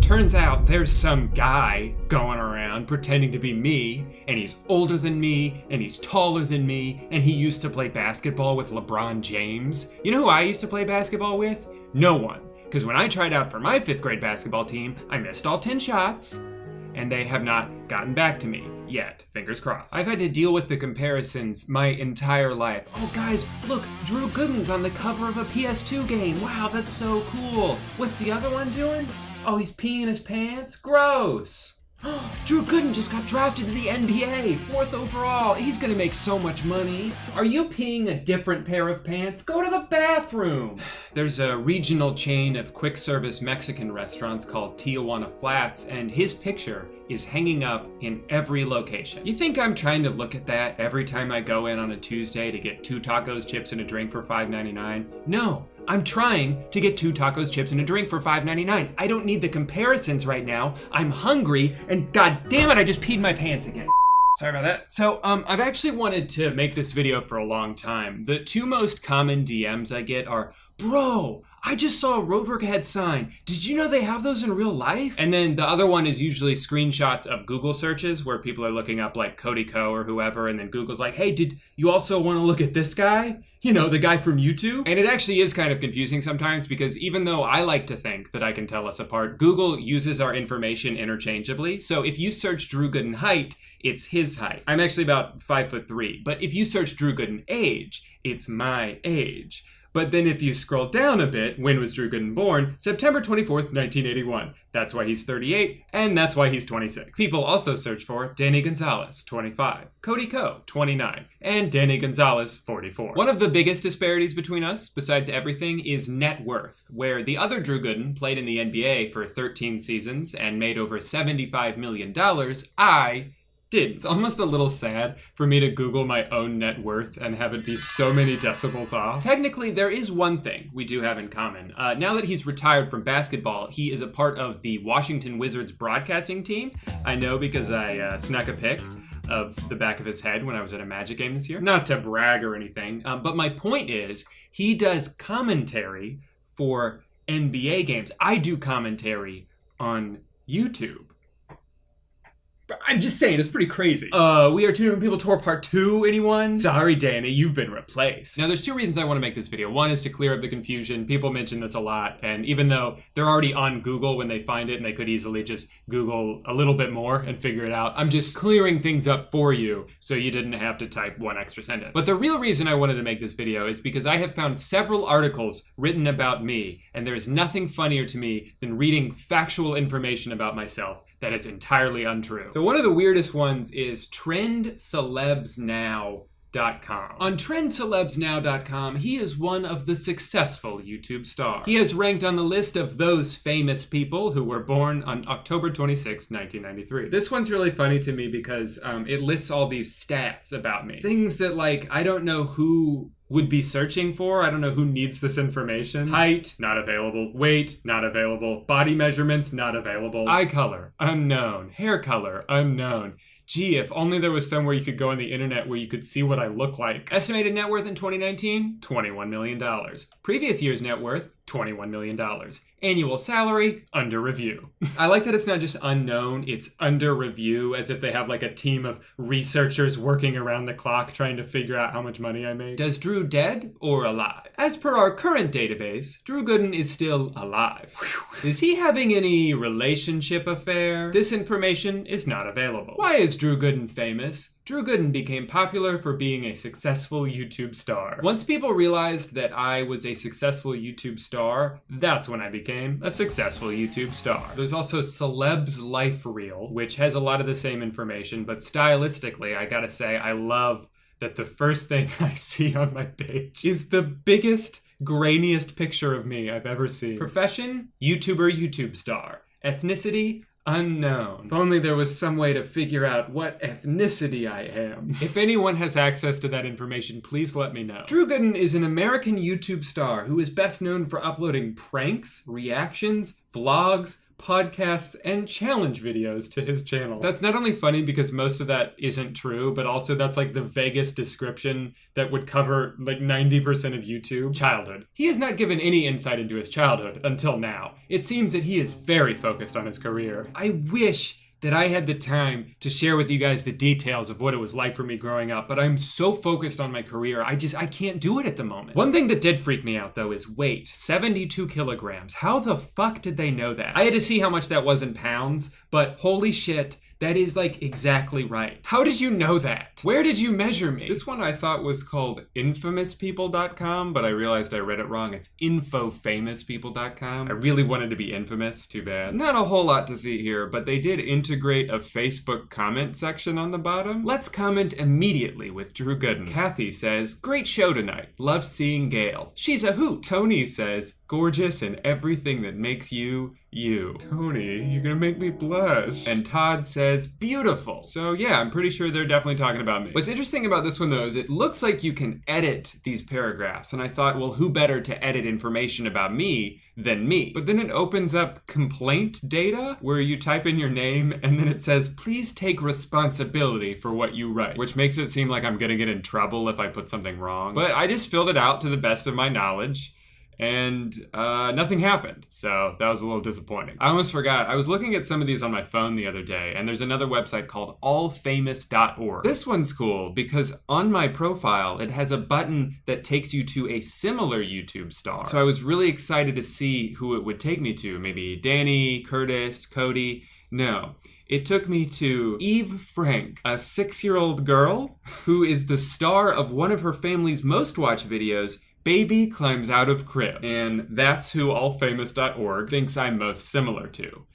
Turns out there's some guy going around pretending to be me, and he's older than me, and he's taller than me, and he used to play basketball with LeBron James. You know who I used to play basketball with? No one. Because when I tried out for my 5th grade basketball team, I missed all 10 shots, and they have not gotten back to me yet. Fingers crossed. I've had to deal with the comparisons my entire life. Oh guys, look, Drew Gooden's on the cover of a PS2 game. Wow, that's so cool. What's the other one doing? Oh, he's peeing his pants? Gross. Drew Gooden just got drafted to the NBA, 4th overall. He's gonna make so much money. Are you peeing a different pair of pants? Go to the bathroom. There's a regional chain of quick service Mexican restaurants called Tijuana Flats, and his picture is hanging up in every location. You think I'm trying to look at that every time I go in on a Tuesday to get 2 tacos, chips, and a drink for $5.99? No. I'm trying to get 2 tacos, chips, and a drink for $5.99. I don't need the comparisons right now. I'm hungry, and god damn it, I just peed my pants again. Sorry about that. So, I've actually wanted to make this video for a long time. The 2 most common DMs I get are, bro, I just saw a Roadwork Ahead sign. Did you know they have those in real life? And then the other one is usually screenshots of Google searches where people are looking up like Cody Ko or whoever, and then Google's like, hey, did you also want to look at this guy? You know, the guy from YouTube? And it actually is kind of confusing sometimes because even though I like to think that I can tell us apart, Google uses our information interchangeably. So if you search Drew Gooden height, it's his height. I'm actually about 5'3", but if you search Drew Gooden age, it's my age. But then if you scroll down a bit, when was Drew Gooden born? September 24th, 1981. That's why he's 38, and that's why he's 26. People also search for Danny Gonzalez, 25, Cody Ko, 29, and Danny Gonzalez, 44. One of the biggest disparities between us, besides everything, is net worth, where the other Drew Gooden played in the NBA for 13 seasons and made over $75 million. I did. It's almost a little sad for me to Google my own net worth and have it be so many decibels off. Technically, there is one thing we do have in common. Now that he's retired from basketball, he is a part of the Washington Wizards broadcasting team. I know because I snuck a pic of the back of his head when I was at a Magic game this year. Not to brag or anything, but my point is, he does commentary for NBA games. I do commentary on YouTube. I'm just saying, it's pretty crazy. We Are Two Different People Tour Part 2, anyone? Sorry, Danny, you've been replaced. Now, there's 2 reasons I want to make this video. One is to clear up the confusion. People mention this a lot, and even though they're already on Google when they find it, and they could easily just Google a little bit more and figure it out, I'm just clearing things up for you so you didn't have to type 1 extra sentence. But the real reason I wanted to make this video is because I have found several articles written about me, and there is nothing funnier to me than reading factual information about myself that is entirely untrue. So one of the weirdest ones is TrendCelebsNow.com. On TrendCelebsNow.com, he is one of the successful YouTube stars. He has ranked on the list of those famous people who were born on October 26, 1993. This one's really funny to me because it lists all these stats about me. Things that, like, I don't know who would be searching for. I don't know who needs this information. Height, not available. Weight, not available. Body measurements, not available. Eye color, unknown. Hair color, unknown. Gee, if only there was somewhere you could go on the internet where you could see what I look like. Estimated net worth in 2019, $21 million. Previous year's net worth, $21 million. Annual salary, under review. I like that it's not just unknown, it's under review, as if they have like a team of researchers working around the clock trying to figure out how much money I made. Does Drew dead or alive? As per our current database, Drew Gooden is still alive. Whew. Is he having any relationship affair? This information is not available. Why is Drew Gooden famous? Drew Gooden became popular for being a successful YouTube star. Once people realized that I was a successful YouTube star, that's when I became a successful YouTube star. There's also Celeb's Life Reel, which has a lot of the same information, but stylistically, I gotta say, I love that the first thing I see on my page is the biggest, grainiest picture of me I've ever seen. Profession, YouTuber, YouTube star. Ethnicity, unknown. If only there was some way to figure out what ethnicity I am. If anyone has access to that information, please let me know. Drew Gooden is an American YouTube star who is best known for uploading pranks, reactions, vlogs, podcasts, and challenge videos to his channel. That's not only funny because most of that isn't true, but also that's like the vaguest description that would cover like 90% of YouTube. Childhood. He has not given any insight into his childhood until now. It seems that he is very focused on his career. I wish that I had the time to share with you guys the details of what it was like for me growing up, but I'm so focused on my career, I can't do it at the moment. One thing that did freak me out though is weight, 72 kilograms. How the fuck did they know that? I had to see how much that was in pounds, but holy shit, that is like exactly right. How did you know that? Where did you measure me? This one I thought was called infamouspeople.com, but I realized I read it wrong. It's infofamouspeople.com. I really wanted to be infamous, too bad. Not a whole lot to see here, but they did integrate a Facebook comment section on the bottom. Let's comment immediately with Drew Gooden. Kathy says, great show tonight. Loved seeing Gail. She's a hoot. Tony says, gorgeous and everything that makes you, you. Tony, you're gonna make me blush. And Todd says, beautiful. So yeah, I'm pretty sure they're definitely talking about me. What's interesting about this one though is it looks like you can edit these paragraphs. And I thought, well, who better to edit information about me than me? But then it opens up complaint data where you type in your name and then it says, please take responsibility for what you write, which makes it seem like I'm gonna get in trouble if I put something wrong. But I just filled it out to the best of my knowledge. And nothing happened, so that was a little disappointing. I almost forgot, I was looking at some of these on my phone the other day, and there's another website called allfamous.org. This one's cool because on my profile, it has a button that takes you to a similar YouTube star. So I was really excited to see who it would take me to, maybe Danny, Curtis, Cody. No. It took me to Eve Frank, a 6-year-old girl who is the star of one of her family's most watched videos, Baby Climbs Out of Crib. And that's who allfamous.org thinks I'm most similar to.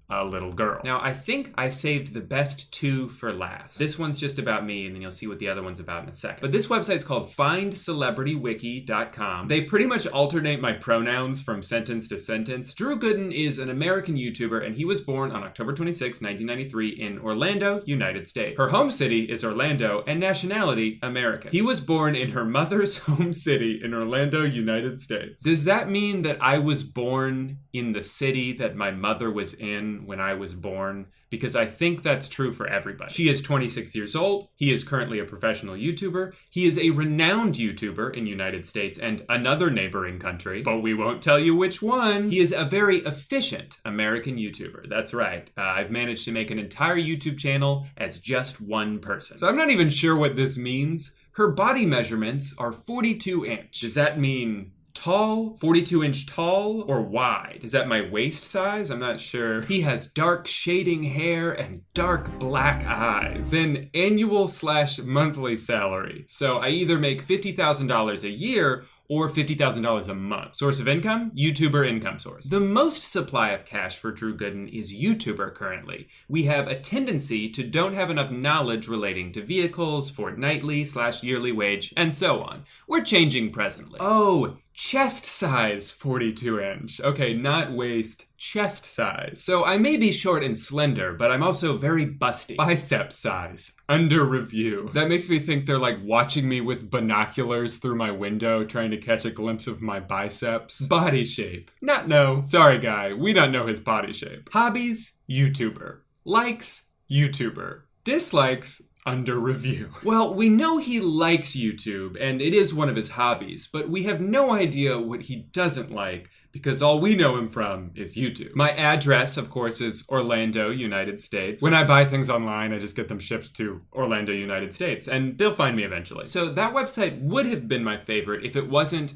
A little girl. Now, I think I saved the best two for last. This one's just about me, and then you'll see what the other one's about in a second. But this website's called findcelebritywiki.com. They pretty much alternate my pronouns from sentence to sentence. Drew Gooden is an American YouTuber, and he was born on October 26, 1993 in Orlando, United States. Her home city is Orlando, and nationality, American. He was born in her mother's home city in Orlando, United States. Does that mean that I was born in the city that my mother was in when I was born? Because I think that's true for everybody. She is 26 years old. He is currently a professional YouTuber. He is a renowned YouTuber in the United States and another neighboring country, but we won't tell you which one. He is a very efficient American YouTuber. That's right. I've managed to make an entire YouTube channel as just one person. So I'm not even sure what this means. Her body measurements are 42 inch. Does that mean tall, 42-inch tall, or wide? Is that my waist size? I'm not sure. He has dark shading hair and dark black eyes. Then annual/monthly salary. So I either make $50,000 a year or $50,000 a month. Source of income? YouTuber income source. The most supply of cash for Drew Gooden is YouTuber currently. We have a tendency to don't have enough knowledge relating to vehicles, fortnightly/yearly wage, and so on. We're changing presently. Oh, chest size 42 inch. Okay, not waist, chest size. So I may be short and slender, but I'm also very busty. Bicep size, under review. That makes me think they're like watching me with binoculars through my window trying to catch a glimpse of my biceps. Body shape. Not know. Sorry guy, we don't know his body shape. Hobbies, YouTuber. Likes, YouTuber. Dislikes, under review. Well, we know he likes YouTube, and it is one of his hobbies, but we have no idea what he doesn't like, because all we know him from is YouTube. My address, of course, is Orlando, United States. When I buy things online, I just get them shipped to Orlando, United States, and they'll find me eventually. So that website would have been my favorite if it wasn't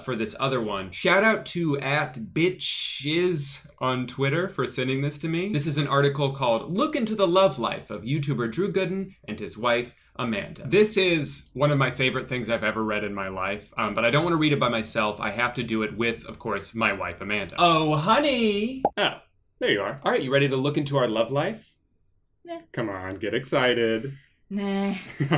for this other one. Shout out to @bitchiz on Twitter for sending this to me. This is an article called Look into the Love Life of YouTuber Drew Gooden and his wife, Amanda. This is one of my favorite things I've ever read in my life, but I don't want to read it by myself. I have to do it with, of course, my wife, Amanda. Oh, honey! Oh, there you are. All right, you ready to look into our love life? Nah. Come on, get excited. Nah.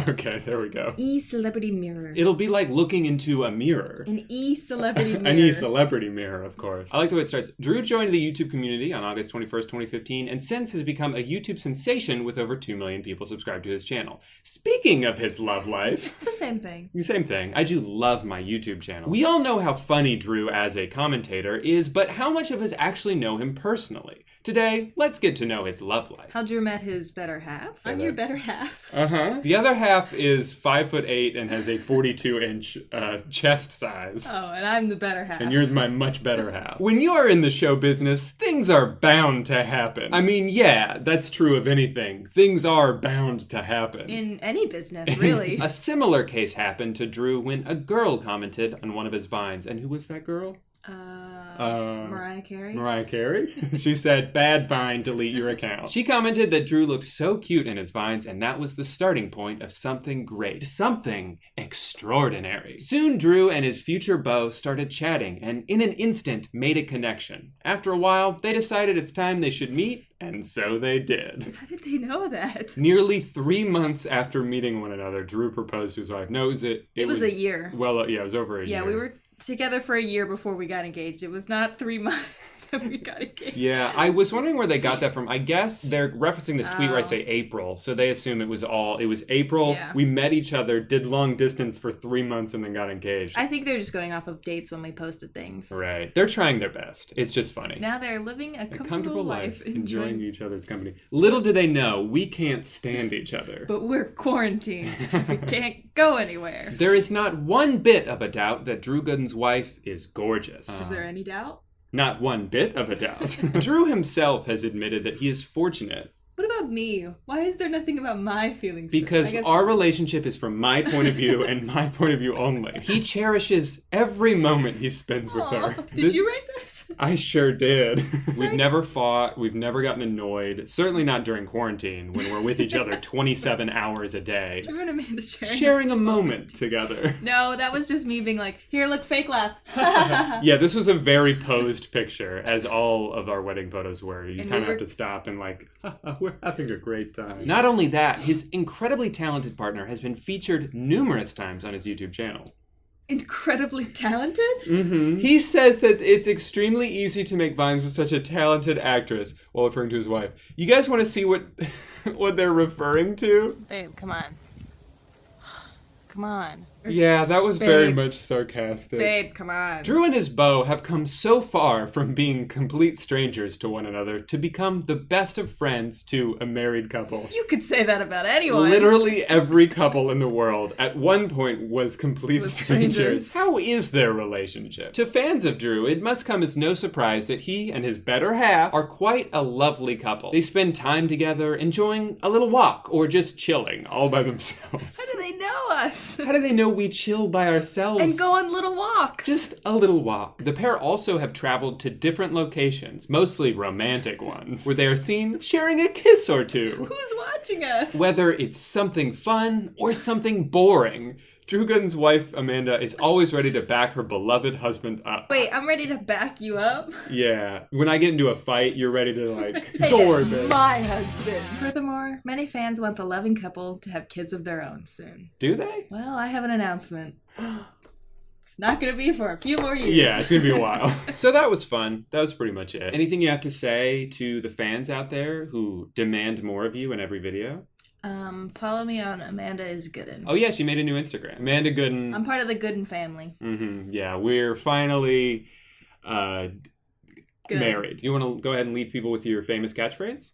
Okay, there we go. E-celebrity mirror. It'll be like looking into a mirror. An e-celebrity mirror. An e-celebrity mirror, of course. I like the way it starts. Drew joined the YouTube community on August 21st, 2015, and since has become a YouTube sensation with over 2 million people subscribed to his channel. Speaking of his love life... It's the same thing. The same thing. I do love my YouTube channel. We all know how funny Drew as a commentator is, but how much of us actually know him personally? Today, let's get to know his love life. How Drew met his better half? I'm your better half. Uh-huh. The other half is 5'8" and has a 42-inch chest size. Oh, and I'm the better half. And you're my much better half. When you are in the show business, things are bound to happen. I mean, yeah, that's true of anything. Things are bound to happen. In any business, really. A similar case happened to Drew when a girl commented on one of his vines. And who was that girl? Mariah Carey? Mariah Carey? She said, bad vine, delete your account. She commented that Drew looked so cute in his vines, and that was the starting point of something great. Something extraordinary. Soon, Drew and his future beau started chatting, and in an instant, made a connection. After a while, they decided it's time they should meet, and so they did. How did they know that? Nearly 3 months after meeting one another, Drew proposed to his wife. No, it was a year. Well, yeah, it was over a year. Yeah, we were together for a year before we got engaged. It was not 3 months that we got engaged. Yeah, I was wondering where they got that from. I guess they're referencing this tweet where I say April, so they assume it was April. Yeah. We met each other, did long distance for 3 months, and then got engaged. I think they're just going off of dates when we posted things. Right. They're trying their best. It's just funny. Now they're living a comfortable life, enjoying each other's company. Little do they know, we can't stand each other. But we're quarantined, so we can't go anywhere. There is not one bit of a doubt that Drew Gooden's wife is gorgeous. Is there any doubt? Not one bit of a doubt. Drew himself has admitted that he is fortunate. What about me? Why is there nothing about my feelings? Because our relationship is from my point of view and my point of view only. He cherishes every moment he spends with her. Did you write this? I sure did. We've never fought. We've never gotten annoyed. Certainly not during quarantine when we're with each other 27 hours a day. Drew and Amanda sharing a moment together. No, that was just me being like, here, look, fake laugh. Yeah, this was a very posed picture, as all of our wedding photos were. You kind of have to stop and like, we're having a great time. Not only that, his incredibly talented partner has been featured numerous times on his YouTube channel. Incredibly talented? Mm-hmm. He says that it's extremely easy to make vines with such a talented actress, while referring to his wife. You guys want to see what they're referring to? Babe, come on. Come on. Yeah, that was very much sarcastic. Babe, come on. Drew and his beau have come so far from being complete strangers to one another to become the best of friends to a married couple. You could say that about anyone. Literally every couple in the world at one point was complete strangers. How is their relationship? To fans of Drew, it must come as no surprise that he and his better half are quite a lovely couple. They spend time together enjoying a little walk or just chilling all by themselves. How do they know us? How do they know we chill by ourselves? And go on little walks. Just a little walk. The pair also have traveled to different locations, mostly romantic ones, where they are seen sharing a kiss or two. Who's watching us? Whether it's something fun or something boring, Drew Gooden's wife, Amanda, is always ready to back her beloved husband up. Wait, I'm ready to back you up? Yeah. When I get into a fight, you're ready to like, hey, go that's babe. My husband. Furthermore, many fans want the loving couple to have kids of their own soon. Do they? Well, I have an announcement. It's not going to be for a few more years. Yeah, it's going to be a while. So that was fun. That was pretty much it. Anything you have to say to the fans out there who demand more of you in every video? Follow me on Amanda is Gooden. Oh yeah, she made a new Instagram. Amanda Gooden. I'm part of the Gooden family. Mm-hmm. Yeah, we're finally married. You want to go ahead and leave people with your famous catchphrase?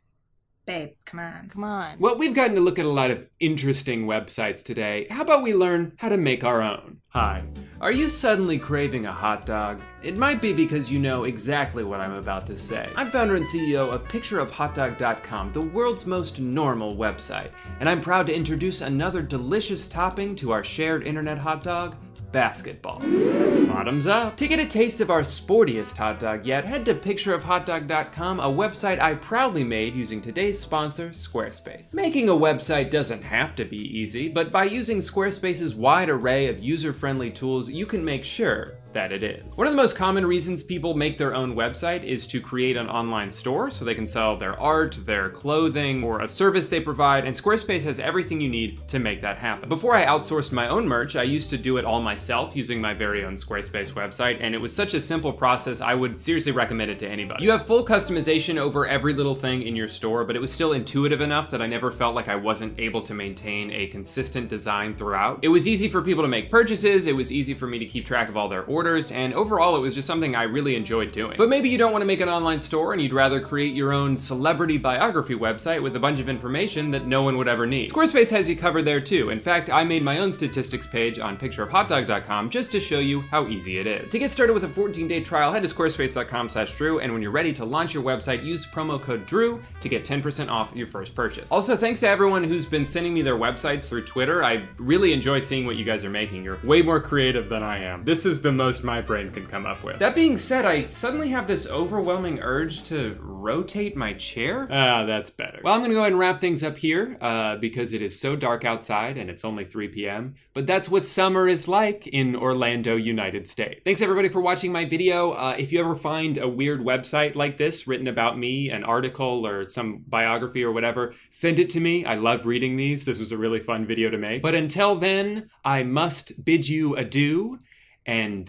Babe, come on. Come on. Well, we've gotten to look at a lot of interesting websites today. How about we learn how to make our own? Hi. Are you suddenly craving a hot dog? It might be because you know exactly what I'm about to say. I'm founder and CEO of pictureofhotdog.com, the world's most normal website. And I'm proud to introduce another delicious topping to our shared internet hot dog, basketball. Bottoms up. To get a taste of our sportiest hot dog yet, head to pictureofhotdog.com, a website I proudly made using today's sponsor, Squarespace. Making a website doesn't have to be easy, but by using Squarespace's wide array of user-friendly tools, you can make sure that it is. One of the most common reasons people make their own website is to create an online store so they can sell their art, their clothing, or a service they provide, and Squarespace has everything you need to make that happen. Before I outsourced my own merch, I used to do it all myself using my very own Squarespace website, and it was such a simple process, I would seriously recommend it to anybody. You have full customization over every little thing in your store, but it was still intuitive enough that I never felt like I wasn't able to maintain a consistent design throughout. It was easy for people to make purchases, it was easy for me to keep track of all their orders, orders, and overall it was just something I really enjoyed doing. But maybe you don't want to make an online store and you'd rather create your own celebrity biography website with a bunch of information that no one would ever need. Squarespace has you covered there too. In fact, I made my own statistics page on pictureofhotdog.com just to show you how easy it is. To get started with a 14-day trial, head to squarespace.com/Drew, and when you're ready to launch your website, use promo code DREW to get 10% off your first purchase. Also, thanks to everyone who's been sending me their websites through Twitter. I really enjoy seeing what you guys are making. You're way more creative than I am. This is the most my brain can come up with. That being said, I suddenly have this overwhelming urge to rotate my chair. That's better. Well, I'm gonna go ahead and wrap things up here because it is so dark outside and it's only 3 p.m. But that's what summer is like in Orlando, United States. Thanks everybody for watching my video. If you ever find a weird website like this written about me, an article or some biography or whatever, send it to me. I love reading these. This was a really fun video to make. But until then, I must bid you adieu and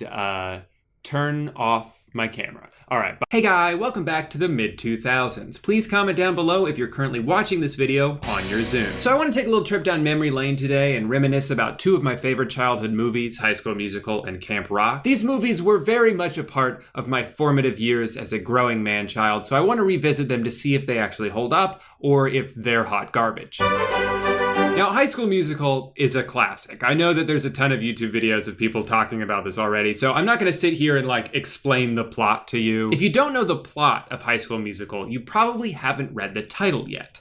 turn off my camera. All right, bye. Hey guy, welcome back to the mid-2000s. Please comment down below if you're currently watching this video on your Zoom. So I want to take a little trip down memory lane today and reminisce about two of my favorite childhood movies, High School Musical and Camp Rock. These movies were very much a part of my formative years as a growing man-child, so I want to revisit them to see if they actually hold up or if they're hot garbage. Now, High School Musical is a classic. I know that there's a ton of YouTube videos of people talking about this already, so I'm not gonna sit here and explain the plot to you. If you don't know the plot of High School Musical, you probably haven't read the title yet.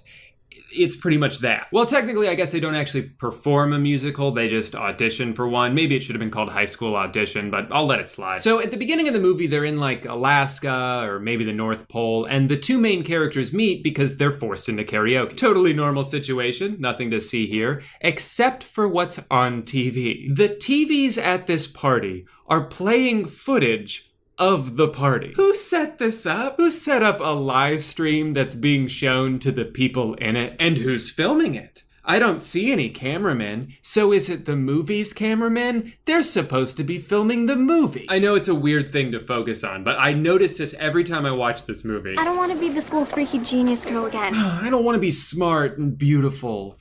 It's pretty much that. Well, technically, I guess they don't actually perform a musical, they just audition for one. Maybe it should have been called High School Audition, but I'll let it slide. So at the beginning of the movie, they're in Alaska or maybe the North Pole, and the two main characters meet because they're forced into karaoke. Totally normal situation, nothing to see here, except for what's on TV. The TVs at this party are playing footage of the party. Who set this up? Who set up a live stream that's being shown to the people in it? And who's filming it? I don't see any cameramen, so is it the movie's cameramen? They're supposed to be filming the movie. I know it's a weird thing to focus on, but I notice this every time I watch this movie. I don't want to be the school's freaky genius girl again. I don't want to be smart and beautiful.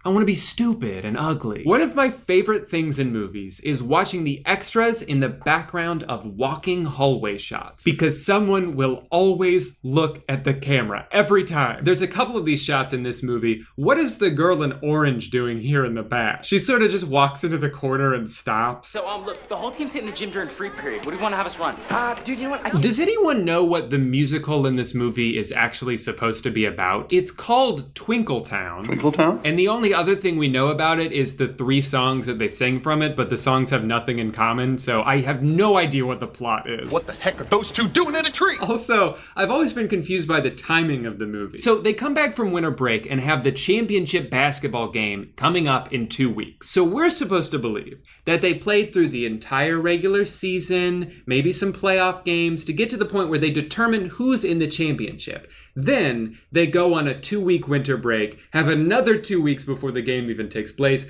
I want to be stupid and ugly. One of my favorite things in movies is watching the extras in the background of walking hallway shots, because someone will always look at the camera every time. There's a couple of these shots in this movie. What is the girl in orange doing here in the back? She sort of just walks into the corner and stops. So, look, the whole team's hitting the gym during free period. What do you want to have us run? Dude, you know what? Does anyone know what the musical in this movie is actually supposed to be about? It's called Twinkletown. Twinkletown? And the only other thing we know about it is the 3 songs that they sing from it, but the songs have nothing in common, so I have no idea what the plot is. What the heck are those two doing in a tree? Also, I've always been confused by the timing of the movie. So they come back from winter break and have the championship basketball game coming up in 2 weeks. So we're supposed to believe that they played through the entire regular season, maybe some playoff games, to get to the point where they determine who's in the championship. Then they go on a 2-week winter break, have another 2 weeks before the game even takes place.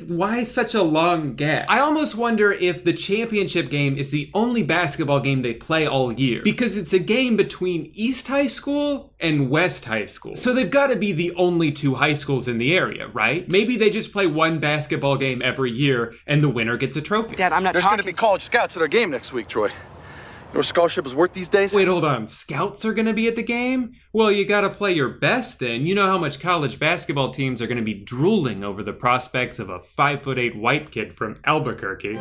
Why such a long gap? I almost wonder if the championship game is the only basketball game they play all year, because it's a game between East High School and West High School. So they've got to be the only 2 high schools in the area, right? Maybe they just play one basketball game every year and the winner gets a trophy. Dad, I'm not There's going to be college scouts at our game next week, Troy. You know what a scholarship is worth these days? Wait, hold on. Scouts are gonna be at the game? Well, you gotta play your best then. You know how much college basketball teams are gonna be drooling over the prospects of a 5'8" white kid from Albuquerque.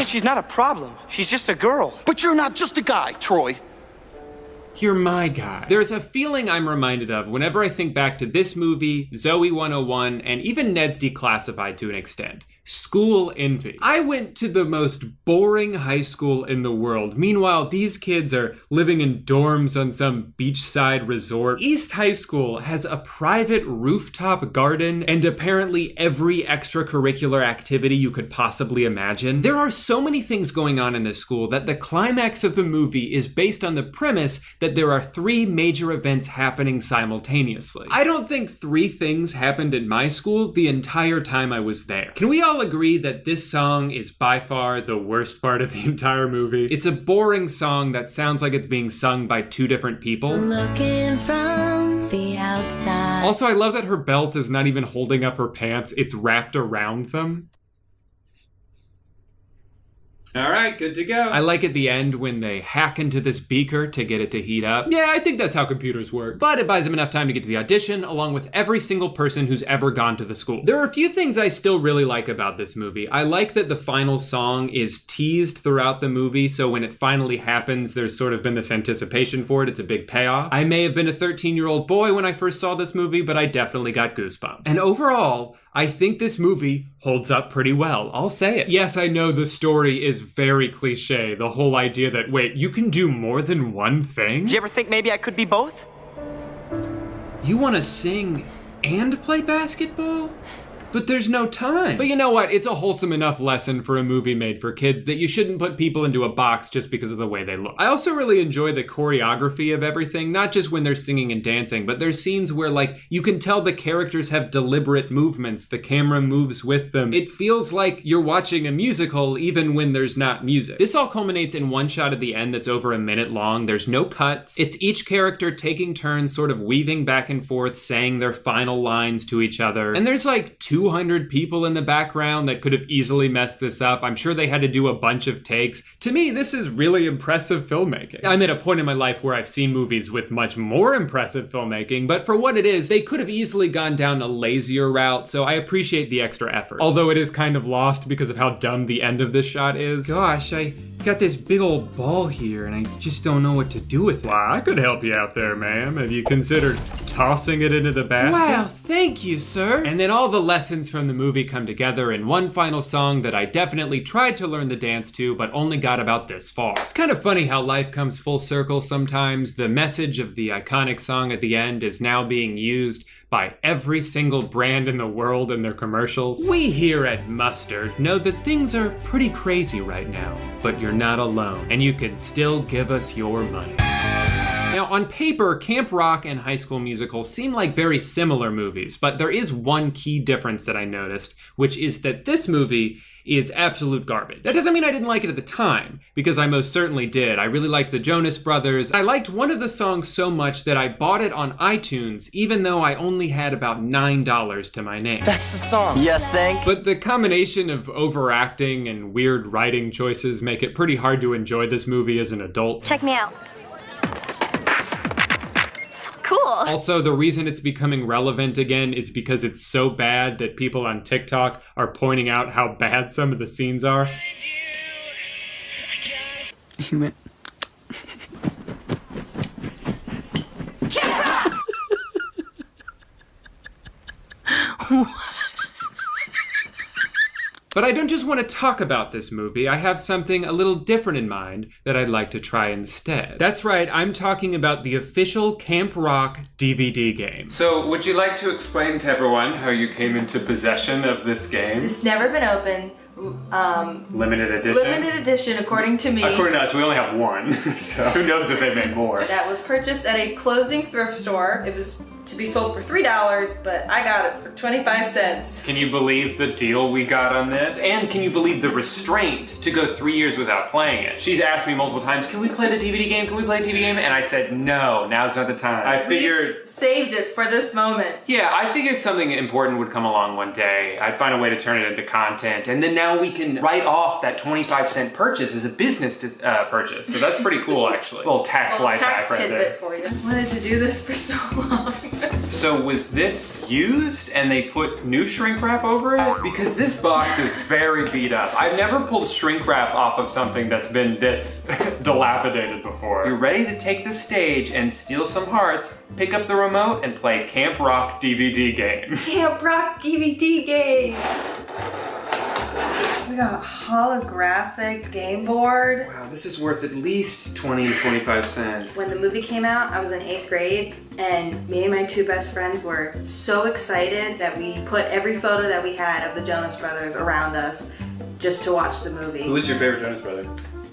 She's not a problem. She's just a girl. But you're not just a guy, Troy. You're my guy. There's a feeling I'm reminded of whenever I think back to this movie, Zoe 101, and even Ned's Declassified to an extent. School envy. I went to the most boring high school in the world. Meanwhile, these kids are living in dorms on some beachside resort. East High School has a private rooftop garden and apparently every extracurricular activity you could possibly imagine. There are so many things going on in this school that the climax of the movie is based on the premise that there are 3 major events happening simultaneously. I don't think 3 things happened in my school the entire time I was there. Can we all agree that this song is by far the worst part of the entire movie? It's a boring song that sounds like it's being sung by 2 different people. Looking from the outside. Also, I love that her belt is not even holding up her pants, it's wrapped around them. All right, good to go. I like at the end when they hack into this beaker to get it to heat up. Yeah, I think that's how computers work. But it buys them enough time to get to the audition, along with every single person who's ever gone to the school. There are a few things I still really like about this movie. I like that the final song is teased throughout the movie, so when it finally happens, there's sort of been this anticipation for it. It's a big payoff. I may have been a 13-year-old boy when I first saw this movie, but I definitely got goosebumps. And overall, I think this movie holds up pretty well. I'll say it. Yes, I know the story is very cliche. The whole idea that, wait, you can do more than one thing? Did you ever think maybe I could be both? You want to sing and play basketball? But there's no time. But you know what? It's a wholesome enough lesson for a movie made for kids that you shouldn't put people into a box just because of the way they look. I also really enjoy the choreography of everything, not just when they're singing and dancing, but there's scenes where, like, you can tell the characters have deliberate movements. The camera moves with them. It feels like you're watching a musical even when there's not music. This all culminates in one shot at the end that's over a minute long. There's no cuts. It's each character taking turns sort of weaving back and forth, saying their final lines to each other. And there's like 200 people in the background that could have easily messed this up. I'm sure they had to do a bunch of takes. To me, this is really impressive filmmaking. I'm at a point in my life where I've seen movies with much more impressive filmmaking, but for what it is, they could have easily gone down a lazier route, so I appreciate the extra effort. Although it is kind of lost because of how dumb the end of this shot is. Gosh, I got this big old ball here and I just don't know what to do with it. Well, I could help you out there, ma'am. Have you considered tossing it into the basket? Wow, thank you, sir. And then all the lessons from the movie come together in one final song that I definitely tried to learn the dance to, but only got about this far. It's kind of funny how life comes full circle sometimes. The message of the iconic song at the end is now being used by every single brand in the world in their commercials. We here at Mustard know that things are pretty crazy right now, but you're not alone, and you can still give us your money. Now, on paper, Camp Rock and High School Musical seem like very similar movies, but there is one key difference that I noticed, which is that this movie is absolute garbage. That doesn't mean I didn't like it at the time, because I most certainly did. I really liked the Jonas Brothers. I liked one of the songs so much that I bought it on iTunes, even though I only had about $9 to my name. That's the song. You think? But the combination of overacting and weird writing choices make it pretty hard to enjoy this movie as an adult. Check me out. Cool. Also, the reason it's becoming relevant again is because it's so bad that people on TikTok are pointing out how bad some of the scenes are. He went. But I don't just want to talk about this movie, I have something a little different in mind that I'd like to try instead. That's right, I'm talking about the official Camp Rock DVD game. So, would you like to explain to everyone how you came into possession of this game? It's never been opened. Limited edition? Limited edition, according to me. According to us, we only have one, so who knows if they make more. That was purchased at a closing thrift store. It was to be sold for $3, but I got it for 25 cents. Can you believe the deal we got on this? And can you believe the restraint to go 3 years without playing it? She's asked me multiple times, can we play the DVD game? Can we play a TV game? And I said, no, now's not the time. I figured... We saved it for this moment. Yeah, I figured something important would come along one day. I'd find a way to turn it into content. And then now we can write off that 25-cent purchase as a business purchase. So that's pretty cool, actually. A little tax life hack right there. For you. I wanted to do this for so long. So was this used and they put new shrink wrap over it? Because this box is very beat up. I've never pulled shrink wrap off of something that's been this dilapidated before. You're ready to take the stage and steal some hearts, pick up the remote and play Camp Rock DVD game. Camp Rock DVD game! We got a holographic game board. Wow, this is worth at least 20 to 25 cents. When the movie came out, I was in 8th grade, and me and my two best friends were so excited that we put every photo that we had of the Jonas Brothers around us just to watch the movie. Who was your favorite Jonas brother?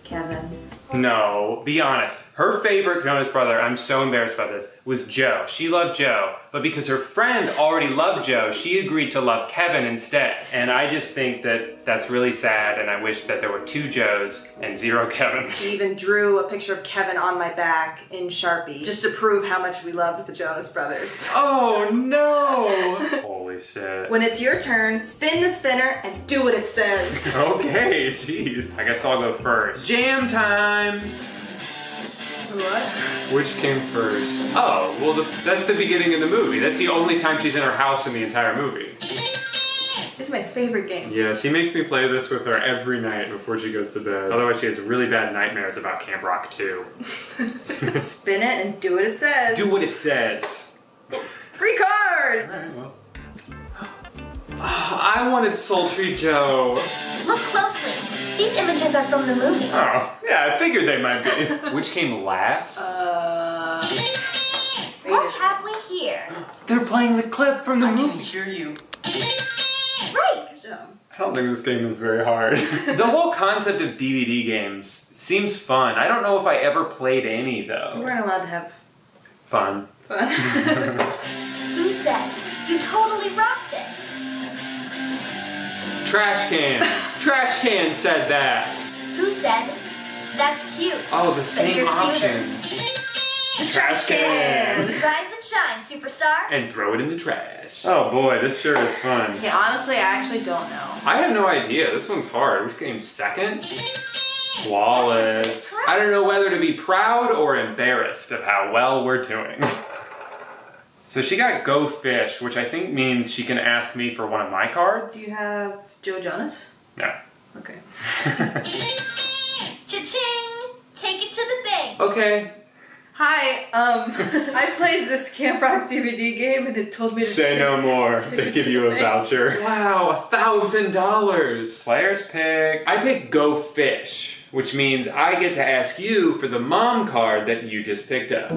Kevin. No, be honest. Her favorite Jonas brother, I'm so embarrassed about this, was Joe. She loved Joe, but because her friend already loved Joe, she agreed to love Kevin instead. And I just think that that's really sad, and I wish that there were 2 Joes and 0 Kevins. She even drew a picture of Kevin on my back in Sharpie, just to prove how much we loved the Jonas Brothers. Oh no! Holy Holy shit. When it's your turn, spin the spinner and do what it says. Okay, jeez. I guess I'll go first. Jam time! What? Which came first? Oh, well, that's the beginning of the movie. That's the only time she's in her house in the entire movie. This is my favorite game. Yeah, she makes me play this with her every night before she goes to bed. Otherwise, she has really bad nightmares about Camp Rock 2. Spin it and do what it says. Do what it says. Free card! Alright, well. I wanted Sultry Joe. Look closely. These images are from the movie. Oh, yeah, I figured they might be. Which came last? What have we here? They're playing the clip from the I movie. can hear you. Right. I don't think this game is very hard. The whole concept of DVD games seems fun. I don't know if I ever played any, We though. weren't allowed to have Fun. fun. Who said? You totally rocked it. Trash can. Trash can said that. Who said? That's cute. Oh, the you're same cuter. options. Trash can. Rise and shine, superstar. And throw it in the trash. Oh boy, this sure is fun. Okay, honestly, I actually don't know. I have no idea. This one's hard. Which came second? Flawless. I don't know whether to be proud or embarrassed of how well we're doing. So she got Go Fish, which I think means she can ask me for one of my cards. Do you have Joe Jonas? No. Okay. Cha-ching! Take it to the bank. Okay. Hi, I played this Camp Rock DVD game and it told me to Say no more. They give you a voucher. Wow, $1,000. Player's pick. I picked Go Fish, which means I get to ask you for the mom card that you just picked up.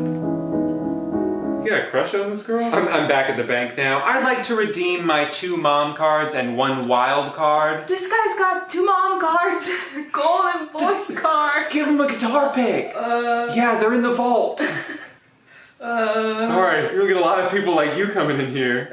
You got a crush on this girl? I'm back at the bank now. I'd like to redeem my 2 mom cards and 1 wild card. This guy's got 2 mom cards, golden voice card. Give him a guitar pick. Yeah, they're in the vault. Sorry, you're gonna get a lot of people like you coming in here.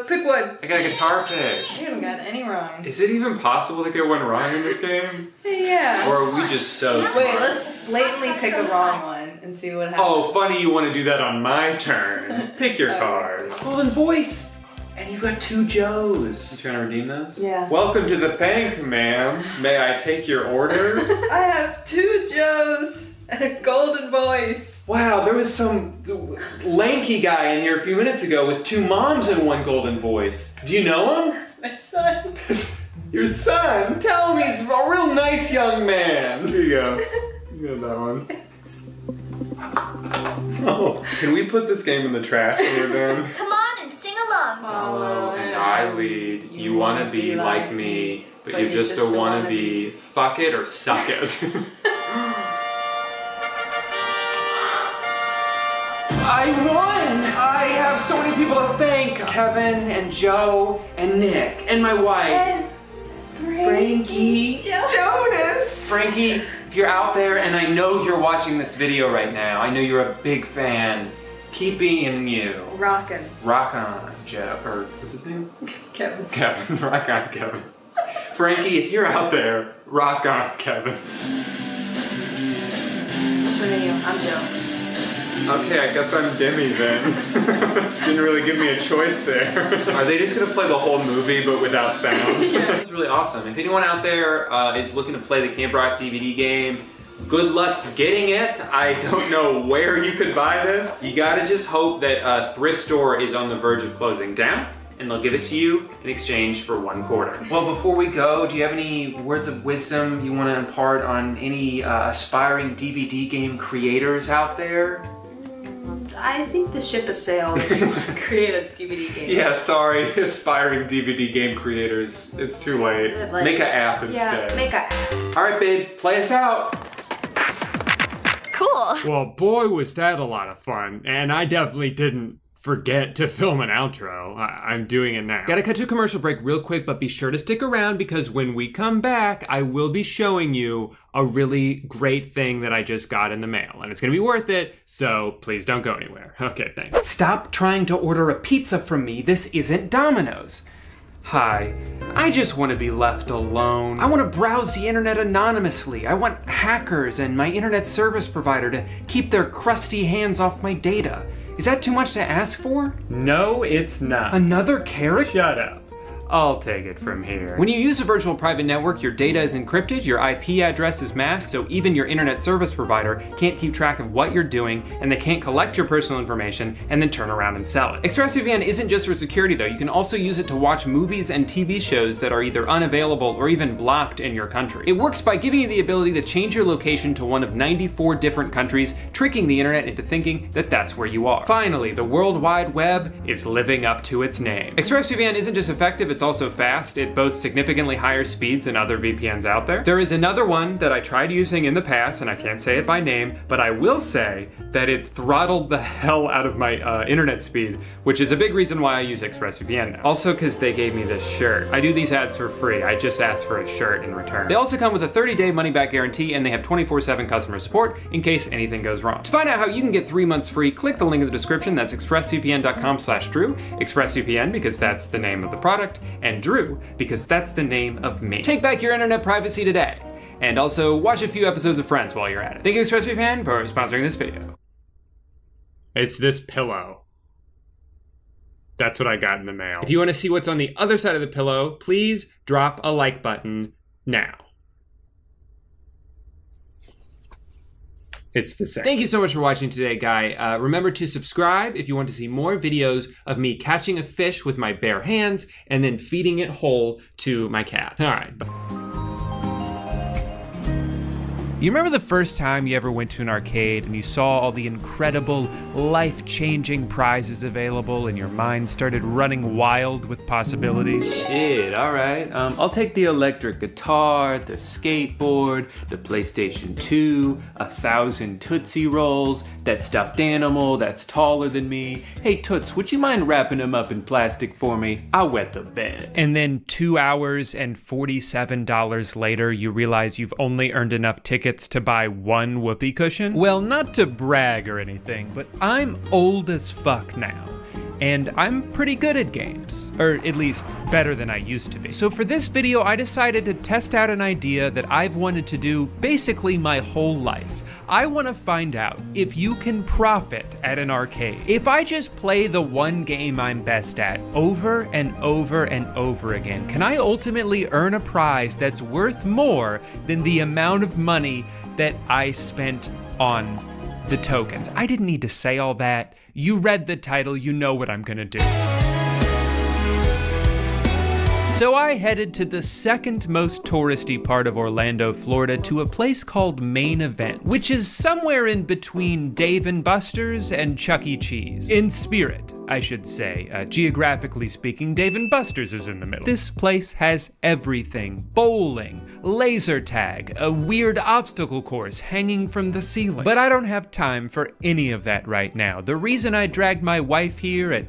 Pick one. I got a guitar pick. You haven't got any wrong. Is it even possible to get one wrong in this game? Yeah. Or are we just so smart? Wait, let's blatantly pick a wrong one and see what happens. Oh, funny you want to do that on my turn. Pick your card. Golden voice! And you've got 2 Joes. You trying to redeem those? Yeah. Welcome to the bank, ma'am. May I take your order? I have 2 Joes and a golden voice. Wow, there was some lanky guy in here a few minutes ago with 2 moms and 1 golden voice. Do you know him? That's my son. Your son? Tell him he's a real nice young man. Here you go. You got that one. Oh, can we put this game in the trash when we're done? Come on and sing along. Follow and I lead. You wanna be like me, but you just don't wanna be. Fuck it or suck it. I won! I have so many people to thank. Kevin and Joe and Nick and my wife. And Frankie Jonas! Frankie, if you're out there and I know you're watching this video right now, I know you're a big fan, keep being you. Rockin'. Rock on, Joe, or what's his name? Kevin. Kevin, rock on, Kevin. Frankie, if you're out there, rock on, Kevin. Which one are you? I'm Joe. Okay, I guess I'm Demi then. Didn't really give me a choice there. Are they just gonna play the whole movie but without sound? Yeah. It's really awesome. If anyone out there is looking to play the Camp Rock DVD game, good luck getting it. I don't know where you could buy this. You gotta just hope that a thrift store is on the verge of closing down and they'll give it to you in exchange for 1 quarter. Well, before we go, do you have any words of wisdom you want to impart on any aspiring DVD game creators out there? I think the ship has sailed if you want to create a DVD game. Yeah, sorry, aspiring DVD game creators. It's too late. Like, make an app instead. Yeah, make an app. All right, babe, play us out. Cool. Well, boy, was that a lot of fun. And I definitely didn't forget to film an outro. I'm doing it now. Gotta cut to a commercial break real quick, but be sure to stick around because when we come back, I will be showing you a really great thing that I just got in the mail. And it's gonna be worth it, so please don't go anywhere. Okay, thanks. Stop trying to order a pizza from me. This isn't Domino's. Hi, I just want to be left alone. I want to browse the internet anonymously. I want hackers and my internet service provider to keep their crusty hands off my data. Is that too much to ask for? No, it's not. Another carrot? Shut up. I'll take it from here. When you use a virtual private network, your data is encrypted, your IP address is masked, so even your internet service provider can't keep track of what you're doing, and they can't collect your personal information and then turn around and sell it. ExpressVPN isn't just for security though. You can also use it to watch movies and TV shows that are either unavailable or even blocked in your country. It works by giving you the ability to change your location to one of 94 different countries, tricking the internet into thinking that that's where you are. Finally, the World Wide Web is living up to its name. ExpressVPN isn't just effective, it's also fast. It boasts significantly higher speeds than other VPNs out there. There is another one that I tried using in the past, and I can't say it by name, but I will say that it throttled the hell out of my internet speed, which is a big reason why I use ExpressVPN now. Also because they gave me this shirt. I do these ads for free. I just asked for a shirt in return. They also come with a 30-day money-back guarantee, and they have 24/7 customer support in case anything goes wrong. To find out how you can get 3 months free, click the link in the description. That's expressvpn.com/Drew. ExpressVPN because that's the name of the product, and Drew because that's the name of me. Take back your internet privacy today. And also watch a few episodes of Friends while you're at it. Thank you ExpressVPN for sponsoring this video. It's this pillow. That's what I got in the mail. If you want to see what's on the other side of the pillow, please drop a like button now. It's the same. Thank you so much for watching today, Guy. Remember to subscribe if you want to see more videos of me catching a fish with my bare hands and then feeding it whole to my cat. All right, bye. You remember the first time you ever went to an arcade and you saw all the incredible, life-changing prizes available and your mind started running wild with possibilities? Shit, all right. I'll take the electric guitar, the skateboard, the PlayStation 2, 1,000 Tootsie Rolls, that stuffed animal that's taller than me. Hey, Toots, would you mind wrapping them up in plastic for me? I'll wet the bed. And then 2 hours and $47 later, you realize you've only earned enough tickets to buy one whoopee cushion? Well, not to brag or anything, but I'm old as fuck now. And I'm pretty good at games, or at least better than I used to be. So for this video, I decided to test out an idea that I've wanted to do basically my whole life. I want to find out if you can profit at an arcade. If I just play the one game I'm best at over and over and over again, can I ultimately earn a prize that's worth more than the amount of money that I spent on the tokens? I didn't need to say all that. You read the title, you know what I'm gonna do. So I headed to the second most touristy part of Orlando, Florida, to a place called Main Event, which is somewhere in between Dave & Buster's and Chuck E. Cheese. In spirit, I should say. Geographically speaking, Dave & Buster's is in the middle. This place has everything. Bowling, laser tag, a weird obstacle course hanging from the ceiling. But I don't have time for any of that right now. The reason I dragged my wife here at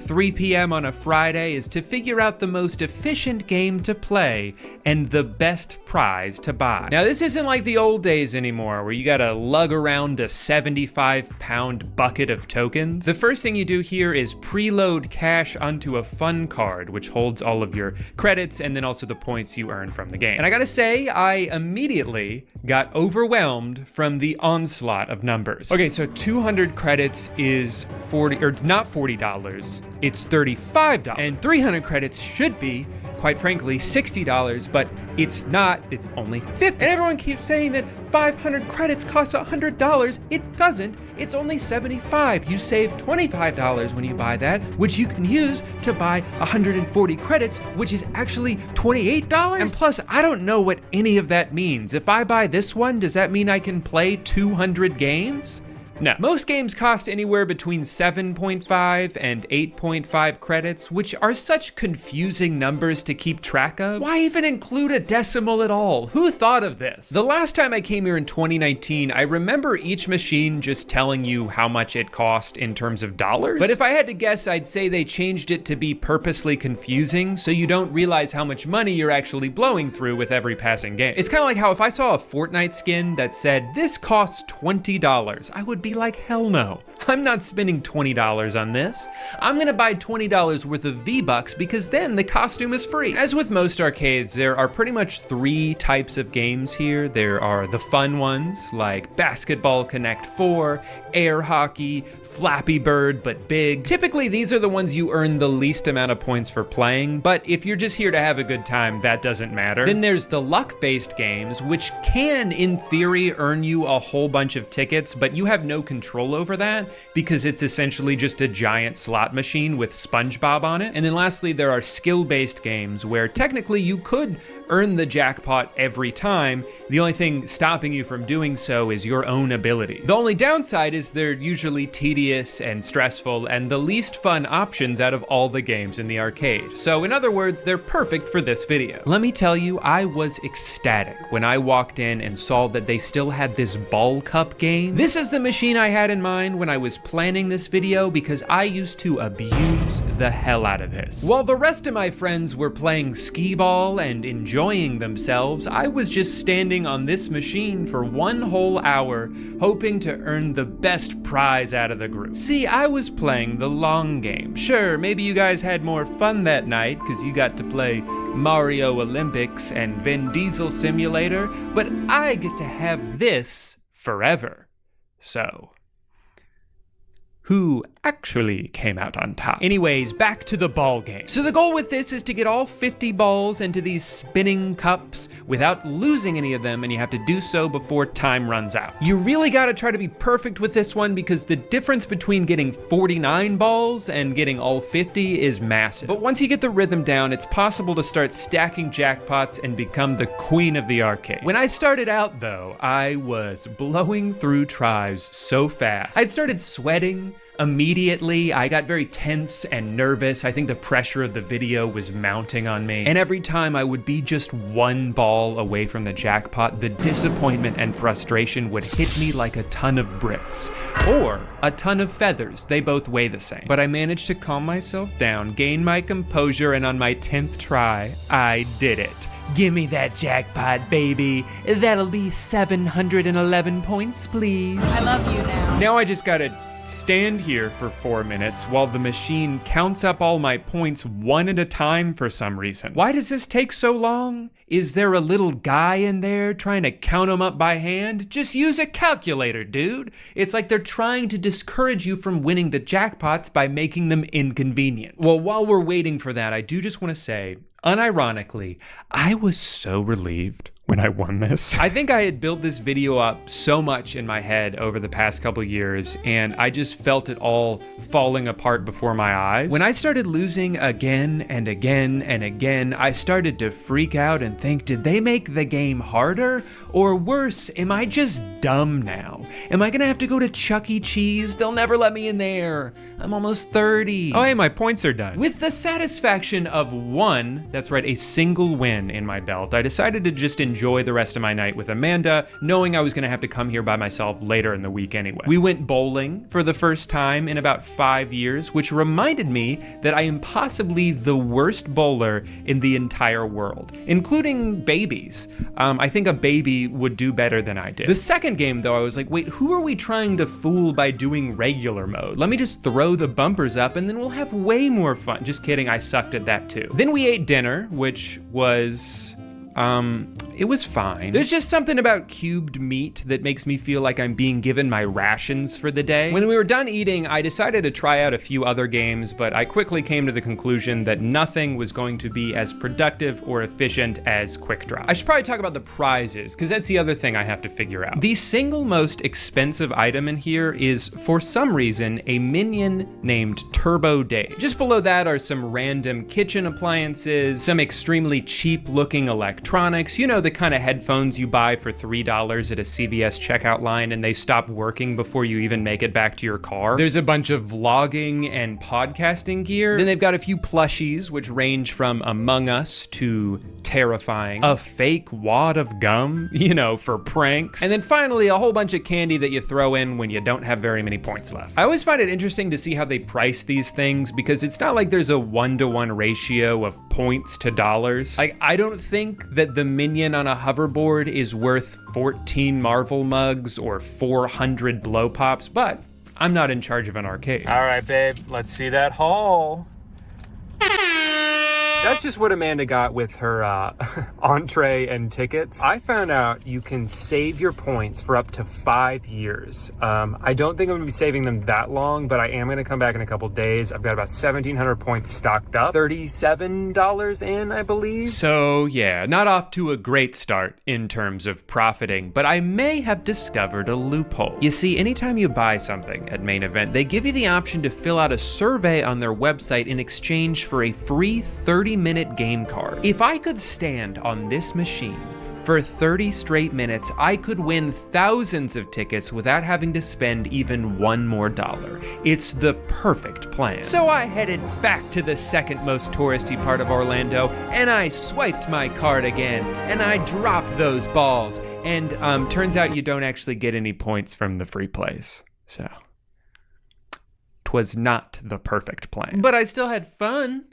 3 p.m. on a Friday is to figure out the most efficient game to play and the best prize to buy. Now, this isn't like the old days anymore where you gotta lug around a 75-pound bucket of tokens. The first thing you do here is preload cash onto a fun card, which holds all of your credits and then also the points you earn from the game. And I gotta say, I immediately got overwhelmed from the onslaught of numbers. Okay, so 200 credits is not $40. It's $35, and 300 credits should be, quite frankly, $60, but it's not, it's only $50. And everyone keeps saying that 500 credits costs $100. It doesn't, it's only $75. You save $25 when you buy that, which you can use to buy 140 credits, which is actually $28. And plus, I don't know what any of that means. If I buy this one, does that mean I can play 200 games? No. Most games cost anywhere between 7.5 and 8.5 credits, which are such confusing numbers to keep track of. Why even include a decimal at all? Who thought of this? The last time I came here in 2019, I remember each machine just telling you how much it cost in terms of dollars. But if I had to guess, I'd say they changed it to be purposely confusing so you don't realize how much money you're actually blowing through with every passing game. It's kind of like how if I saw a Fortnite skin that said, this costs $20, I would would be like, hell no. I'm not spending $20 on this. I'm gonna buy $20 worth of V-Bucks because then the costume is free. As with most arcades, there are pretty much 3 types of games here. There are the fun ones, like Basketball Connect 4, Air Hockey, Flappy Bird, but big. Typically, these are the ones you earn the least amount of points for playing, but if you're just here to have a good time, that doesn't matter. Then there's the luck-based games, which can, in theory, earn you a whole bunch of tickets, but you have no control over that because it's essentially just a giant slot machine with SpongeBob on it. And then lastly, there are skill-based games where technically you could earn the jackpot every time. The only thing stopping you from doing so is your own ability. The only downside is they're usually tedious and stressful and the least fun options out of all the games in the arcade. So in other words, they're perfect for this video. Let me tell you, I was ecstatic when I walked in and saw that they still had this ball cup game. This is the machine I had in mind when I was planning this video because I used to abuse the hell out of this. While the rest of my friends were playing skee ball and enjoying themselves, I was just standing on this machine for 1 whole hour, hoping to earn the best prize out of the group. See, I was playing the long game. Sure, maybe you guys had more fun that night because you got to play Mario Olympics and Vin Diesel Simulator, but I get to have this forever. So, who actually came out on top? Anyways, back to the ball game. So the goal with this is to get all 50 balls into these spinning cups without losing any of them, and you have to do so before time runs out. You really gotta try to be perfect with this one because the difference between getting 49 balls and getting all 50 is massive. But once you get the rhythm down, it's possible to start stacking jackpots and become the queen of the arcade. When I started out though, I was blowing through tries so fast. I'd started sweating immediately. I got very tense and nervous. I think the pressure of the video was mounting on me. And every time I would be just 1 ball away from the jackpot, the disappointment and frustration would hit me like a ton of bricks. Or a ton of feathers. They both weigh the same. But I managed to calm myself down, gain my composure, and on my 10th try, I did it. Give me that jackpot, baby. That'll be 711 points, please. I love you now. Now I just gotta stand here for 4 minutes while the machine counts up all my points one at a time for some reason. Why does this take so long? Is there a little guy in there trying to count them up by hand? Just use a calculator, dude. It's like they're trying to discourage you from winning the jackpots by making them inconvenient. Well, while we're waiting for that, I do just want to say, unironically, I was so relieved when I won this. I think I had built this video up so much in my head over the past couple years, and I just felt it all falling apart before my eyes. When I started losing again and again and again, I started to freak out and think, did they make the game harder? Or worse, am I just dumb now? Am I gonna have to go to Chuck E. Cheese? They'll never let me in there. I'm almost 30. Oh, hey, my points are done. With the satisfaction of one, that's right, a single win in my belt, I decided to just enjoy the rest of my night with Amanda, knowing I was gonna have to come here by myself later in the week anyway. We went bowling for the first time in about 5 years, which reminded me that I am possibly the worst bowler in the entire world, including babies. I think a baby would do better than I did. The second game though, I was like, wait, who are we trying to fool by doing regular mode? Let me just throw the bumpers up and then we'll have way more fun. Just kidding, I sucked at that too. Then we ate dinner, which was, it was fine. There's just something about cubed meat that makes me feel like I'm being given my rations for the day. When we were done eating, I decided to try out a few other games, but I quickly came to the conclusion that nothing was going to be as productive or efficient as Quick Draw. I should probably talk about the prizes, because that's the other thing I have to figure out. The single most expensive item in here is, for some reason, a minion named Turbo Dave. Just below that are some random kitchen appliances, some extremely cheap looking electronics, you know, the kind of headphones you buy for $3 at a CVS checkout line and they stop working before you even make it back to your car. There's a bunch of vlogging and podcasting gear. Then they've got a few plushies, which range from Among Us to terrifying. A fake wad of gum, you know, for pranks. And then finally, a whole bunch of candy that you throw in when you don't have very many points left. I always find it interesting to see how they price these things because it's not like there's a 1-to-1 ratio of points to dollars. Like, I don't think that the minion win on a hoverboard is worth 14 Marvel mugs or 400 blow pops, but I'm not in charge of an arcade. All right, babe, let's see that haul. That's just what Amanda got with her entree and tickets. I found out you can save your points for up to 5 years. I don't think I'm gonna be saving them that long, but I am gonna come back in a couple days. I've got about 1,700 points stocked up. $37 in, I believe. So yeah, not off to a great start in terms of profiting, but I may have discovered a loophole. You see, anytime you buy something at Main Event, they give you the option to fill out a survey on their website in exchange for a free 30-minute game card. If I could stand on this machine for 30 straight minutes, I could win thousands of tickets without having to spend even $1 more. It's the perfect plan. So I headed back to the second most touristy part of Orlando, and I swiped my card again, and I dropped those balls. And turns out you don't actually get any points from the free plays. So, 'twas not the perfect plan. But I still had fun.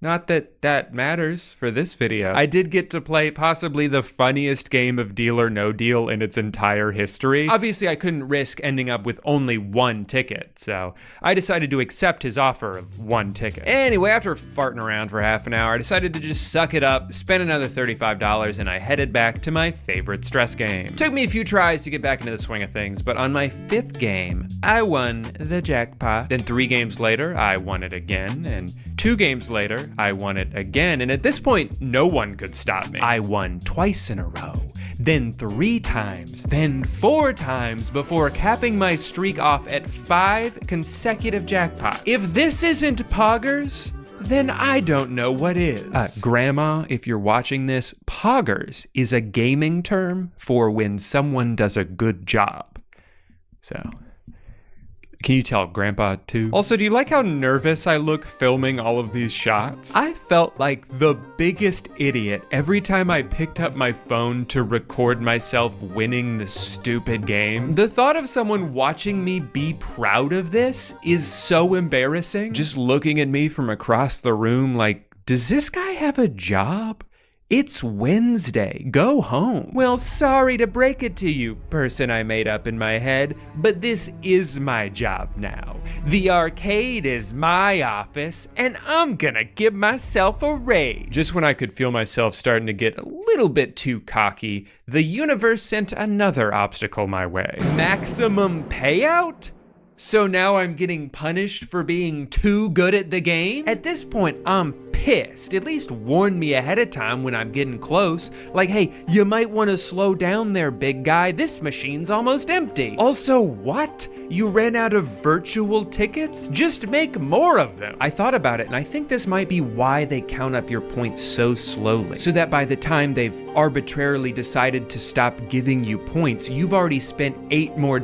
Not that that matters for this video. I did get to play possibly the funniest game of Deal or No Deal in its entire history. Obviously, I couldn't risk ending up with only one ticket, so I decided to accept his offer of one ticket. Anyway, after farting around for half an hour, I decided to just suck it up, spend another $35, and I headed back to my favorite stress game. Took me a few tries to get back into the swing of things, but on my 5th game, I won the jackpot. Then 3 games later, I won it again, and 2 games later, I won it again, and at this point, no one could stop me. I won twice in a row, then 3 times, then 4 times, before capping my streak off at 5 consecutive jackpots. If this isn't poggers, then I don't know what is. Grandma, if you're watching this, poggers is a gaming term for when someone does a good job. So, can you tell Grandpa too? Also, do you like how nervous I look filming all of these shots? I felt like the biggest idiot every time I picked up my phone to record myself winning this stupid game. The thought of someone watching me be proud of this is so embarrassing. Just looking at me from across the room like, does this guy have a job? It's Wednesday, go home. Well, sorry to break it to you, person I made up in my head, but this is my job now. The arcade is my office, and I'm gonna give myself a raise. Just when I could feel myself starting to get a little bit too cocky, the universe sent another obstacle my way. Maximum payout? So now I'm getting punished for being too good at the game? At this point, I'm pissed. At least warn me ahead of time when I'm getting close. Like, hey, you might want to slow down there, big guy. This machine's almost empty. Also, what? You ran out of virtual tickets? Just make more of them. I thought about it, and I think this might be why they count up your points so slowly. So that by the time they've arbitrarily decided to stop giving you points, you've already spent $8 more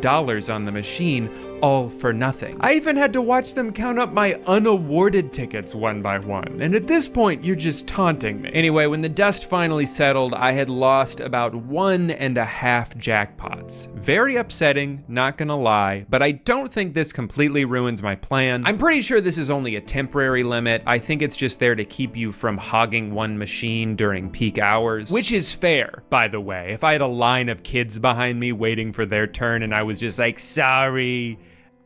on the machine, all for nothing. I even had to watch them count up my unawarded tickets one by one. And at this point, you're just taunting me. Anyway, when the dust finally settled, I had lost about 1.5 jackpots. Very upsetting, not gonna lie, but I don't think this completely ruins my plan. I'm pretty sure this is only a temporary limit. I think it's just there to keep you from hogging one machine during peak hours, which is fair, by the way. If I had a line of kids behind me waiting for their turn and I was just like, sorry,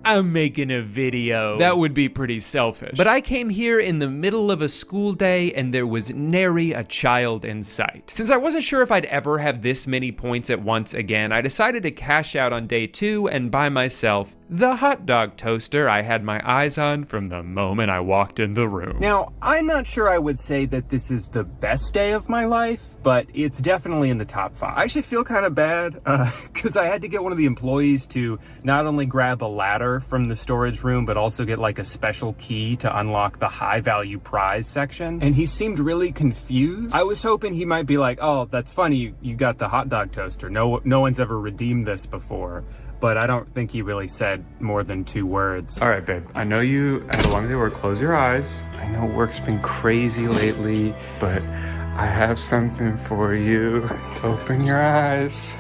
I'm making a video, that would be pretty selfish. But I came here in the middle of a school day and there was nary a child in sight. Since I wasn't sure if I'd ever have this many points at once again, I decided to cash out on day 2 and buy myself the hot dog toaster I had my eyes on from the moment I walked in the room. Now, I'm not sure I would say that this is the best day of my life, but it's definitely in the top 5. I actually feel kind of bad because I had to get one of the employees to not only grab a ladder from the storage room, but also get like a special key to unlock the high value prize section. And he seemed really confused. I was hoping he might be like, oh, that's funny, you got the hot dog toaster. No one's ever redeemed this before. But I don't think he really said more than 2 words. All right, babe, I know you had a long day at work. Close your eyes. I know work's been crazy lately, but I have something for you. Open your eyes.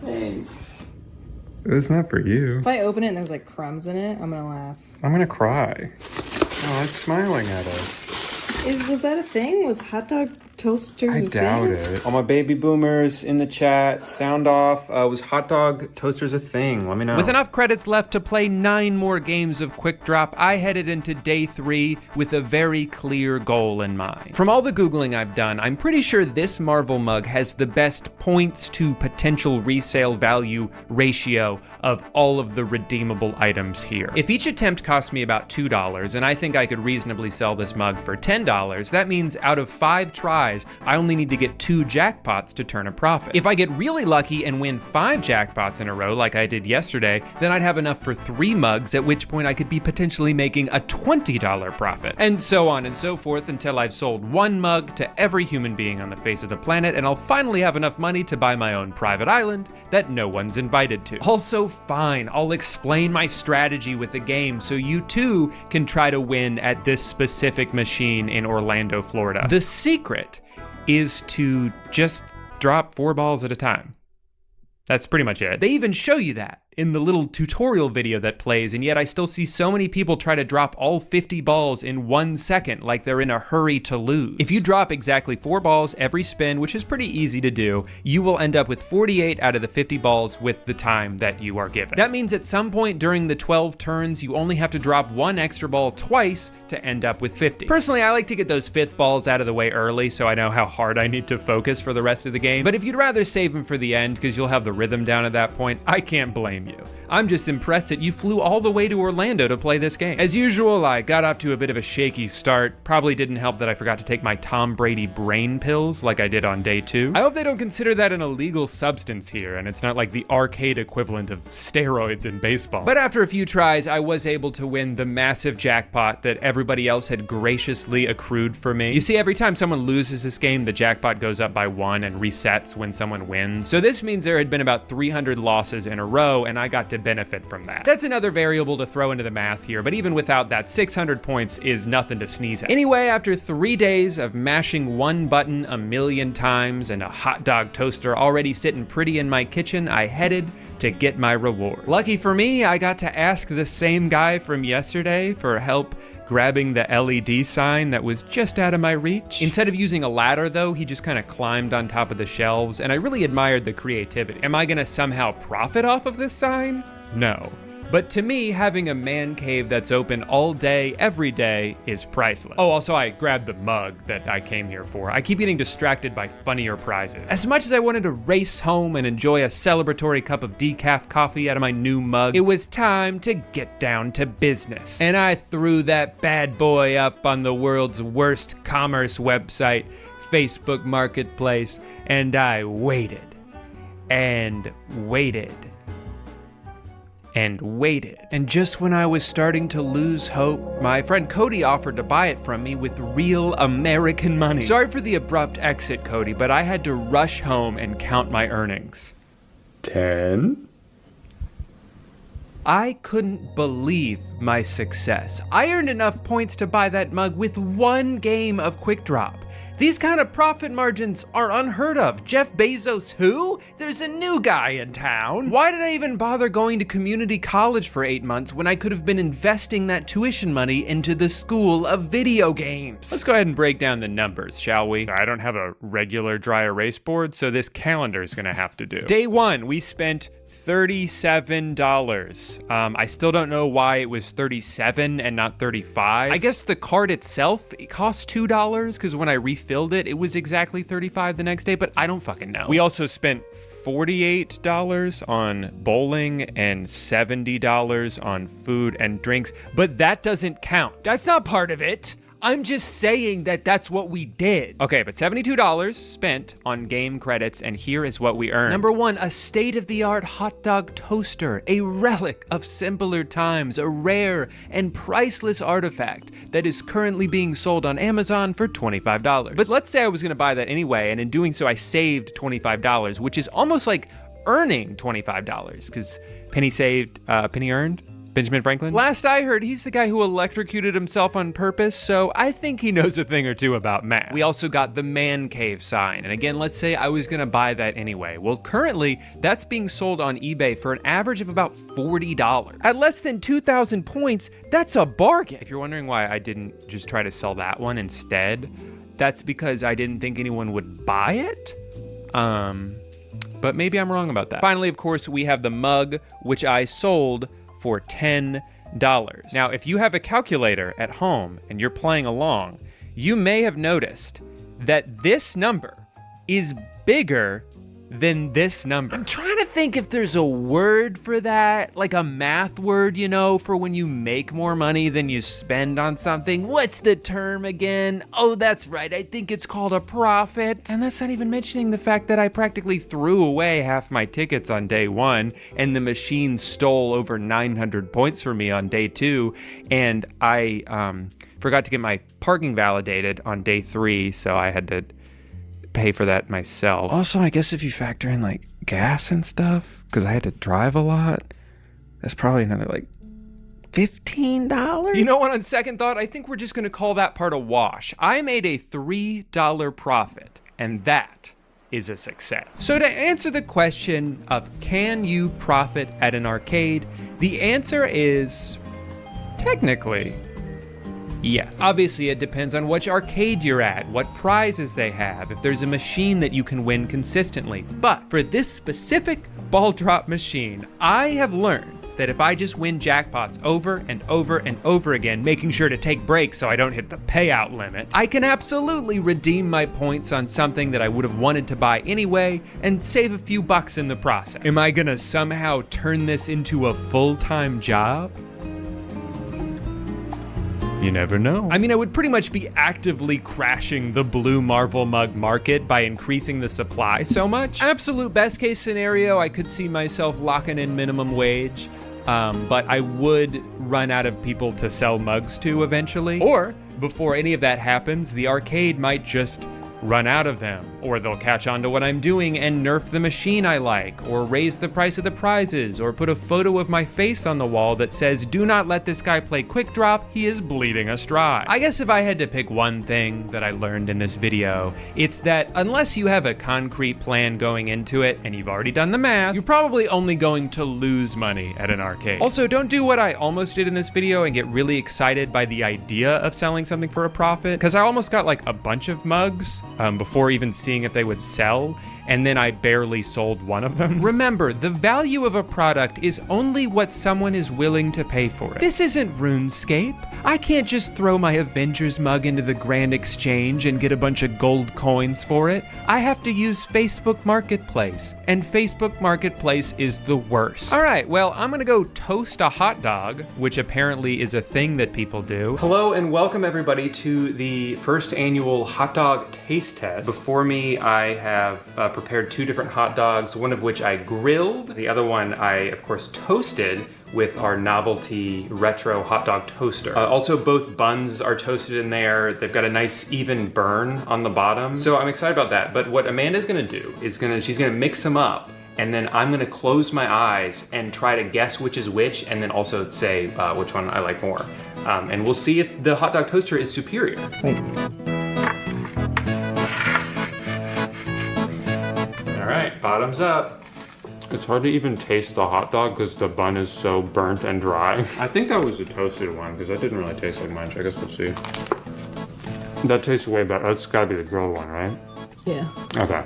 Thanks. It's not for you. If I open it and there's like crumbs in it, I'm gonna laugh. I'm gonna cry. Oh, it's smiling at us. Was that a thing? Was hot dog toasters I doubt it. All my baby boomers in the chat, sound off. Was hot dog toasters a thing? Let me know. With enough credits left to play 9 more games of Quick Drop, I headed into day 3 with a very clear goal in mind. From all the Googling I've done, I'm pretty sure this Marvel mug has the best points to potential resale value ratio of all of the redeemable items here. If each attempt cost me about $2, and I think I could reasonably sell this mug for $10, that means out of 5 tries, I only need to get 2 jackpots to turn a profit. If I get really lucky and win 5 jackpots in a row like I did yesterday, then I'd have enough for 3 mugs, at which point I could be potentially making a $20 profit. And so on and so forth until I've sold 1 mug to every human being on the face of the planet, and I'll finally have enough money to buy my own private island that no one's invited to. Also, fine, I'll explain my strategy with the game so you too can try to win at this specific machine in Orlando, Florida. The secret is to just drop 4 balls at a time. That's pretty much it. They even show you that in the little tutorial video that plays, and yet I still see so many people try to drop all 50 balls in 1 second like they're in a hurry to lose. If you drop exactly 4 balls every spin, which is pretty easy to do, you will end up with 48 out of the 50 balls with the time that you are given. That means at some point during the 12 turns, you only have to drop 1 extra ball twice to end up with 50. Personally, I like to get those 5th balls out of the way early so I know how hard I need to focus for the rest of the game, but if you'd rather save them for the end because you'll have the rhythm down at that point, I can't blame you. I'm just impressed that you flew all the way to Orlando to play this game. As usual, I got off to a bit of a shaky start. Probably didn't help that I forgot to take my Tom Brady brain pills like I did on day 2. I hope they don't consider that an illegal substance here, and it's not like the arcade equivalent of steroids in baseball. But after a few tries, I was able to win the massive jackpot that everybody else had graciously accrued for me. You see, every time someone loses this game, the jackpot goes up by 1 and resets when someone wins. So this means there had been about 300 losses in a row, and I got to benefit from that. That's another variable to throw into the math here, but even without that, 600 points is nothing to sneeze at. Anyway, after 3 days of mashing 1 button a million times and a hot dog toaster already sitting pretty in my kitchen, I headed to get my reward. Lucky for me, I got to ask the same guy from yesterday for help grabbing the LED sign that was just out of my reach. Instead of using a ladder though, he just kind of climbed on top of the shelves, and I really admired the creativity. Am I gonna somehow profit off of this sign? No. But to me, having a man cave that's open all day, every day, is priceless. Oh, also I grabbed the mug that I came here for. I keep getting distracted by funnier prizes. As much as I wanted to race home and enjoy a celebratory cup of decaf coffee out of my new mug, it was time to get down to business. And I threw that bad boy up on the world's worst commerce website, Facebook Marketplace, and I waited and waited and waited. And just when I was starting to lose hope, my friend Cody offered to buy it from me with real American money. Sorry for the abrupt exit, Cody, but I had to rush home and count my earnings. 10? I couldn't believe my success. I earned enough points to buy that mug with 1 game of Quick Drop. These kind of profit margins are unheard of. Jeff Bezos who? There's a new guy in town. Why did I even bother going to community college for 8 months when I could have been investing that tuition money into the school of video games? Let's go ahead and break down the numbers, shall we? I don't have a regular dry erase board, so this calendar is gonna have to do. Day 1, we spent $37. I still don't know why it was 37 and not 35. I guess the card itself, it cost $2 because when I refilled it, it was exactly 35 the next day, but I don't fucking know. We also spent $48 on bowling and $70 on food and drinks, but that doesn't count. That's not part of it. I'm just saying that that's what we did. Okay, but $72 spent on game credits, and here is what we earned. Number 1, a state-of-the-art hot dog toaster, a relic of simpler times, a rare and priceless artifact that is currently being sold on Amazon for $25. But let's say I was gonna buy that anyway, and in doing so, I saved $25, which is almost like earning $25, because penny saved, penny earned. Benjamin Franklin? Last I heard, he's the guy who electrocuted himself on purpose, so I think he knows a thing or two about math. We also got the man cave sign, and again, let's say I was gonna buy that anyway. Well, currently, that's being sold on eBay for an average of about $40. At less than 2,000 points, that's a bargain. If you're wondering why I didn't just try to sell that one instead, that's because I didn't think anyone would buy it. But maybe I'm wrong about that. Finally, of course, we have the mug, which I sold for $10. Now, if you have a calculator at home and you're playing along, you may have noticed that this number is bigger than this number. I'm trying to think if there's a word for that, like a math word, you know, for when you make more money than you spend on something. What's the term again? Oh, that's right. I think it's called a profit. And that's not even mentioning the fact that I practically threw away half my tickets on day one, and the machine stole over 900 points for me on day two, and I forgot to get my parking validated on day three, so I had to pay for that myself. Also, I guess if you factor in like gas and stuff, because I had to drive a lot, that's probably another like $15. You know what, on second thought, I think we're just gonna call that part a wash. I made a $3 profit, and that is a success. So to answer the question of can you profit at an arcade, the answer is technically yes. Obviously, it depends on which arcade you're at, what prizes they have, if there's a machine that you can win consistently. But for this specific ball drop machine, I have learned that if I just win jackpots over and over and over again, making sure to take breaks so I don't hit the payout limit, I can absolutely redeem my points on something that I would have wanted to buy anyway and save a few bucks in the process. Am I gonna somehow turn this into a full-time job? You never know. I mean, I would pretty much be actively crashing the blue Marvel mug market by increasing the supply so much. Absolute best case scenario, I could see myself locking in minimum wage, but I would run out of people to sell mugs to eventually. Or, before any of that happens, the arcade might just run out of them, or they'll catch on to what I'm doing and nerf the machine I like, or raise the price of the prizes, or put a photo of my face on the wall that says, "Do not let this guy play quick drop, he is bleeding us dry." I guess if I had to pick one thing that I learned in this video, it's that unless you have a concrete plan going into it, and you've already done the math, you're probably only going to lose money at an arcade. Also, don't do what I almost did in this video and get really excited by the idea of selling something for a profit, because I almost got like a bunch of mugs before even seeing if they would sell, and then I barely sold one of them. Remember, the value of a product is only what someone is willing to pay for it. This isn't RuneScape. I can't just throw my Avengers mug into the Grand Exchange and get a bunch of gold coins for it. I have to use Facebook Marketplace, and Facebook Marketplace is the worst. All right, well, I'm gonna go toast a hot dog, which apparently is a thing that people do. Hello and welcome everybody to the first annual hot dog taste test. Before me, I have prepared two different hot dogs, one of which I grilled. The other one I, of course, toasted with our novelty retro hot dog toaster. Also, both buns are toasted in there. They've got a nice even burn on the bottom. So I'm excited about that. But what Amanda's gonna do is she's gonna mix them up, and then I'm gonna close my eyes and try to guess which is which, and then also say which one I like more. And we'll see if the hot dog toaster is superior. Wait. All right, bottoms up. It's hard to even taste the hot dog because the bun is so burnt and dry. I think that was the toasted one because that didn't really taste like much. I guess we'll see. That tastes way better. That's gotta be the grilled one, right? Yeah. Okay.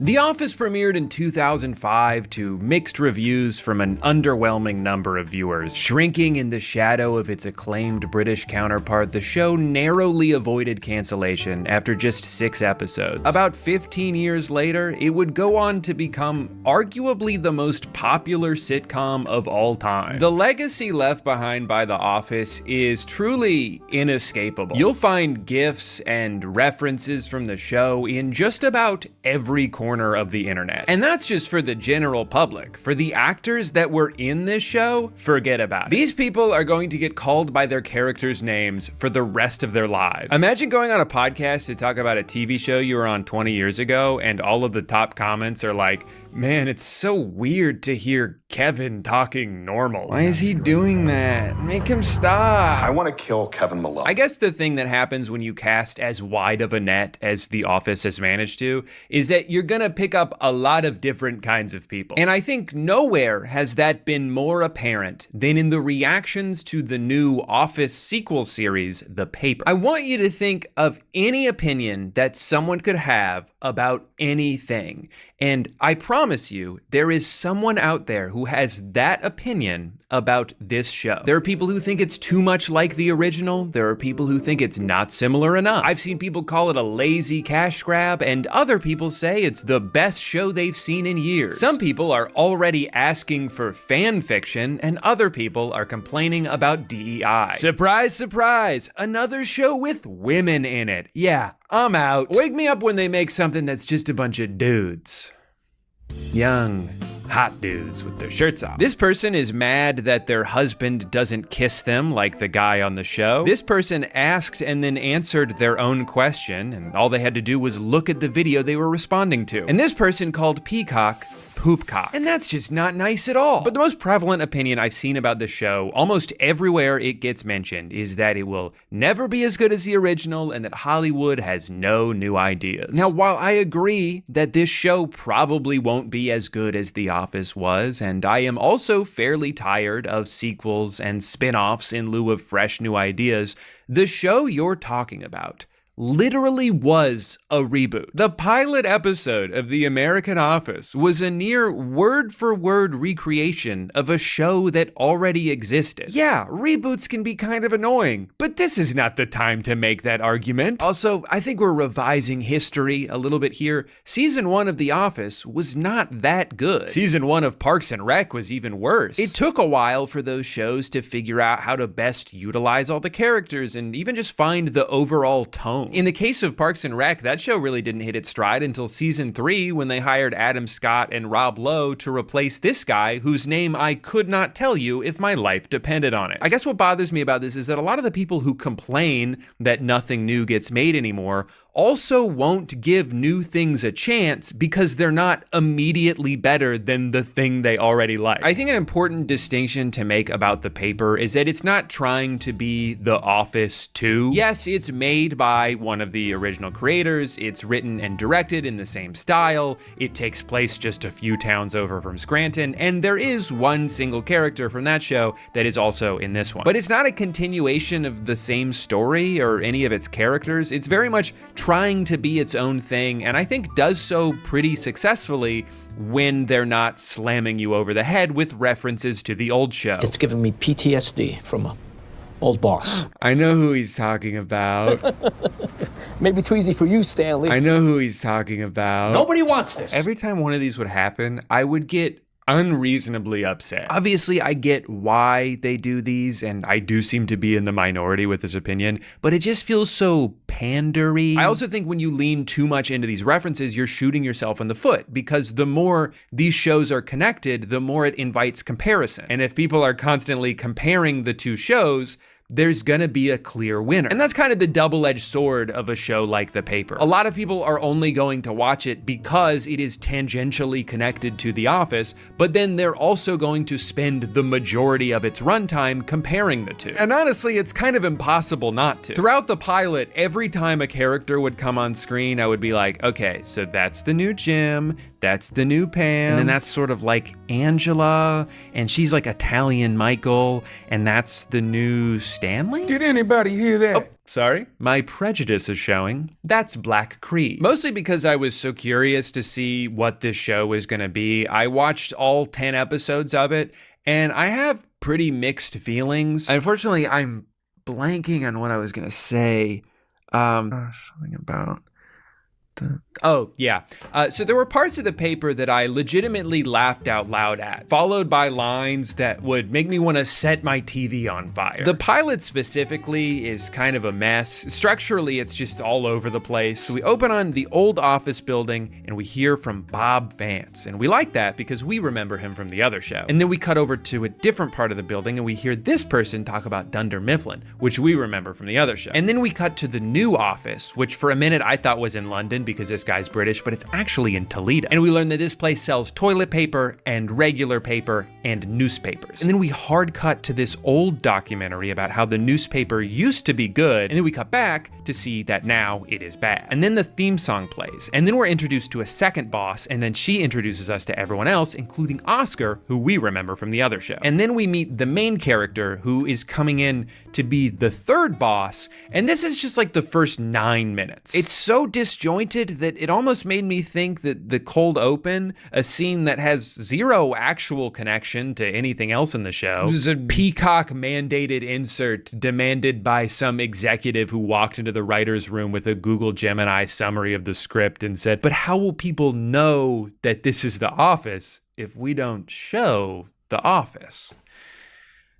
The Office premiered in 2005 to mixed reviews from an underwhelming number of viewers. Shrinking in the shadow of its acclaimed British counterpart, the show narrowly avoided cancellation after just 6 episodes. About 15 years later, it would go on to become arguably the most popular sitcom of all time. The legacy left behind by The Office is truly inescapable. You'll find GIFs and references from the show in just about every corner of the internet. And that's just for the general public. For the actors that were in this show, forget about it. These people are going to get called by their characters' names for the rest of their lives. Imagine going on a podcast to talk about a TV show you were on 20 years ago, and all of the top comments are like, Man, it's so weird to hear Kevin talking normal. Why is he doing that? Make him stop. I want to kill Kevin Malone. I guess the thing that happens when you cast as wide of a net as The Office has managed to is that you're gonna pick up a lot of different kinds of people. And I think nowhere has that been more apparent than in the reactions to the new Office sequel series, The Paper. I want you to think of any opinion that someone could have about anything. And I promise you, there is someone out there who has that opinion about this show. There are people who think it's too much like the original. There are people who think it's not similar enough. I've seen people call it a lazy cash grab, and other people say it's the best show they've seen in years. Some people are already asking for fan fiction, and other people are complaining about DEI. Surprise, surprise, another show with women in it. Yeah, I'm out. Wake me up when they make something that's just a bunch of dudes. Young, hot dudes with their shirts off. This person is mad that their husband doesn't kiss them like the guy on the show. This person asked and then answered their own question, and all they had to do was look at the video they were responding to. And this person called Peacock Poopcock. And that's just not nice at all. But the most prevalent opinion I've seen about the show, almost everywhere it gets mentioned, is that it will never be as good as the original and that Hollywood has no new ideas. Now, while I agree that this show probably won't be as good as The Office was, and I am also fairly tired of sequels and spin-offs in lieu of fresh new ideas, the show you're talking about literally was a reboot. The pilot episode of The American Office was a near word-for-word recreation of a show that already existed. Yeah, reboots can be kind of annoying, but this is not the time to make that argument. Also, I think we're revising history a little bit here. Season 1 of The Office was not that good. Season 1 of Parks and Rec was even worse. It took a while for those shows to figure out how to best utilize all the characters and even just find the overall tone. In the case of Parks and Rec, that show really didn't hit its stride until season 3 when they hired Adam Scott and Rob Lowe to replace this guy whose name I could not tell you if my life depended on it. I guess what bothers me about this is that a lot of the people who complain that nothing new gets made anymore also won't give new things a chance because they're not immediately better than the thing they already like. I think an important distinction to make about The Paper is that it's not trying to be The Office 2. Yes, it's made by one of the original creators, it's written and directed in the same style, it takes place just a few towns over from Scranton, and there is one single character from that show that is also in this one. But it's not a continuation of the same story or any of its characters. It's very much trying to be its own thing, and I think does so pretty successfully when they're not slamming you over the head with references to the old show. It's giving me PTSD from a old boss. I know who he's talking about. Maybe too easy for you, Stanley. I know who he's talking about. Nobody wants this. Every time one of these would happen, I would get unreasonably upset. Obviously, I get why they do these, and I do seem to be in the minority with this opinion, but it just feels so pandery. I also think when you lean too much into these references, you're shooting yourself in the foot, because the more these shows are connected, the more it invites comparison. And if people are constantly comparing the two shows, there's gonna be a clear winner. And that's kind of the double-edged sword of a show like The Paper. A lot of people are only going to watch it because it is tangentially connected to The Office, but then they're also going to spend the majority of its runtime comparing the two. And honestly, it's kind of impossible not to. Throughout the pilot, every time a character would come on screen, I would be like, okay, so that's the new Jim, that's the new Pam, and then that's sort of like Angela, and she's like Italian Michael, and that's the new Stanley? Did anybody hear that? Oh, sorry. My prejudice is showing. That's Black Creed. Mostly because I was so curious to see what this show was gonna be. I watched all 10 episodes of it, and I have pretty mixed feelings. Unfortunately, I'm blanking on what I was gonna say. Something about... Oh, yeah. So there were parts of The Paper that I legitimately laughed out loud at, followed by lines that would make me want to set my TV on fire. The pilot specifically is kind of a mess. Structurally, it's just all over the place. So we open on the old office building and we hear from Bob Vance. And we like that because we remember him from the other show. And then we cut over to a different part of the building and we hear this person talk about Dunder Mifflin, which we remember from the other show. And then we cut to the new office, which for a minute I thought was in London because this guy's British, but it's actually in Toledo. And we learn that this place sells toilet paper and regular paper and newspapers. And then we hard cut to this old documentary about how the newspaper used to be good, and then we cut back to see that now it is bad. And then the theme song plays, and then we're introduced to a second boss, and then she introduces us to everyone else, including Oscar, who we remember from the other show. And then we meet the main character, who is coming in to be the third boss, and this is just like the first 9 minutes. It's so disjointed that it almost made me think that the cold open, a scene that has zero actual connection to anything else in the show, was a Peacock mandated insert demanded by some executive who walked into the writer's room with a Google Gemini summary of the script and said, but how will people know that this is The Office if we don't show The Office?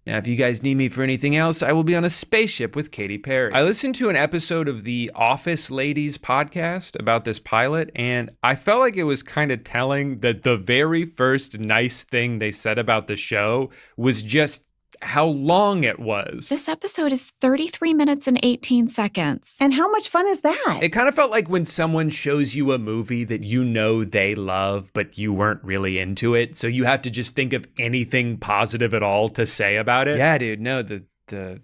Now, if you guys need me for anything else, I will be on a spaceship with Katy Perry. I listened to an episode of the Office Ladies podcast about this pilot, and I felt like it was kind of telling that the very first nice thing they said about the show was just how long it was. This episode is 33 minutes and 18 seconds. And how much fun is that? It kind of felt like when someone shows you a movie that you know they love, but you weren't really into it, so you have to just think of anything positive at all to say about it. Yeah, dude, no, the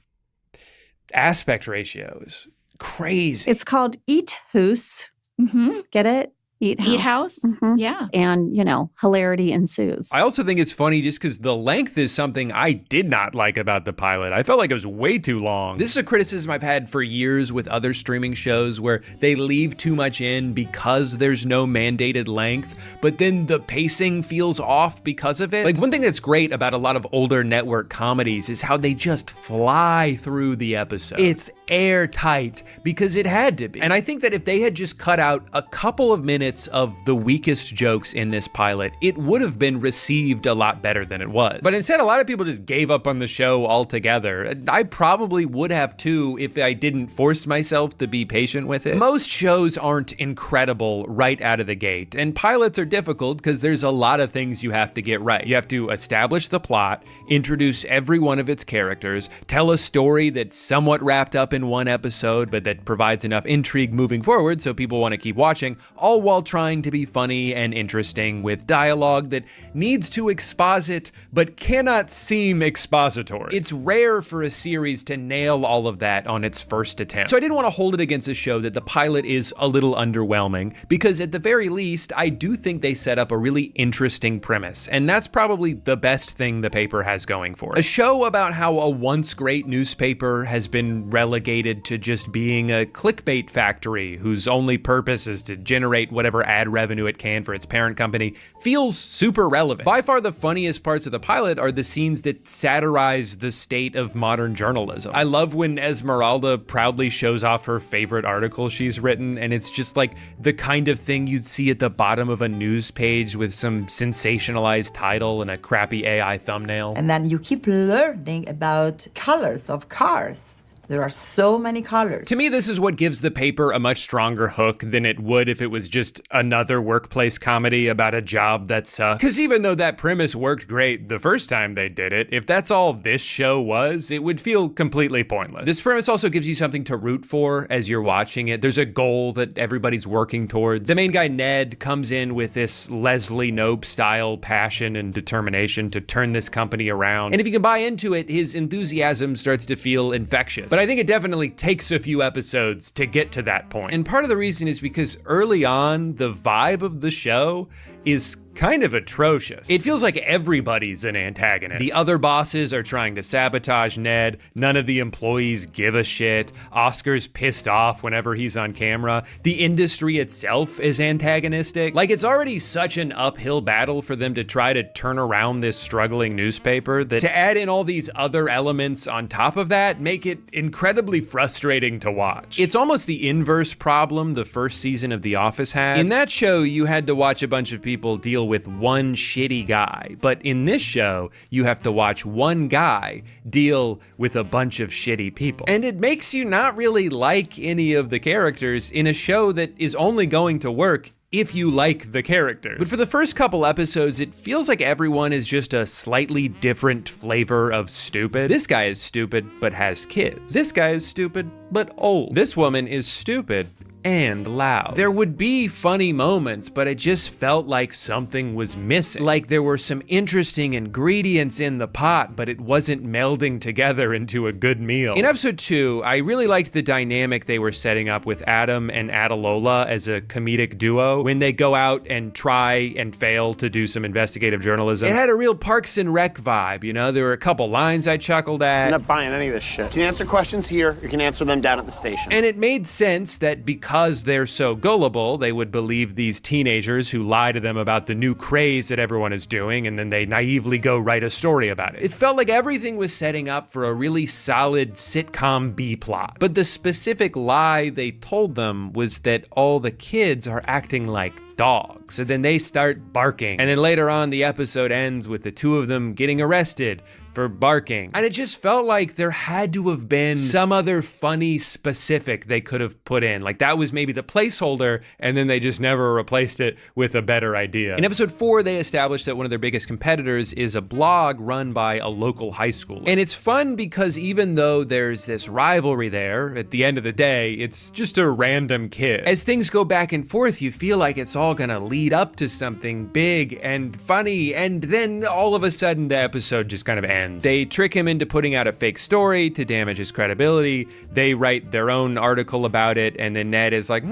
aspect ratio is crazy. It's called Eat House. Mm-hmm. Get it? Eat House. Eat House? Mhm. Yeah. And, hilarity ensues. I also think it's funny just because the length is something I did not like about the pilot. I felt like it was way too long. This is a criticism I've had for years with other streaming shows where they leave too much in because there's no mandated length, but then the pacing feels off because of it. Like, one thing that's great about a lot of older network comedies is how they just fly through the episode. It's airtight because it had to be. And I think that if they had just cut out a couple of minutes of the weakest jokes in this pilot, it would have been received a lot better than it was. But instead, a lot of people just gave up on the show altogether. I probably would have too if I didn't force myself to be patient with it. Most shows aren't incredible right out of the gate, and pilots are difficult because there's a lot of things you have to get right. You have to establish the plot, introduce every one of its characters, tell a story that's somewhat wrapped up in one episode, but that provides enough intrigue moving forward so people want to keep watching, all while trying to be funny and interesting with dialogue that needs to exposit but cannot seem expository. It's rare for a series to nail all of that on its first attempt. So I didn't want to hold it against the show that the pilot is a little underwhelming, because at the very least, I do think they set up a really interesting premise, and that's probably the best thing the paper has going for it. A show about how a once great newspaper has been relegated to just being a clickbait factory whose only purpose is to generate whatever ad revenue it can for its parent company feels super relevant. By far the funniest parts of the pilot are the scenes that satirize the state of modern journalism. I love when Esmeralda proudly shows off her favorite article she's written, and it's just like the kind of thing you'd see at the bottom of a news page with some sensationalized title and a crappy AI thumbnail. And then you keep learning about colors of cars. There are so many colors. To me, this is what gives the paper a much stronger hook than it would if it was just another workplace comedy about a job that sucks. Because even though that premise worked great the first time they did it, if that's all this show was, it would feel completely pointless. This premise also gives you something to root for as you're watching it. There's a goal that everybody's working towards. The main guy, Ned, comes in with this Leslie Knope style passion and determination to turn this company around. And if you can buy into it, his enthusiasm starts to feel infectious. But I think it definitely takes a few episodes to get to that point. And part of the reason is because early on, the vibe of the show is kind of atrocious. It feels like everybody's an antagonist. The other bosses are trying to sabotage Ned. None of the employees give a shit. Oscar's pissed off whenever he's on camera. The industry itself is antagonistic. Like, it's already such an uphill battle for them to try to turn around this struggling newspaper that to add in all these other elements on top of that make it incredibly frustrating to watch. It's almost the inverse problem the first season of The Office had. In that show, you had to watch a bunch of people deal with one shitty guy, but in this show, you have to watch one guy deal with a bunch of shitty people. And it makes you not really like any of the characters in a show that is only going to work if you like the characters. But for the first couple episodes, it feels like everyone is just a slightly different flavor of stupid. This guy is stupid, but has kids. This guy is stupid, but old. This woman is stupid and loud. There would be funny moments, but it just felt like something was missing. Like there were some interesting ingredients in the pot, but it wasn't melding together into a good meal. In episode 2, I really liked the dynamic they were setting up with Adam and Adalola as a comedic duo when they go out and try and fail to do some investigative journalism. It had a real Parks and Rec vibe, you know? There were a couple lines I chuckled at. I'm not buying any of this shit. You can answer questions here, you can answer them down at the station. And it made sense that because they're so gullible, they would believe these teenagers who lie to them about the new craze that everyone is doing, and then they naively go write a story about it. It felt like everything was setting up for a really solid sitcom B-plot. But the specific lie they told them was that all the kids are acting like dogs. So then they start barking. And then later on, the episode ends with the two of them getting arrested for barking. And it just felt like there had to have been some other funny specific they could have put in. Like that was maybe the placeholder, and then they just never replaced it with a better idea. In episode 4, they established that one of their biggest competitors is a blog run by a local high school. And it's fun because even though there's this rivalry there, at the end of the day, it's just a random kid. As things go back and forth, you feel like it's all gonna lead up to something big and funny, and then all of a sudden the episode just kind of ends. They trick him into putting out a fake story to damage his credibility. They write their own article about it, and then Ned is like,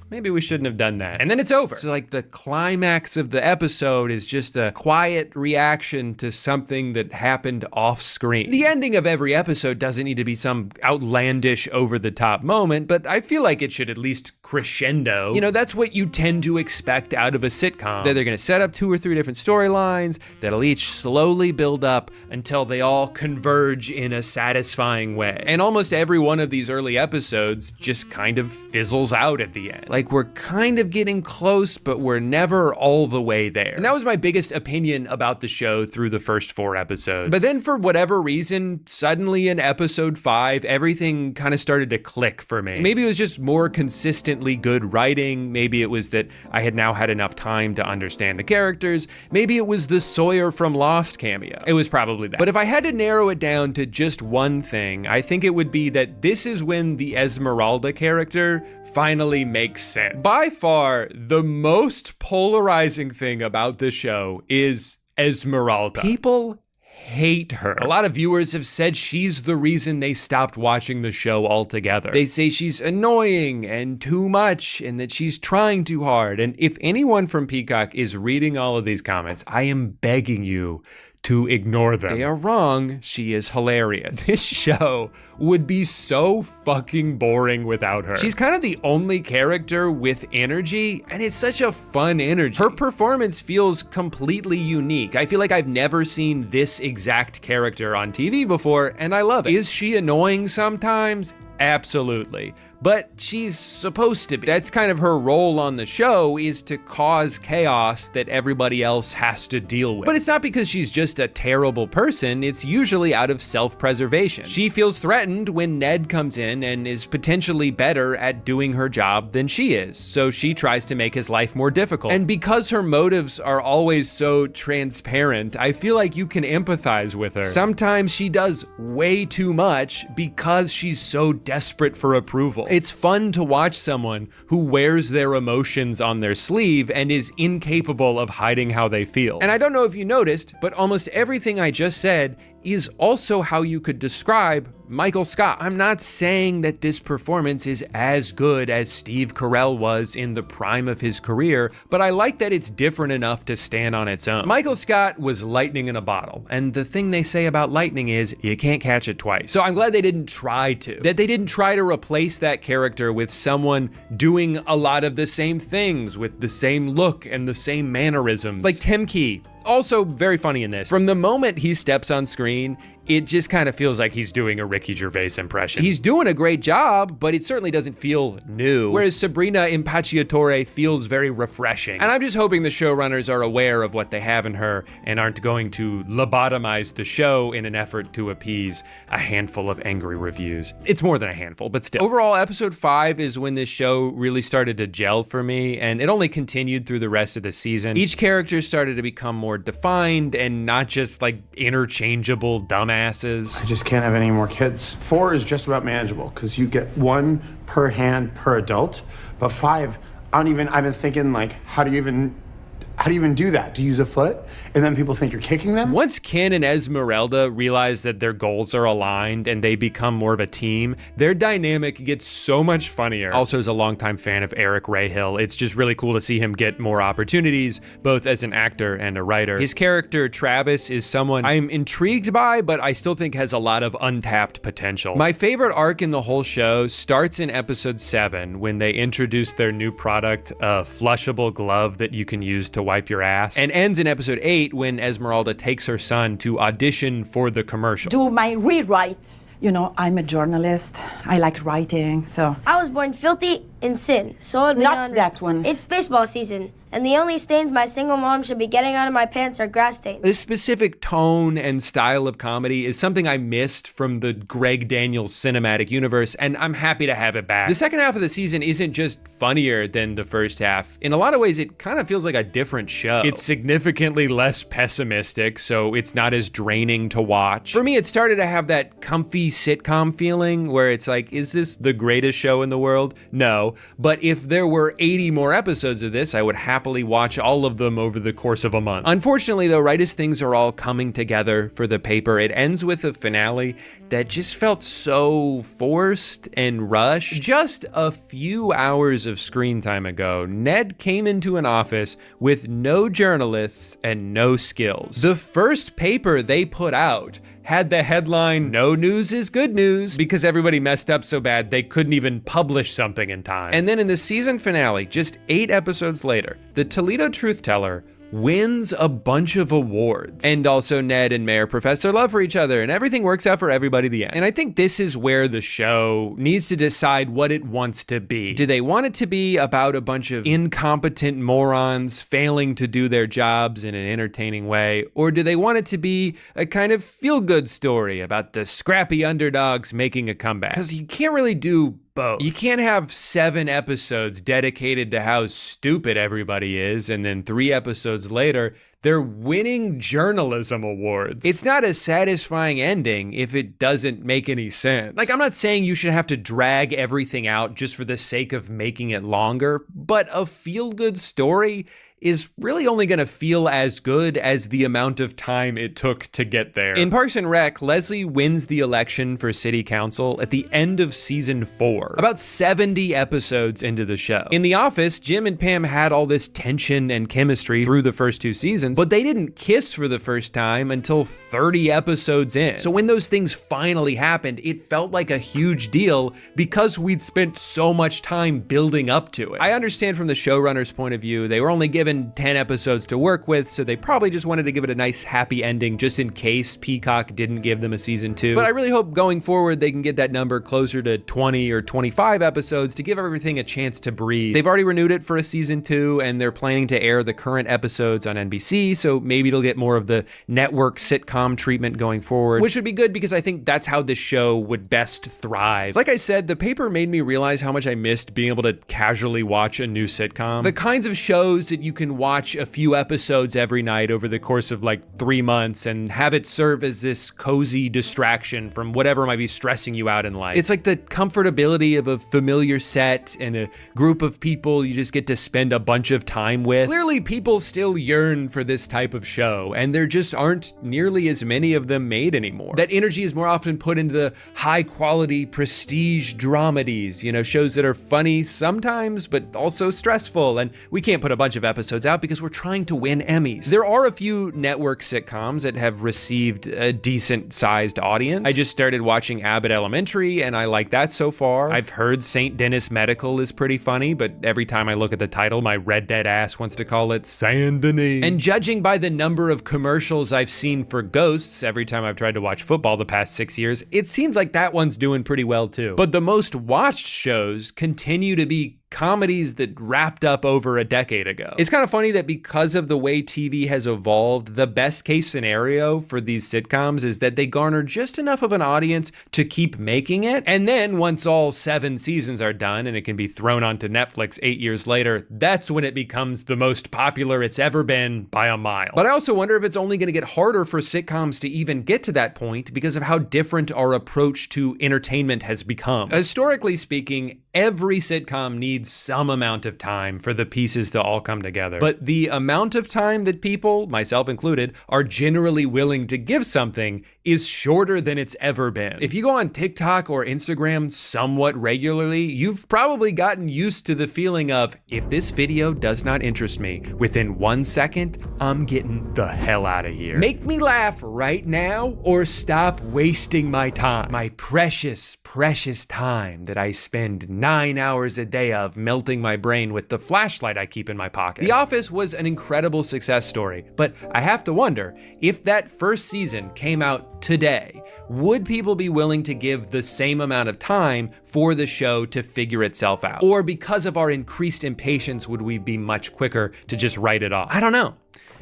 maybe we shouldn't have done that. And then it's over. So like the climax of the episode is just a quiet reaction to something that happened off screen. The ending of every episode doesn't need to be some outlandish over the top moment, but I feel like it should at least crescendo. You know, that's what you tend to expect out of a sitcom. That they're gonna set up 2 or 3 different storylines that'll each slowly build up until they all converge in a satisfying way. And almost every one of these early episodes just kind of fizzles out at the end. Like we're kind of getting close, but we're never all the way there. And that was my biggest opinion about the show through the first 4 episodes. But then for whatever reason, suddenly in episode 5, everything kind of started to click for me. Maybe it was just more consistently good writing. Maybe it was that I had now had enough time to understand the characters. Maybe it was the Sawyer from Lost cameo. It was probably that. But if I had to narrow it down to just one thing, I think it would be that this is when the Esmeralda character finally makes sense. By far, the most polarizing thing about the show is Esmeralda. People hate her. A lot of viewers have said she's the reason they stopped watching the show altogether. They say she's annoying and too much and that she's trying too hard. And if anyone from Peacock is reading all of these comments, I am begging you to ignore them. They are wrong. She is hilarious. This show would be so fucking boring without her. She's kind of the only character with energy, and it's such a fun energy. Her performance feels completely unique. I feel like I've never seen this exact character on TV before, and I love it. Is she annoying sometimes? Absolutely. But she's supposed to be. That's kind of her role on the show, is to cause chaos that everybody else has to deal with. But it's not because she's just a terrible person, it's usually out of self-preservation. She feels threatened when Ned comes in and is potentially better at doing her job than she is, so she tries to make his life more difficult. And because her motives are always so transparent, I feel like you can empathize with her. Sometimes she does way too much because she's so desperate for approval. It's fun to watch someone who wears their emotions on their sleeve and is incapable of hiding how they feel. And I don't know if you noticed, but almost everything I just said is also how you could describe Michael Scott. I'm not saying that this performance is as good as Steve Carell was in the prime of his career, but I like that it's different enough to stand on its own. Michael Scott was lightning in a bottle, and the thing they say about lightning is you can't catch it twice. So I'm glad they didn't try to. That they didn't try to replace that character with someone doing a lot of the same things with the same look and the same mannerisms. Like Tim Key. Also very funny in this. From the moment he steps on screen, it just kind of feels like he's doing a Ricky Gervais impression. He's doing a great job, but it certainly doesn't feel new. Whereas Sabrina Impacciatore feels very refreshing. And I'm just hoping the showrunners are aware of what they have in her and aren't going to lobotomize the show in an effort to appease a handful of angry reviews. It's more than a handful, but still. Overall, episode 5 is when this show really started to gel for me, and it only continued through the rest of the season. Each character started to become more defined and not just like interchangeable dumbass dumbasses. I just can't have any more kids. 4 is just about manageable because you get 1 per hand per adult. But 5, I've been thinking, like, how do you even do that? Do you use a foot? And then people think you're kicking them? Once Ken and Esmeralda realize that their goals are aligned and they become more of a team, their dynamic gets so much funnier. Also, as a longtime fan of Eric Rahill, it's just really cool to see him get more opportunities, both as an actor and a writer. His character, Travis, is someone I'm intrigued by, but I still think has a lot of untapped potential. My favorite arc in the whole show starts in episode 7 when they introduce their new product, a flushable glove that you can use to wipe your ass, and ends in episode 8 when Esmeralda takes her son to audition for the commercial. Do my rewrite. You know, I'm a journalist. I like writing, so. I was born filthy in sin, so it'd be Not that one. It's baseball season, and the only stains my single mom should be getting out of my pants are grass stains. This specific tone and style of comedy is something I missed from the Greg Daniels cinematic universe, and I'm happy to have it back. The second half of the season isn't just funnier than the first half. In a lot of ways, it kind of feels like a different show. It's significantly less pessimistic, so it's not as draining to watch. For me, it started to have that comfy sitcom feeling where it's like, is this the greatest show in the world? No. But if there were 80 more episodes of this, I would happily watch all of them over the course of a month. Unfortunately, though, right as things are all coming together for the paper, it ends with a finale that just felt so forced and rushed. Just a few hours of screen time ago, Ned came into an office with no journalists and no skills. The first paper they put out had the headline, "No news is good news," because everybody messed up so bad they couldn't even publish something in time. And then in the season finale, just 8 episodes later, the Toledo Truth Teller wins a bunch of awards. And also Ned and Mayor profess their love for each other, and everything works out for everybody at the end. And I think this is where the show needs to decide what it wants to be. Do they want it to be about a bunch of incompetent morons failing to do their jobs in an entertaining way? Or do they want it to be a kind of feel-good story about the scrappy underdogs making a comeback? Because you can't really do both. You can't have 7 episodes dedicated to how stupid everybody is, and then 3 episodes later, they're winning journalism awards. It's not a satisfying ending if it doesn't make any sense. Like, I'm not saying you should have to drag everything out just for the sake of making it longer, but a feel-good story is really only gonna feel as good as the amount of time it took to get there. In Parks and Rec, Leslie wins the election for city council at the end of season 4, about 70 episodes into the show. In The Office, Jim and Pam had all this tension and chemistry through the first 2 seasons, but they didn't kiss for the first time until 30 episodes in. So when those things finally happened, it felt like a huge deal because we'd spent so much time building up to it. I understand from the showrunner's point of view, they were only given 10 episodes to work with, so they probably just wanted to give it a nice happy ending just in case Peacock didn't give them a season 2. But I really hope going forward they can get that number closer to 20 or 25 episodes to give everything a chance to breathe. They've already renewed it for a season 2, and they're planning to air the current episodes on NBC, so maybe it'll get more of the network sitcom treatment going forward, which would be good because I think that's how this show would best thrive. Like I said, the paper made me realize how much I missed being able to casually watch a new sitcom. The kinds of shows that you can watch a few episodes every night over the course of like 3 months and have it serve as this cozy distraction from whatever might be stressing you out in life. It's like the comfortability of a familiar set and a group of people you just get to spend a bunch of time with. Clearly, people still yearn for this type of show, and there just aren't nearly as many of them made anymore. That energy is more often put into the high-quality prestige dramedies, you know, shows that are funny sometimes, but also stressful, and we can't put a bunch of episodes out because we're trying to win Emmys. There are a few network sitcoms that have received a decent sized audience. I just started watching Abbott Elementary and I like that so far. I've heard St. Denis Medical is pretty funny, but every time I look at the title, my red dead ass wants to call it Saint Denis. And judging by the number of commercials I've seen for Ghosts every time I've tried to watch football the past 6 years, it seems like that one's doing pretty well too. But the most watched shows continue to be comedies that wrapped up over a decade ago. It's kind of funny that because of the way TV has evolved, the best case scenario for these sitcoms is that they garner just enough of an audience to keep making it. And then once all 7 seasons are done and it can be thrown onto Netflix 8 years later, that's when it becomes the most popular it's ever been by a mile. But I also wonder if it's only going to get harder for sitcoms to even get to that point because of how different our approach to entertainment has become. Historically speaking, every sitcom needs some amount of time for the pieces to all come together. But the amount of time that people, myself included, are generally willing to give something is shorter than it's ever been. If you go on TikTok or Instagram somewhat regularly, you've probably gotten used to the feeling of, if this video does not interest me within 1 second, I'm getting the hell out of here. Make me laugh right now or stop wasting my time. My precious, precious time that I spend 9 hours a day of melting my brain with the flashlight I keep in my pocket. The Office was an incredible success story, but I have to wonder, if that first season came out today, would people be willing to give the same amount of time for the show to figure itself out? Or because of our increased impatience, would we be much quicker to just write it off? I don't know,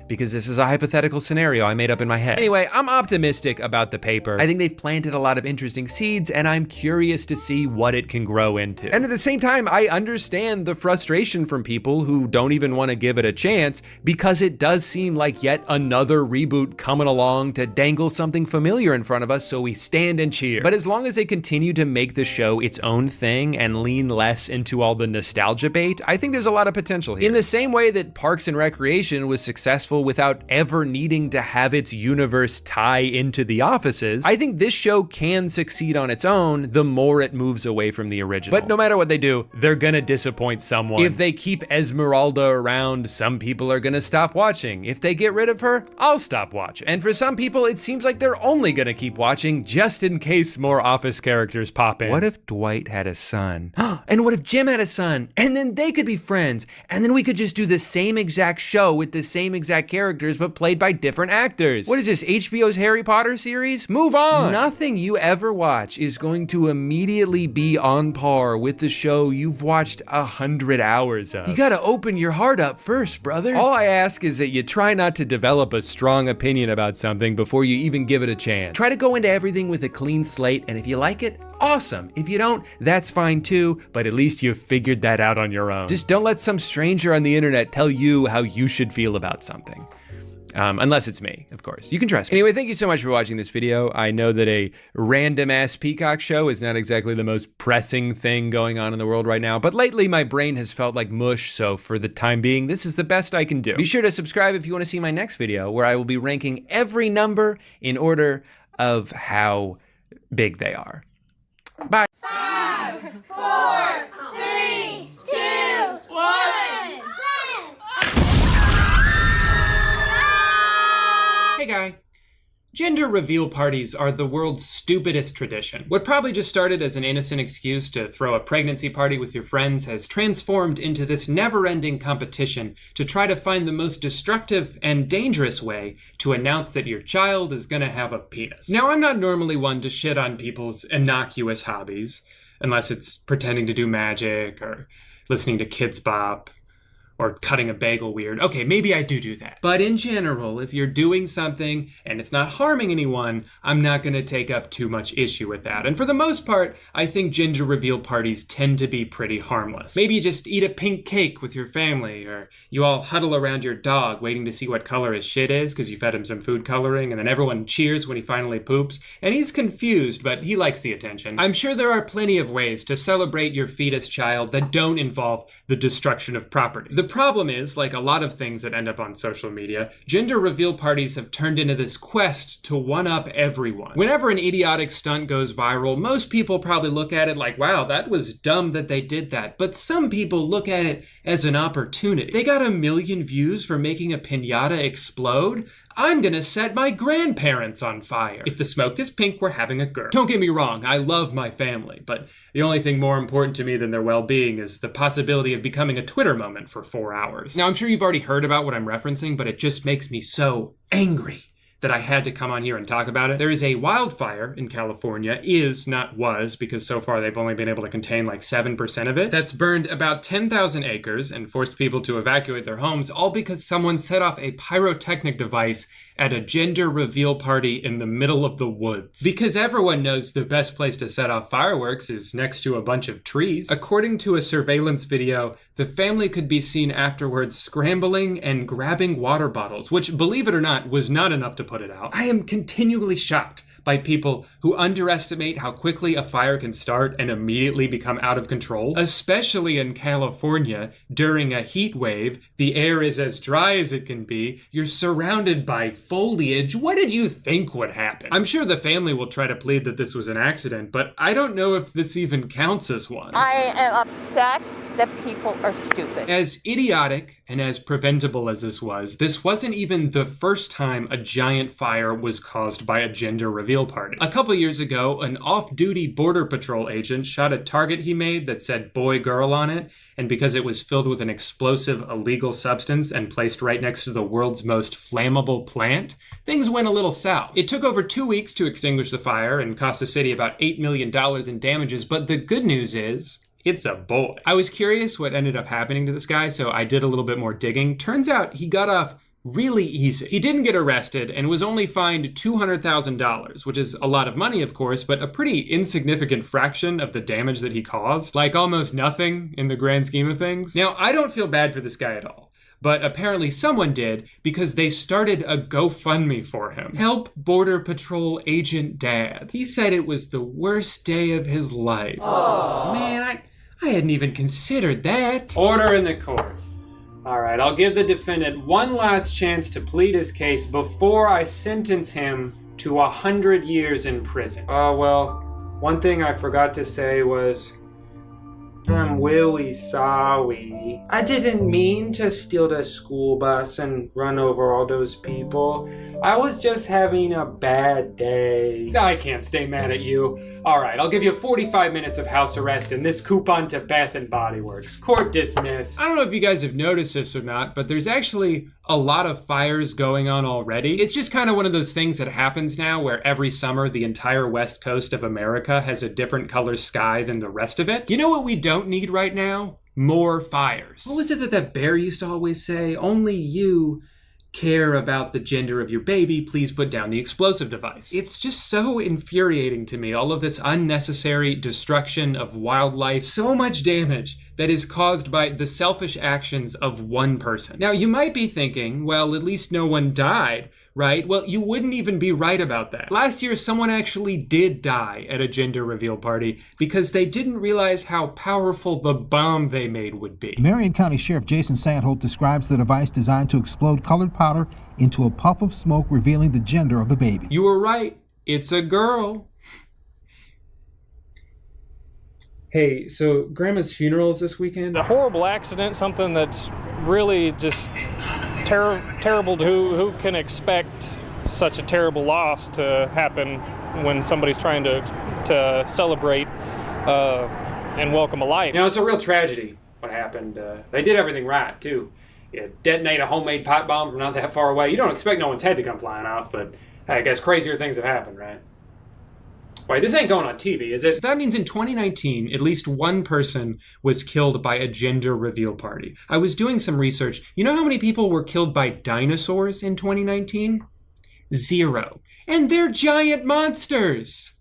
because this is a hypothetical scenario I made up in my head. Anyway, I'm optimistic about the paper. I think they've planted a lot of interesting seeds, and I'm curious to see what it can grow into. And at the same time, I understand the frustration from people who don't even want to give it a chance, because it does seem like yet another reboot coming along to dangle something familiar in front of us so we stand and cheer. But as long as they continue to make the show its own thing and lean less into all the nostalgia bait, I think there's a lot of potential here. In the same way that Parks and Recreation was successful without ever needing to have its universe tie into The Office's, I think this show can succeed on its own the more it moves away from the original. But no matter what they do, they're gonna disappoint someone. If they keep Esmeralda around, some people are gonna stop watching. If they get rid of her, I'll stop watching. And for some people, it seems like they're only gonna keep watching just in case more Office characters pop in. What if Dwight had a son? And what if Jim had a son? And then they could be friends. And then we could just do the same exact show with the same exact characters, but played by different actors. What is this, HBO's Harry Potter series? Move on! Nothing you ever watch is going to immediately be on par with the show you've watched 100 hours of. You gotta open your heart up first, brother. All I ask is that you try not to develop a strong opinion about something before you even give it a chance. Try to go into everything with a clean slate, and if you like it, awesome. If you don't, that's fine too, but at least you've figured that out on your own. Just don't let some stranger on the internet tell you how you should feel about something. Unless it's me, of course. You can trust me. Anyway, thank you so much for watching this video. I know that a random ass Peacock show is not exactly the most pressing thing going on in the world right now, but lately my brain has felt like mush, so for the time being, this is the best I can do. Be sure to subscribe if you want to see my next video, where I will be ranking every number in order of how big they are. Bye. 5, 4, 3, 2, 1. Hey guy. Gender reveal parties are the world's stupidest tradition. What probably just started as an innocent excuse to throw a pregnancy party with your friends has transformed into this never-ending competition to try to find the most destructive and dangerous way to announce that your child is gonna have a penis. Now, I'm not normally one to shit on people's innocuous hobbies, unless it's pretending to do magic or listening to Kids Bop, or cutting a bagel weird. Okay, maybe I do that. But in general, if you're doing something and it's not harming anyone, I'm not gonna take up too much issue with that. And for the most part, I think gender reveal parties tend to be pretty harmless. Maybe you just eat a pink cake with your family, or you all huddle around your dog waiting to see what color his shit is because you fed him some food coloring, and then everyone cheers when he finally poops, and he's confused, but he likes the attention. I'm sure there are plenty of ways to celebrate your fetus child that don't involve the destruction of property. The problem is, like a lot of things that end up on social media, gender reveal parties have turned into this quest to one-up everyone. Whenever an idiotic stunt goes viral, most people probably look at it like, wow, that was dumb that they did that. But some people look at it as an opportunity. They got 1 million views for making a piñata explode? I'm gonna set my grandparents on fire. If the smoke is pink, we're having a girl. Don't get me wrong, I love my family, but the only thing more important to me than their well-being is the possibility of becoming a Twitter moment for 4 hours. Now, I'm sure you've already heard about what I'm referencing, but it just makes me so angry. that I had to come on here and talk about it. There is a wildfire in California, is, not was, because so far they've only been able to contain like 7% of it, that's burned about 10,000 acres and forced people to evacuate their homes, all because someone set off a pyrotechnic device at a gender reveal party in the middle of the woods. Because everyone knows the best place to set off fireworks is next to a bunch of trees. According to a surveillance video, the family could be seen afterwards scrambling and grabbing water bottles, which, believe it or not, was not enough to put it out. I am continually shocked by people who underestimate how quickly a fire can start and immediately become out of control. Especially in California, during a heat wave, the air is as dry as it can be, you're surrounded by foliage. What did you think would happen? I'm sure the family will try to plead that this was an accident, but I don't know if this even counts as one. I am upset that people are stupid. As idiotic and as preventable as this wasn't even the first time a giant fire was caused by a gender reveal party. A couple years ago, an off-duty Border Patrol agent shot a target he made that said boy girl on it, and because it was filled with an explosive illegal substance and placed right next to the world's most flammable plant, things went a little south. It took over 2 weeks to extinguish the fire and cost the city about $8 million in damages, but the good news is, it's a boy. I was curious what ended up happening to this guy, so I did a little bit more digging. Turns out he got off really easy. He didn't get arrested and was only fined $200,000, which is a lot of money, of course, but a pretty insignificant fraction of the damage that he caused. Like almost nothing in the grand scheme of things. Now, I don't feel bad for this guy at all. But apparently someone did because they started a GoFundMe for him. Help Border Patrol Agent Dad. He said it was the worst day of his life. Aww. Man, I hadn't even considered that. Order in the court. All right, I'll give the defendant one last chance to plead his case before I sentence him to 100 years in prison. Oh, well, one thing I forgot to say was, I'm really sorry. I didn't mean to steal the school bus and run over all those people. I was just having a bad day. I can't stay mad at you. All right, I'll give you 45 minutes of house arrest and this coupon to Bath and Body Works. Court dismissed. I don't know if you guys have noticed this or not, but there's actually a lot of fires going on already. It's just kind of one of those things that happens now where every summer the entire west coast of America has a different color sky than the rest of it. You know what we don't need right now? More fires. What was it that bear used to always say? Only you care about the gender of your baby, please put down the explosive device. It's just so infuriating to me, all of this unnecessary destruction of wildlife, so much damage that is caused by the selfish actions of one person. Now, you might be thinking, well, at least no one died, right? Well, you wouldn't even be right about that. Last year, someone actually did die at a gender reveal party because they didn't realize how powerful the bomb they made would be. Marion County Sheriff Jason Sandholt describes the device designed to explode colored powder into a puff of smoke revealing the gender of the baby. You were right. It's a girl. Hey, so Grandma's funeral is this weekend? A horrible accident, something that's really just terrible. Who can expect such a terrible loss to happen when somebody's trying to celebrate and welcome a life? You know, it's a real tragedy what happened. They did everything right, too. You detonate a homemade pipe bomb from not that far away. You don't expect no one's head to come flying off, but I guess crazier things have happened, right? Wait, this ain't going on TV, is it? So that means in 2019, at least one person was killed by a gender reveal party. I was doing some research. You know how many people were killed by dinosaurs in 2019? 0. And they're giant monsters!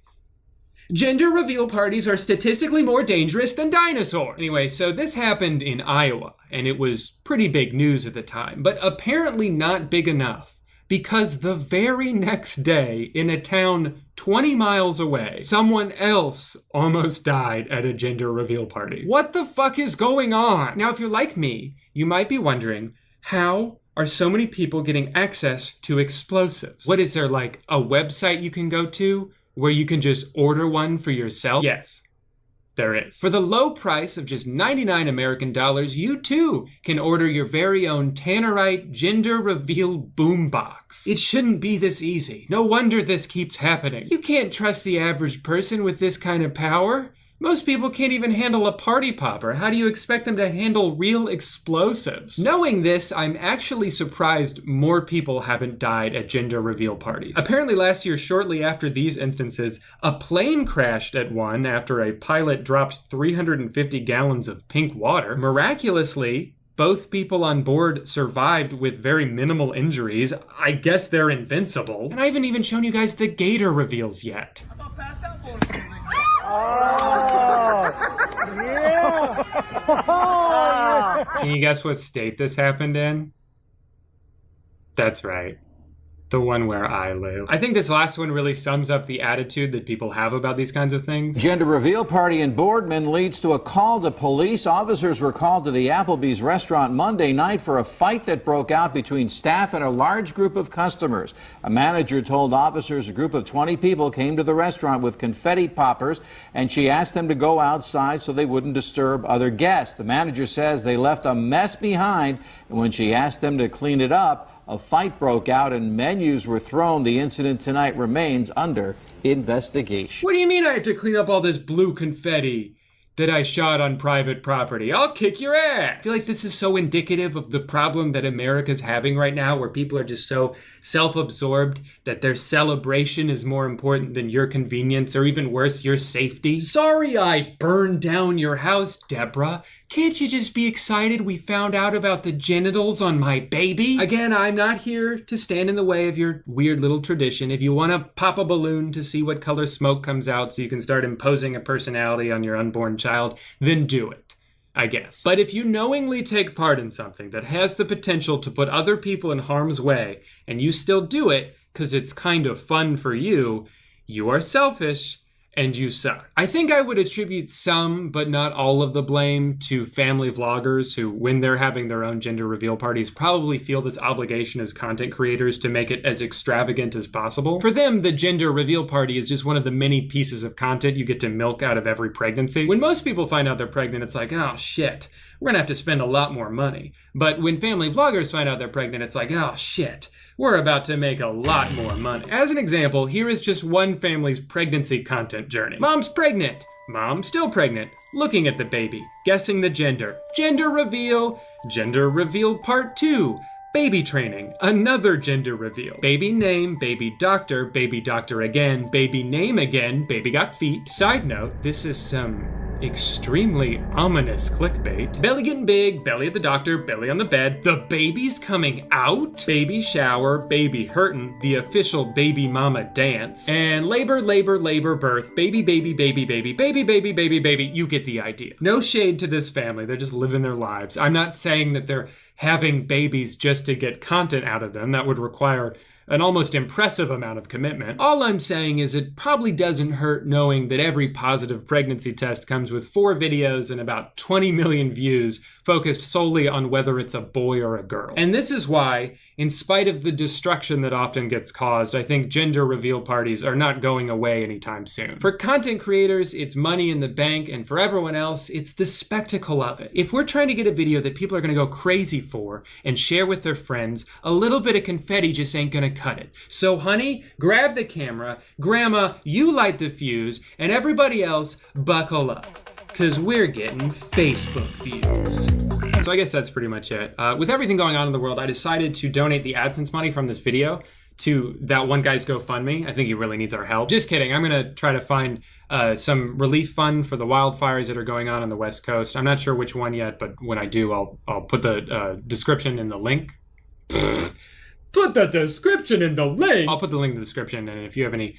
Gender reveal parties are statistically more dangerous than dinosaurs. Anyway, so this happened in Iowa, and it was pretty big news at the time, but apparently not big enough. Because the very next day, in a town 20 miles away, someone else almost died at a gender reveal party. What the fuck is going on? Now, if you're like me, you might be wondering, how are so many people getting access to explosives? What is there, like a website you can go to where you can just order one for yourself? Yes. There is. For the low price of just 99 American dollars, you too can order your very own Tannerite gender reveal boombox. It shouldn't be this easy. No wonder this keeps happening. You can't trust the average person with this kind of power. Most people can't even handle a party popper. How do you expect them to handle real explosives? Knowing this, I'm actually surprised more people haven't died at gender reveal parties. Apparently last year, shortly after these instances, a plane crashed at one after a pilot dropped 350 gallons of pink water. Miraculously, both people on board survived with very minimal injuries. I guess they're invincible. And I haven't even shown you guys the gator reveals yet. Oh, yeah. Can you guess what state this happened in? That's right. The one where I live. I think this last one really sums up the attitude that people have about these kinds of things. Gender reveal party in Boardman leads to a call to police. Officers were called to the Applebee's restaurant Monday night for a fight that broke out between staff and a large group of customers. A manager told officers a group of 20 people came to the restaurant with confetti poppers, and she asked them to go outside so they wouldn't disturb other guests. The manager says they left a mess behind, and when she asked them to clean it up, a fight broke out and menus were thrown. The incident tonight remains under investigation. What do you mean I have to clean up all this blue confetti that I shot on private property? I'll kick your ass. I feel like this is so indicative of the problem that America's having right now, where people are just so self-absorbed that their celebration is more important than your convenience, or even worse, your safety. Sorry I burned down your house, Deborah. Can't you just be excited we found out about the genitals on my baby? Again, I'm not here to stand in the way of your weird little tradition. If you want to pop a balloon to see what color smoke comes out so you can start imposing a personality on your unborn child, then do it, I guess. But if you knowingly take part in something that has the potential to put other people in harm's way, and you still do it because it's kind of fun for you, you are selfish. And you suck. I think I would attribute some, but not all of the blame to family vloggers who, when they're having their own gender reveal parties, probably feel this obligation as content creators to make it as extravagant as possible. For them, the gender reveal party is just one of the many pieces of content you get to milk out of every pregnancy. When most people find out they're pregnant, it's like, oh shit, we're gonna have to spend a lot more money. But when family vloggers find out they're pregnant, it's like, oh shit, we're about to make a lot more money. As an example, here is just one family's pregnancy content journey. Mom's pregnant. Mom still pregnant. Looking at the baby. Guessing the gender. Gender reveal. Gender reveal part 2. Baby training. Another gender reveal. Baby name, baby doctor again, baby name again, baby got feet. Side note, this is some extremely ominous clickbait. Belly getting big, belly at the doctor, belly on the bed, the baby's coming out, baby shower, baby hurtin', the official baby mama dance, and labor, birth, baby, you get the idea. No shade to this family, they're just living their lives. I'm not saying that they're having babies just to get content out of them. That would require an almost impressive amount of commitment. All I'm saying is it probably doesn't hurt knowing that every positive pregnancy test comes with 4 videos and about 20 million views focused solely on whether it's a boy or a girl. And this is why, in spite of the destruction that often gets caused, I think gender reveal parties are not going away anytime soon. For content creators, it's money in the bank, and for everyone else, it's the spectacle of it. If we're trying to get a video that people are gonna go crazy for and share with their friends, a little bit of confetti just ain't gonna cut it. So honey, grab the camera, grandma, you light the fuse, and everybody else, buckle up. Because we're getting Facebook views. So I guess that's pretty much it. With everything going on in the world, I decided to donate the AdSense money from this video to that one guy's GoFundMe. I think he really needs our help. Just kidding, I'm gonna try to find some relief fund for the wildfires that are going on the West Coast. I'm not sure which one yet, but when I do, I'll put the description in the link. Put the description in the link! I'll put the link in the description, and if you have any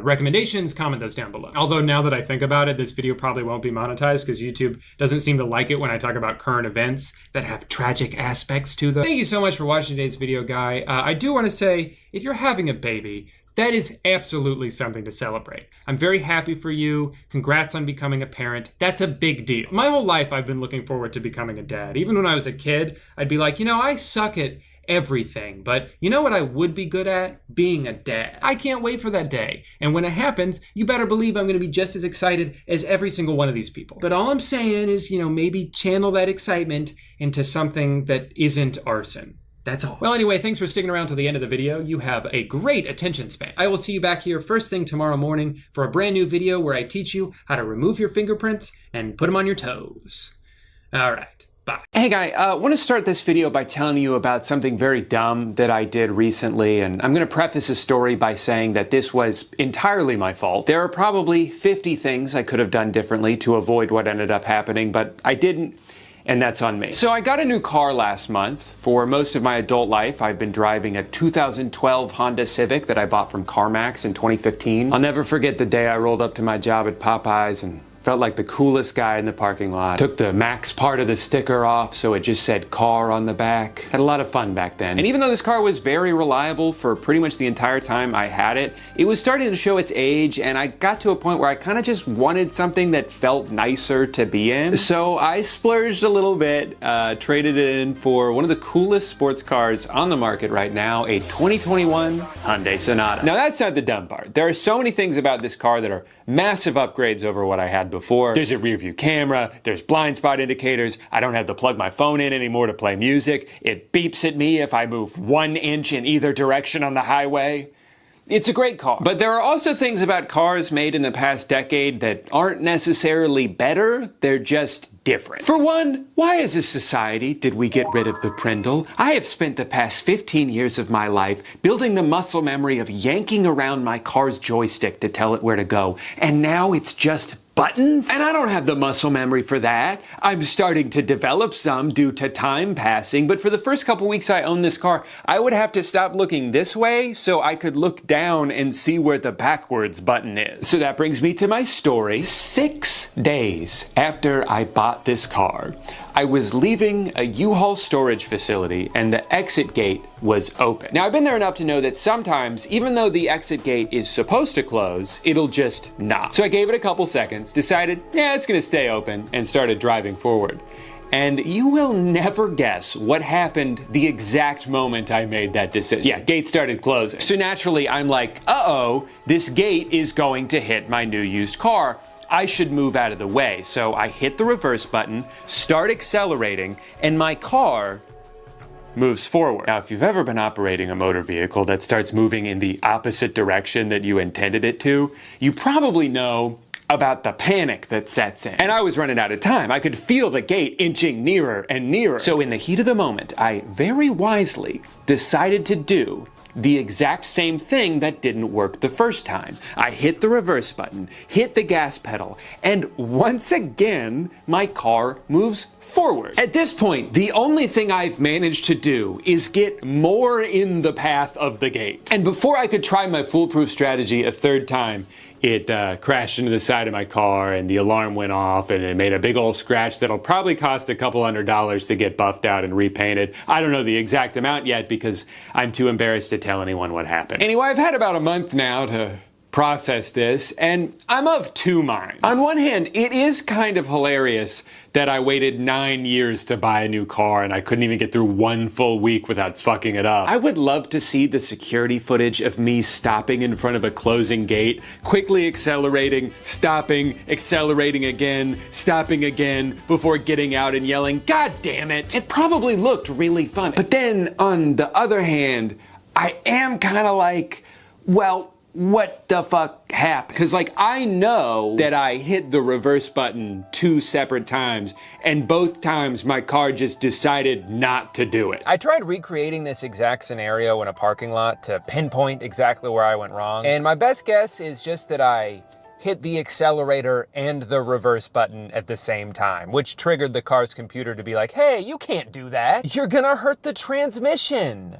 recommendations, comment those down below. Although now that I think about it, this video probably won't be monetized because YouTube doesn't seem to like it when I talk about current events that have tragic aspects to them. Thank you so much for watching today's video, guy. I do want to say, if you're having a baby, that is absolutely something to celebrate. I'm very happy for you. Congrats on becoming a parent. That's a big deal. My whole life I've been looking forward to becoming a dad. Even when I was a kid, I'd be like, you know, I suck at everything, but you know what I would be good at? Being a dad. I can't wait for that day. And when it happens, you better believe I'm gonna be just as excited as every single one of these people. But all I'm saying is, you know, maybe channel that excitement into something that isn't arson. That's all. Well, anyway, thanks for sticking around till the end of the video. You have a great attention span. I will see you back here first thing tomorrow morning for a brand new video where I teach you how to remove your fingerprints and put them on your toes. All right. Bye. Hey guy, I want to start this video by telling you about something very dumb that I did recently, and I'm going to preface the story by saying that this was entirely my fault. There are probably 50 things I could have done differently to avoid what ended up happening, but I didn't, and that's on me. So I got a new car last month. For most of my adult life, I've been driving a 2012 Honda Civic that I bought from CarMax in 2015. I'll never forget the day I rolled up to my job at Popeyes and felt like the coolest guy in the parking lot. Took the Max part of the sticker off so it just said car on the back. Had a lot of fun back then. And even though this car was very reliable for pretty much the entire time I had it, it was starting to show its age, and I got to a point where I kind of just wanted something that felt nicer to be in. So I splurged a little bit, traded it in for one of the coolest sports cars on the market right now, a 2021 Hyundai Sonata. Now that's not the dumb part. There are so many things about this car that are massive upgrades over what I had before. There's a rear view camera, there's blind spot indicators, I don't have to plug my phone in anymore to play music, it beeps at me if I move 1 inch in either direction on the highway. It's a great car. But there are also things about cars made in the past decade that aren't necessarily better, they're just different. For one, why as a society did we get rid of the Prindle? I have spent the past 15 years of my life building the muscle memory of yanking around my car's joystick to tell it where to go, and now it's just buttons? And I don't have the muscle memory for that. I'm starting to develop some due to time passing, but for the first couple weeks I owned this car, I would have to stop looking this way so I could look down and see where the backwards button is. So that brings me to my story. 6 days after I bought this car, I was leaving a U-Haul storage facility and the exit gate was open. Now I've been there enough to know that sometimes, even though the exit gate is supposed to close, it'll just not. So I gave it a couple seconds, decided, yeah, it's gonna stay open, and started driving forward. And you will never guess what happened the exact moment I made that decision. Yeah, gate started closing. So naturally I'm like, uh-oh, this gate is going to hit my new used car. I should move out of the way. So I hit the reverse button, start accelerating, and my car moves forward. Now, if you've ever been operating a motor vehicle that starts moving in the opposite direction that you intended it to, you probably know about the panic that sets in. And I was running out of time. I could feel the gate inching nearer and nearer. So in the heat of the moment, I very wisely decided to do the exact same thing that didn't work the first time. I hit the reverse button, hit the gas pedal, and once again, my car moves forward. At this point, the only thing I've managed to do is get more in the path of the gate. And before I could try my foolproof strategy a third time, it crashed into the side of my car and the alarm went off and it made a big old scratch that'll probably cost a couple $100 to get buffed out and repainted. I don't know the exact amount yet because I'm too embarrassed to tell anyone what happened. Anyway, I've had about a month now to process this, and I'm of two minds. On one hand, it is kind of hilarious that I waited 9 years to buy a new car and I couldn't even get through 1 full week without fucking it up. I would love to see the security footage of me stopping in front of a closing gate, quickly accelerating, stopping, accelerating again, stopping again, before getting out and yelling, "God damn it!" It probably looked really fun. But then, on the other hand, I am kind of like, well, what the fuck happened? Because like I know that I hit the reverse button 2 separate times and both times my car just decided not to do it. I tried recreating this exact scenario in a parking lot to pinpoint exactly where I went wrong, and my best guess is just that I hit the accelerator and the reverse button at the same time, which triggered the car's computer to be like, hey, you can't do that. You're gonna hurt the transmission.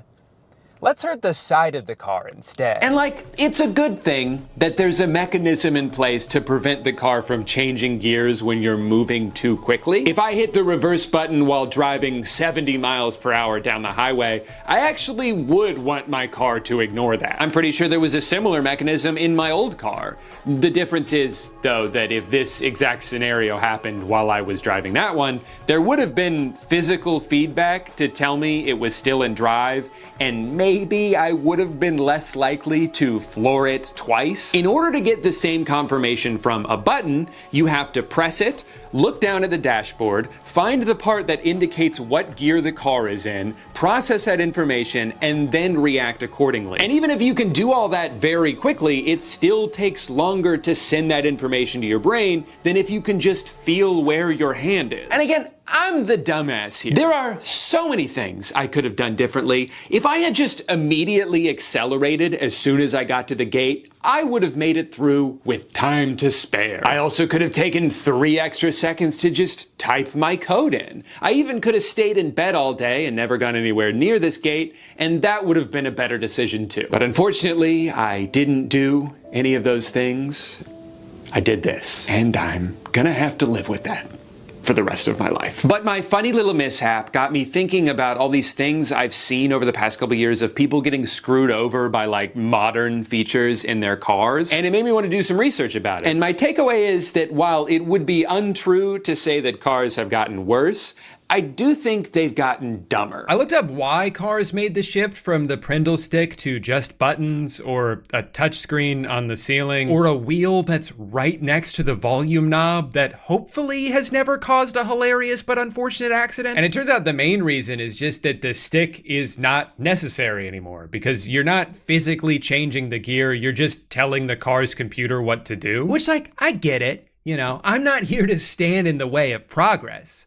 Let's hurt the side of the car instead. And like, it's a good thing that there's a mechanism in place to prevent the car from changing gears when you're moving too quickly. If I hit the reverse button while driving 70 miles per hour down the highway, I actually would want my car to ignore that. I'm pretty sure there was a similar mechanism in my old car. The difference is, though, that if this exact scenario happened while I was driving that one, there would have been physical feedback to tell me it was still in drive, and maybe maybe I would have been less likely to floor it twice. In order to get the same confirmation from a button, you have to press it, look down at the dashboard, find the part that indicates what gear the car is in, process that information, and then react accordingly. And even if you can do all that very quickly, it still takes longer to send that information to your brain than if you can just feel where your hand is. And again, I'm the dumbass here. There are so many things I could have done differently. If I had just immediately accelerated as soon as I got to the gate, I would have made it through with time to spare. I also could have taken 3 extra seconds to just type my code in. I even could have stayed in bed all day and never gone anywhere near this gate, and that would have been a better decision too. But unfortunately, I didn't do any of those things. I did this, and I'm gonna have to live with that for the rest of my life. But my funny little mishap got me thinking about all these things I've seen over the past couple years of people getting screwed over by like modern features in their cars, and it made me want to do some research about it. And my takeaway is that while it would be untrue to say that cars have gotten worse, I do think they've gotten dumber. I looked up why cars made the shift from the Prindle stick to just buttons, or a touchscreen on the ceiling, or a wheel that's right next to the volume knob that hopefully has never caused a hilarious but unfortunate accident. And it turns out the main reason is just that the stick is not necessary anymore, because you're not physically changing the gear, you're just telling the car's computer what to do. Which, like, I get it, you know, I'm not here to stand in the way of progress.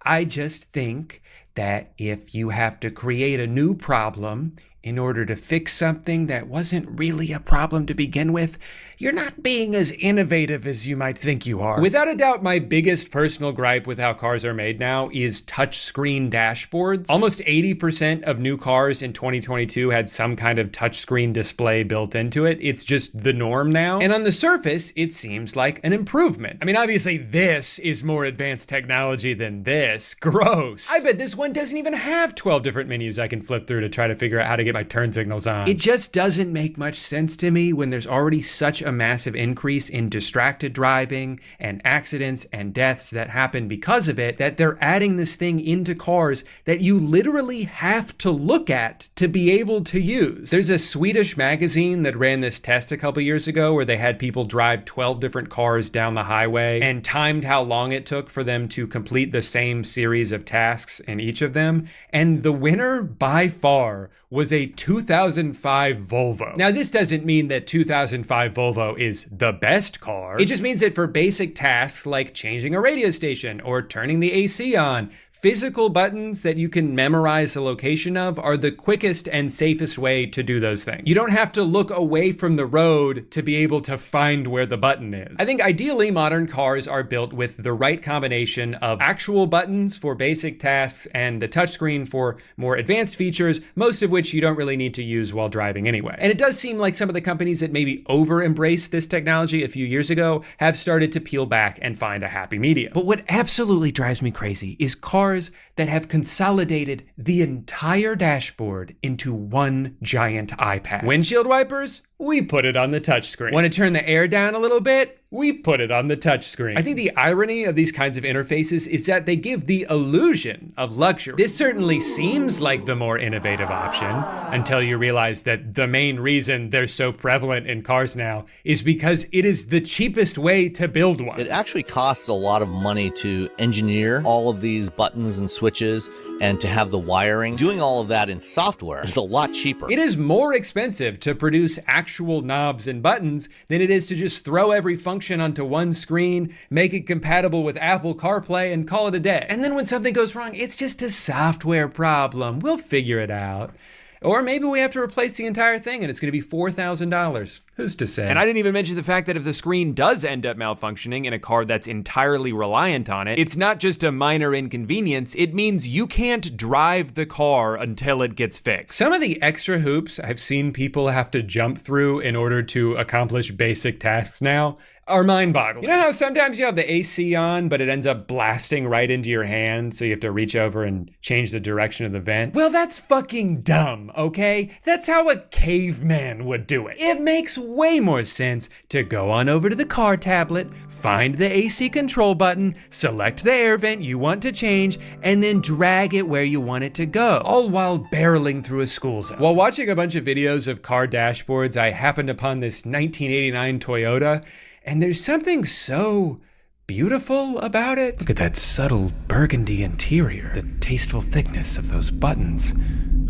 I just think that if you have to create a new problem in order to fix something that wasn't really a problem to begin with, you're not being as innovative as you might think you are. Without a doubt, my biggest personal gripe with how cars are made now is touchscreen dashboards. Almost 80% of new cars in 2022 had some kind of touchscreen display built into it. It's just the norm now. And on the surface, it seems like an improvement. I mean, obviously this is more advanced technology than this. Gross. I bet this one doesn't even have 12 different menus I can flip through to try to figure out how to get my turn signals on. It just doesn't make much sense to me when there's already such a massive increase in distracted driving and accidents and deaths that happen because of it, that they're adding this thing into cars that you literally have to look at to be able to use. There's a Swedish magazine that ran this test a couple years ago where they had people drive 12 different cars down the highway and timed how long it took for them to complete the same series of tasks in each of them. And the winner by far was a 2005 Volvo. Now, this doesn't mean that 2005 Volvo is the best car. It just means that for basic tasks like changing a radio station or turning the AC on, physical buttons that you can memorize the location of are the quickest and safest way to do those things. You don't have to look away from the road to be able to find where the button is. I think ideally modern cars are built with the right combination of actual buttons for basic tasks and the touchscreen for more advanced features, most of which you don't really need to use while driving anyway. And it does seem like some of the companies that maybe over-embraced this technology a few years ago have started to peel back and find a happy medium. But what absolutely drives me crazy is cars that have consolidated the entire dashboard into one giant iPad. Windshield wipers? We put it on the touchscreen. Want to turn the air down a little bit? We put it on the touchscreen. I think the irony of these kinds of interfaces is that they give the illusion of luxury. This certainly seems like the more innovative option until you realize that the main reason they're so prevalent in cars now is because it is the cheapest way to build one. It actually costs a lot of money to engineer all of these buttons and switches and to have the wiring. Doing all of that in software is a lot cheaper. It is more expensive to produce actual knobs and buttons than it is to just throw every function onto one screen, make it compatible with Apple CarPlay, and call it a day. And then when something goes wrong, it's just a software problem. We'll figure it out. Or maybe we have to replace the entire thing and it's going to be $4,000. Who's to say? And I didn't even mention the fact that if the screen does end up malfunctioning in a car that's entirely reliant on it, it's not just a minor inconvenience, it means you can't drive the car until it gets fixed. Some of the extra hoops I've seen people have to jump through in order to accomplish basic tasks now are mind-boggling. You know how sometimes you have the AC on, but it ends up blasting right into your hand, so you have to reach over and change the direction of the vent? Well, that's fucking dumb, okay? That's how a caveman would do it. It makes way more sense to go on over to the car tablet, find the AC control button, select the air vent you want to change, and then drag it where you want it to go, all while barreling through a school zone. While watching a bunch of videos of car dashboards, I happened upon this 1989 Toyota, and there's something so beautiful about it. Look at that subtle burgundy interior, the tasteful thickness of those buttons.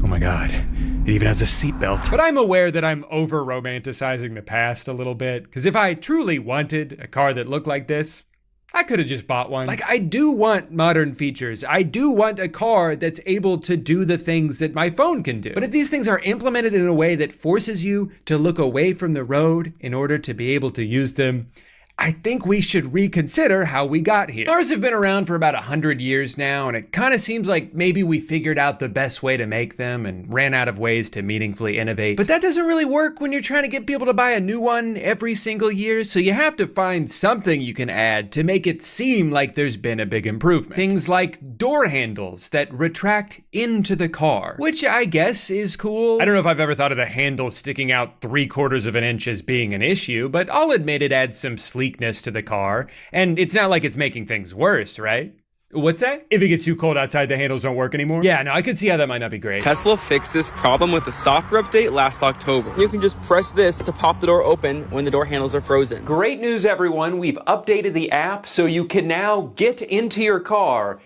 Oh my God, it even has a seatbelt. But I'm aware that I'm over-romanticizing the past a little bit, because if I truly wanted a car that looked like this, I could have just bought one. Like, I do want modern features. I do want a car that's able to do the things that my phone can do. But if these things are implemented in a way that forces you to look away from the road in order to be able to use them, I think we should reconsider how we got here. Cars have been around for about 100 years now, and it kind of seems like maybe we figured out the best way to make them and ran out of ways to meaningfully innovate. But that doesn't really work when you're trying to get people to buy a new one every single year, so you have to find something you can add to make it seem like there's been a big improvement. Things like door handles that retract into the car, which I guess is cool. I don't know if I've ever thought of the handle sticking out 3/4 of an inch as being an issue, but I'll admit it adds some sleekness to the car, and it's not like it's making things worse, right? What's that? If it gets too cold outside, the handles don't work anymore? Yeah, no, I could see how that might not be great. Tesla fixed this problem with a software update last October. You can just press this to pop the door open when the door handles are frozen. Great news, everyone. We've updated the app so you can now get into your car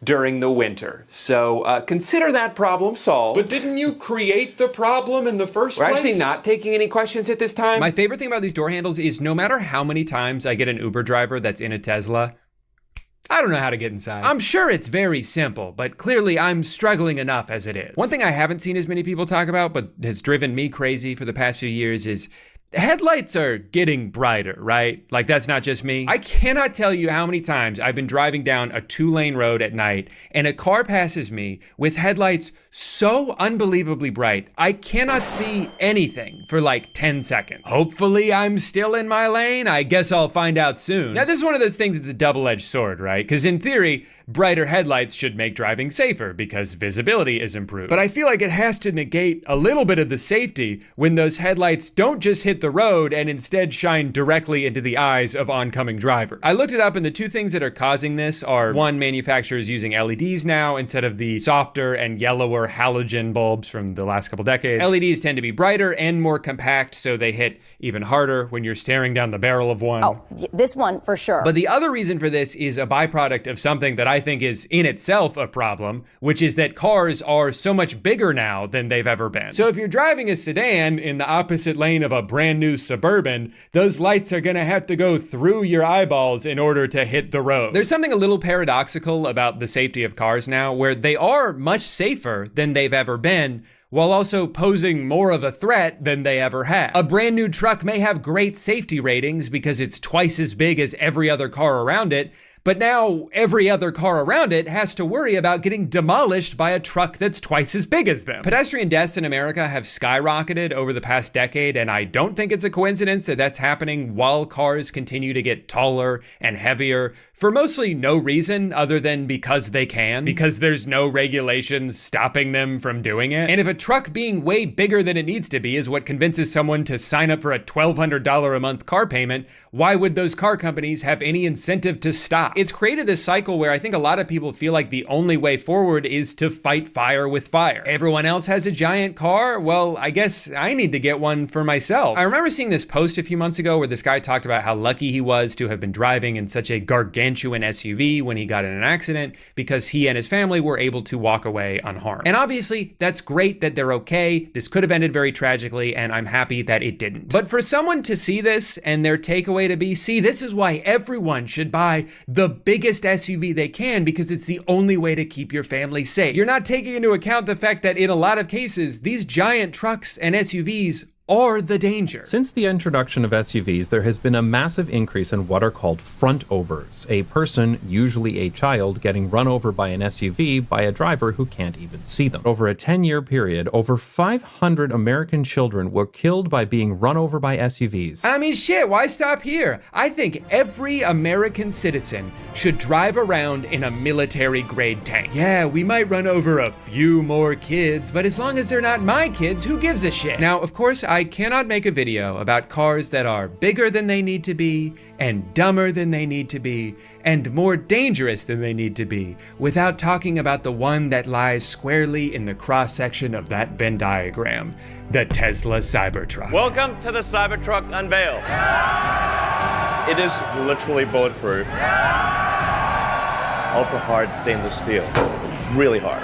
during the winter. So consider that problem solved. But didn't you create the problem in the first place? We're actually not taking any questions at this time. My favorite thing about these door handles is no matter how many times I get an Uber driver that's in a Tesla, I don't know how to get inside. I'm sure it's very simple, but clearly I'm struggling enough as it is. One thing I haven't seen as many people talk about, but has driven me crazy for the past few years is headlights are getting brighter, right? Like, that's not just me. I cannot tell you how many times I've been driving down a 2-lane road at night and a car passes me with headlights so unbelievably bright, I cannot see anything for like 10 seconds. Hopefully I'm still in my lane. I guess I'll find out soon. Now, this is one of those things that's a double-edged sword, right? Because in theory, brighter headlights should make driving safer because visibility is improved. But I feel like it has to negate a little bit of the safety when those headlights don't just hit the road and instead shine directly into the eyes of oncoming drivers. I looked it up, and the two things that are causing this are, one, manufacturers using LEDs now instead of the softer and yellower halogen bulbs from the last couple decades. LEDs tend to be brighter and more compact, so they hit even harder when you're staring down the barrel of one. Oh, this one for sure. But the other reason for this is a byproduct of something that I think is in itself a problem, which is that cars are so much bigger now than they've ever been. So if you're driving a sedan in the opposite lane of a brand new Suburban, those lights are gonna have to go through your eyeballs in order to hit the road. There's something a little paradoxical about the safety of cars now, where they are much safer than they've ever been, while also posing more of a threat than they ever have. A brand new truck may have great safety ratings because it's twice as big as every other car around it, but now every other car around it has to worry about getting demolished by a truck that's twice as big as them. Pedestrian deaths in America have skyrocketed over the past decade, and I don't think it's a coincidence that that's happening while cars continue to get taller and heavier for mostly no reason other than because they can, because there's no regulations stopping them from doing it. And if a truck being way bigger than it needs to be is what convinces someone to sign up for a $1,200 a month car payment, why would those car companies have any incentive to stop? It's created this cycle where I think a lot of people feel like the only way forward is to fight fire with fire. Everyone else has a giant car, well, I guess I need to get one for myself. I remember seeing this post a few months ago where this guy talked about how lucky he was to have been driving in such a gargantuan SUV when he got in an accident because he and his family were able to walk away unharmed. And obviously, that's great that they're okay. This could have ended very tragically, and I'm happy that it didn't. But for someone to see this and their takeaway to be, see, this is why everyone should buy the biggest SUV they can because it's the only way to keep your family safe. You're not taking into account the fact that in a lot of cases, these giant trucks and SUVs or the danger? Since the introduction of SUVs, there has been a massive increase in what are called front overs. A person, usually a child, getting run over by an SUV by a driver who can't even see them. Over a 10-year period, over 500 American children were killed by being run over by SUVs. I mean, shit, why stop here? I think every American citizen should drive around in a military-grade tank. Yeah, we might run over a few more kids, but as long as they're not my kids, who gives a shit? Now, of course, I cannot make a video about cars that are bigger than they need to be, and dumber than they need to be, and more dangerous than they need to be, without talking about the one that lies squarely in the cross-section of that Venn diagram, the Tesla Cybertruck. Welcome to the Cybertruck unveil. It is literally bulletproof. Ultra hard stainless steel. Really hard.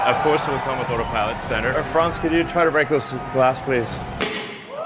Of course, it will come with autopilot standard. Franz, could you try to break this glass, please?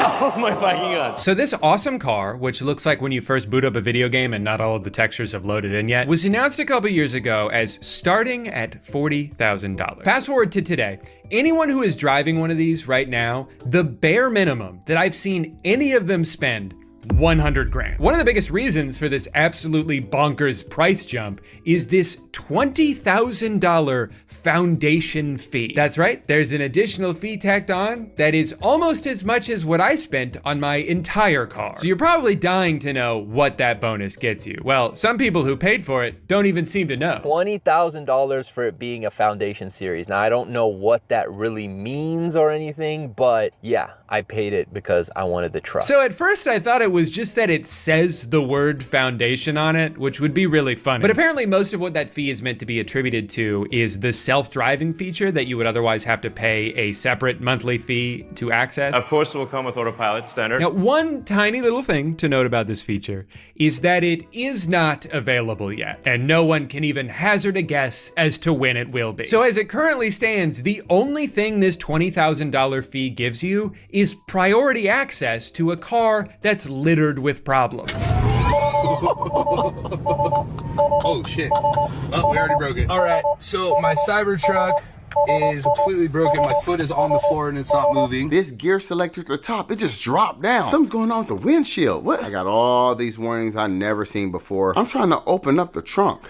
Oh my fucking god. So this awesome car, which looks like when you first boot up a video game and not all of the textures have loaded in yet, was announced a couple years ago as starting at $40,000. Fast forward to today. Anyone who is driving one of these right now, the bare minimum that I've seen any of them spend 100 grand. One of the biggest reasons for this absolutely bonkers price jump is this $20,000 foundation fee. That's right, there's an additional fee tacked on that is almost as much as what I spent on my entire car. So you're probably dying to know what that bonus gets you. Well, some people who paid for it don't even seem to know. $20,000 for it being a foundation series. Now, I don't know what that really means or anything, but yeah, I paid it because I wanted the truck. So at first I thought it was just that it says the word foundation on it, which would be really funny. But apparently most of what that fee is meant to be attributed to is the self-driving feature that you would otherwise have to pay a separate monthly fee to access. Of course, it will come with autopilot standard. Now, one tiny little thing to note about this feature is that it is not available yet, and no one can even hazard a guess as to when it will be. So as it currently stands, the only thing this $20,000 fee gives you is priority access to a car that's littered with problems. Oh shit. Oh, we already broke it. All right, so my Cybertruck is completely broken. My foot is on the floor and it's not moving. This gear selector at the top, it just dropped down. Something's going on with the windshield. What? I got all these warnings I never seen before. I'm trying to open up the trunk.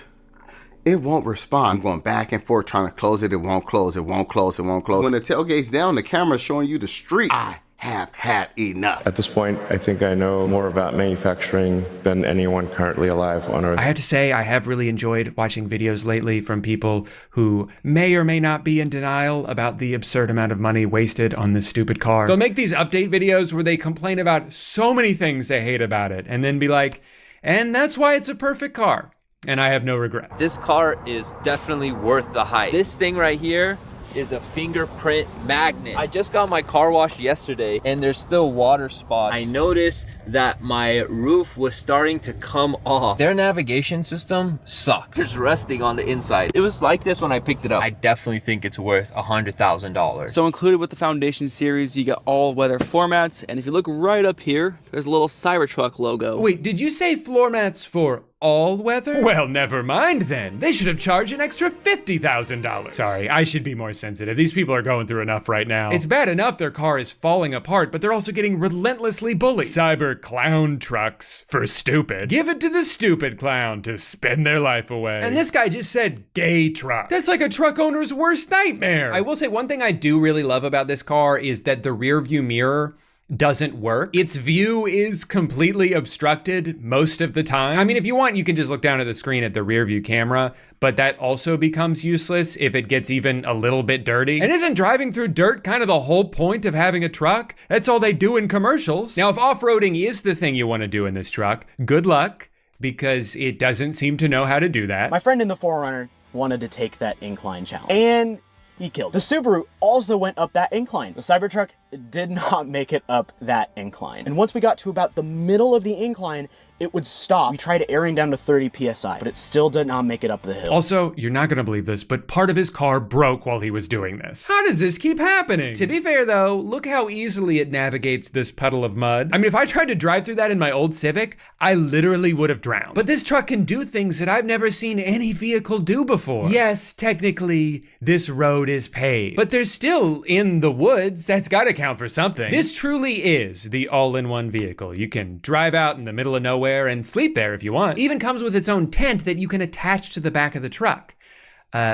It won't respond. I'm going back and forth trying to close it. It won't close. It won't close. It won't close. When the tailgate's down, the camera's showing you the street. I have had enough. At this point, I think I know more about manufacturing than anyone currently alive on Earth. I have to say, I have really enjoyed watching videos lately from people who may or may not be in denial about the absurd amount of money wasted on this stupid car. They'll make these update videos where they complain about so many things they hate about it, and then be like, and that's why it's a perfect car. And I have no regrets. This car is definitely worth the hype. This thing right here is a fingerprint magnet. I just got my car washed yesterday and there's still water spots. I noticed that my roof was starting to come off. Their navigation system sucks. It's rusting on the inside. It was like this when I picked it up. I definitely think it's worth $100,000. So included with the Foundation series, you get all weather floor mats, and if you look right up here, there's a little Cybertruck logo. Wait, did you say floor mats for all weather? Well, never mind then. They should have charged an extra $50,000. Sorry, I should be more sensitive. These people are going through enough right now. It's bad enough their car is falling apart, but they're also getting relentlessly bullied. Cyber clown trucks for stupid. Give it to the stupid clown to spend their life away. And this guy just said gay truck. That's like a truck owner's worst nightmare. I will say one thing I do really love about this car is that the rear view mirror doesn't work. Its view is completely obstructed most of the time. I mean, if you want, you can just look down at the screen at the rear view camera, but that also becomes useless if it gets even a little bit dirty. And isn't driving through dirt kind of the whole point of having a truck? That's all they do in commercials. Now, if off-roading is the thing you want to do in this truck, good luck, because it doesn't seem to know how to do that. My friend in the 4Runner wanted to take that incline challenge, and he killed. The Subaru also went up that incline. The Cybertruck did not make it up that incline. And once we got to about the middle of the incline, it would stop. We tried airing down to 30 psi, but it still did not make it up the hill. Also, you're not gonna believe this, but part of his car broke while he was doing this. How does this keep happening? To be fair though, look how easily it navigates this puddle of mud. I mean, if I tried to drive through that in my old Civic, I literally would have drowned. But this truck can do things that I've never seen any vehicle do before. Yes, technically, this road is paved, but they're still in the woods. That's gotta count for something. This truly is the all-in-one vehicle. You can drive out in the middle of nowhere and sleep there if you want. It even comes with its own tent that you can attach to the back of the truck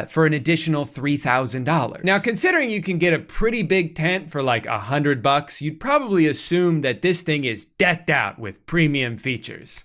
for an additional $3,000. Now, considering you can get a pretty big tent for like $100, you'd probably assume that this thing is decked out with premium features.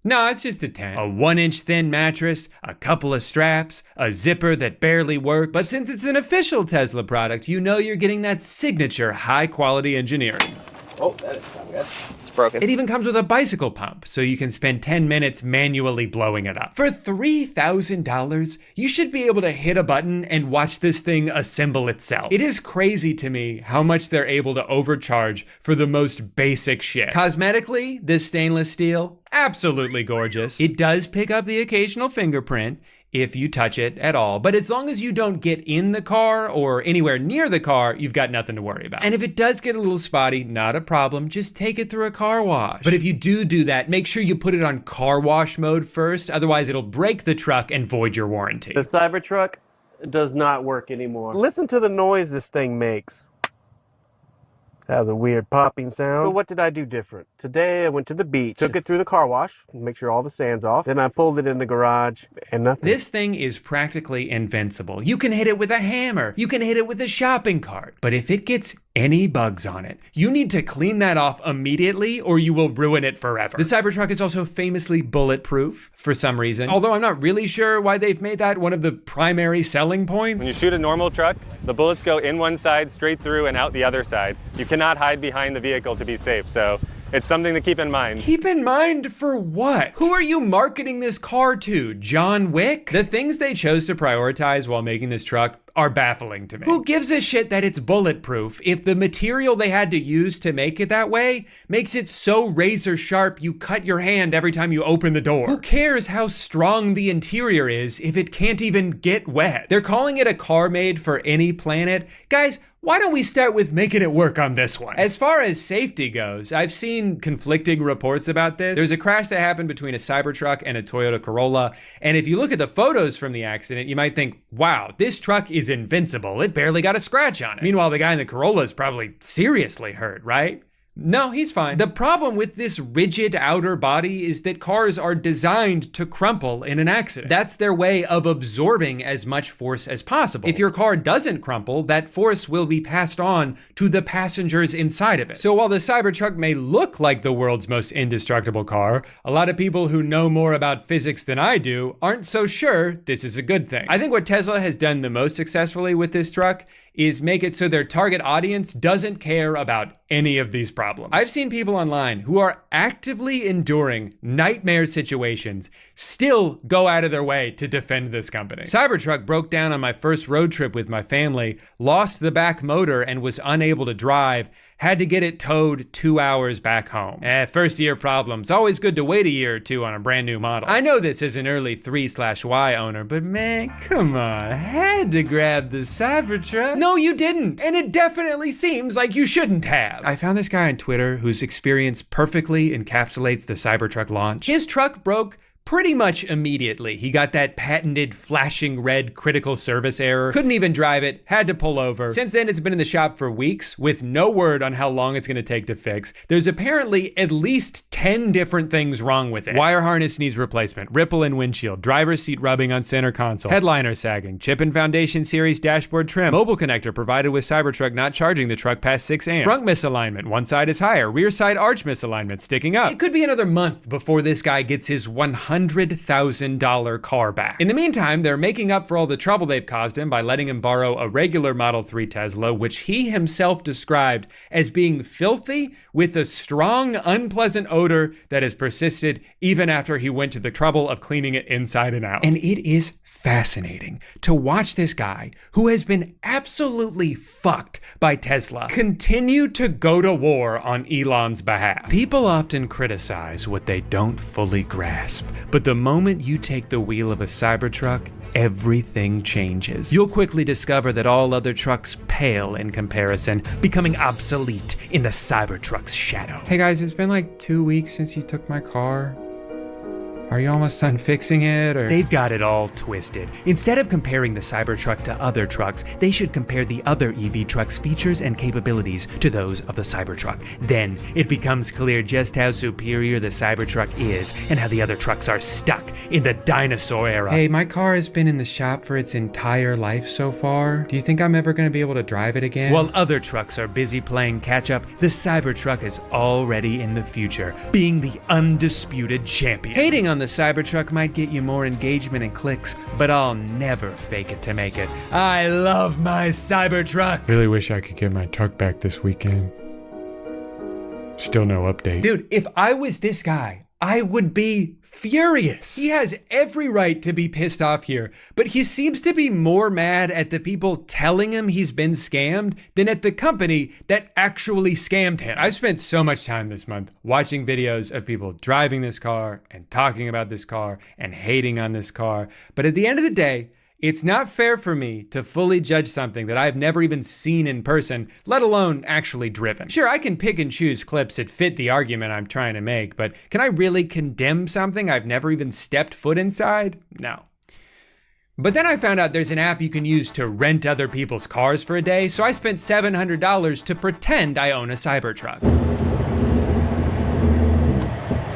No, it's just a tent. A 1-inch thin mattress, a couple of straps, a zipper that barely works. But since it's an official Tesla product, you know you're getting that signature high-quality engineering. Oh, that didn't sound good. It's broken. It even comes with a bicycle pump, so you can spend 10 minutes manually blowing it up. For $3,000, you should be able to hit a button and watch this thing assemble itself. It is crazy to me how much they're able to overcharge for the most basic shit. Cosmetically, this stainless steel, absolutely gorgeous. It does pick up the occasional fingerprint if you touch it at all. But as long as you don't get in the car or anywhere near the car, you've got nothing to worry about. And if it does get a little spotty, not a problem, just take it through a car wash. But if you do that, make sure you put it on car wash mode first, otherwise it'll break the truck and void your warranty. The Cybertruck does not work anymore. Listen to the noise this thing makes. That was a weird popping sound. So what did I do different? Today I went to the beach, took it through the car wash, make sure all the sand's off. Then I pulled it in the garage and nothing. This thing is practically invincible. You can hit it with a hammer. You can hit it with a shopping cart. But if it gets any bugs on it, you need to clean that off immediately or you will ruin it forever. The Cybertruck is also famously bulletproof for some reason, although I'm not really sure why they've made that one of the primary selling points. When you shoot a normal truck, the bullets go in one side, straight through, and out the other side. You cannot hide behind the vehicle to be safe, so it's something to keep in mind. Keep in mind for what? Who are you marketing this car to? John Wick? The things they chose to prioritize while making this truck are baffling to me. Who gives a shit that it's bulletproof if the material they had to use to make it that way makes it so razor sharp you cut your hand every time you open the door? Who cares how strong the interior is if it can't even get wet? They're calling it a car made for any planet. Guys, why don't we start with making it work on this one? As far as safety goes, I've seen conflicting reports about this. There's a crash that happened between a Cybertruck and a Toyota Corolla, and if you look at the photos from the accident, you might think, wow, this truck is invincible. It barely got a scratch on it. Meanwhile, the guy in the Corolla is probably seriously hurt, right? No, he's fine. The problem with this rigid outer body is that cars are designed to crumple in an accident. That's their way of absorbing as much force as possible. If your car doesn't crumple, that force will be passed on to the passengers inside of it. So while the Cybertruck may look like the world's most indestructible car, a lot of people who know more about physics than I do aren't so sure this is a good thing. I think what Tesla has done the most successfully with this truck is make it so their target audience doesn't care about any of these problems. I've seen people online who are actively enduring nightmare situations still go out of their way to defend this company. Cybertruck broke down on my first road trip with my family, lost the back motor and was unable to drive, had to get it towed 2 hours back home. First year problems. Always good to wait a year or two on a brand new model. I know this is an early 3/Y owner, but man, come on. Had to grab the Cybertruck. No, you didn't. And it definitely seems like you shouldn't have. I found this guy on Twitter whose experience perfectly encapsulates the Cybertruck launch. His truck broke pretty much immediately. He got that patented flashing red critical service error, couldn't even drive it, had to pull over. Since then, it's been in the shop for weeks with no word on how long it's gonna take to fix. There's apparently at least 10 different things wrong with it. Wire harness needs replacement, ripple in windshield, driver's seat rubbing on center console, headliner sagging, chip and foundation series dashboard trim, mobile connector provided with Cybertruck not charging the truck past 6 amps, front misalignment, one side is higher, rear side arch misalignment sticking up. It could be another month before this guy gets his 100 $100,000 car back. In the meantime, they're making up for all the trouble they've caused him by letting him borrow a regular Model 3 Tesla, which he himself described as being filthy with a strong, unpleasant odor that has persisted even after he went to the trouble of cleaning it inside and out. And it is fascinating to watch this guy, who has been absolutely fucked by Tesla, continue to go to war on Elon's behalf. People often criticize what they don't fully grasp, but the moment you take the wheel of a Cybertruck, everything changes. You'll quickly discover that all other trucks pale in comparison, becoming obsolete in the Cybertruck's shadow. Hey guys, it's been like 2 weeks since you took my car. Are you almost done fixing it, or? They've got it all twisted. Instead of comparing the Cybertruck to other trucks, they should compare the other EV truck's features and capabilities to those of the Cybertruck. Then it becomes clear just how superior the Cybertruck is and how the other trucks are stuck in the dinosaur era. Hey, my car has been in the shop for its entire life so far. Do you think I'm ever gonna be able to drive it again? While other trucks are busy playing catch up, the Cybertruck is already in the future, being the undisputed champion. Hating on the Cybertruck might get you more engagement and clicks, but I'll never fake it to make it. I love my Cybertruck. Really wish I could get my truck back this weekend. Still no update. Dude, if I was this guy, I would be furious. He has every right to be pissed off here, but he seems to be more mad at the people telling him he's been scammed than at the company that actually scammed him. I've spent so much time this month watching videos of people driving this car and talking about this car and hating on this car, but at the end of the day, it's not fair for me to fully judge something that I've never even seen in person, let alone actually driven. Sure, I can pick and choose clips that fit the argument I'm trying to make, but can I really condemn something I've never even stepped foot inside? No. But then I found out there's an app you can use to rent other people's cars for a day, so I spent $700 to pretend I own a Cybertruck.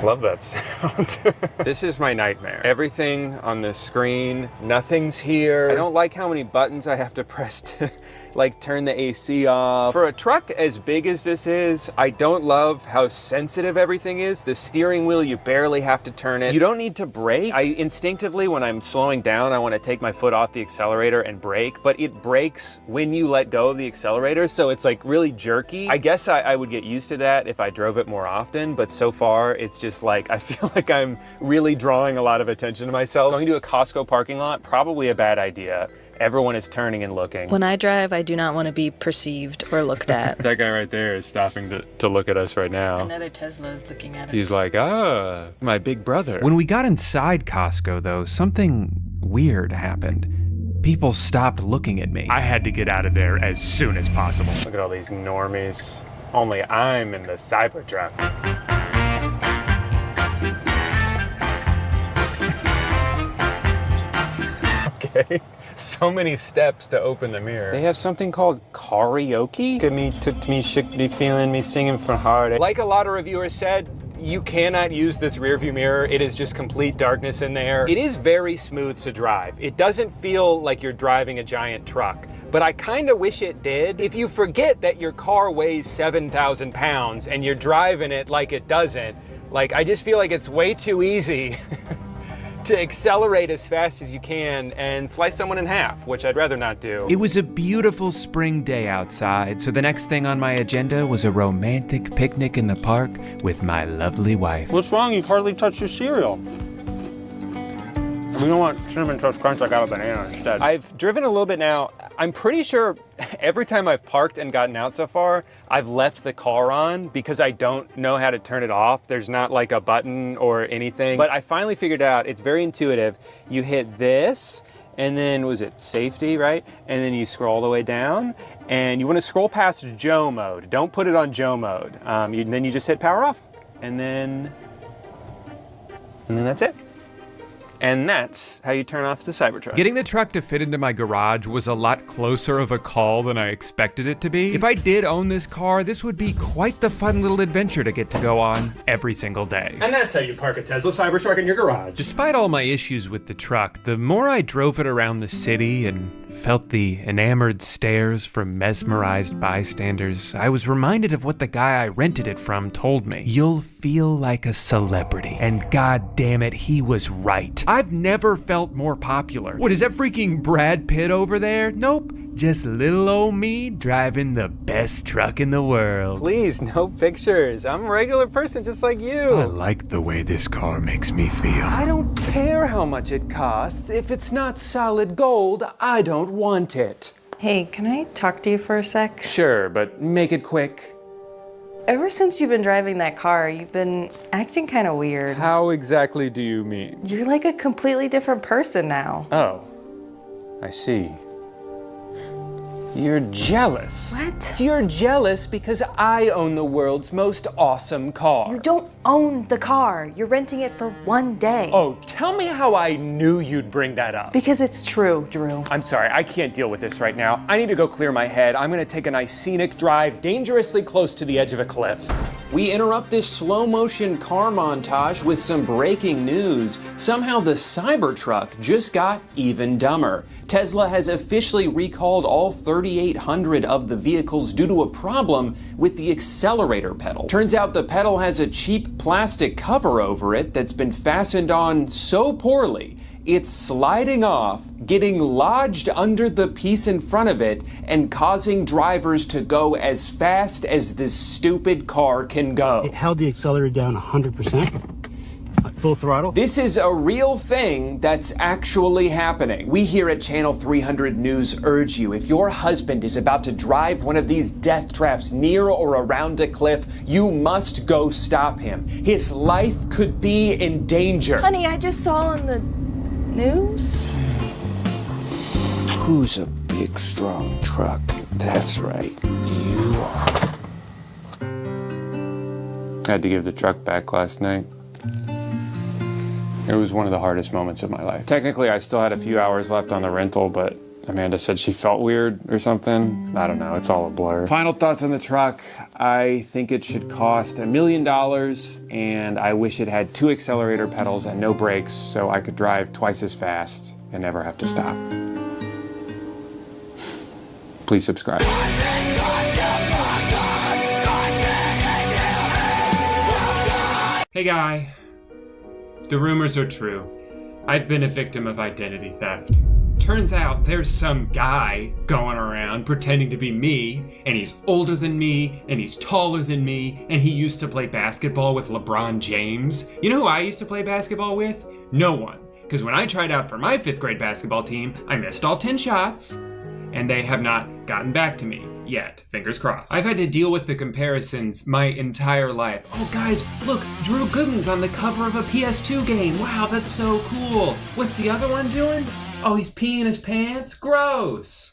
Love that sound. This is my nightmare. Everything on this screen, nothing's here. I don't like how many buttons I have to press to like turn the AC off. For a truck as big as this is, I don't love how sensitive everything is. The steering wheel, you barely have to turn it. You don't need to brake. I instinctively, when I'm slowing down, I want to take my foot off the accelerator and brake, but it brakes when you let go of the accelerator, so it's like really jerky. I guess I would get used to that if I drove it more often, but so far it's just like, I feel like I'm really drawing a lot of attention to myself. Going to a Costco parking lot, probably a bad idea. Everyone is turning and looking. When I drive, I do not want to be perceived or looked at. That guy right there is stopping to look at us right now. Another Tesla is looking at us. He's like, ah, my big brother. When we got inside Costco, though, something weird happened. People stopped looking at me. I had to get out of there as soon as possible. Look at all these normies. Only I'm in the Cybertruck. Okay. So many steps to open the mirror. They have something called karaoke. Look at me, took me, shook me, feeling me, singing from heart. Like a lot of reviewers said, you cannot use this rearview mirror. It is just complete darkness in there. It is very smooth to drive. It doesn't feel like you're driving a giant truck, but I kind of wish it did. If you forget that your car weighs 7,000 pounds and you're driving it like it doesn't, like I just feel like it's way too easy to accelerate as fast as you can and slice someone in half, which I'd rather not do. It was a beautiful spring day outside, so the next thing on my agenda was a romantic picnic in the park with my lovely wife. What's wrong? You've hardly touched your cereal. We don't want Cinnamon Toast Crunch, I got a banana instead. I've driven a little bit now. I'm pretty sure every time I've parked and gotten out so far, I've left the car on because I don't know how to turn it off. There's not like a button or anything, but I finally figured out it's very intuitive. You hit this, and then was it safety, right? And then you scroll all the way down, and you want to scroll past Joe mode. Don't put it on Joe mode. Then you just hit power off, and then that's it. And that's how you turn off the Cybertruck. Getting the truck to fit into my garage was a lot closer of a call than I expected it to be. If I did own this car, this would be quite the fun little adventure to get to go on every single day. And that's how you park a Tesla Cybertruck in your garage. Despite all my issues with the truck, the more I drove it around the city and felt the enamored stares from mesmerized bystanders, I was reminded of what the guy I rented it from told me. You'll feel like a celebrity. And god damn it, he was right. I've never felt more popular. What, is that freaking Brad Pitt over there? Nope. Just little old me driving the best truck in the world. Please, no pictures. I'm a regular person just like you. I like the way this car makes me feel. I don't care how much it costs. If it's not solid gold, I don't want it. Hey, can I talk to you for a sec? Sure, but make it quick. Ever since you've been driving that car, you've been acting kind of weird. How exactly do you mean? You're like a completely different person now. Oh, I see. You're jealous. What? You're jealous because I own the world's most awesome car. You don't own the car. You're renting it for 1 day. Oh, tell me how I knew you'd bring that up. Because it's true, Drew. I'm sorry, I can't deal with this right now. I need to go clear my head. I'm gonna take a nice scenic drive dangerously close to the edge of a cliff. We interrupt this slow motion car montage with some breaking news. Somehow the Cybertruck just got even dumber. Tesla has officially recalled all 3,800 of the vehicles due to a problem with the accelerator pedal. Turns out the pedal has a cheap plastic cover over it that's been fastened on so poorly, it's sliding off, getting lodged under the piece in front of it, and causing drivers to go as fast as this stupid car can go. It held the accelerator down 100%. Full throttle. This is a real thing that's actually happening. We here at Channel 300 News urge you, if your husband is about to drive one of these death traps near or around a cliff, you must go stop him. His life could be in danger. Honey, I just saw on the news. Who's a big, strong truck? That's right, you are. I had to give the truck back last night. It was one of the hardest moments of my life. Technically, I still had a few hours left on the rental, but Amanda said she felt weird or something. I don't know, it's all a blur. Final thoughts on the truck. I think it should cost $1 million, and I wish it had 2 accelerator pedals and no brakes so I could drive twice as fast and never have to stop. Please subscribe. Hey guy. The rumors are true. I've been a victim of identity theft. Turns out there's some guy going around pretending to be me, and he's older than me, and he's taller than me, and he used to play basketball with LeBron James. You know who I used to play basketball with? No one. Because when I tried out for my 5th grade basketball team, I missed all 10 shots, and they have not gotten back to me. Yet. Fingers crossed. I've had to deal with the comparisons my entire life. Oh guys, look, Drew Gooden's on the cover of a PS2 game. Wow, that's so cool. What's the other one doing? Oh, he's peeing his pants? Gross.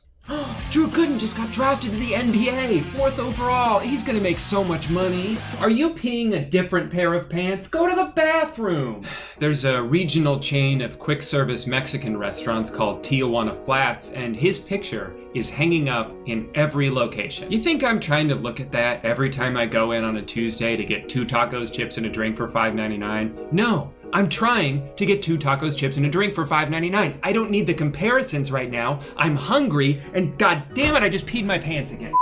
Drew Gooden just got drafted to the NBA, 4th overall. He's gonna make so much money. Are you peeing a different pair of pants? Go to the bathroom. There's a regional chain of quick service Mexican restaurants called Tijuana Flats, and his picture is hanging up in every location. You think I'm trying to look at that every time I go in on a Tuesday to get 2 tacos, chips, and a drink for $5.99? No. I'm trying to get 2 tacos, chips, and a drink for $5.99. I don't need the comparisons right now. I'm hungry, and god damn it, I just peed my pants again.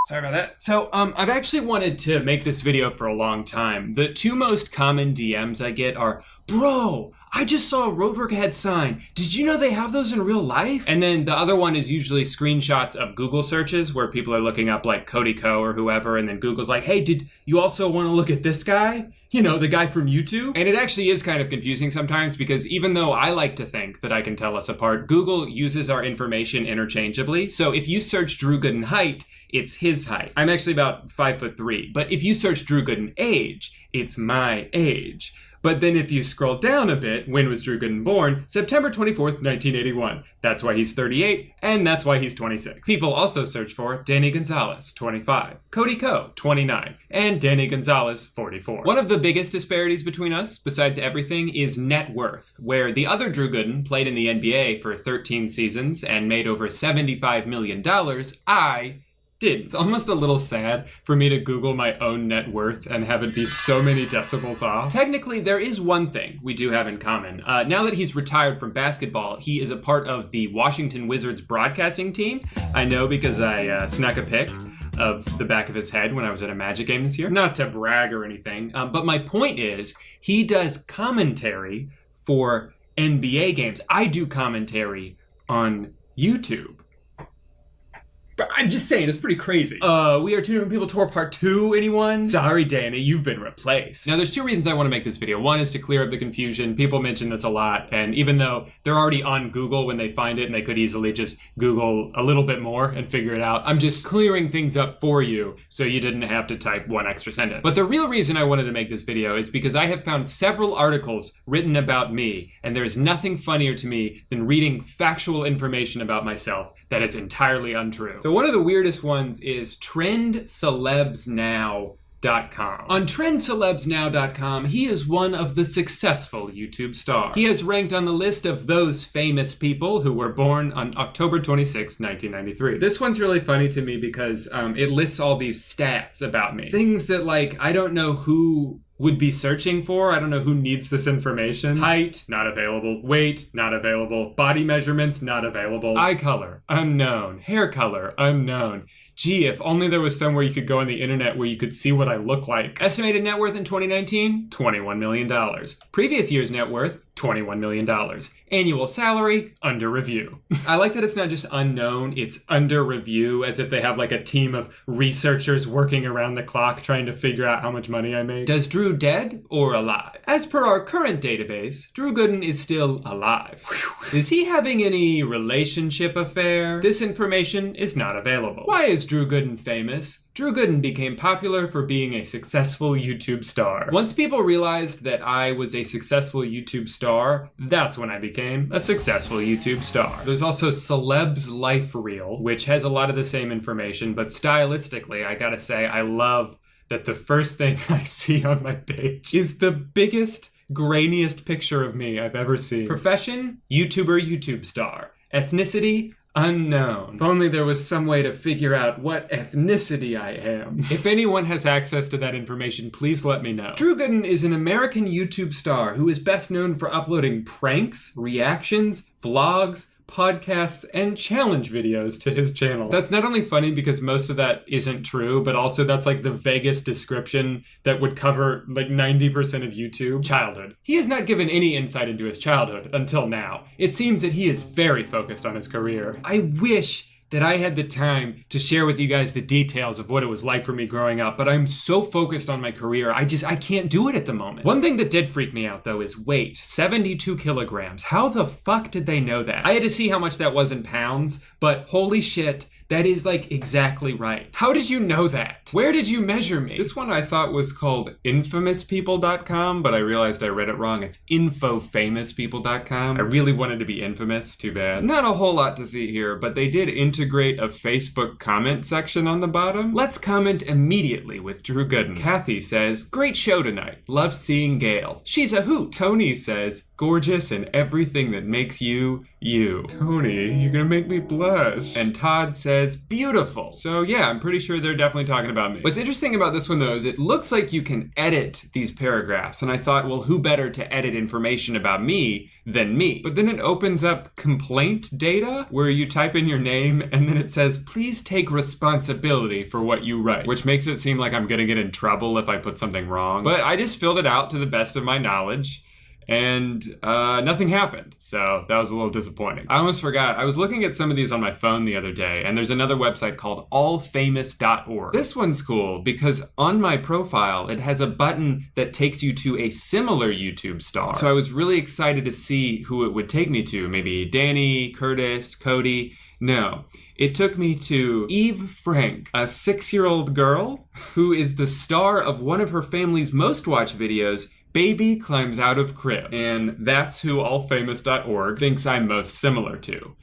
Sorry about that. So, I've actually wanted to make this video for a long time. The 2 most common DMs I get are, bro, I just saw a roadwork ahead sign. Did you know they have those in real life? And then the other one is usually screenshots of Google searches where people are looking up like Cody Co or whoever, and then Google's like, hey, did you also want to look at this guy? You know, the guy from YouTube? And it actually is kind of confusing sometimes because even though I like to think that I can tell us apart, Google uses our information interchangeably. So if you search Drew Gooden height, it's his height. I'm actually about 5'3", but if you search Drew Gooden age, it's my age. But then if you scroll down a bit, when was Drew Gooden born? September 24th, 1981. That's why he's 38, and that's why he's 26. People also search for Danny Gonzalez, 25, Cody Co, 29, and Danny Gonzalez, 44. One of the biggest disparities between us, besides everything, is net worth, where the other Drew Gooden played in the NBA for 13 seasons and made over $75 million. I didn't. It's almost a little sad for me to Google my own net worth and have it be so many decibels off. Technically, there is one thing we do have in common. Now that he's retired from basketball, he is a part of the Washington Wizards broadcasting team. I know because I snuck a pic of the back of his head when I was at a Magic game this year. Not to brag or anything, but my point is, he does commentary for NBA games. I do commentary on YouTube. But I'm just saying, it's pretty crazy. We Are Two Different People Tour Part 2, anyone? Sorry, Danny, you've been replaced. Now, there's two reasons I want to make this video. One is to clear up the confusion. People mention this a lot, and even though they're already on Google when they find it, and they could easily just Google a little bit more and figure it out, I'm just clearing things up for you so you didn't have to type one extra sentence. But the real reason I wanted to make this video is because I have found several articles written about me, and there is nothing funnier to me than reading factual information about myself that is entirely untrue. So one of the weirdest ones is TrendCelebsNow.com. On TrendCelebsNow.com, he is one of the successful YouTube stars. He has ranked on the list of those famous people who were born on October 26, 1993. This one's really funny to me because it lists all these stats about me. Things that, like, I don't know who would be searching for. I don't know who needs this information. Height, not available. Weight, not available. Body measurements, not available. Eye color, unknown. Hair color, unknown. Gee, if only there was somewhere you could go on the internet where you could see what I look like. Estimated net worth in 2019, $21 million. Previous year's net worth, $21 million. Annual salary, under review. I like that it's not just unknown, it's under review, as if they have like a team of researchers working around the clock trying to figure out how much money I made. Does Drew dead or alive? As per our current database, Drew Gooden is still alive. Whew. Is he having any relationship affair? This information is not available. Why is Drew Gooden famous? Drew Gooden became popular for being a successful YouTube star. Once people realized that I was a successful YouTube star, that's when I became a successful YouTube star. There's also Celeb's Life Reel, which has a lot of the same information, but stylistically, I gotta say, I love that the first thing I see on my page is the biggest, grainiest picture of me I've ever seen. Profession, YouTuber, YouTube star. Ethnicity, unknown. If only there was some way to figure out what ethnicity I am. If anyone has access to that information, please let me know. Drew Gooden is an American YouTube star who is best known for uploading pranks, reactions, vlogs, podcasts, and challenge videos to his channel. That's not only funny because most of that isn't true, but also that's like the vaguest description that would cover like 90% of YouTube. Childhood. He has not given any insight into his childhood until now. It seems that he is very focused on his career. I wish that I had the time to share with you guys the details of what it was like for me growing up, but I'm so focused on my career, I can't do it at the moment. One thing that did freak me out though is weight, 72 kilograms. How the fuck did they know that? I had to see how much that was in pounds, but holy shit, that is like exactly right. How did you know that? Where did you measure me? This one I thought was called infamouspeople.com, but I realized I read it wrong. It's infofamouspeople.com. I really wanted to be infamous, too bad. Not a whole lot to see here, but they did integrate a Facebook comment section on the bottom. Let's comment immediately with Drew Gooden. Kathy says, great show tonight. Loved seeing Gail. She's a hoot. Tony says, gorgeous and everything that makes you, you. Tony, you're gonna make me blush. And Todd says, beautiful. So yeah, I'm pretty sure they're definitely talking about me. What's interesting about this one though is it looks like you can edit these paragraphs. And I thought, well, who better to edit information about me than me? But then it opens up complaint data where you type in your name and then it says, please take responsibility for what you write, which makes it seem like I'm gonna get in trouble if I put something wrong. But I just filled it out to the best of my knowledge. And nothing happened, so that was a little disappointing. I almost forgot, I was looking at some of these on my phone the other day, and there's another website called allfamous.org. This one's cool because on my profile, it has a button that takes you to a similar YouTube star. So I was really excited to see who it would take me to, maybe Danny, Curtis, Cody. No, it took me to Eve Frank, a 6-year-old girl who is the star of one of her family's most watched videos, Baby Climbs Out of Crib. And that's who allfamous.org thinks I'm most similar to.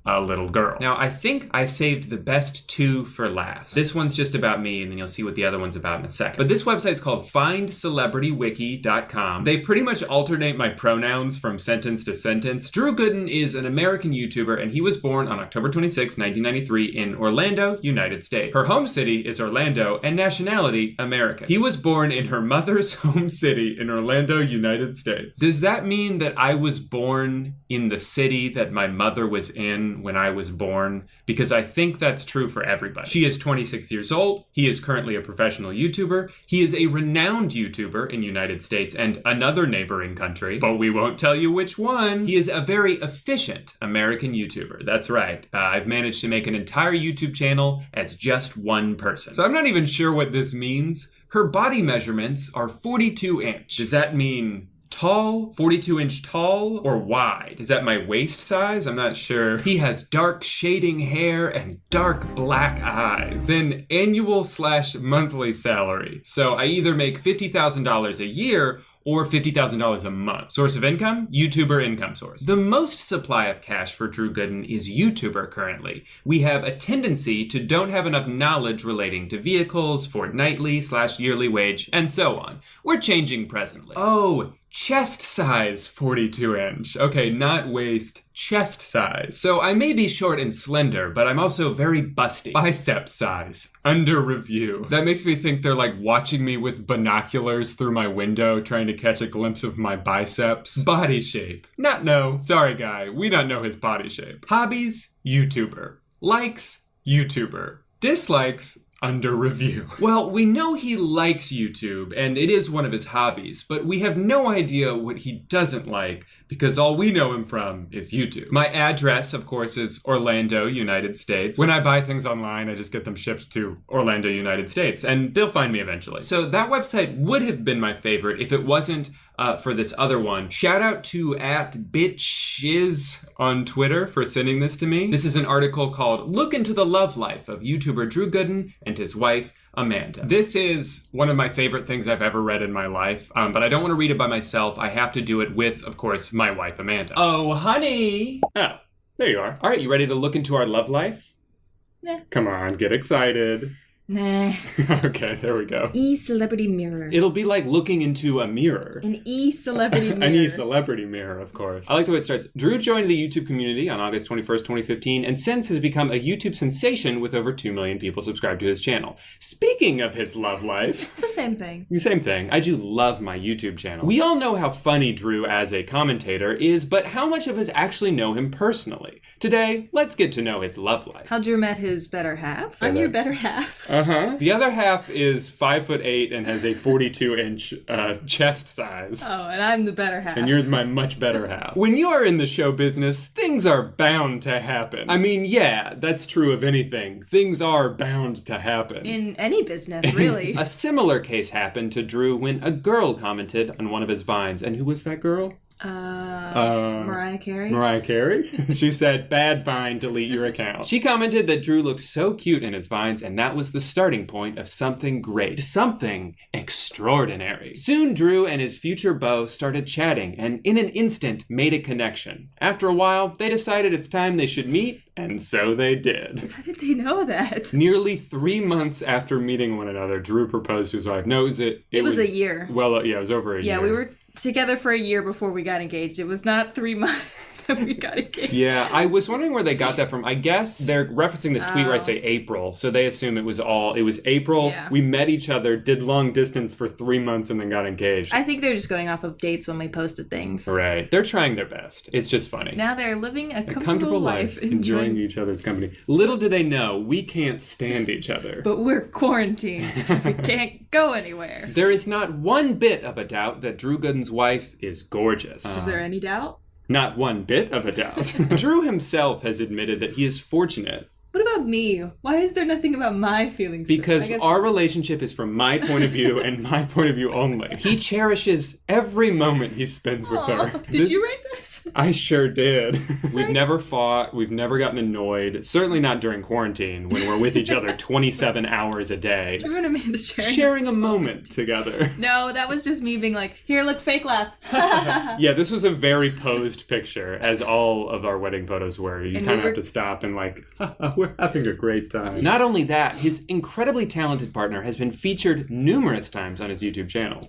a little girl. Now, I think I saved the best 2 for last. This one's just about me, and then you'll see what the other one's about in a second. But this website's called findcelebritywiki.com. They pretty much alternate my pronouns from sentence to sentence. Drew Gooden is an American YouTuber, and he was born on October 26, 1993 in Orlando, United States. Her home city is Orlando, and nationality, American. He was born in her mother's home city in Orlando, United States. Does that mean that I was born in the city that my mother was in when I was born? Because I think that's true for everybody. She is 26 years old. He is currently a professional YouTuber. He is a renowned YouTuber in the United States and another neighboring country, but we won't tell you which one. He is a very efficient American YouTuber. That's right. I've managed to make an entire YouTube channel as just one person. So I'm not even sure what this means. Her body measurements are 42 inch. Does that mean tall, 42-inch tall, or wide? Is that my waist size? I'm not sure. He has dark shading hair and dark black eyes. Then annual/monthly salary. So I either make $50,000 a year or $50,000 a month. Source of income? YouTuber income source. The most supply of cash for Drew Gooden is YouTuber currently. We have a tendency to don't have enough knowledge relating to vehicles, fortnightly/yearly wage, and so on. We're changing presently. Oh, chest size 42 inch. Okay, not waist, chest size. So I may be short and slender, but I'm also very busty. Bicep size, under review. That makes me think they're like watching me with binoculars through my window, trying to catch a glimpse of my biceps. Body shape. Not know. Sorry guy, we don't know his body shape. Hobbies, YouTuber. Likes, YouTuber. Dislikes, under review. Well, we know he likes YouTube, and it is one of his hobbies, but we have no idea what he doesn't like, because all we know him from is YouTube. My address, of course, is Orlando, United States. When I buy things online, I just get them shipped to Orlando, United States, and they'll find me eventually. So that website would have been my favorite if it wasn't for this other one. Shout out to @bitchiz on Twitter for sending this to me. This is an article called Look into the Love Life of YouTuber Drew Gooden and his wife, Amanda. This is one of my favorite things I've ever read in my life, but I don't want to read it by myself. I have to do it with, of course, my wife, Amanda. Oh, honey. Oh, there you are. All right, you ready to look into our love life? Nah. Come on, get excited. Nah. Okay, there we go. E-celebrity mirror. It'll be like looking into a mirror. An e-celebrity mirror. An e-celebrity mirror, of course. I like the way it starts. Drew joined the YouTube community on August 21st, 2015, and since has become a YouTube sensation with over 2 million people subscribed to his channel. Speaking of his love life... It's the same thing. The same thing. I do love my YouTube channel. We all know how funny Drew as a commentator is, but how much of us actually know him personally? Today, let's get to know his love life. How Drew met his better half. I'm your better half. Uh-huh. The other half is 5'8" and has a 42-inch chest size. Oh, and I'm the better half. And you're my much better half. When you are in the show business, things are bound to happen. I mean, yeah, that's true of anything. Things are bound to happen. In any business, really. A similar case happened to Drew when a girl commented on one of his vines. And who was that girl? Mariah Carey? Mariah Carey? She said, bad vine, delete your account. She commented that Drew looked so cute in his vines, and that was the starting point of something great. Something extraordinary. Soon, Drew and his future beau started chatting, and in an instant, made a connection. After a while, they decided it's time they should meet, and so they did. How did they know that? Nearly 3 months after meeting one another, Drew proposed to his wife. No, it was a year. Well, yeah, it was over a year. Yeah, we were together for a year before we got engaged. It was not 3 months that we got engaged. Yeah, I was wondering where they got that from. I guess they're referencing this tweet where I say April, so they assume it was April. Yeah. We met each other, did long distance for 3 months, and then got engaged. I think they're just going off of dates when we posted things. Right. They're trying their best. It's just funny. Now they're living a comfortable life. Enjoying each other's company. Little do they know, we can't stand each other. But we're quarantined, so we can't go anywhere. There is not one bit of a doubt that Drew Gooden's wife is gorgeous. Is there any doubt? Not one bit of a doubt. Drew himself has admitted that he is fortunate. What about me? Why is there nothing about my feelings? Because our relationship is from my point of view and my point of view only. He cherishes every moment he spends with her. Did you write this? I sure did. We've never fought. We've never gotten annoyed. Certainly not during quarantine when we're with each other 27 hours a day. Drew and Amanda sharing a moment together. No, that was just me being like, here, look, fake laugh. Yeah, this was a very posed picture, as all of our wedding photos were. You kind of have to stop and like, we're having a great time. Not only that, his incredibly talented partner has been featured numerous times on his YouTube channel.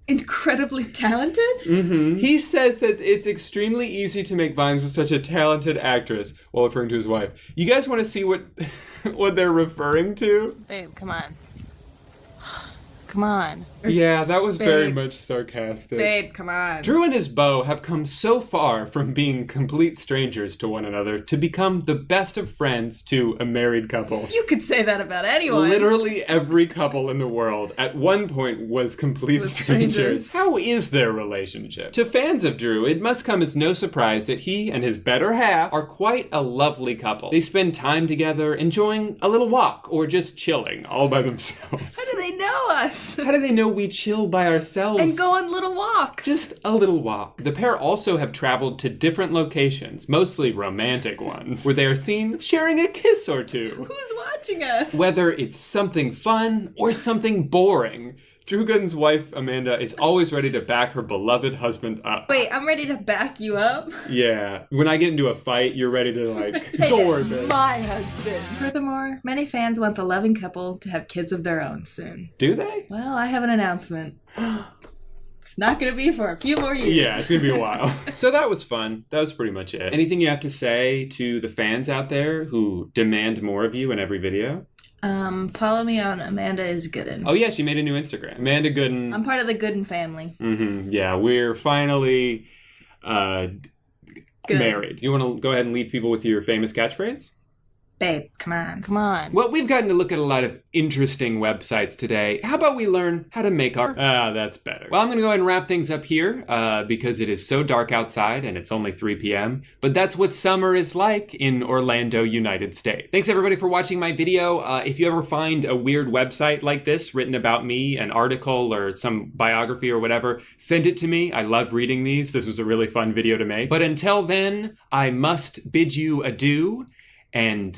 Incredibly talented? Mm-hmm. He says that it's extremely easy to make vines with such a talented actress, while referring to his wife. You guys want to see what they're referring to? Babe, come on. Come on. Yeah, that was very much sarcastic. Babe, come on. Drew and his beau have come so far from being complete strangers to one another to become the best of friends to a married couple. You could say that about anyone. Literally every couple in the world at one point was complete strangers. How is their relationship? To fans of Drew, it must come as no surprise that he and his better half are quite a lovely couple. They spend time together enjoying a little walk or just chilling all by themselves. How do they know us? How do they know we chill by ourselves? And go on little walks. Just a little walk. The pair also have traveled to different locations, mostly romantic ones, where they are seen sharing a kiss or two. Who's watching us? Whether it's something fun or something boring, Drew Gooden's wife, Amanda, is always ready to back her beloved husband up. Wait, I'm ready to back you up? Yeah. When I get into a fight, you're ready to like, hey, go that's my husband. Furthermore, many fans want the loving couple to have kids of their own soon. Do they? Well, I have an announcement. It's not going to be for a few more years. Yeah, it's going to be a while. So that was fun. That was pretty much it. Anything you have to say to the fans out there who demand more of you in every video? Follow me on Amanda is Gooden. Oh yeah, she made a new Instagram. Amanda Gooden. I'm part of the Gooden family. Mm-hmm. Yeah, we're finally married. You want to go ahead and leave people with your famous catchphrase? Babe, come on. Come on. Well, we've gotten to look at a lot of interesting websites today. How about we learn how to make our... that's better. Well, I'm going to go ahead and wrap things up here because it is so dark outside and it's only 3 p.m. But that's what summer is like in Orlando, United States. Thanks everybody for watching my video. If you ever find a weird website like this written about me, an article or some biography or whatever, send it to me. I love reading these. This was a really fun video to make. But until then, I must bid you adieu and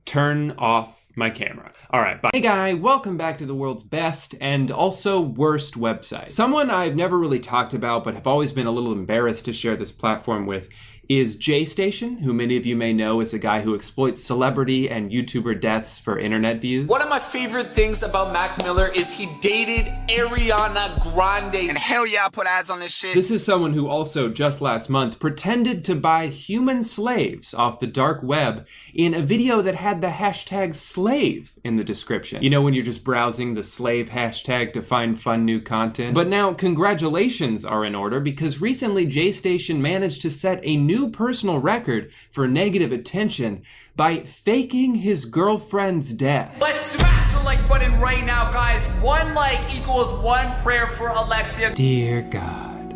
turn off my camera. All right, bye. Hey guy, welcome back to the world's best and also worst website. Someone I've never really talked about but have always been a little embarrassed to share this platform with is JStation, who many of you may know is a guy who exploits celebrity and YouTuber deaths for internet views. One of my favorite things about Mac Miller is he dated Ariana Grande. And hell yeah, I put ads on this shit. This is someone who also just last month pretended to buy human slaves off the dark web in a video that had the hashtag slave in the description. You know when you're just browsing the slave hashtag to find fun new content? But now congratulations are in order because recently JStation managed to set a new personal record for negative attention by faking his girlfriend's death. Let's smash the like button right now, guys. 1 like equals 1 prayer for Alexia. Dear God,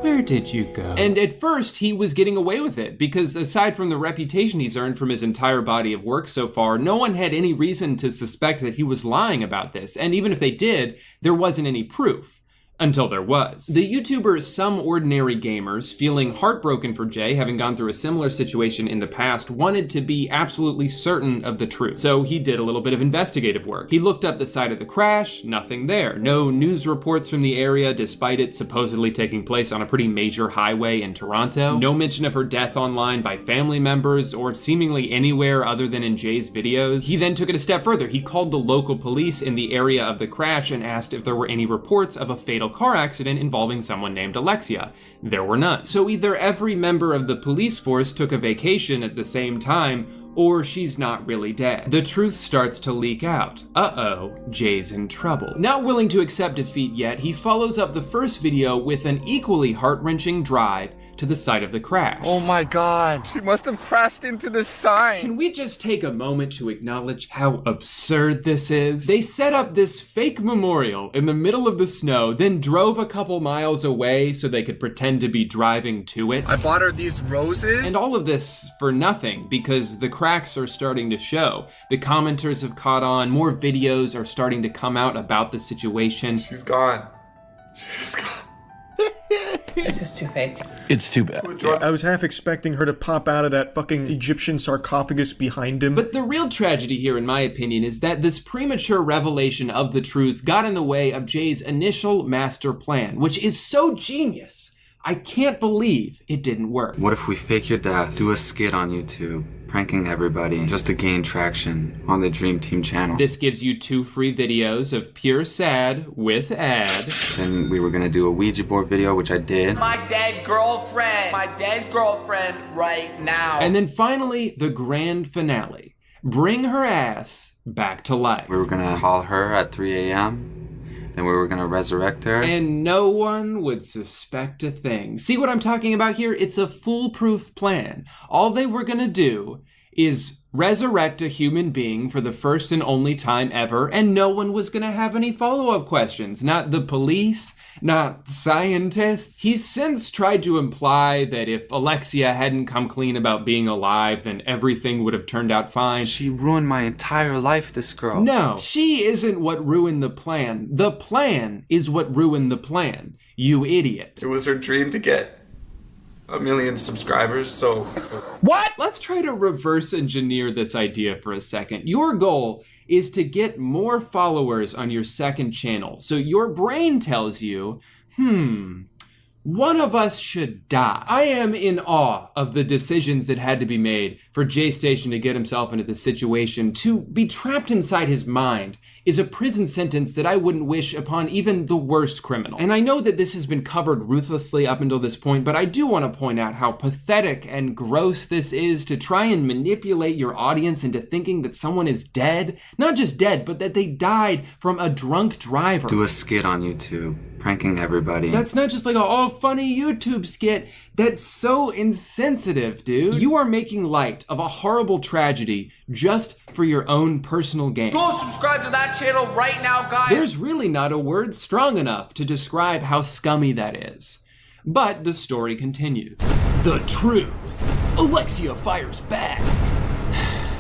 where did you go? And at first he was getting away with it because aside from the reputation he's earned from his entire body of work so far, no one had any reason to suspect that he was lying about this. And even if they did, there wasn't any proof. Until there was. The YouTuber Some Ordinary Gamers, feeling heartbroken for Jay, having gone through a similar situation in the past, wanted to be absolutely certain of the truth. So he did a little bit of investigative work. He looked up the site of the crash, nothing there. No news reports from the area, despite it supposedly taking place on a pretty major highway in Toronto. No mention of her death online by family members or seemingly anywhere other than in Jay's videos. He then took it a step further. He called the local police in the area of the crash and asked if there were any reports of a fatal car accident involving someone named Alexia. There were none. So either every member of the police force took a vacation at the same time, or she's not really dead. The truth starts to leak out. Uh-oh, Jay's in trouble. Not willing to accept defeat yet, he follows up the first video with an equally heart-wrenching drive to the site of the crash. Oh my God, she must have crashed into the sign. Can we just take a moment to acknowledge how absurd this is? They set up this fake memorial in the middle of the snow, then drove a couple miles away so they could pretend to be driving to it. I bought her these roses. And all of this for nothing because the cracks are starting to show. The commenters have caught on, more videos are starting to come out about the situation. She's gone. She's gone. This is too fake. It's too bad. I was half expecting her to pop out of that fucking Egyptian sarcophagus behind him. But the real tragedy here, in my opinion, is that this premature revelation of the truth got in the way of Jay's initial master plan, which is so genius. I can't believe it didn't work. What if we fake your death, do a skit on YouTube, pranking everybody just to gain traction on the Dream Team channel? This gives you 2 free videos of pure sad with ad. Then we were gonna do a Ouija board video, which I did. My dead girlfriend right now. And then finally, the grand finale. Bring her ass back to life. We were gonna call her at 3 a.m. Then we were gonna resurrect her. And no one would suspect a thing. See what I'm talking about here? It's a foolproof plan. All they were gonna do is resurrect a human being for the first and only time ever, and no one was gonna have any follow-up questions. Not the police, not scientists. He's since tried to imply that if Alexia hadn't come clean about being alive, then everything would have turned out fine. She ruined my entire life, this girl. No, she isn't what ruined the plan. The plan is what ruined the plan. You idiot. It was her dream to get 1 million subscribers, so... What? Let's try to reverse engineer this idea for a second. Your goal is to get more followers on your second channel. So your brain tells you, one of us should die. I am in awe of the decisions that had to be made for Jay Station to get himself into this situation. To be trapped inside his mind is a prison sentence that I wouldn't wish upon even the worst criminal. And I know that this has been covered ruthlessly up until this point, but I do want to point out how pathetic and gross this is to try and manipulate your audience into thinking that someone is dead. Not just dead, but that they died from a drunk driver. Do a skit on YouTube, pranking everybody. That's not just like a funny YouTube skit. That's so insensitive, dude. You are making light of a horrible tragedy just for your own personal gain. Go subscribe to that channel right now, guys. There's really not a word strong enough to describe how scummy that is. But the story continues. The truth. Alexia fires back.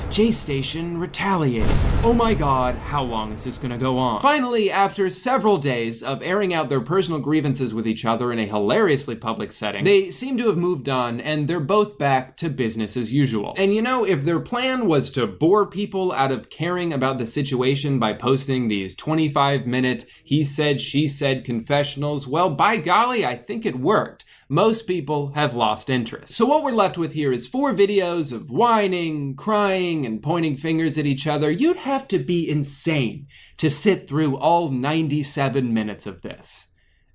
Jay Station retaliates. Oh my god, how long is this gonna go on? Finally, after several days of airing out their personal grievances with each other in a hilariously public setting, they seem to have moved on and they're both back to business as usual. And you know, if their plan was to bore people out of caring about the situation by posting these 25-minute he said, she said confessionals, well, by golly, I think it worked. Most people have lost interest. So what we're left with here is 4 videos of whining, crying, and pointing fingers at each other. You'd have to be insane to sit through all 97 minutes of this.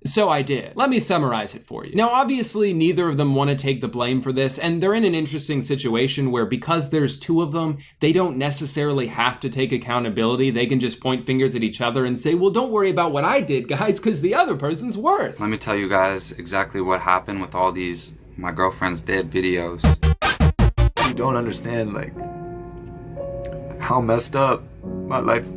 So I did. Let me summarize it for you. Now, obviously, neither of them want to take the blame for this, and they're in an interesting situation where because there's 2 of them, they don't necessarily have to take accountability. They can just point fingers at each other and say, well, don't worry about what I did, guys, because the other person's worse. Let me tell you guys exactly what happened with all these my girlfriend's dead videos. You don't understand, like, how messed up my life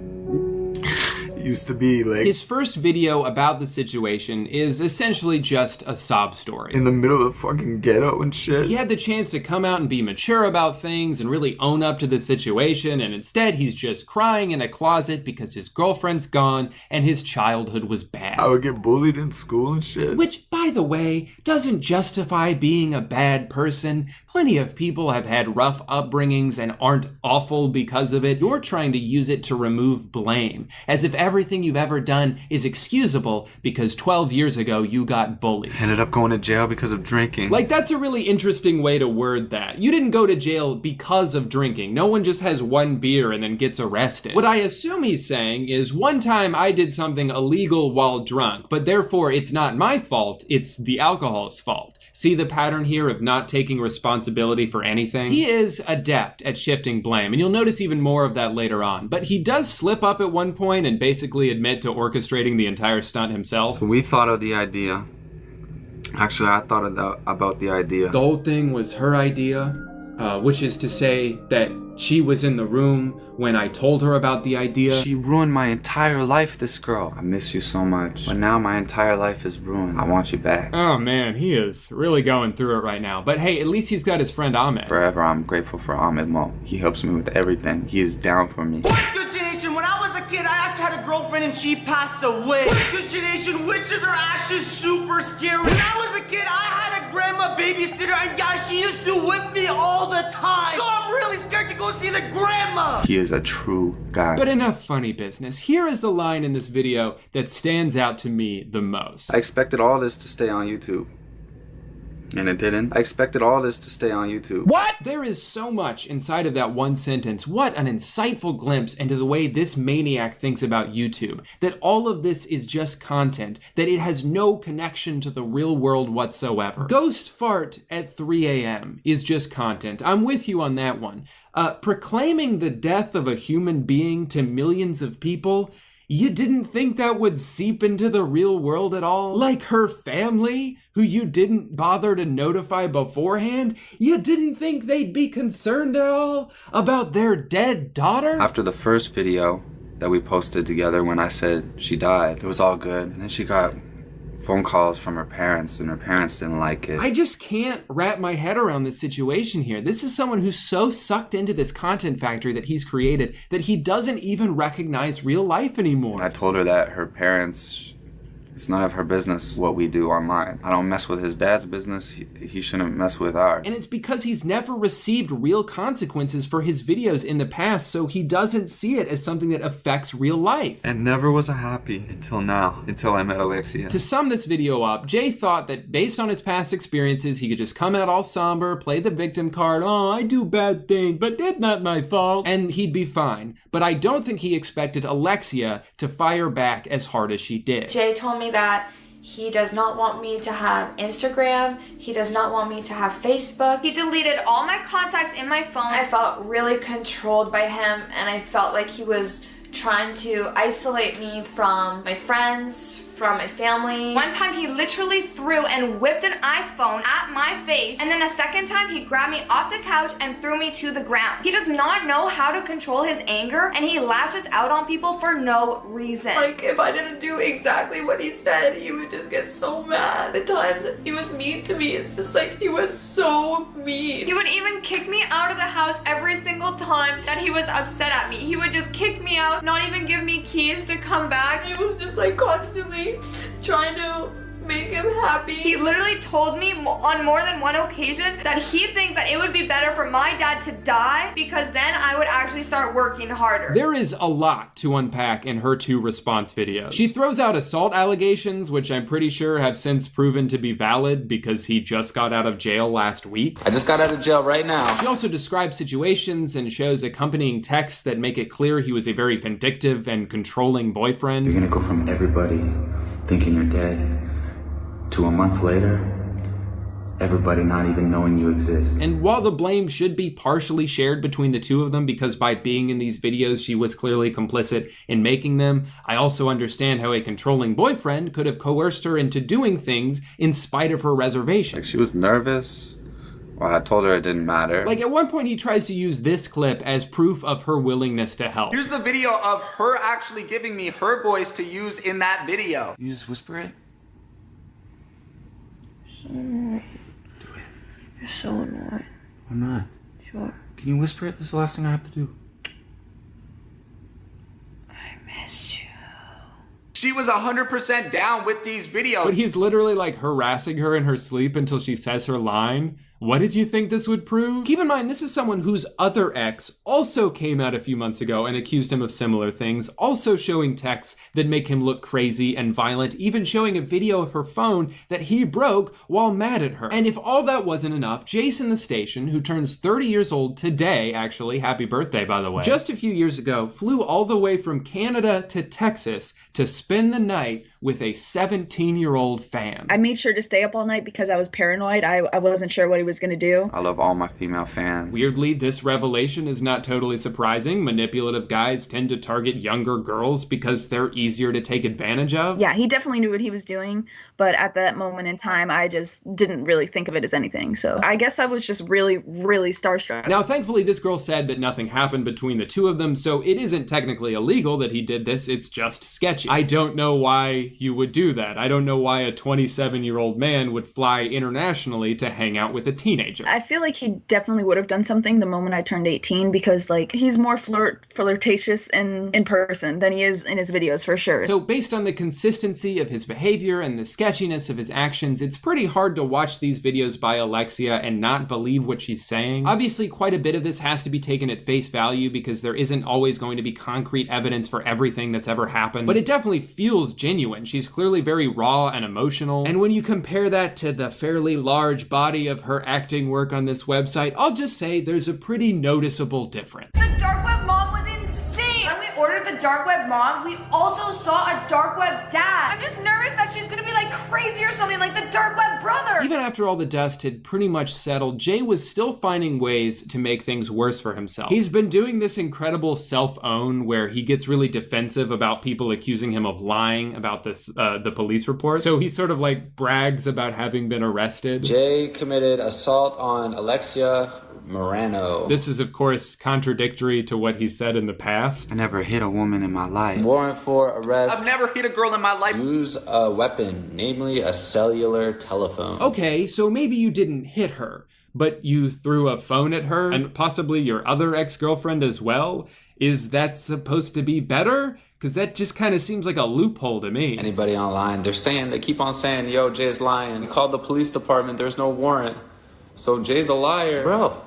used to be. Like, his first video about the situation is essentially just a sob story. In the middle of fucking ghetto and shit. He had the chance to come out and be mature about things and really own up to the situation, and instead he's just crying in a closet because his girlfriend's gone and his childhood was bad. I would get bullied in school and shit. Which, by the way, doesn't justify being a bad person. Plenty of people have had rough upbringings and aren't awful because of it. You're trying to use it to remove blame, as if everything you've ever done is excusable because 12 years ago you got bullied. Ended up going to jail because of drinking. Like, that's a really interesting way to word that. You didn't go to jail because of drinking. No one just has 1 beer and then gets arrested. What I assume he's saying is, one time I did something illegal while drunk, but therefore it's not my fault, it's the alcohol's fault. See the pattern here of not taking responsibility for anything? He is adept at shifting blame, and you'll notice even more of that later on. But he does slip up at one point and basically admit to orchestrating the entire stunt himself. So we thought of the idea. Actually, I thought about the idea. The whole thing was her idea, which is to say that she was in the room when I told her about the idea. She ruined my entire life, this girl. I miss you so much. But now my entire life is ruined. I want you back. Oh man, he is really going through it right now. But hey, at least he's got his friend Ahmed. Forever, I'm grateful for Ahmed Mo. He helps me with everything. He is down for me. What's good, G Nation? When I was was a kid, I actually had a girlfriend and she passed away. Good Nation, witches are actually super scary. When I was a kid, I had a grandma babysitter and guys, she used to whip me all the time. So I'm really scared to go see the grandma. He is a true guy. But enough funny business. Here is the line in this video that stands out to me the most. I expected all this to stay on YouTube. And it didn't. I expected all this to stay on YouTube. What? There is so much inside of that one sentence. What an insightful glimpse into the way this maniac thinks about YouTube. That all of this is just content, that it has no connection to the real world whatsoever. Ghost fart at 3 a.m. is just content. I'm with you on that one. Proclaiming the death of a human being to millions of people, you didn't think that would seep into the real world at all? Like her family, who you didn't bother to notify beforehand? You didn't think they'd be concerned at all about their dead daughter? After the first video that we posted together when I said she died, it was all good. And then she got phone calls from her parents, and her parents didn't like it. I just can't wrap my head around this situation here. This is someone who's so sucked into this content factory that he's created that he doesn't even recognize real life anymore. And I told her that her parents, it's none of her business what we do online. I don't mess with his dad's business. He shouldn't mess with ours. And it's because he's never received real consequences for his videos in the past, so he doesn't see it as something that affects real life. And never was happy until now, until I met Alexia. To sum this video up, Jay thought that based on his past experiences, he could just come out all somber, play the victim card, oh, I do bad things, but that's not my fault, and he'd be fine. But I don't think he expected Alexia to fire back as hard as she did. Jay told me that he does not want me to have Instagram. He does not want me to have Facebook. He deleted all my contacts in my phone. I felt really controlled by him, and I felt like he was trying to isolate me from my friends, from my family. One time he literally threw and whipped an iPhone at my face, and then the second time he grabbed me off the couch and threw me to the ground. He does not know how to control his anger, and he lashes out on people for no reason. Like, if I didn't do exactly what he said, he would just get so mad. The times that he was mean to me, it's just like he was so mean. He would even kick me out of the house every single time that he was upset at me. He would just kick me out, not even give me keys to come back. He was just like constantly trying to make him happy. He literally told me on more than one occasion that he thinks that it would be better for my dad to die because then I would actually start working harder. There is a lot to unpack in her two response videos. She throws out assault allegations, which I'm pretty sure have since proven to be valid because he just got out of jail last week. I just got out of jail right now. She also describes situations and shows accompanying texts that make it clear he was a very vindictive and controlling boyfriend. You're gonna go from everybody thinking you're dead to a month later, everybody not even knowing you exist. And while the blame should be partially shared between the two of them because by being in these videos she was clearly complicit in making them, I also understand how a controlling boyfriend could have coerced her into doing things in spite of her reservations. Like, she was nervous. Well, I told her it didn't matter. Like, at one point he tries to use this clip as proof of her willingness to help. Here's the video of her actually giving me her voice to use in that video. You just whisper it? You're so annoying. I'm not. Sure. Can you whisper it? This is the last thing I have to do. I miss you. She was 100% down with these videos. But he's literally like harassing her in her sleep until she says her line. What did you think this would prove? Keep in mind, this is someone whose other ex also came out a few months ago and accused him of similar things, also showing texts that make him look crazy and violent, even showing a video of her phone that he broke while mad at her. And if all that wasn't enough, Jason the Station, who turns 30 years old today, actually, happy birthday by the way, just a few years ago, flew all the way from Canada to Texas to spend the night with a 17-year-old fan. I made sure to stay up all night because I was paranoid. I wasn't sure what he was going to do. I love all my female fans. Weirdly, this revelation is not totally surprising. Manipulative guys tend to target younger girls because they're easier to take advantage of. Yeah, he definitely knew what he was doing, but at that moment in time, I just didn't really think of it as anything. So I guess I was just really, really starstruck. Now, thankfully, this girl said that nothing happened between the two of them, so it isn't technically illegal that he did this. It's just sketchy. I don't know why you would do that. I don't know why a 27-year-old man would fly internationally to hang out with a teenager. I feel like he definitely would have done something the moment I turned 18 because, like, he's more flirtatious in person than he is in his videos for sure. So based on the consistency of his behavior and the sketchiness of his actions, it's pretty hard to watch these videos by Alexia and not believe what she's saying. Obviously, quite a bit of this has to be taken at face value because there isn't always going to be concrete evidence for everything that's ever happened, but it definitely feels genuine. She's clearly very raw and emotional. And when you compare that to the fairly large body of her acting work on this website, I'll just say there's a pretty noticeable difference. The dark web mom was insane. When we ordered the dark web mom, we also saw a dark web dad. I'm just nervous that she's gonna be like crazy or something, like the dark web brother. Even after all the dust had pretty much settled, Jay was still finding ways to make things worse for himself. He's been doing this incredible self-own where he gets really defensive about people accusing him of lying about this, the police reports. So he sort of like brags about having been arrested. Jay committed assault on Alexia Morano. This is, of course, contradictory to what he said in the past. I never hit a woman in my life. Warrant for arrest. I've never hit a girl in my life. Use a weapon, namely a cellular telephone. Okay, so maybe you didn't hit her, but you threw a phone at her and possibly your other ex-girlfriend as well? Is that supposed to be better? Because that just kind of seems like a loophole to me. Anybody online, they keep on saying, yo, Jay's lying. He called the police department, there's no warrant. So Jay's a liar. Bro,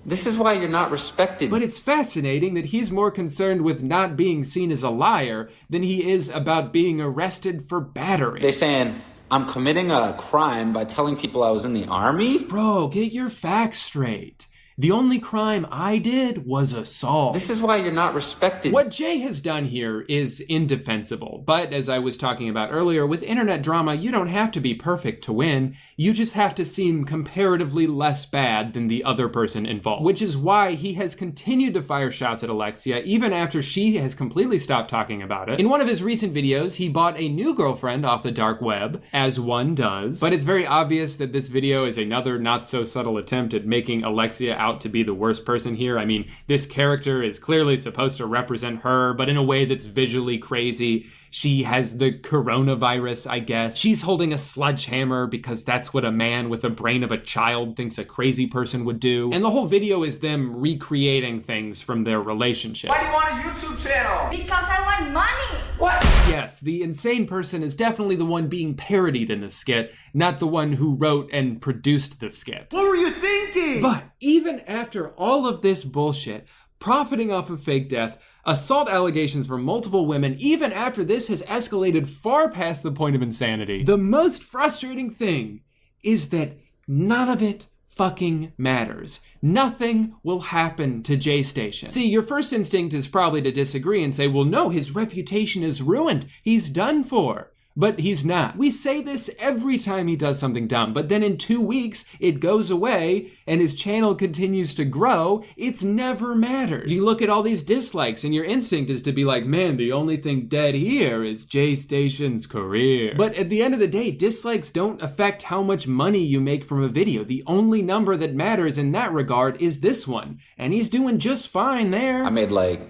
this is why you're not respected. But it's fascinating that he's more concerned with not being seen as a liar than he is about being arrested for battery. They're saying, I'm committing a crime by telling people I was in the army? Bro, get your facts straight. The only crime I did was assault. This is why you're not respected. What Jay has done here is indefensible. But as I was talking about earlier, with internet drama, you don't have to be perfect to win. You just have to seem comparatively less bad than the other person involved. Which is why he has continued to fire shots at Alexia, even after she has completely stopped talking about it. In one of his recent videos, he bought a new girlfriend off the dark web, as one does. But it's very obvious that this video is another not so subtle attempt at making Alexia out to be the worst person here. I mean, this character is clearly supposed to represent her, but in a way that's visually crazy. She has the coronavirus, I guess. She's holding a sledgehammer because that's what a man with a brain of a child thinks a crazy person would do. And the whole video is them recreating things from their relationship. Why do you want a YouTube channel? Because I want money. What? Yes, the insane person is definitely the one being parodied in the skit, not the one who wrote and produced the skit. What were you thinking? But even after all of this bullshit, profiting off of fake death, assault allegations from multiple women, even after this has escalated far past the point of insanity, the most frustrating thing is that none of it fucking matters. Nothing will happen to Jay Station. See, your first instinct is probably to disagree and say, well, no, his reputation is ruined. He's done for. But he's not. We say this every time he does something dumb, but then in 2 weeks, it goes away and his channel continues to grow. It's never mattered. You look at all these dislikes and your instinct is to be like, man, the only thing dead here is Jay Station's career. But at the end of the day, dislikes don't affect how much money you make from a video. The only number that matters in that regard is this one. And he's doing just fine there. I made like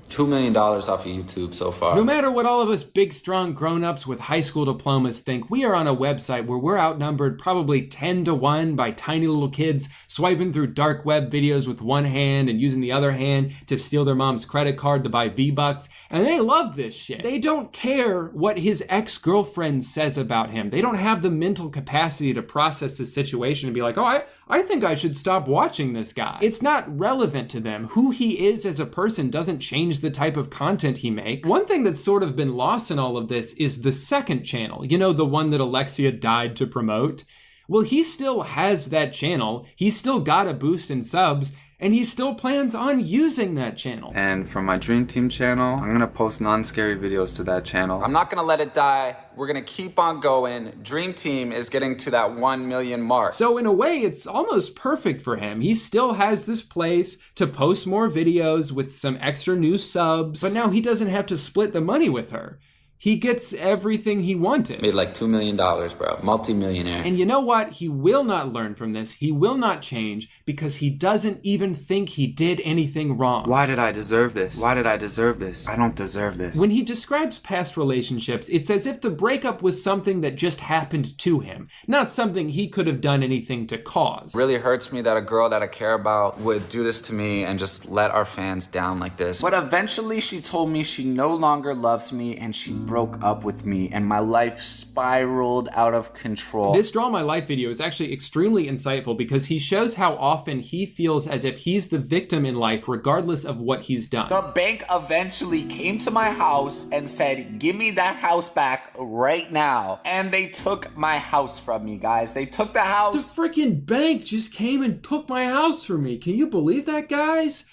$2 million off of YouTube so far. No matter what all of us big, strong grown-ups with high school diplomas think, we are on a website where we're outnumbered probably 10 to 1 by tiny little kids swiping through dark web videos with one hand and using the other hand to steal their mom's credit card to buy V-Bucks. And they love this shit. They don't care what his ex-girlfriend says about him. They don't have the mental capacity to process this situation and be like, oh, I think I should stop watching this guy. It's not relevant to them. Who he is as a person doesn't change the type of content he makes. One thing that's sort of been lost in all of this is the second channel. You know, the one that Alexia died to promote? Well, he still has that channel. He's still got a boost in subs, and he still plans on using that channel. And from my Dream Team channel, I'm gonna post non-scary videos to that channel. I'm not gonna let it die. We're gonna keep on going. Dream Team is getting to that 1 million mark. So in a way, it's almost perfect for him. He still has this place to post more videos with some extra new subs, but now he doesn't have to split the money with her. he gets everything he wanted. Made like $2 million, bro. Multi-millionaire. And you know what? He will not learn from this. He will not change because he doesn't even think he did anything wrong. Why did I deserve this? Why did I deserve this? I don't deserve this. When he describes past relationships, it's as if the breakup was something that just happened to him, not something he could have done anything to cause. It really hurts me that a girl that I care about would do this to me and just let our fans down like this. But eventually she told me she no longer loves me and she broke up with me and my life spiraled out of control. This Draw My Life video is actually extremely insightful because he shows how often he feels as if he's the victim in life regardless of what he's done. The bank eventually came to my house and said, give me that house back right now. And they took my house from me, guys. They took the house. The freaking bank just came and took my house from me. Can you believe that, guys?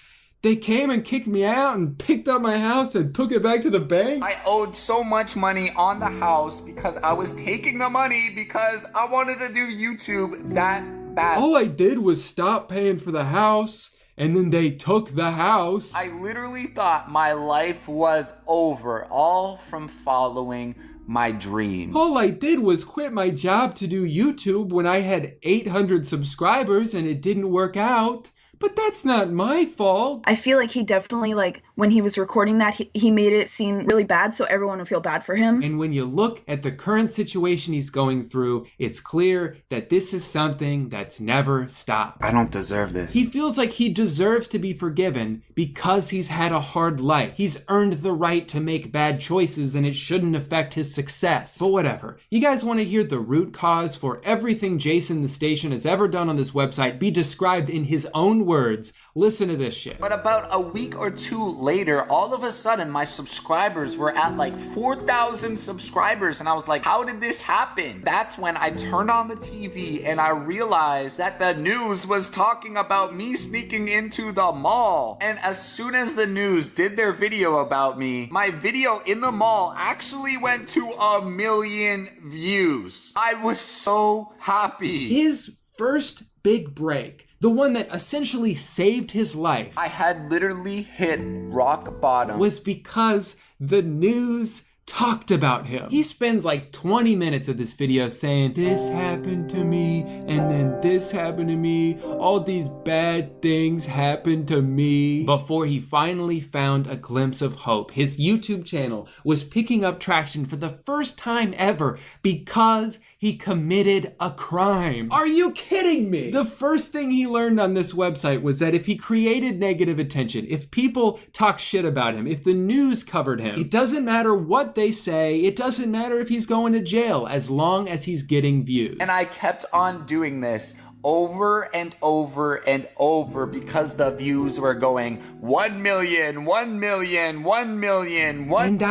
They came and kicked me out and picked up my house and took it back to the bank. I owed so much money on the house because I was taking the money because I wanted to do YouTube that bad. All I did was stop paying for the house and then they took the house. I literally thought my life was over, all from following my dreams. All I did was quit my job to do YouTube when I had 800 subscribers and it didn't work out. But that's not my fault. I feel like he definitely, like, when he was recording that, he made it seem really bad so everyone would feel bad for him. And when you look at the current situation he's going through, it's clear that this is something that's never stopped. I don't deserve this. He feels like he deserves to be forgiven because he's had a hard life. He's earned the right to make bad choices and it shouldn't affect his success. But whatever. You guys want to hear the root cause for everything Jason the Station has ever done on this website be described in his own words? Listen to this shit. But about a week or two later, all of a sudden my subscribers were at like 4,000 subscribers and I was like, how did this happen? That's when I turned on the TV and I realized that the news was talking about me sneaking into the mall. And as soon as the news did their video about me, my video in the mall actually went to 1 million views. I was so happy. His first big break, the one that essentially saved his life, I had literally hit rock bottom, was because the news talked about him. He spends like 20 minutes of this video saying, this happened to me, and then this happened to me, all these bad things happened to me, before he finally found a glimpse of hope. His YouTube channel was picking up traction for the first time ever because he committed a crime. Are you kidding me? The first thing he learned on this website was that if he created negative attention, if people talk shit about him, if the news covered him, it doesn't matter what they say, it doesn't matter if he's going to jail as long as he's getting views. And I kept on doing this over and over and over because the views were going 1 million, 1 million, 1 million, 1. And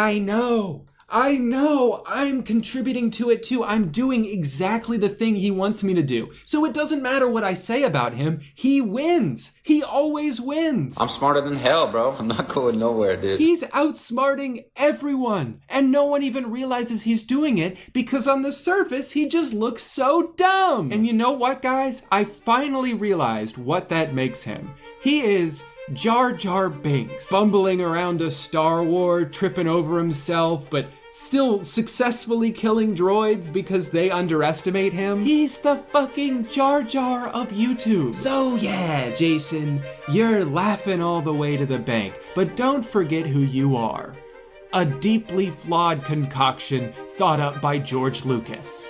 I know, I'm contributing to it too. I'm doing exactly the thing he wants me to do. So it doesn't matter what I say about him, he wins. He always wins. I'm smarter than hell, bro. I'm not going nowhere, dude. He's outsmarting everyone, and no one even realizes he's doing it because on the surface, he just looks so dumb. And you know what, guys? I finally realized what that makes him. He is Jar Jar Binks, fumbling around a Star War, tripping over himself, but still successfully killing droids because they underestimate him. He's the fucking Jar Jar of YouTube. So yeah, Jason, you're laughing all the way to the bank, but don't forget who you are. A deeply flawed concoction thought up by George Lucas.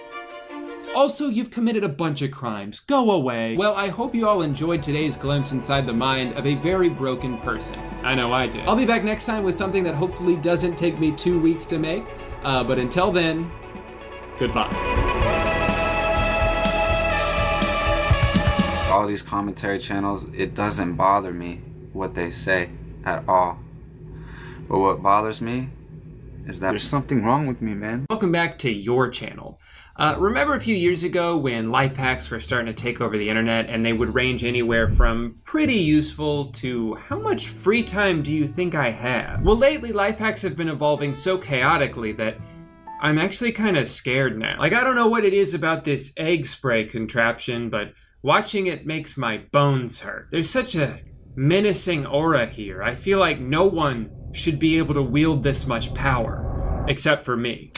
Also, you've committed a bunch of crimes. Go away. Well, I hope you all enjoyed today's glimpse inside the mind of a very broken person. I know I did. I'll be back next time with something that hopefully doesn't take me 2 weeks to make. But until then, goodbye. All these commentary channels, it doesn't bother me what they say at all. But what bothers me is that there's something wrong with me, man. Welcome back to your channel. Remember a few years ago when life hacks were starting to take over the internet and they would range anywhere from pretty useful to how much free time do you think I have? Well, lately life hacks have been evolving so chaotically that I'm actually kind of scared now. Like, I don't know what it is about this egg spray contraption, but watching it makes my bones hurt. There's such a menacing aura here. I feel like no one should be able to wield this much power. Except for me.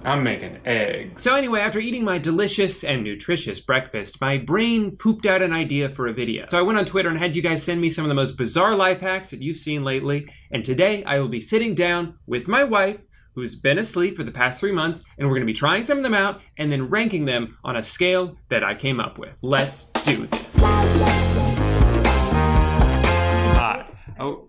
I'm making eggs. So anyway, after eating my delicious and nutritious breakfast, my brain pooped out an idea for a video. So I went on Twitter and had you guys send me some of the most bizarre life hacks that you've seen lately. And today I will be sitting down with my wife, who's been asleep for the past 3 months, and we're gonna be trying some of them out and then ranking them on a scale that I came up with. Let's do this. Hi. Oh.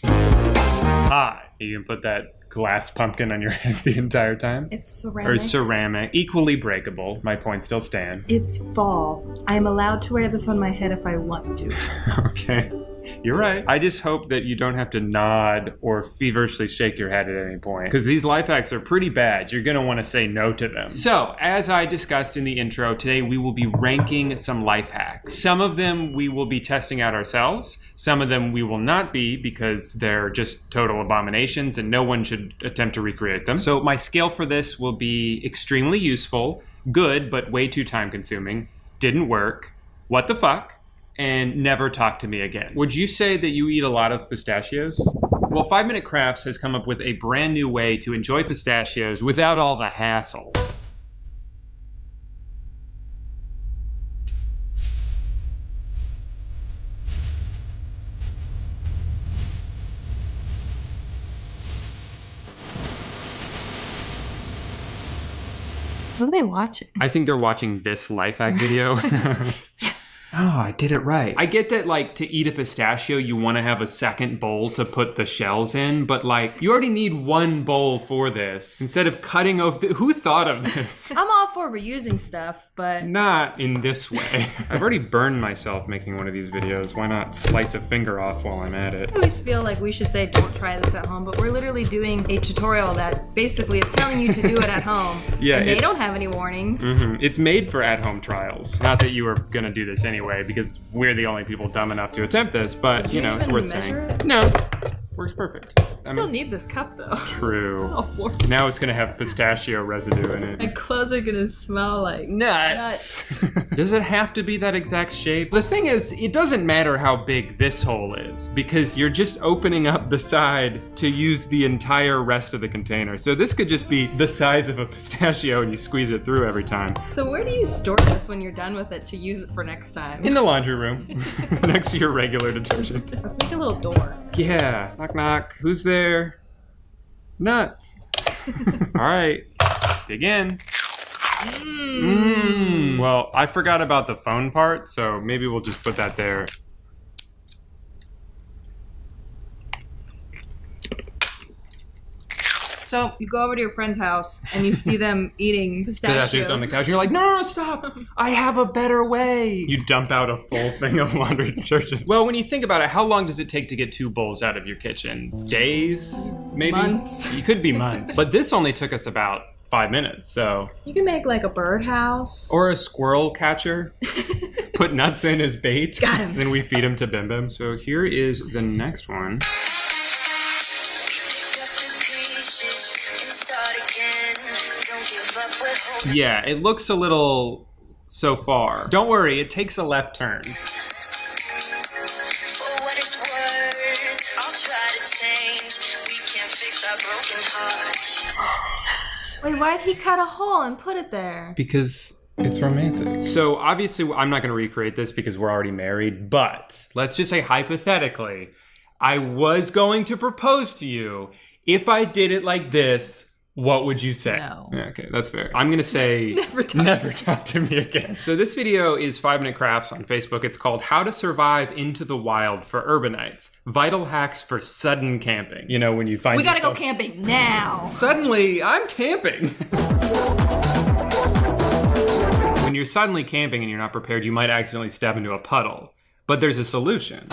Hi. You can put that glass pumpkin on your head the entire time? It's ceramic. Or ceramic. Equally breakable. My point still stands. It's fall. I am allowed to wear this on my head if I want to. Okay. You're right. I just hope that you don't have to nod or feverishly shake your head at any point, because these life hacks are pretty bad. You're going to want to say no to them. So, as I discussed in the intro, today we will be ranking some life hacks. Some of them we will be testing out ourselves. Some of them we will not be, because they're just total abominations and no one should attempt to recreate them. So my scale for this will be extremely useful, good, but way too time consuming, didn't work, what the fuck, and never talk to me again. Would you say that you eat a lot of pistachios? Well, 5 Minute Crafts has come up with a brand new way to enjoy pistachios without all the hassle. What are they watching? I think they're watching this life hack video. Yes. Oh, I did it right. I get that, like, to eat a pistachio, you want to have a second bowl to put the shells in, but, like, you already need one bowl for this. Instead of cutting off who thought of this? I'm all for reusing stuff, but... Not in this way. I've already burned myself making one of these videos. Why not slice a finger off while I'm at it? I always feel like we should say don't try this at home, but we're literally doing a tutorial that basically is telling you to do it at home. Yeah, and they don't have any warnings. Mm-hmm. It's made for at-home trials. Not that you were gonna do this anyway, because we're the only people dumb enough to attempt this, but you know, it's worth saying. It? No, works perfect. Still need this cup though. True. It's all warped. Now it's gonna have pistachio residue in it. My clothes are gonna smell like nuts. Does it have to be that exact shape? The thing is, it doesn't matter how big this hole is, because you're just opening up the side to use the entire rest of the container. So this could just be the size of a pistachio and you squeeze it through every time. So where do you store this when you're done with it to use it for next time? In the laundry room, next to your regular detergent. Let's make a little door. Yeah, knock knock. Who's there? Nuts. All right, dig in. Well, I forgot about the phone part, so maybe we'll just put that there. So you go over to your friend's house and you see them eating pistachios on the couch. And you're like, no, stop! I have a better way. You dump out a full thing of laundry detergent. Well, when you think about it, how long does it take to get 2 bowls out of your kitchen? Days, maybe? Months. It could be months. But this only took us about 5 minutes, so. You can make like a birdhouse. Or a squirrel catcher. Put nuts in as bait. Got him. Then we feed him to Bim Bim. So here is the next one. Yeah, it looks a little so far. Don't worry, it takes a left turn. Wait, why'd he cut a hole and put it there? Because it's romantic. So obviously I'm not going to recreate this because we're already married, but let's just say hypothetically, I was going to propose to you. If I did it like this, what would you say? No. Yeah, okay, that's fair. I'm gonna say Never talk to me again. So this video is 5 Minute Crafts on Facebook. It's called How to Survive into the Wild for Urbanites. Vital hacks for sudden camping. You know, when you find We gotta go camping now. Suddenly, I'm camping. When you're suddenly camping and you're not prepared, you might accidentally step into a puddle. But there's a solution.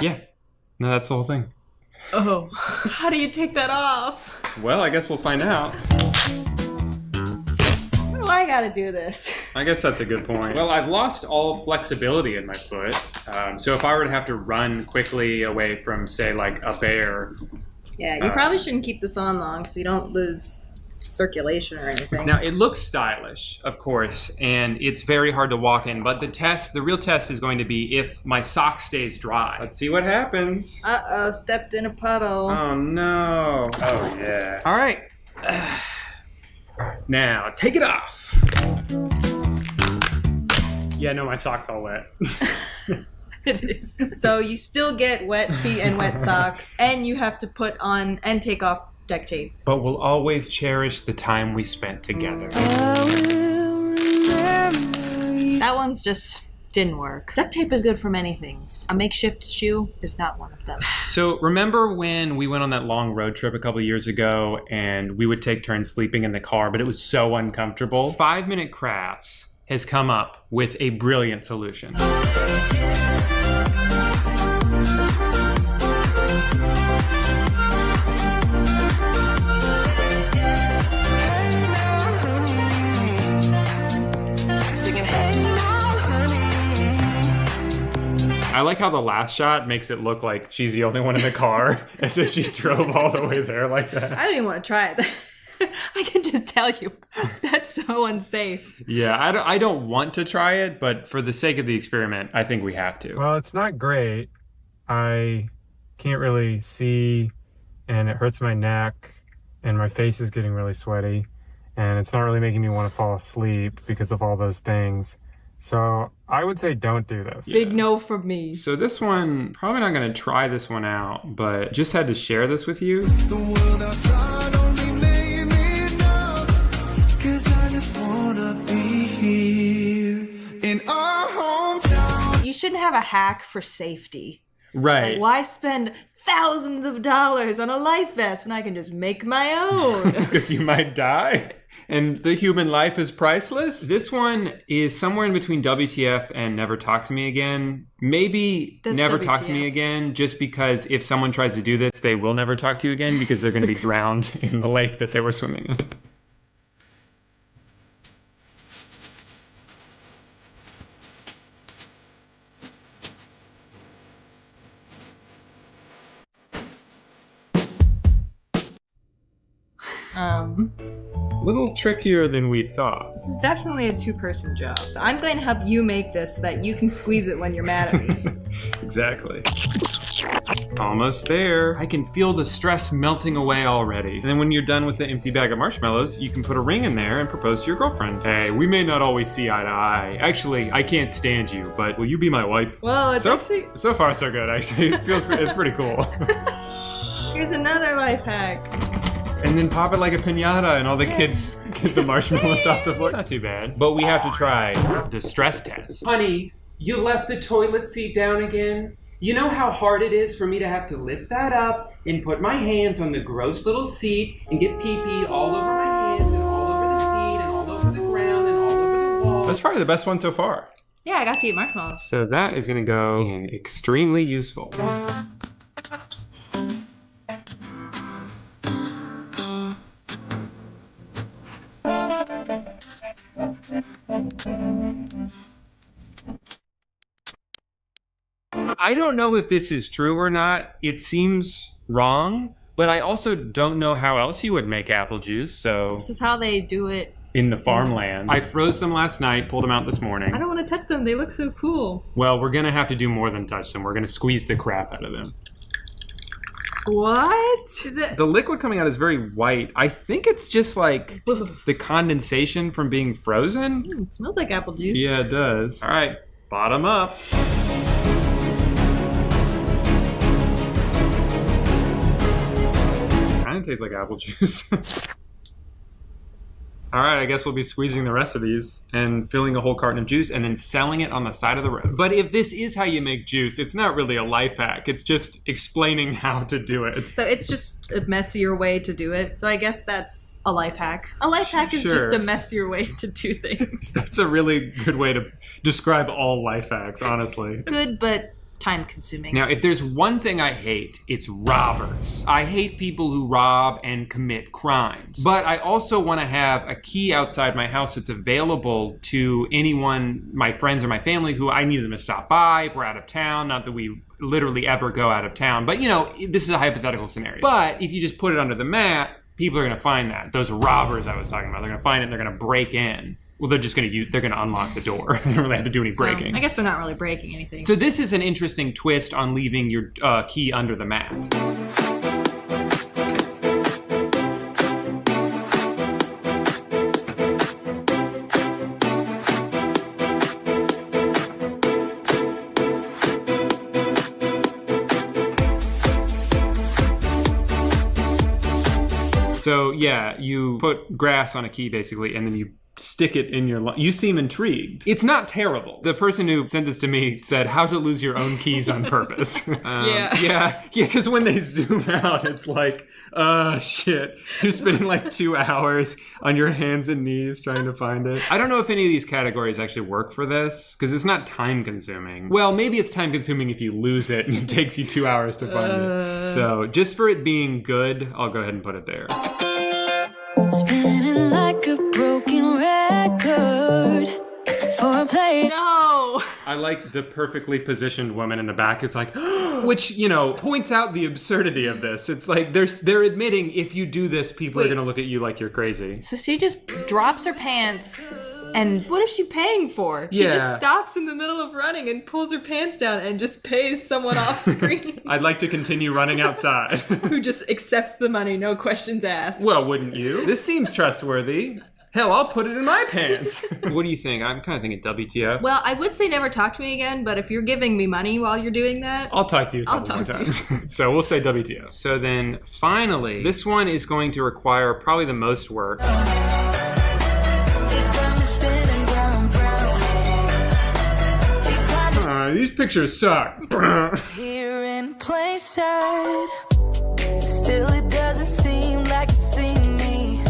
Yeah, no, that's the whole thing. Oh, how do you take that off? Well, I guess we'll find out. How do I gotta do this? I guess that's a good point. Well, I've lost all flexibility in my foot. So if I were to have to run quickly away from, say, like a bear. Yeah, you probably shouldn't keep this on long so you don't lose circulation or anything. Now, it looks stylish, of course, and it's very hard to walk in, but the real test is going to be if my sock stays dry. Let's see what happens. Uh-oh, stepped in a puddle. Oh, no. Oh, yeah. All right. Now, take it off. Yeah, no, my sock's all wet. It is. So you still get wet feet and wet socks, and you have to put on and take off duct tape. But we'll always cherish the time we spent together. That one's just didn't work. Duct tape is good for many things. A makeshift shoe is not one of them. So remember when we went on that long road trip a couple years ago and we would take turns sleeping in the car, but it was so uncomfortable? 5 Minute Crafts has come up with a brilliant solution. I like how the last shot makes it look like she's the only one in the car, as if she drove all the way there like that. I don't even want to try it. I can just tell you, that's so unsafe. Yeah, I don't want to try it, but for the sake of the experiment, I think we have to. Well, it's not great. I can't really see, and it hurts my neck, and my face is getting really sweaty, and it's not really making me want to fall asleep because of all those things. So I would say don't do this. Big no from me. So this one, probably not going to try this one out, but just had to share this with you. The world outside only made me enough, 'cause I just wanna be here in our hometown. You shouldn't have a hack for safety. Right. Like, why spend thousands of dollars on a life vest when I can just make my own? Because you might die. And the human life is priceless. This one is somewhere in between WTF and Never Talk to Me Again. Maybe That's Never WTF. Talk to Me Again, just because if someone tries to do this, they will never talk to you again because they're going to be drowned in the lake that they were swimming in. Little trickier than we thought. This is definitely a two-person job. So I'm going to help you make this so that you can squeeze it when you're mad at me. Exactly. Almost there. I can feel the stress melting away already. And then when you're done with the empty bag of marshmallows, you can put a ring in there and propose to your girlfriend. Hey, we may not always see eye to eye. Actually, I can't stand you, but will you be my wife? Well, it's actually... So far, so good, actually. It's pretty cool. Here's another life hack. And then pop it like a piñata and all the kids get the marshmallows off the floor. Not too bad. But we have to try the stress test. Honey, you left the toilet seat down again? You know how hard it is for me to have to lift that up and put my hands on the gross little seat and get pee-pee all over my hands and all over the seat and all over the ground and all over the wall. That's probably the best one so far. Yeah, I got to eat marshmallows. So that is gonna go in extremely useful. I don't know if this is true or not. It seems wrong, but I also don't know how else you would make apple juice, so... This is how they do it. In the farmlands. I froze them last night, pulled them out this morning. I don't want to touch them. They look so cool. Well, we're gonna have to do more than touch them. We're gonna squeeze the crap out of them. What? Is it? The liquid coming out is very white. I think it's just like the condensation from being frozen. It smells like apple juice. Yeah, it does. All right, bottom up. Kind of tastes like apple juice. All right, I guess we'll be squeezing the rest of these and filling a whole carton of juice and then selling it on the side of the road. But if this is how you make juice, it's not really a life hack. It's just explaining how to do it. So it's just a messier way to do it. So I guess that's a life hack. A life hack is Sure. just a messier way to do things. That's a really good way to describe all life hacks, honestly. Good, but time consuming. Now, if there's one thing I hate, it's robbers. I hate people who rob and commit crimes. But I also want to have a key outside my house that's available to anyone, my friends or my family, who I need them to stop by if we're out of town. Not that we literally ever go out of town. But, you know, this is a hypothetical scenario. But if you just put it under the mat, people are gonna find that. Those robbers I was talking about, they're gonna find it and they're gonna break in. Well, they're just they're gonna unlock the door. They don't really have to do any breaking. I guess they're not really breaking anything. So this is an interesting twist on leaving your key under the mat. So yeah, you put grass on a key basically, and then you stick it in your you seem intrigued. It's not terrible. The person who sent this to me said how to lose your own keys on purpose. Yeah, because when they zoom out, it's like, shit. You're spending like 2 hours on your hands and knees trying to find it. I don't know if any of these categories actually work for this, because it's not time consuming. Well, maybe it's time consuming if you lose it and it takes you 2 hours to find it. So just for it being good, I'll go ahead and put it there. Spinning like a broken record for a play. No! I like the perfectly positioned woman in the back is like, which, you know, points out the absurdity of this. It's like they're admitting if you do this, people are going to look at you like you're crazy. So she just drops her pants, and what is she paying for? She just stops in the middle of running and pulls her pants down and just pays someone off screen. I'd like to continue running outside. Who just accepts the money, no questions asked. Well, wouldn't you? This seems trustworthy. Hell, I'll put it in my pants. What do you think? I'm kind of thinking WTF. Well, I would say never talk to me again, but if you're giving me money while you're doing that, I'll talk to you a couple more times. So we'll say WTF. So then finally, this one is going to require probably the most work. These pictures suck. Here in Playside, still it doesn't seem like you see me.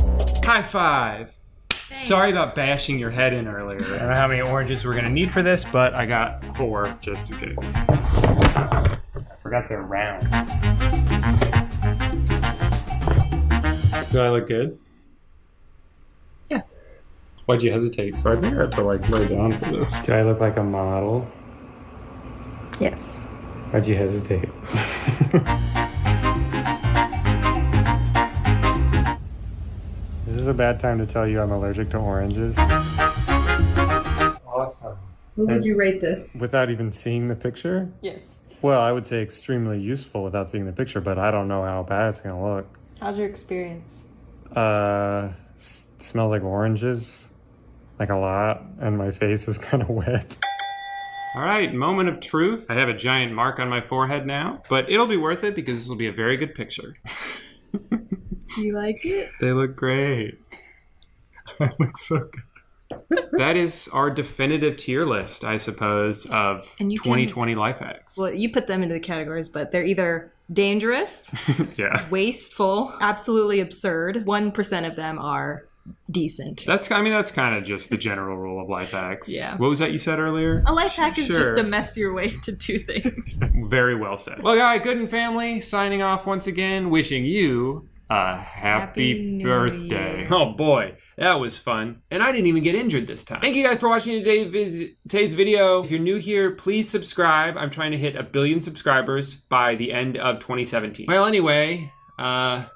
High five. Thanks. Sorry about bashing your head in earlier. I don't know how many oranges we're gonna need for this, but I got 4 just in case. Forgot they're round. Do I look good? Yeah. Why'd you hesitate? So I think I have to like lay down for this. Do I look like a model? Yes. Why'd you hesitate? Is this a bad time to tell you I'm allergic to oranges? This is awesome. What would you rate this? Without even seeing the picture? Yes. Well, I would say extremely useful without seeing the picture, but I don't know how bad it's gonna look. How's your experience? Smells like oranges. Like a lot, and my face is kind of wet. All right, moment of truth. I have a giant mark on my forehead now, but it'll be worth it because this will be a very good picture. Do you like it? They look great. They look so good. That is our definitive tier list, I suppose, of 2020 life hacks. Well, you put them into the categories, but they're either dangerous, wasteful, absolutely absurd. 1% of them are decent. That's kind of just the general rule of life hacks. Yeah. What was that you said earlier? A life hack is just to mess your way to do things. Very well said. Well, guys, Gooden family, signing off once again, wishing you a happy birthday. Oh boy, that was fun. And I didn't even get injured this time. Thank you guys for watching today's video. If you're new here, please subscribe. I'm trying to hit 1 billion subscribers by the end of 2017. Well, anyway, I'm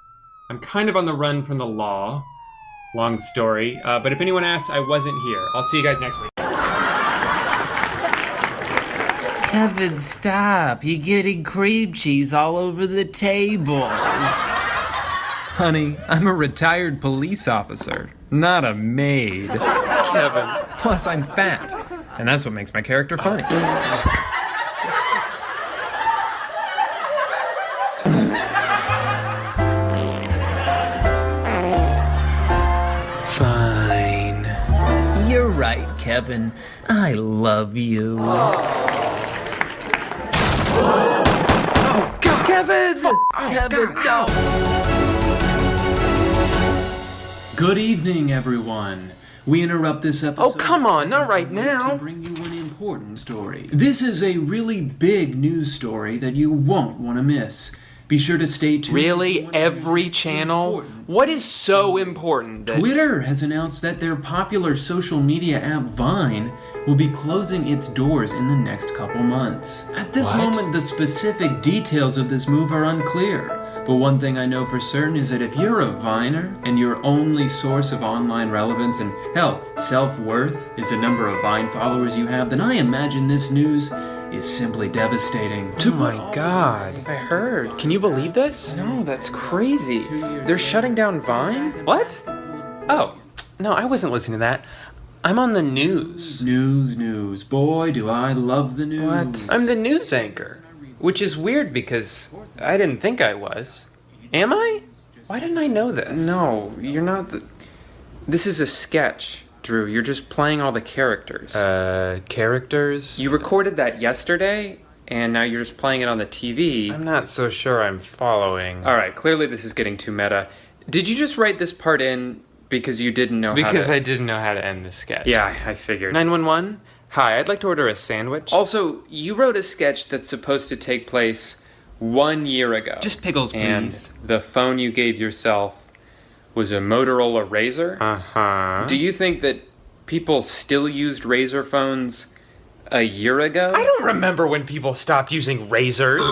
kind of on the run from the law. Long story, but if anyone asks, I wasn't here. I'll see you guys next week. Kevin, stop. You're getting cream cheese all over the table. Honey, I'm a retired police officer, not a maid. Kevin. Plus, I'm fat, and that's what makes my character funny. Fine. You're right, Kevin. I love you. Oh, God. Kevin! Kevin, no! Good evening, everyone. We interrupt this episode. Oh, come on, not right now. To bring you an important story. This is a really big news story that you won't want to miss. Be sure to stay tuned. Really? Every channel? What is so important that... Twitter has announced that their popular social media app Vine will be closing its doors in the next couple months. At this moment, the specific details of this move are unclear, But one thing I know for certain is that if you're a Viner and your only source of online relevance and, hell, self-worth is the number of Vine followers you have, then I imagine this news is simply devastating. Oh my god, I heard. Can you believe this? No, that's crazy. They're shutting down Vine? What? Oh, no, I wasn't listening to that. I'm on the news. News. Boy, do I love the news. What? I'm the news anchor. Which is weird because I didn't think I was. Am I? Why didn't I know this? No, you're not the... This is a sketch, Drew. You're just playing all the characters. Characters? You recorded that yesterday, and now you're just playing it on the TV. I'm not so sure I'm following. Alright, clearly this is getting too meta. Did you just write this part in because you didn't know how to... Because I didn't know how to end the sketch. Yeah, I figured. 911? Hi, I'd like to order a sandwich. Also, you wrote a sketch that's supposed to take place 1 year ago. Just pickles, please. And the phone you gave yourself was a Motorola Razr? Uh-huh. Do you think that people still used Razr phones a year ago? I don't remember when people stopped using Razrs.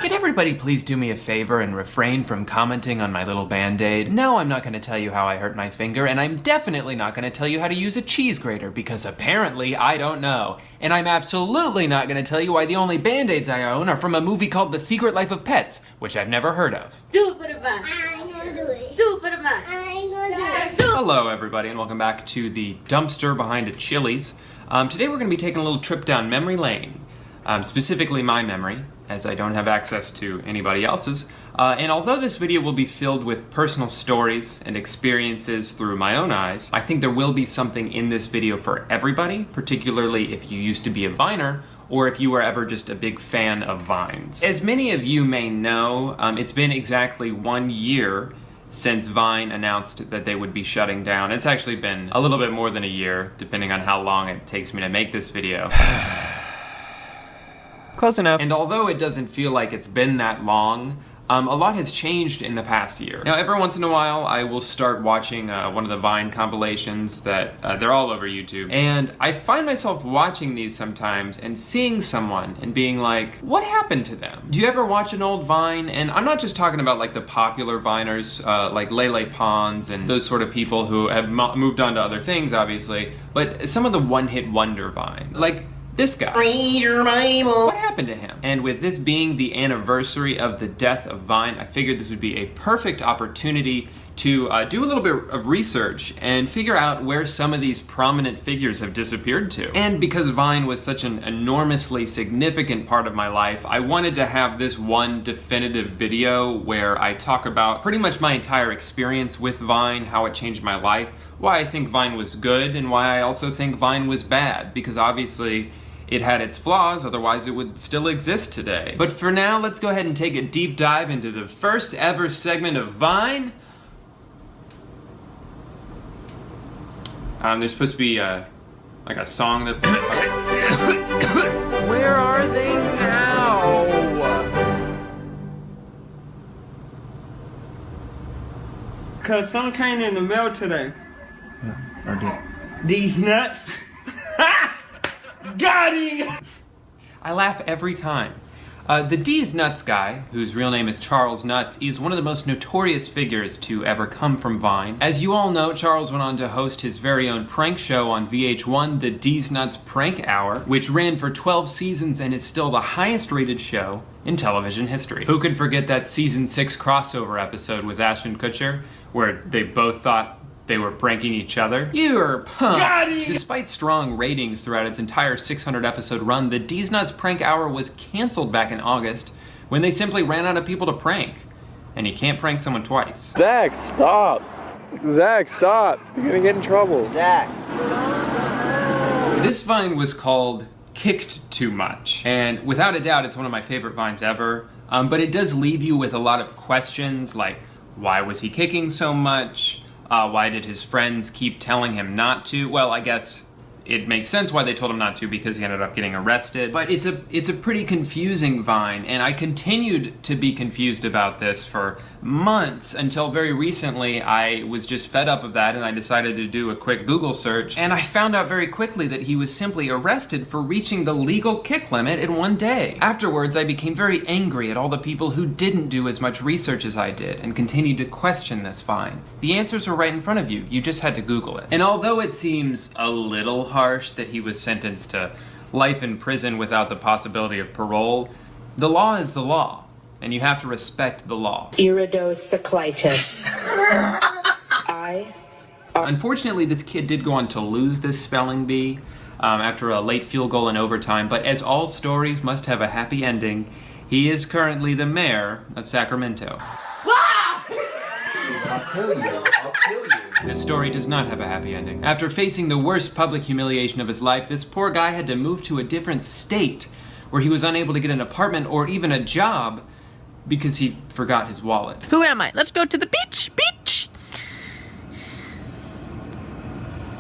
Can everybody please do me a favor and refrain from commenting on my little band-aid? No, I'm not going to tell you how I hurt my finger, and I'm definitely not going to tell you how to use a cheese grater, because apparently I don't know. And I'm absolutely not going to tell you why the only band-aids I own are from a movie called The Secret Life of Pets, which I've never heard of. Do it for the man. I ain't gonna do it. Do it for the man. I ain't gonna do it. Hello everybody, and welcome back to the dumpster behind a Chili's. Today we're going to be taking a little trip down memory lane. Specifically my memory, as I don't have access to anybody else's. And although this video will be filled with personal stories and experiences through my own eyes, I think there will be something in this video for everybody, particularly if you used to be a Viner, or if you were ever just a big fan of Vines. As many of you may know, it's been exactly 1 year since Vine announced that they would be shutting down. It's actually been a little bit more than a year, depending on how long it takes me to make this video. Close enough. And although it doesn't feel like it's been that long, a lot has changed in the past year. Now, every once in a while, I will start watching one of the Vine compilations that they're all over YouTube. And I find myself watching these sometimes and seeing someone and being like, what happened to them? Do you ever watch an old Vine? And I'm not just talking about like the popular Viners, like Lele Pons and those sort of people who have moved on to other things, obviously, but some of the one-hit wonder Vines. Like, this guy. What happened to him? And with this being the anniversary of the death of Vine, I figured this would be a perfect opportunity to do a little bit of research and figure out where some of these prominent figures have disappeared to. And because Vine was such an enormously significant part of my life, I wanted to have this one definitive video where I talk about pretty much my entire experience with Vine, how it changed my life, why I think Vine was good, and why I also think Vine was bad, because obviously it had its flaws, otherwise it would still exist today. But for now, let's go ahead and take a deep dive into the first ever segment of Vine. There's supposed to be like a song that... Where are they now? Cause some came in the mail today. Yeah, I did. These nuts. Got him! I laugh every time. The D's Nuts guy, whose real name is Charles Nuts, is one of the most notorious figures to ever come from Vine. As you all know, Charles went on to host his very own prank show on VH1, the D's Nuts Prank Hour, which ran for 12 seasons and is still the highest rated show in television history. Who could forget that season 6 crossover episode with Ashton Kutcher, where they both thought they were pranking each other? You're pumped! Despite strong ratings throughout its entire 600 episode run, the D's Nuts Prank Hour was canceled back in August when they simply ran out of people to prank. And you can't prank someone twice. Zach, stop! Zach, stop! You're gonna get in trouble. Zach. This Vine was called Kicked Too Much. And without a doubt, it's one of my favorite Vines ever. But it does leave you with a lot of questions like, why was he kicking so much? Why did his friends keep telling him not to? Well, I guess it makes sense why they told him not to, because he ended up getting arrested. But it's a pretty confusing Vine, and I continued to be confused about this for months until very recently I was just fed up of that and I decided to do a quick Google search, and I found out very quickly that he was simply arrested for reaching the legal kick limit in one day. Afterwards, I became very angry at all the people who didn't do as much research as I did and continued to question this Vine. The answers were right in front of you. You just had to Google it. And although it seems a little harsh that he was sentenced to life in prison without the possibility of parole, the law is the law, and you have to respect the law. Iridocyclitis. Unfortunately, this kid did go on to lose this spelling bee after a late field goal in overtime, but as all stories must have a happy ending, he is currently the mayor of Sacramento. I'll kill you. I'll kill you. This story does not have a happy ending. After facing the worst public humiliation of his life, this poor guy had to move to a different state where he was unable to get an apartment or even a job because he forgot his wallet. Who am I? Let's go to the beach. Beach.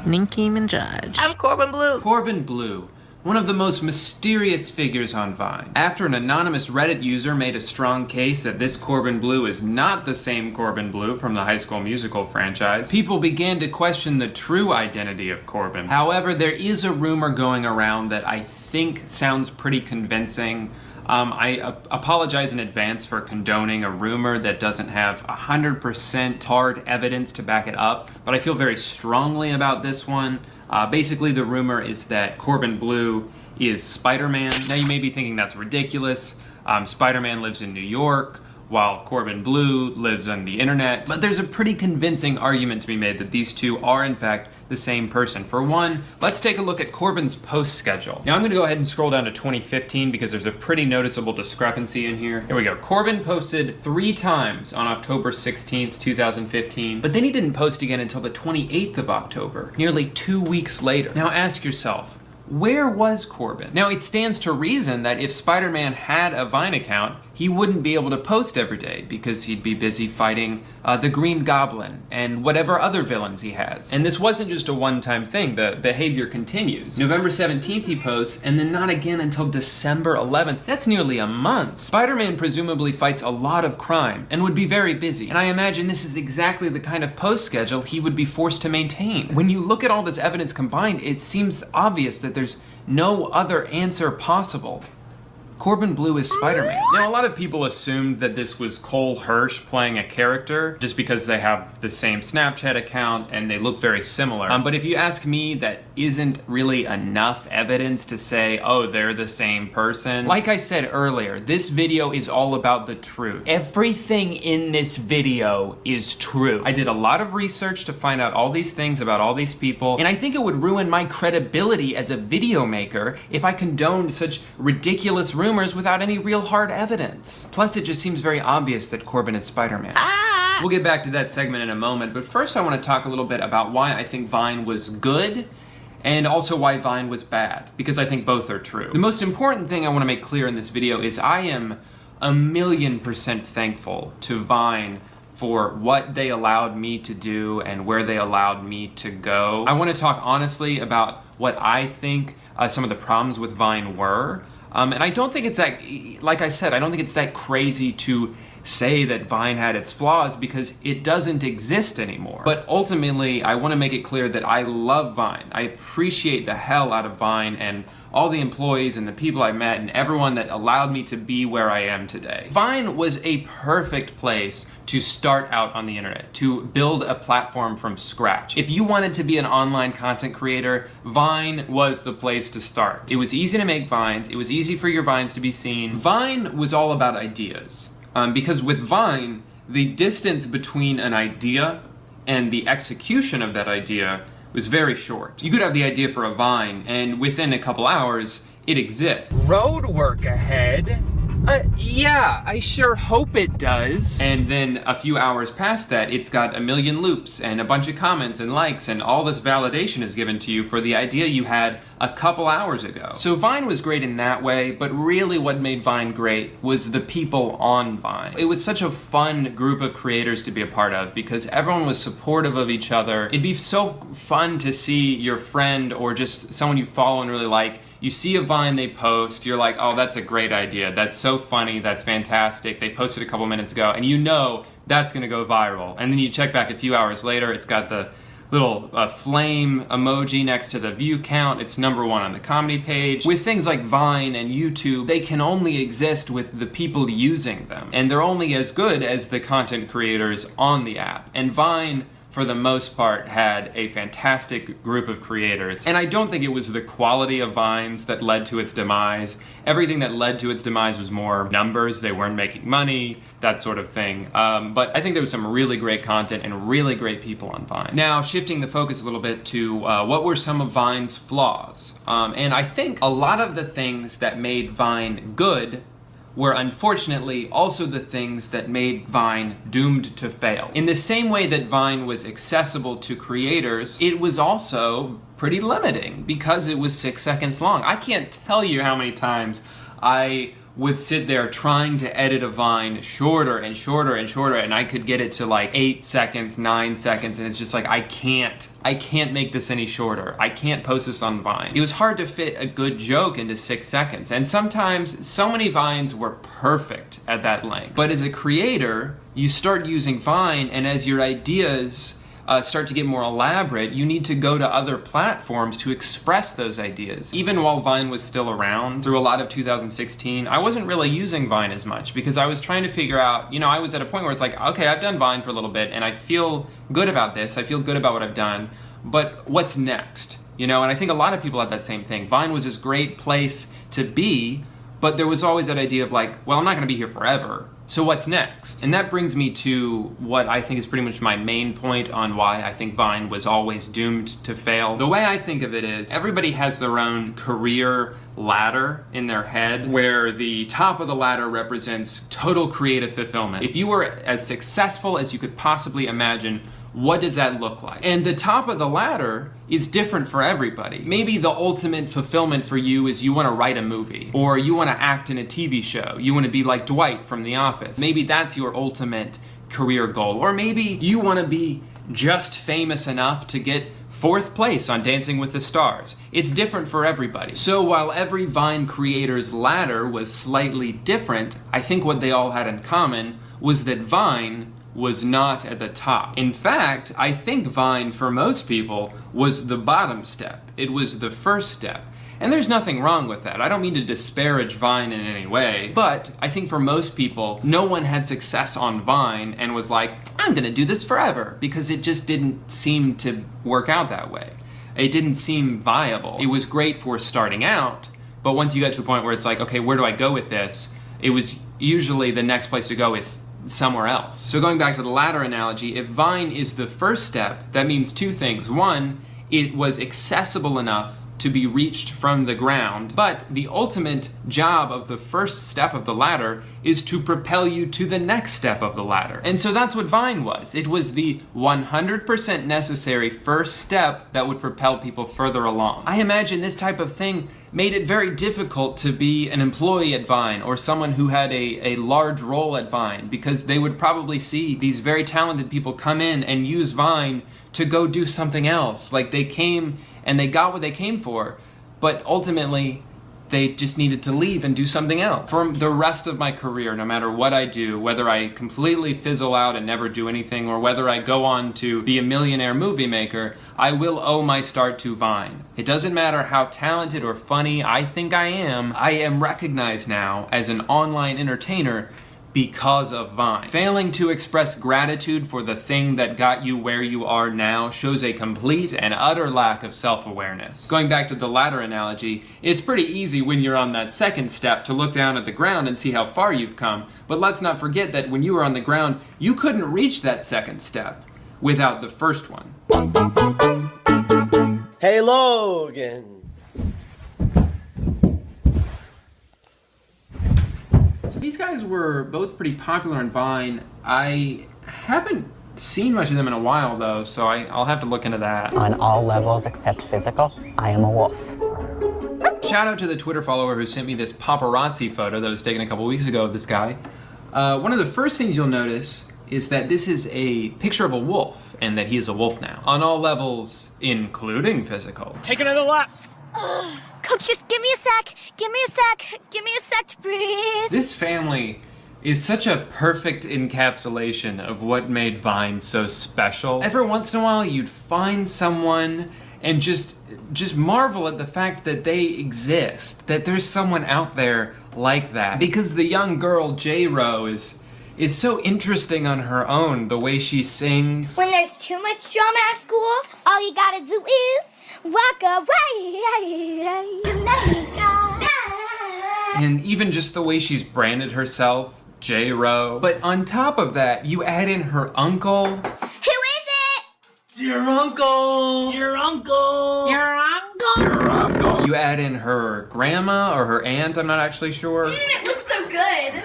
Nicki Minaj. I'm Corbin Bleu. Corbin Bleu, one of the most mysterious figures on Vine. After an anonymous Reddit user made a strong case that this Corbin Bleu is not the same Corbin Bleu from the High School Musical franchise, people began to question the true identity of Corbin. However, there is a rumor going around that I think sounds pretty convincing. I apologize in advance for condoning a rumor that doesn't have 100% hard evidence to back it up, but I feel very strongly about this one. Basically, the rumor is that Corbin Bleu is Spider-Man. Now, you may be thinking that's ridiculous. Spider-Man lives in New York, while Corbin Bleu lives on the internet. But there's a pretty convincing argument to be made that these two are, in fact, the same person. For one, let's take a look at Corbin's post schedule. Now, I'm gonna go ahead and scroll down to 2015 because there's a pretty noticeable discrepancy in here. Here we go. Corbin posted 3 times on October 16th, 2015, but then he didn't post again until the 28th of October, nearly 2 weeks later. Now, ask yourself, where was Corbin? Now, it stands to reason that if Spider-Man had a Vine account, he wouldn't be able to post every day because he'd be busy fighting the Green Goblin and whatever other villains he has. And this wasn't just a one-time thing. The behavior continues. November 17th he posts, and then not again until December 11th. That's nearly a month. Spider-Man presumably fights a lot of crime and would be very busy. And I imagine this is exactly the kind of post schedule he would be forced to maintain. When you look at all this evidence combined, it seems obvious that there's no other answer possible. Corbin Bleu is Spider-Man. Now, a lot of people assumed that this was Cole Hirsch playing a character just because they have the same Snapchat account and they look very similar. But if you ask me, that isn't really enough evidence to say, oh, they're the same person. Like I said earlier, this video is all about the truth. Everything in this video is true. I did a lot of research to find out all these things about all these people, and I think it would ruin my credibility as a video maker if I condoned such ridiculous rumors without any real hard evidence. Plus, it just seems very obvious that Corbin is Spider-Man. We'll get back to that segment in a moment, but first I want to talk a little bit about why I think Vine was good and also why Vine was bad, because I think both are true. The most important thing I want to make clear in this video is I am 1,000,000% thankful to Vine for what they allowed me to do and where they allowed me to go. I want to talk honestly about what I think some of the problems with Vine were. And I don't think it's that, like I said, I don't think it's that crazy to say that Vine had its flaws because it doesn't exist anymore. But ultimately, I want to make it clear that I love Vine. I appreciate the hell out of Vine and all the employees and the people I met and everyone that allowed me to be where I am today. Vine was a perfect place to start out on the internet, to build a platform from scratch. If you wanted to be an online content creator, Vine was the place to start. It was easy to make Vines, it was easy for your Vines to be seen. Vine was all about ideas. Because with Vine, the distance between an idea and the execution of that idea was very short. You could have the idea for a Vine, and within a couple hours, it exists. Road work ahead. Yeah, I sure hope it does. And then a few hours past that, it's got a million loops and a bunch of comments and likes, and all this validation is given to you for the idea you had a couple hours ago. So Vine was great in that way, but really what made Vine great was the people on Vine. It was such a fun group of creators to be a part of because everyone was supportive of each other. It'd be so fun to see your friend or just someone you follow and really like. You see a Vine they post, you're like, oh, that's a great idea. That's so funny, that's fantastic. They posted a couple minutes ago, and you know that's gonna go viral. And then you check back a few hours later, it's got the little flame emoji next to the view count. It's #1 on the comedy page. With things like Vine and YouTube, they can only exist with the people using them. And they're only as good as the content creators on the app. And Vine, for the most part, had a fantastic group of creators. And I don't think it was the quality of Vines that led to its demise. Everything that led to its demise was more numbers. They weren't making money, that sort of thing. But I think there was some really great content and really great people on Vine. Now, shifting the focus a little bit to what were some of Vine's flaws. And I think a lot of the things that made Vine good were unfortunately also the things that made Vine doomed to fail. In the same way that Vine was accessible to creators, it was also pretty limiting because it was 6 seconds long. I can't tell you how many times I would sit there trying to edit a Vine shorter and shorter and shorter, and I could get it to like 8 seconds, 9 seconds, and it's just like, I can't make this any shorter. I can't post this on Vine. It was hard to fit a good joke into 6 seconds, and sometimes so many Vines were perfect at that length. But as a creator, you start using Vine, and as your ideas start to get more elaborate, you need to go to other platforms to express those ideas. Even while Vine was still around, through a lot of 2016, I wasn't really using Vine as much because I was trying to figure out, you know, I was at a point where it's like, okay, I've done Vine for a little bit and I feel good about this, I feel good about what I've done, but what's next? You know, and I think a lot of people had that same thing. Vine was this great place to be, but there was always that idea of like, well, I'm not gonna be here forever. So what's next? And that brings me to what I think is pretty much my main point on why I think Vine was always doomed to fail. The way I think of it is everybody has their own career ladder in their head where the top of the ladder represents total creative fulfillment. If you were as successful as you could possibly imagine, what does that look like? And the top of the ladder is different for everybody. Maybe the ultimate fulfillment for you is you want to write a movie, or you want to act in a TV show. You want to be like Dwight from The Office. Maybe that's your ultimate career goal. Or maybe you want to be just famous enough to get 4th place on Dancing with the Stars. It's different for everybody. So while every Vine creator's ladder was slightly different, I think what they all had in common was that Vine was not at the top. In fact, I think Vine, for most people, was the bottom step. It was the first step. And there's nothing wrong with that. I don't mean to disparage Vine in any way, but I think for most people, no one had success on Vine and was like, I'm gonna do this forever, because it just didn't seem to work out that way. It didn't seem viable. It was great for starting out, but once you got to a point where it's like, okay, where do I go with this? It was usually the next place to go is somewhere else. So going back to the ladder analogy, if Vine is the first step, that means 2 things. One, it was accessible enough to be reached from the ground, but the ultimate job of the first step of the ladder is to propel you to the next step of the ladder. And so that's what Vine was. It was the 100% necessary first step that would propel people further along. I imagine this type of thing made it very difficult to be an employee at Vine or someone who had a large role at Vine, because they would probably see these very talented people come in and use Vine to go do something else. Like they came and they got what they came for, but ultimately they just needed to leave and do something else. For the rest of my career, no matter what I do, whether I completely fizzle out and never do anything, or whether I go on to be a millionaire movie maker, I will owe my start to Vine. It doesn't matter how talented or funny I think I am recognized now as an online entertainer because of Vine. Failing to express gratitude for the thing that got you where you are now shows a complete and utter lack of self-awareness. Going back to the ladder analogy, it's pretty easy when you're on that second step to look down at the ground and see how far you've come, but let's not forget that when you were on the ground, you couldn't reach that second step without the first one. Hey Logan! These guys were both pretty popular on Vine. I haven't seen much of them in a while though, so I'll have to look into that. On all levels except physical, I am a wolf. Shout out to the Twitter follower who sent me this paparazzi photo that was taken a couple weeks ago of this guy. One of the first things you'll notice is that this is a picture of a wolf, and that he is a wolf now. On all levels, including physical. Take another lap. Coach, just give me a sec. Give me a sec. Give me a sec to breathe. This family is such a perfect encapsulation of what made Vine so special. Every once in a while, you'd find someone and just marvel at the fact that they exist, that there's someone out there like that. Because the young girl, J-Ro, is so interesting on her own, the way she sings. When there's too much drama at school, all you gotta do is walk away. And even just the way she's branded herself, J-Ro. But on top of that, you add in her uncle. Who is it? Your uncle. Your uncle. Your uncle. Your uncle. You add in her grandma or her aunt, I'm not actually sure. It looks so good.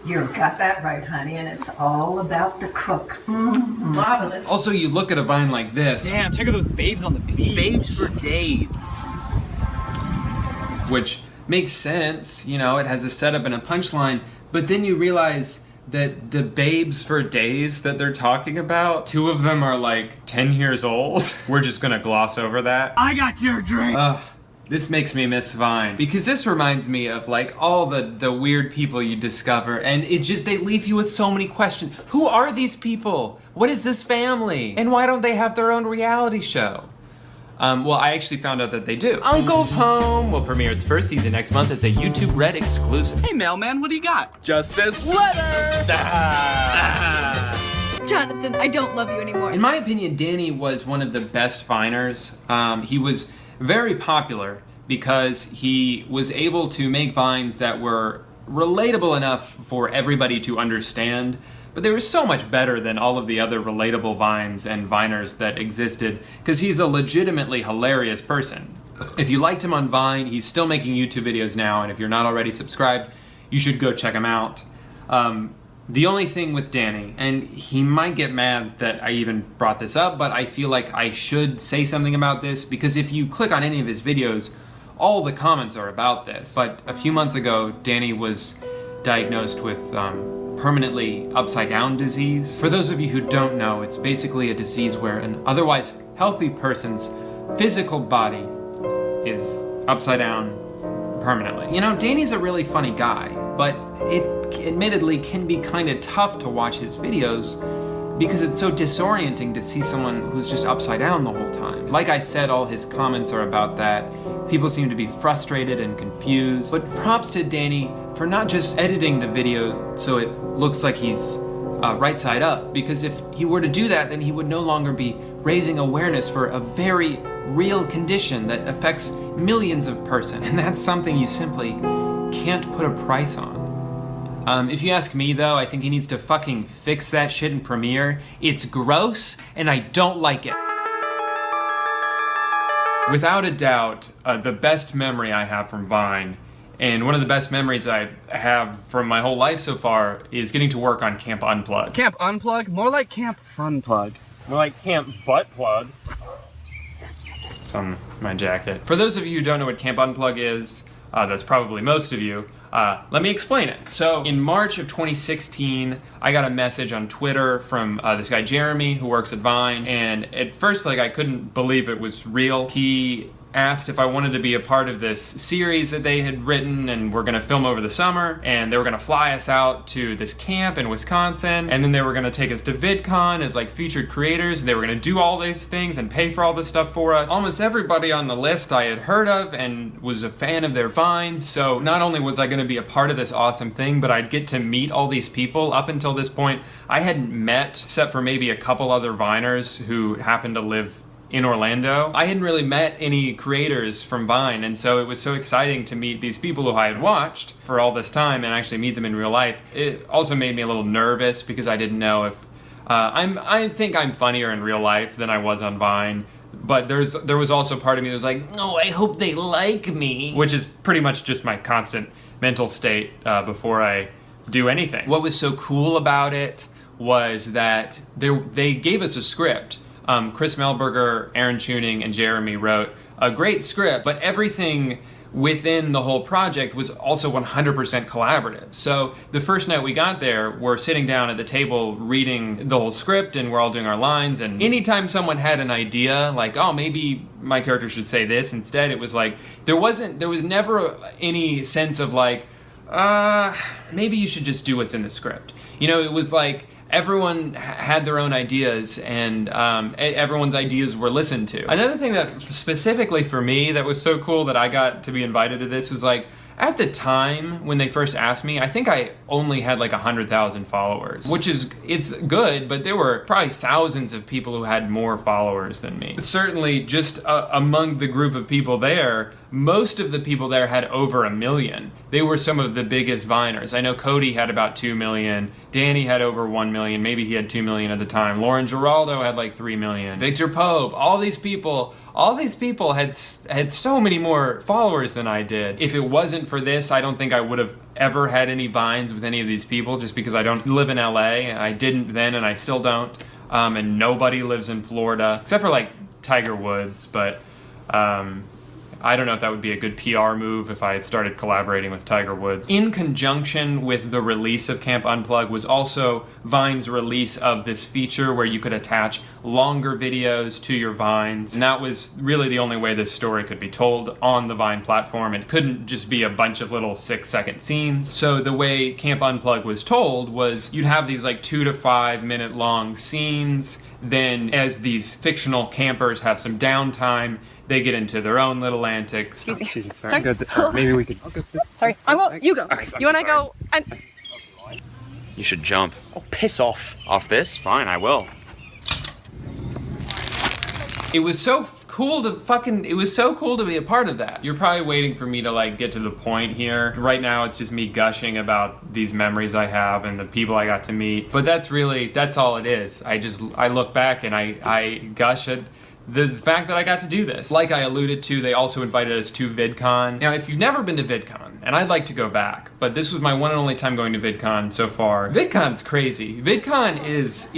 You've got that right, honey, and it's all about the cook. Marvelous. Also, you look at a Vine like this. Damn, check out those babes on the beach. Babes for days. Which makes sense, you know, it has a setup and a punchline, but then you realize that the babes for days that they're talking about, 2 of them are like 10 years old. We're just gonna gloss over that. I got your drink. This makes me miss Vine, because this reminds me of like all the weird people you discover, and they leave you with so many questions. Who are these people? What is this family? And why don't they have their own reality show? Well, I actually found out that they do. Uncle's Home will premiere its first season next month as a YouTube Red exclusive. Hey mailman, what do you got? Just this letter! Jonathan, I don't love you anymore. In my opinion, Danny was one of the best Viners. He was very popular because he was able to make Vines that were relatable enough for everybody to understand, but they were so much better than all of the other relatable Vines and Viners that existed, because he's a legitimately hilarious person. If you liked him on Vine, he's still making YouTube videos now, and if you're not already subscribed, you should go check him out. The only thing with Danny, and he might get mad that I even brought this up, but I feel like I should say something about this, because if you click on any of his videos, all the comments are about this. But a few months ago, Danny was diagnosed with permanently upside down disease. For those of you who don't know, it's basically a disease where an otherwise healthy person's physical body is upside down permanently. You know, Danny's a really funny guy, but it admittedly can be kind of tough to watch his videos because it's so disorienting to see someone who's just upside down the whole time. Like I said, all his comments are about that. People seem to be frustrated and confused, but props to Danny for not just editing the video so it looks like he's right side up, because if he were to do that, then he would no longer be raising awareness for a very real condition that affects millions of persons, and that's something you simply can't put a price on. If you ask me though, I think he needs to fucking fix that shit in Premiere. It's gross, and I don't like it. Without a doubt, the best memory I have from Vine, and one of the best memories I have from my whole life so far, is getting to work on Camp Unplug. Camp Unplug? More like Camp Fun Plug. More like Camp Butt Plug. It's on my jacket. For those of you who don't know what Camp Unplug is, that's probably most of you, let me explain it. So in March of 2016, I got a message on Twitter from this guy Jeremy who works at Vine, and at first I couldn't believe it was real. He asked if I wanted to be a part of this series that they had written and were gonna film over the summer, and they were gonna fly us out to this camp in Wisconsin, and then they were gonna take us to VidCon as like featured creators. They were gonna do all these things and pay for all this stuff for us. Almost everybody on the list I had heard of and was a fan of their Vine, so not only was I gonna be a part of this awesome thing, but I'd get to meet all these people. Up until this point, I hadn't met, except for maybe a couple other Viners who happened to live in Orlando. I hadn't really met any creators from Vine, and so it was so exciting to meet these people who I had watched for all this time and actually meet them in real life. It also made me a little nervous because I didn't know if I think I'm funnier in real life than I was on Vine, but there was also part of me that was like, oh, I hope they like me, which is pretty much just my constant mental state before I do anything. What was so cool about it was that they gave us a script. Chris Melberger, Aaron Tuning, and Jeremy wrote a great script, but everything within the whole project was also 100% collaborative. So the first night we got there, we're sitting down at the table reading the whole script, and we're all doing our lines, and anytime someone had an idea, like, oh, maybe my character should say this instead, it was like, there was never any sense of like, maybe you should just do what's in the script. You know, it was like, everyone had their own ideas, and everyone's ideas were listened to. Another thing that specifically for me that was so cool that I got to be invited to this was like, at the time when they first asked me, I think I only had like 100,000 followers, which is, it's good, but there were probably thousands of people who had more followers than me. Certainly just among the group of people there, most of the people there had over 1 million. They were some of the biggest Viners. I know Cody had about 2 million, Danny had over 1 million, maybe he had 2 million at the time, Lauren Giraldo had like 3 million, Victor Pope, all these people had so many more followers than I did. If it wasn't for this, I don't think I would have ever had any Vines with any of these people, just because I don't live in LA. I didn't then, and I still don't. And nobody lives in Florida, except for like Tiger Woods, but I don't know if that would be a good PR move if I had started collaborating with Tiger Woods. In conjunction with the release of Camp Unplugged was also Vine's release of this feature where you could attach longer videos to your Vines. And that was really the only way this story could be told on the Vine platform. It couldn't just be a bunch of little 6-second scenes. So the way Camp Unplugged was told was you'd have these like 2 to 5 minute long scenes. Then as these fictional campers have some downtime, they get into their own little antics. Excuse me, sorry. Maybe we could... Sorry, I won't. You go. Okay, you and I go. And You should jump. oh, piss off. Off this? Fine, I will. It was so cool to be a part of that. You're probably waiting for me to like get to the point here. Right now it's just me gushing about these memories I have and the people I got to meet. But that's all it is. I look back and I gush at the fact that I got to do this. Like I alluded to, they also invited us to VidCon. Now, if you've never been to VidCon, and I'd like to go back, but this was my one and only time going to VidCon so far. VidCon's crazy. VidCon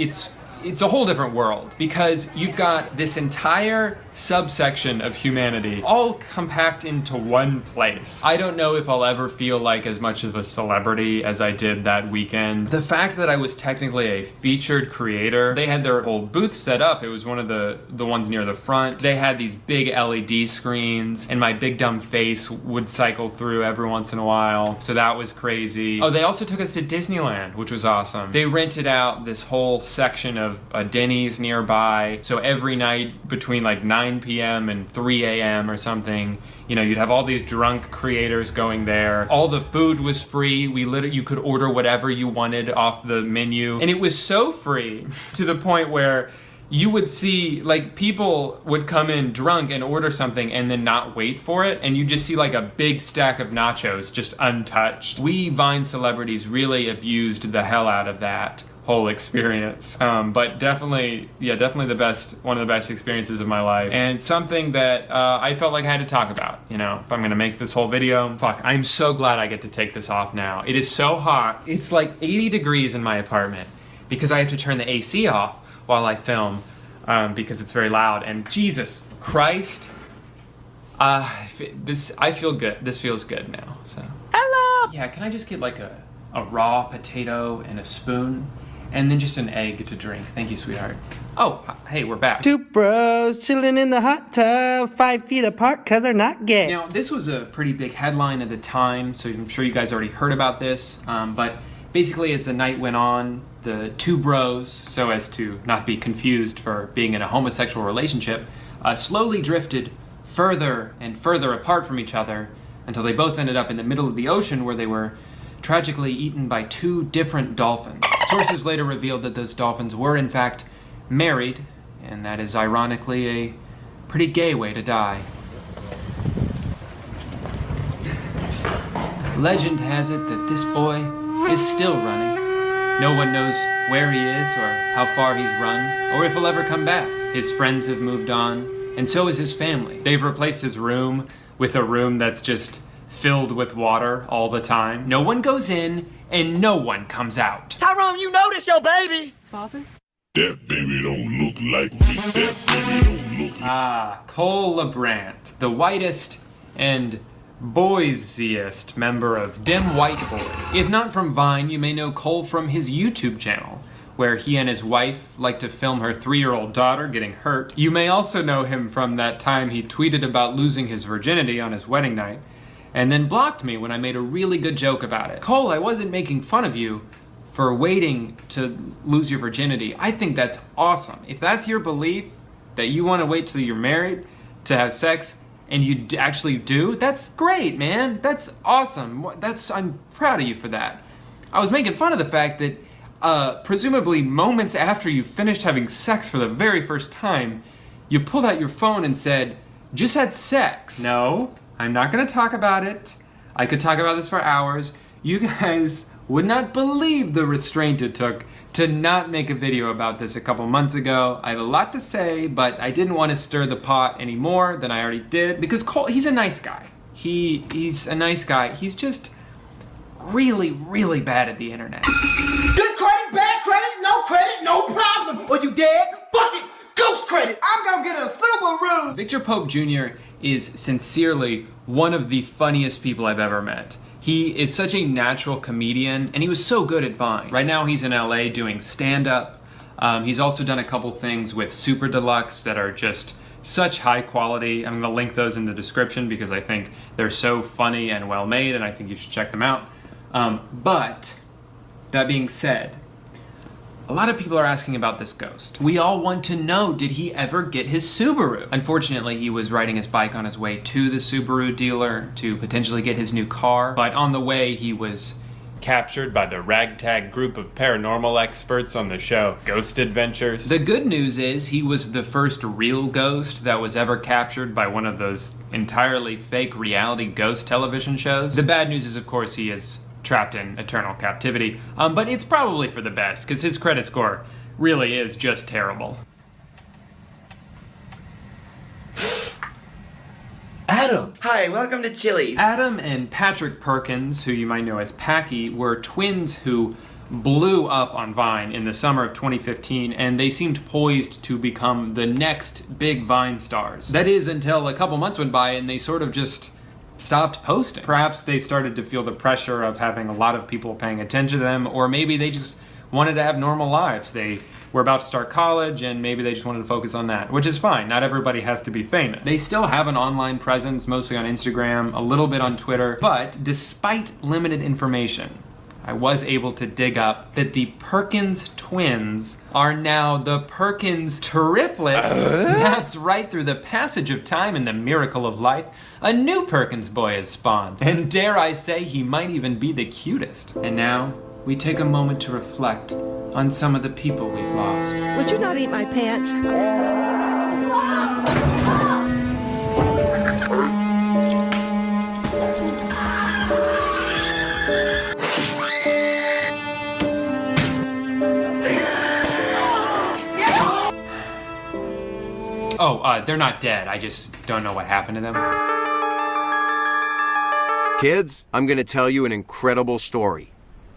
it's a whole different world, because you've got this entire subsection of humanity all compact into one place. I don't know if I'll ever feel like as much of a celebrity as I did that weekend. The fact that I was technically a featured creator, they had their whole booth set up. It was one of the ones near the front. They had these big LED screens, and my big dumb face would cycle through every once in a while, so that was crazy. Oh, they also took us to Disneyland, which was awesome. They rented out this whole section of a Denny's nearby, so every night between like 9 p.m. and 3 a.m. or something, you know, you'd have all these drunk creators going there. All the food was free. You could order whatever you wanted off the menu, and it was so free to the point where you would see, like, people would come in drunk and order something and then not wait for it, and you just see like a big stack of nachos just untouched. We Vine celebrities really abused the hell out of that whole experience, but definitely one of the best experiences of my life, and something that I felt like I had to talk about. You know, if I'm gonna make this whole video, fuck, I'm so glad I get to take this off now. It is so hot. It's like 80 degrees in my apartment because I have to turn the AC off while I film because it's very loud, and Jesus Christ, I feel good. This feels good now. So hello. Yeah, can I just get like a raw potato and a spoon? And then just an egg to drink. Thank you, sweetheart. Oh, hey, we're back. Two bros chilling in the hot tub, 5 feet apart because they're not gay. Now, this was a pretty big headline at the time, so I'm sure you guys already heard about this. But basically, as the night went on, the two bros, so as to not be confused for being in a homosexual relationship, slowly drifted further and further apart from each other until they both ended up in the middle of the ocean, where they were tragically eaten by 2 different dolphins. Sources later revealed that those dolphins were in fact married, and that is ironically a pretty gay way to die. Legend has it that this boy is still running. No one knows where he is or how far he's run, or if he'll ever come back. His friends have moved on, and so has his family. They've replaced his room with a room that's just filled with water all the time. No one goes in and no one comes out. Tyrone, you know this your baby. Father? That baby don't look like me. That baby don't look like me. Ah, Cole LeBrant, the whitest and boysiest member of Dim White Boys. If not from Vine, you may know Cole from his YouTube channel, where he and his wife like to film her 3-year-old daughter getting hurt. You may also know him from that time he tweeted about losing his virginity on his wedding night, and then blocked me when I made a really good joke about it. Cole, I wasn't making fun of you for waiting to lose your virginity. I think that's awesome. If that's your belief, that you want to wait till you're married to have sex, and you actually do, that's great, man. That's awesome. I'm proud of you for that. I was making fun of the fact that presumably moments after you finished having sex for the very first time, you pulled out your phone and said, just had sex. No, I'm not gonna talk about it. I could talk about this for hours. You guys would not believe the restraint it took to not make a video about this a couple months ago. I have a lot to say, but I didn't want to stir the pot any more than I already did, because Cole, he's a nice guy. He's a nice guy. He's just really, really bad at the internet. Good credit, bad credit, no problem. Or you dead? Fuck it, ghost credit. I'm gonna get a Subaru. Victor Pope Jr. is sincerely one of the funniest people I've ever met. He is such a natural comedian, and he was so good at Vine. Right now he's in LA doing stand-up. He's also done a couple things with Super Deluxe that are just such high quality. I'm gonna link those in the description because I think they're so funny and well made, and I think you should check them out. But that being said, a lot of people are asking about this ghost. We all want to know, did he ever get his Subaru? Unfortunately, he was riding his bike on his way to the Subaru dealer to potentially get his new car, but on the way he was captured by the ragtag group of paranormal experts on the show Ghost Adventures. The good news is he was the first real ghost that was ever captured by one of those entirely fake reality ghost television shows. The bad news is, of course, he is trapped in eternal captivity, but it's probably for the best because his credit score really is just terrible. Adam! Hi, welcome to Chili's. Adam and Patrick Perkins, who you might know as Packy, were twins who blew up on Vine in the summer of 2015, and they seemed poised to become the next big Vine stars. That is, until a couple months went by and they sort of just stopped posting. Perhaps they started to feel the pressure of having a lot of people paying attention to them, or maybe they just wanted to have normal lives. They were about to start college and maybe they just wanted to focus on that, which is fine. Not everybody has to be famous. They still have an online presence, mostly on Instagram, a little bit on Twitter, but despite limited information, I was able to dig up that the Perkins twins are now the Perkins triplets. That's right, through the passage of time and the miracle of life, a new Perkins boy has spawned. And dare I say, he might even be the cutest. And now, we take a moment to reflect on some of the people we've lost. Would you not eat my pants? Oh, they're not dead. I just don't know what happened to them. Kids, I'm gonna tell you an incredible story.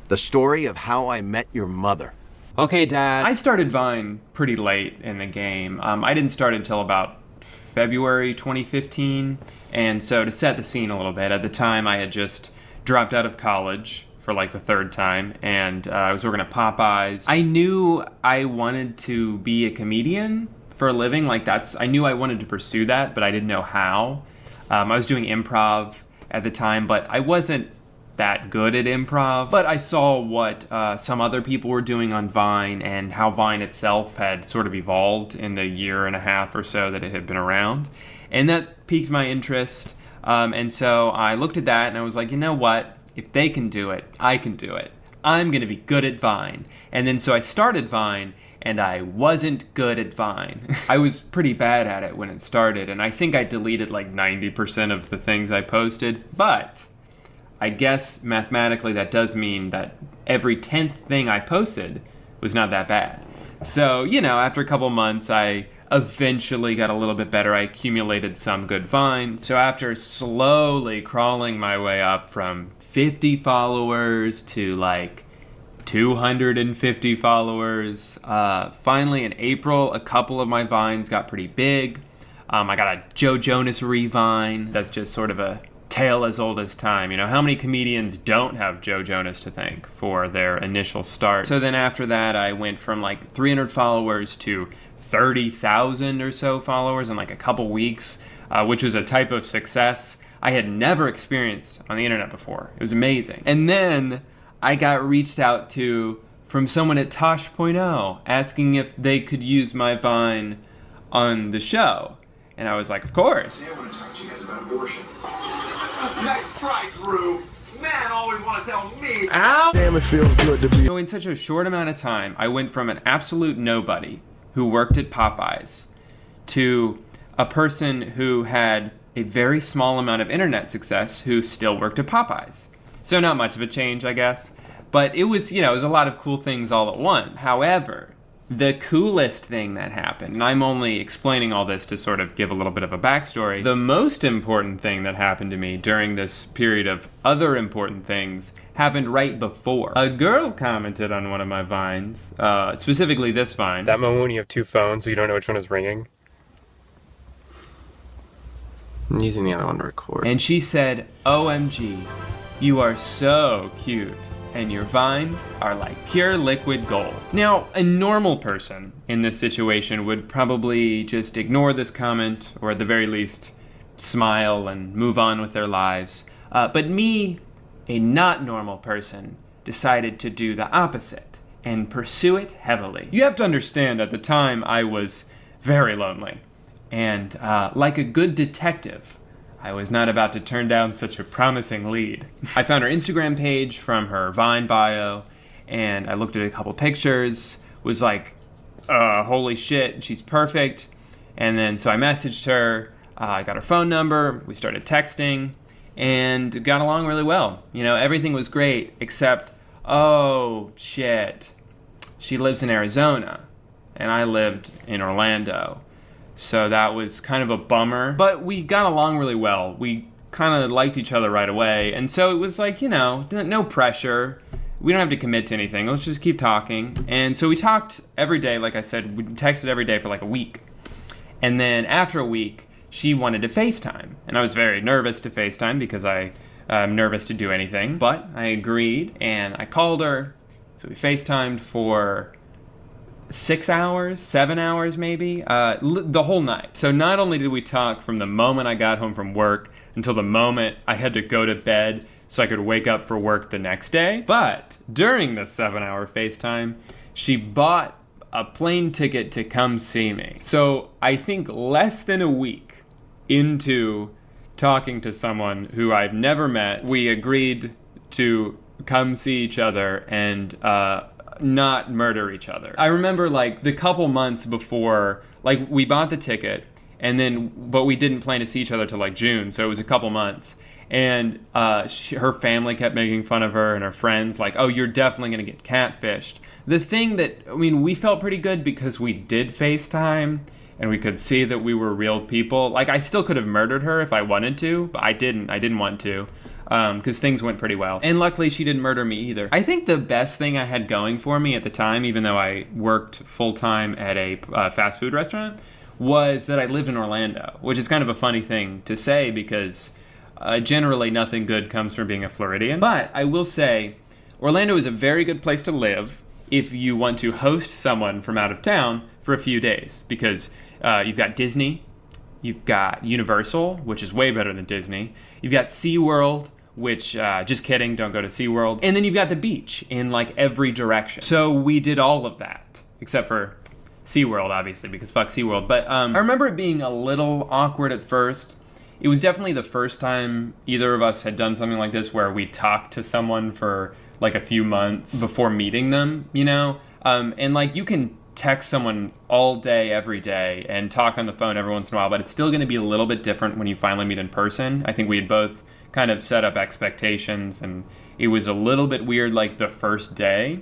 The story of how I met your mother. Okay, Dad. I started Vine pretty late in the game. I didn't start until about February 2015. And so to set the scene a little bit, at the time I had just dropped out of college for like the third time, and I was working at Popeyes. I knew I wanted to be a comedian for a living. I knew I wanted to pursue that, but I didn't know how. I was doing improv at the time, but I wasn't that good at improv. But I saw what some other people were doing on Vine and how Vine itself had sort of evolved in the year and a half or so that it had been around. And that piqued my interest. And so I looked at that and I was like, you know what? If they can do it, I can do it. I'm gonna be good at Vine. And then so I started Vine, and I wasn't good at Vine. I was pretty bad at it when it started, and I think I deleted like 90% of the things I posted, but I guess mathematically that does mean that every 10th thing I posted was not that bad. So, you know, after a couple months, I eventually got a little bit better. I accumulated some good Vines. So after slowly crawling my way up from 50 followers to like 250 followers, finally in April, a couple of my Vines got pretty big. I got a Joe Jonas re-Vine. That's just sort of a tale as old as time. You know, how many comedians don't have Joe Jonas to thank for their initial start? So then after that, I went from like 300 followers to 30,000 or so followers in like a couple weeks, which was a type of success I had never experienced on the internet before. It was amazing. And then I got reached out to from someone at Tosh.0 asking if they could use my Vine on the show. And I was like, of course. I want to talk to you guys about abortion. Nice try, Drew. Man, always want to tell me. Ow! Damn, it feels good to be. So in such a short amount of time, I went from an absolute nobody who worked at Popeyes to a person who had a very small amount of internet success who still worked at Popeyes. So not much of a change, I guess. But it was, you know, it was a lot of cool things all at once. However, the coolest thing that happened, and I'm only explaining all this to sort of give a little bit of a backstory, the most important thing that happened to me during this period of other important things happened right before. A girl commented on one of my Vines, specifically this Vine. That moment when you have two phones so you don't know which one is ringing. I'm using the other one to record. And she said, OMG, you are so cute. And your Vines are like pure liquid gold. Now, a normal person in this situation would probably just ignore this comment, or at the very least, smile and move on with their lives. But me, a not normal person, decided to do the opposite and pursue it heavily. You have to understand, at the time, I was very lonely. And like a good detective, I was not about to turn down such a promising lead. I found her Instagram page from her Vine bio, and I looked at a couple pictures, was like, holy shit, she's perfect. And then so I messaged her, I got her phone number, we started texting, and got along really well. You know, everything was great, except, oh shit, she lives in Arizona, and I lived in Orlando. So that was kind of a bummer, but we got along really well. We kind of liked each other right away. And so it was like, you know, no pressure. We don't have to commit to anything. Let's just keep talking. And so we talked every day. Like I said, we texted every day for like a week. And then after a week, she wanted to FaceTime. And I was very nervous to FaceTime because I'm nervous to do anything. But I agreed and I called her. So we FaceTimed for 6 hours, 7 hours maybe, the whole night. So not only did we talk from the moment I got home from work until the moment I had to go to bed so I could wake up for work the next day, but during the 7-hour FaceTime, she bought a plane ticket to come see me. So I think less than a week into talking to someone who I've never met, we agreed to come see each other and not murder each other. I remember like the couple months before, like we bought the ticket but we didn't plan to see each other till like June, so it was a couple months. And her family kept making fun of her and her friends, like, oh, you're definitely gonna get catfished. The thing that, I mean, we felt pretty good because we did FaceTime and we could see that we were real people. Like I still could have murdered her if I wanted to, but I didn't want to. Because things went pretty well. And luckily she didn't murder me either. I think the best thing I had going for me at the time, even though I worked full-time at a fast food restaurant, was that I lived in Orlando, which is kind of a funny thing to say because generally nothing good comes from being a Floridian. But I will say, Orlando is a very good place to live if you want to host someone from out of town for a few days, because you've got Disney, you've got Universal, which is way better than Disney, you've got SeaWorld, which, just kidding, don't go to SeaWorld. And then you've got the beach in like every direction. So we did all of that, except for SeaWorld, obviously, because fuck SeaWorld. But I remember it being a little awkward at first. It was definitely the first time either of us had done something like this where we talked to someone for like a few months before meeting them, you know? And like you can text someone all day, every day, and talk on the phone every once in a while, but it's still going to be a little bit different when you finally meet in person. I think we had both kind of set up expectations, and it was a little bit weird like the first day.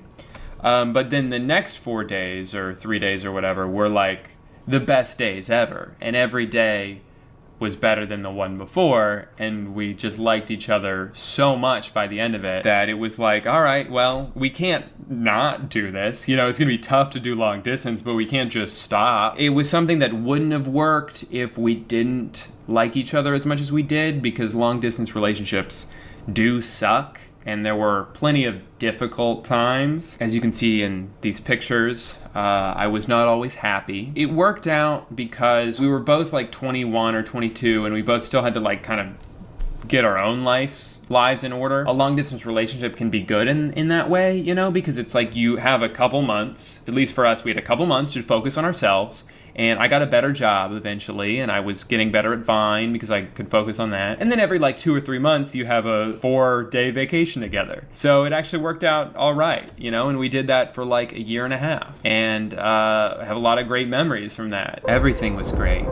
But then the next 4 days or 3 days or whatever were like the best days ever. And every day was better than the one before, and we just liked each other so much by the end of it that it was like, all right, well, we can't not do this. You know, it's gonna be tough to do long distance, but we can't just stop. It was something that wouldn't have worked if we didn't like each other as much as we did, because long distance relationships do suck. And there were plenty of difficult times. As you can see in these pictures, I was not always happy. It worked out because we were both like 21 or 22, and we both still had to like kind of get our own lives in order. A long distance relationship can be good in that way, you know, because it's like you have a couple months, at least for us, we had a couple months to focus on ourselves. And I got a better job eventually, and I was getting better at Vine because I could focus on that. And then every like 2 or 3 months, you have a 4-day vacation together. So it actually worked out all right, you know, and we did that for like a year and a half. And I have a lot of great memories from that. Everything was great.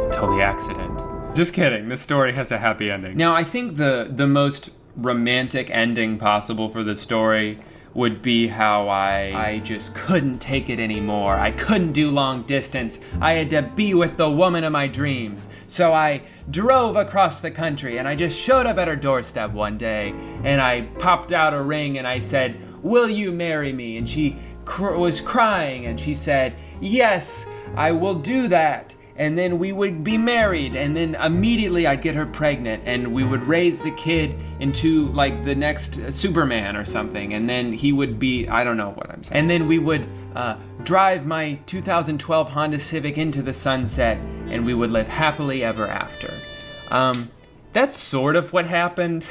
Until the accident. Just kidding, this story has a happy ending. Now, I think the most romantic ending possible for the story would be how I just couldn't take it anymore. I couldn't do long distance. I had to be with the woman of my dreams. So I drove across the country and I just showed up at her doorstep one day and I popped out a ring and I said, "Will you marry me?" And she was crying and she said, "Yes, I will do that." And then we would be married, and then immediately I'd get her pregnant, and we would raise the kid into like the next Superman or something, and then he would be, I don't know what I'm saying. And then we would drive my 2012 Honda Civic into the sunset, and we would live happily ever after. That's sort of what happened,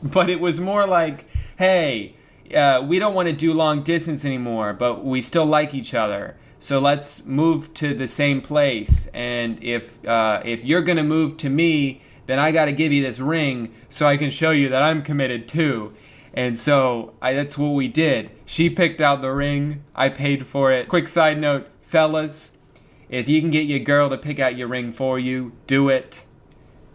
but it was more like, hey, we don't want to do long distance anymore, but we still like each other. So let's move to the same place, and if you're gonna move to me, then I gotta give you this ring so I can show you that I'm committed too. And so that's what we did. She picked out the ring, I paid for it. Quick side note, fellas, if you can get your girl to pick out your ring for you, do it.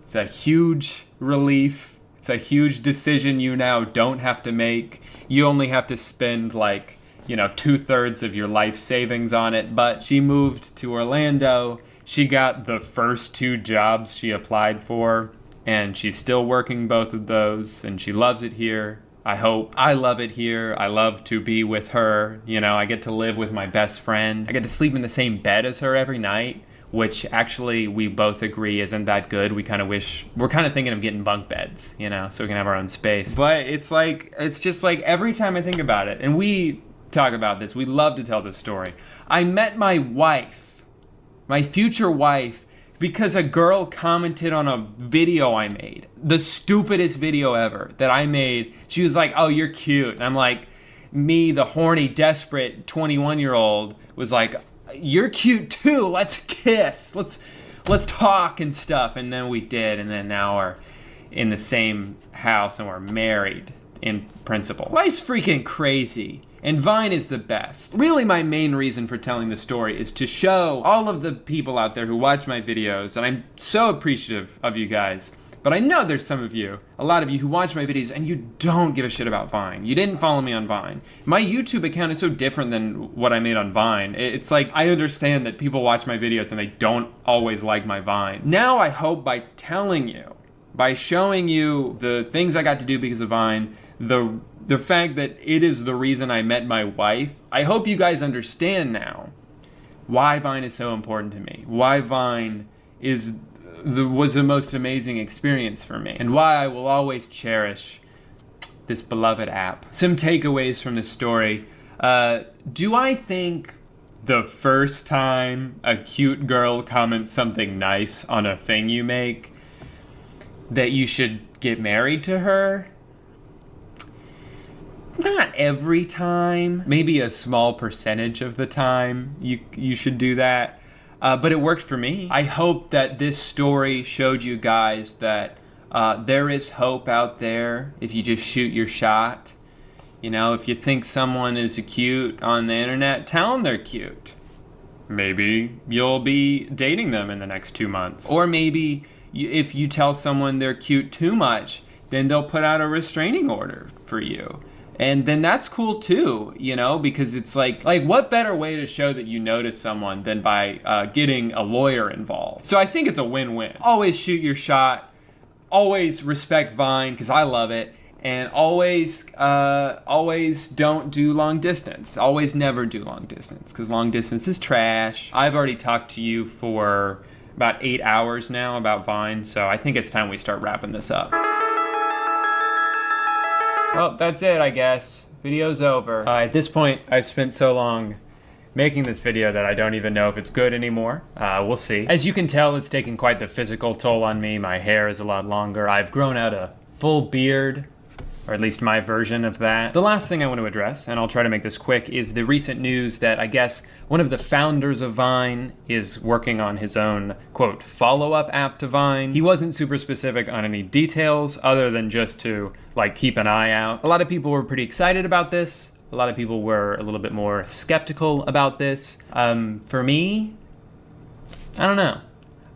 It's a huge relief. It's a huge decision you now don't have to make. You only have to spend like, 2/3 of your life savings on it. But she moved to Orlando. She got the first 2 jobs she applied for, and she's still working both of those, and she loves it here. I hope. I love it here. I love to be with her. I get to live with my best friend. I get to sleep in the same bed as her every night, which actually we both agree isn't that good. We're kind of thinking of getting bunk beds, so we can have our own space. But it's just like every time I think about it, and we talk about this, we love to tell this story. I met my wife, my future wife, because a girl commented on a video I made. The stupidest video ever that I made. She was like, "Oh, you're cute." And I'm like, me, the horny, desperate 21-year-old, was like, "You're cute too. Let's kiss. Let's talk and stuff." And then we did, and then now we're in the same house and we're married in principle. Life's freaking crazy. And Vine is the best. Really, my main reason for telling this story is to show all of the people out there who watch my videos, and I'm so appreciative of you guys, but I know there's some of you, a lot of you who watch my videos and you don't give a shit about Vine. You didn't follow me on Vine. My YouTube account is so different than what I made on Vine. It's like, I understand that people watch my videos and they don't always like my Vines. Now I hope by telling you, by showing you the things I got to do because of Vine, the fact that it is the reason I met my wife, I hope you guys understand now why Vine is so important to me, why Vine was the most amazing experience for me, and why I will always cherish this beloved app. Some takeaways from this story. Do I think the first time a cute girl comments something nice on a thing you make that you should get married to her? Not every time. Maybe a small percentage of the time you should do that. But it worked for me. I hope that this story showed you guys that there is hope out there if you just shoot your shot. If you think someone is cute on the internet, tell them they're cute. Maybe you'll be dating them in the next 2 months. Or maybe if you tell someone they're cute too much, then they'll put out a restraining order for you. And then that's cool too, you know, because it's like what better way to show that you notice someone than by getting a lawyer involved? So I think it's a win-win. Always shoot your shot, always respect Vine, because I love it, and always don't do long distance. Always never do long distance, because long distance is trash. I've already talked to you for about 8 hours now about Vine, so I think it's time we start wrapping this up. Well, that's it, I guess. Video's over. At this point, I've spent so long making this video that I don't even know if it's good anymore. We'll see. As you can tell, it's taken quite the physical toll on me. My hair is a lot longer. I've grown out a full beard, or at least my version of that. The last thing I want to address, and I'll try to make this quick, is the recent news that I guess one of the founders of Vine is working on his own, quote, follow-up app to Vine. He wasn't super specific on any details other than just to, like, keep an eye out. A lot of people were pretty excited about this. A lot of people were a little bit more skeptical about this. For me, I don't know.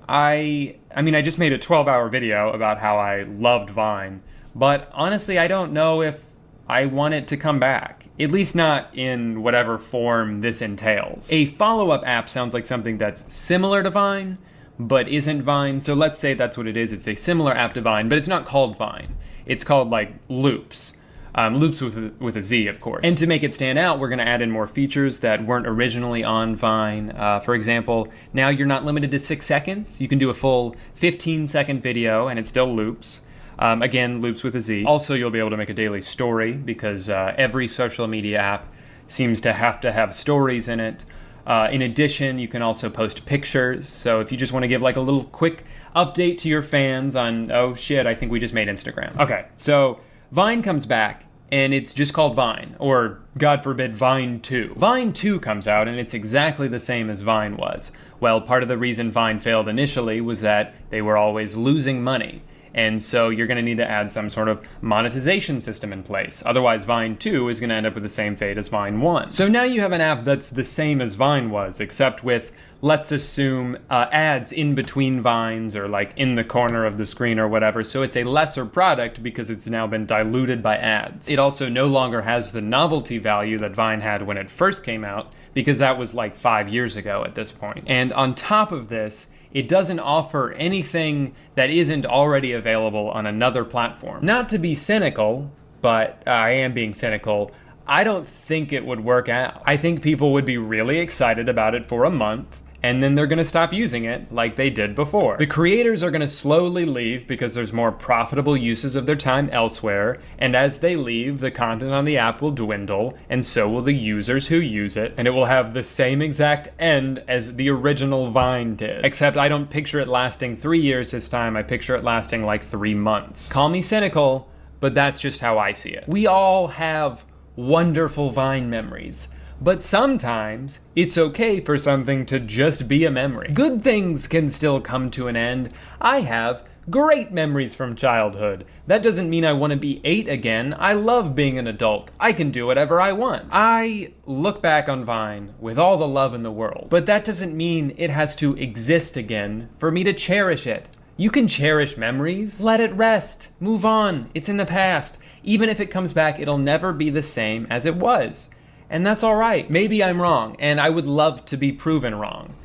I mean, I just made a 12-hour video about how I loved Vine, but honestly, I don't know if I want it to come back. At least not in whatever form this entails. A follow-up app sounds like something that's similar to Vine, but isn't Vine. So let's say that's what it is. It's a similar app to Vine, but it's not called Vine. It's called like Loops. Loops with a Z, of course. And to make it stand out, we're gonna add in more features that weren't originally on Vine. For example, now you're not limited to 6 seconds. You can do a full 15-second video and it still loops. Again, Loops with a Z. Also, you'll be able to make a daily story because every social media app seems to have stories in it. In addition, you can also post pictures. So if you just want to give like a little quick update to your fans on, oh shit, I think we just made Instagram. Okay, so Vine comes back and it's just called Vine, or God forbid, Vine 2. Vine 2 comes out and it's exactly the same as Vine was. Well, part of the reason Vine failed initially was that they were always losing money. And so you're going to need to add some sort of monetization system in place. Otherwise, Vine 2 is going to end up with the same fate as Vine 1. So now you have an app that's the same as Vine was, except with, let's assume, ads in between vines or like in the corner of the screen or whatever. So it's a lesser product because it's now been diluted by ads. It also no longer has the novelty value that Vine had when it first came out, because that was like 5 years ago at this point. And on top of this, it doesn't offer anything that isn't already available on another platform. Not to be cynical, but I am being cynical, I don't think it would work out. I think people would be really excited about it for a month, and then they're gonna stop using it like they did before. The creators are gonna slowly leave because there's more profitable uses of their time elsewhere, and as they leave, the content on the app will dwindle, and so will the users who use it, and it will have the same exact end as the original Vine did. Except I don't picture it lasting 3 years this time, I picture it lasting like 3 months. Call me cynical, but that's just how I see it. We all have wonderful Vine memories. But sometimes, it's okay for something to just be a memory. Good things can still come to an end. I have great memories from childhood. That doesn't mean I want to be 8 again. I love being an adult. I can do whatever I want. I look back on Vine with all the love in the world, but that doesn't mean it has to exist again for me to cherish it. You can cherish memories. Let it rest. Move on. It's in the past. Even if it comes back, it'll never be the same as it was. And that's all right. Maybe I'm wrong, and I would love to be proven wrong.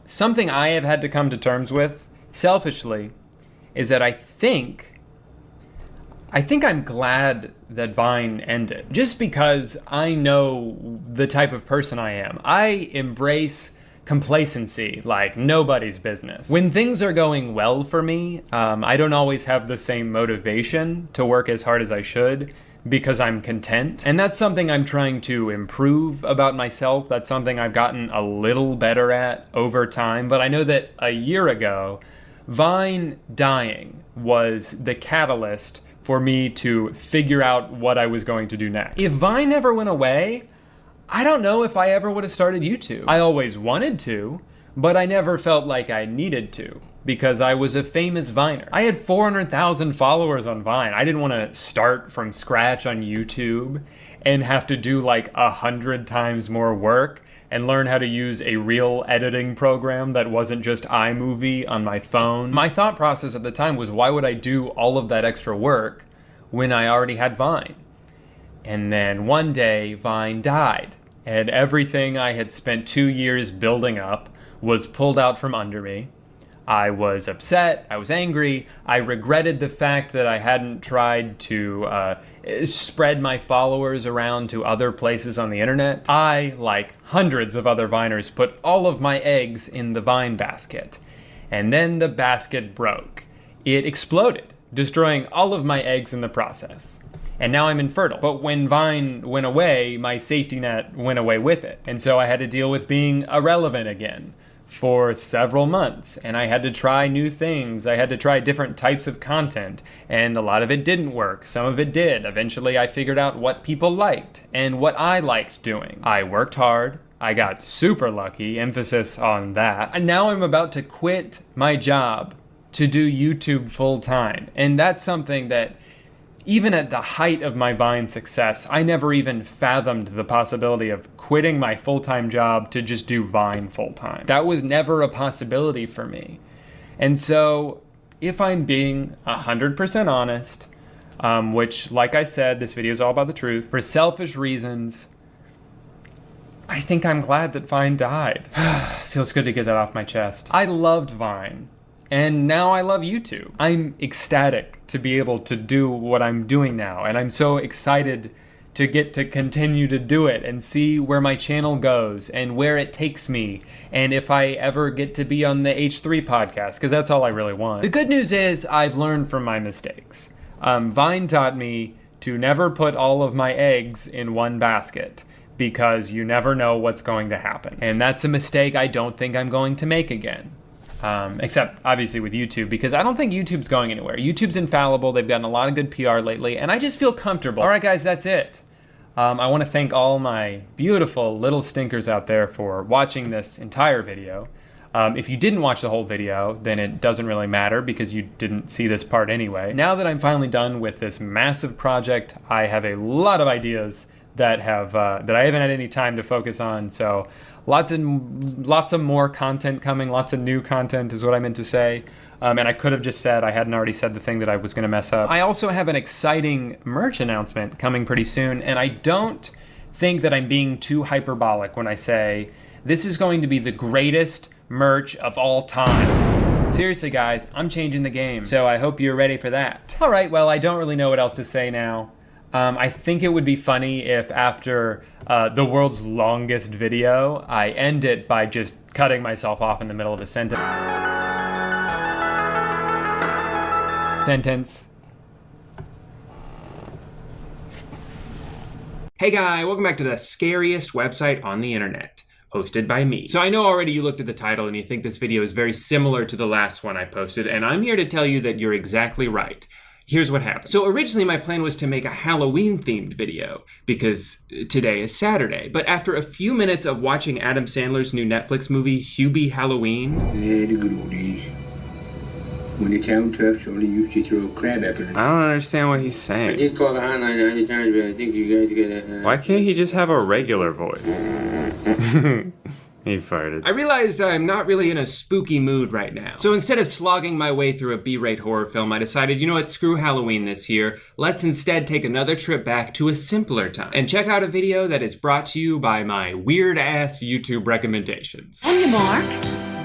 Something I have had to come to terms with, selfishly, is that I think I'm glad that Vine ended. Just because I know the type of person I am. I embrace complacency like nobody's business. When things are going well for me, I don't always have the same motivation to work as hard as I should, because I'm content. And that's something I'm trying to improve about myself. That's something I've gotten a little better at over time. But I know that a year ago, Vine dying was the catalyst for me to figure out what I was going to do next. If Vine never went away, I don't know if I ever would have started YouTube. I always wanted to, but I never felt like I needed to, because I was a famous Viner. I had 400,000 followers on Vine. I didn't want to start from scratch on YouTube and have to do like 100 times more work and learn how to use a real editing program that wasn't just iMovie on my phone. My thought process at the time was, why would I do all of that extra work when I already had Vine? And then one day, Vine died, and everything I had spent 2 years building up was pulled out from under me. I was upset, I was angry, I regretted the fact that I hadn't tried to spread my followers around to other places on the internet. I, like hundreds of other Viners, put all of my eggs in the Vine basket. And then the basket broke. It exploded, destroying all of my eggs in the process. And now I'm infertile. But when Vine went away, my safety net went away with it. And so I had to deal with being irrelevant again for several months. And I had to try new things. I had to try different types of content. And a lot of it didn't work. Some of it did. Eventually I figured out what people liked and what I liked doing. I worked hard. I got super lucky, emphasis on that. And now I'm about to quit my job to do YouTube full time. And that's something that even at the height of my Vine success, I never even fathomed the possibility of quitting my full-time job to just do Vine full-time. That was never a possibility for me. And so, if I'm being 100% honest, which, like I said, this video is all about the truth, for selfish reasons, I think I'm glad that Vine died. Feels good to get that off my chest. I loved Vine. And now I love YouTube. I'm ecstatic to be able to do what I'm doing now. And I'm so excited to get to continue to do it and see where my channel goes and where it takes me. And if I ever get to be on the H3 podcast, because that's all I really want. The good news is I've learned from my mistakes. Vine taught me to never put all of my eggs in one basket, because you never know what's going to happen. And that's a mistake I don't think I'm going to make again. Except obviously with YouTube, because I don't think YouTube's going anywhere. YouTube's infallible. They've gotten a lot of good PR lately, and I just feel comfortable. All right, guys, that's it. I want to thank all my beautiful little stinkers out there for watching this entire video. If you didn't watch the whole video, then it doesn't really matter because you didn't see this part anyway. Now that I'm finally done with this massive project, I have a lot of ideas that have that I haven't had any time to focus on. So lots of more content coming, lots of new content is what I meant to say. And I could have just said, I hadn't already said the thing that I was gonna mess up. I also have an exciting merch announcement coming pretty soon, and I don't think that I'm being too hyperbolic when I say this is going to be the greatest merch of all time. Seriously guys, I'm changing the game, so I hope you're ready for that. All right, well, I don't really know what else to say now. I think it would be funny if after the world's longest video, I end it by just cutting myself off in the middle of a sentence. Hey guy, welcome back to the scariest website on the internet, hosted by me. So I know already you looked at the title and you think this video is very similar to the last one I posted, and I'm here to tell you that you're exactly right. Here's what happened. So originally my plan was to make a Halloween themed video because today is Saturday. But after a few minutes of watching Adam Sandler's new Netflix movie, Hubie Halloween. Yeah, the good old days. When the town toughs only used to throw crab apples. I don't understand what he's saying. I did call the hotline 90 times, but I think you guys get a... Why can't he just have a regular voice? He farted. I realized I'm not really in a spooky mood right now. So instead of slogging my way through a B-rate horror film, I decided, you know what, screw Halloween this year. Let's instead take another trip back to a simpler time and check out a video that is brought to you by my weird-ass YouTube recommendations. On your mark,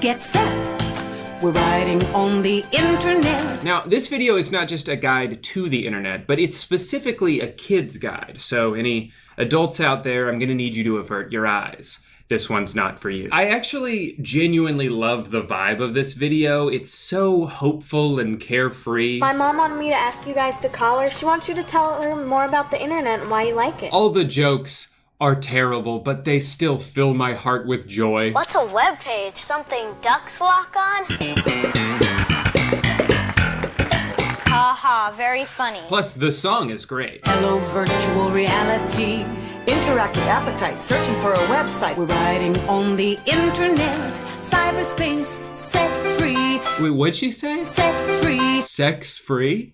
get set. We're riding on the internet. Now, this video is not just a guide to the internet, but it's specifically a kid's guide. So any adults out there, I'm gonna need you to avert your eyes. This one's not for you. I actually genuinely love the vibe of this video. It's so hopeful and carefree. My mom wanted me to ask you guys to call her. She wants you to tell her more about the internet and why you like it. All the jokes are terrible, but they still fill my heart with joy. What's a web page? Something ducks walk on? Haha, very funny. Plus, the song is great. Hello, virtual reality. Interactive appetite, searching for a website. We're riding on the internet. Cyberspace, set free. Wait, what'd she say? Set free. Sex free?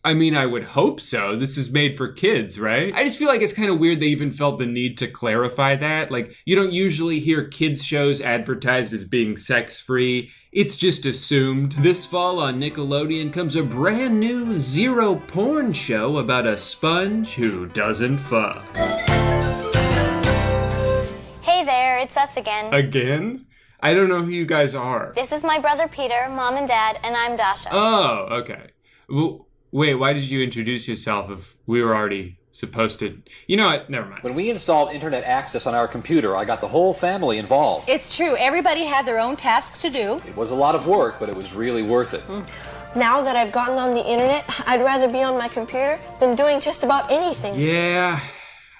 I mean, I would hope so. This is made for kids, right? I just feel like it's kind of weird they even felt the need to clarify that. Like, you don't usually hear kids shows advertised as being sex-free. It's just assumed. This fall on Nickelodeon comes a brand new zero porn show about a sponge who doesn't fuck. Hey there, it's us again. Again? I don't know who you guys are. This is my brother Peter, mom and dad, and I'm Dasha. Oh, okay. Well, wait, why did you introduce yourself if we were already supposed to? You know what? Never mind. When we installed internet access on our computer, I got the whole family involved. It's true. Everybody had their own tasks to do. It was a lot of work, but it was really worth it. Now that I've gotten on the internet, I'd rather be on my computer than doing just about anything. Yeah,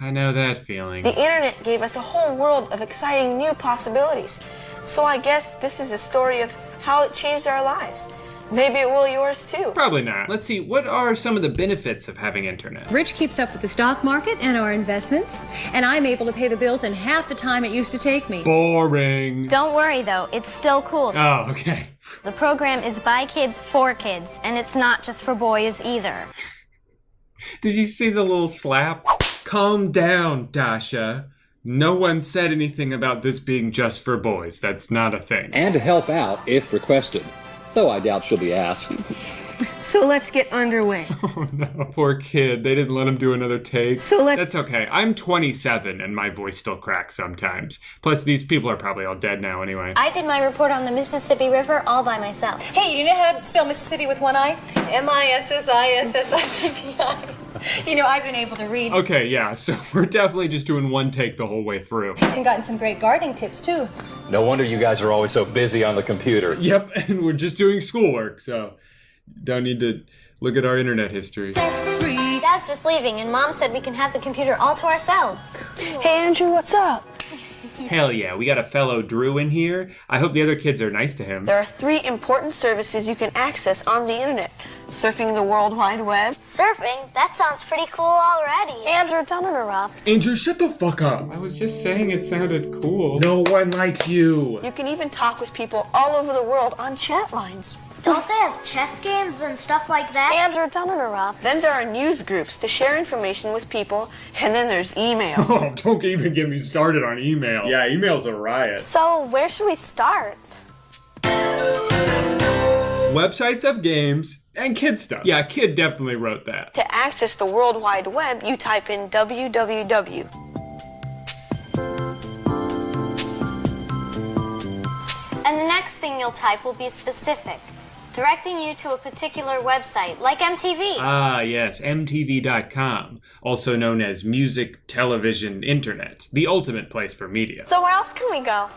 I know that feeling. The internet gave us a whole world of exciting new possibilities. So I guess this is a story of how it changed our lives. Maybe it will yours too. Probably not. Let's see, what are some of the benefits of having internet? Rich keeps up with the stock market and our investments, and I'm able to pay the bills in half the time it used to take me. Boring. Don't worry though, it's still cool. Oh, okay. The program is by kids for kids, and it's not just for boys either. Did you see the little slap? Calm down, Dasha. No one said anything about this being just for boys. That's not a thing. And to help out if requested. Though I doubt she'll be asked. So let's get underway. Oh no, poor kid. They didn't let him do another take. That's okay. I'm 27 and my voice still cracks sometimes. Plus, these people are probably all dead now anyway. I did my report on the Mississippi River all by myself. Hey, you know how to spell Mississippi with one I? M-I-S-S-I-S-S-I-P-I. You know, I've been able to read. Okay, yeah, so we're definitely just doing one take the whole way through. And gotten some great gardening tips, too. No wonder you guys are always so busy on the computer. Yep, and we're just doing schoolwork, so don't need to look at our internet history. Dad's just leaving, and Mom said we can have the computer all to ourselves. Hey Andrew, what's up? Hell yeah, we got a fellow Drew in here. I hope the other kids are nice to him. There are 3 important services you can access on the internet. Surfing the World Wide Web. Surfing? That sounds pretty cool already. Andrew, don't interrupt. Andrew, shut the fuck up. I was just saying it sounded cool. No one likes you. You can even talk with people all over the world on chat lines. Don't they have chess games and stuff like that? Andrew, don't interrupt. Then there are news groups to share information with people, and then there's email. Oh, don't even get me started on email. Yeah, email's a riot. So, where should we start? Websites of games and kid stuff. Yeah, kid definitely wrote that. To access the World Wide Web, you type in www. And the next thing you'll type will be specific, directing you to a particular website, like MTV. Ah, yes, MTV.com, also known as Music, Television, Internet, the ultimate place for media. So where else can we go?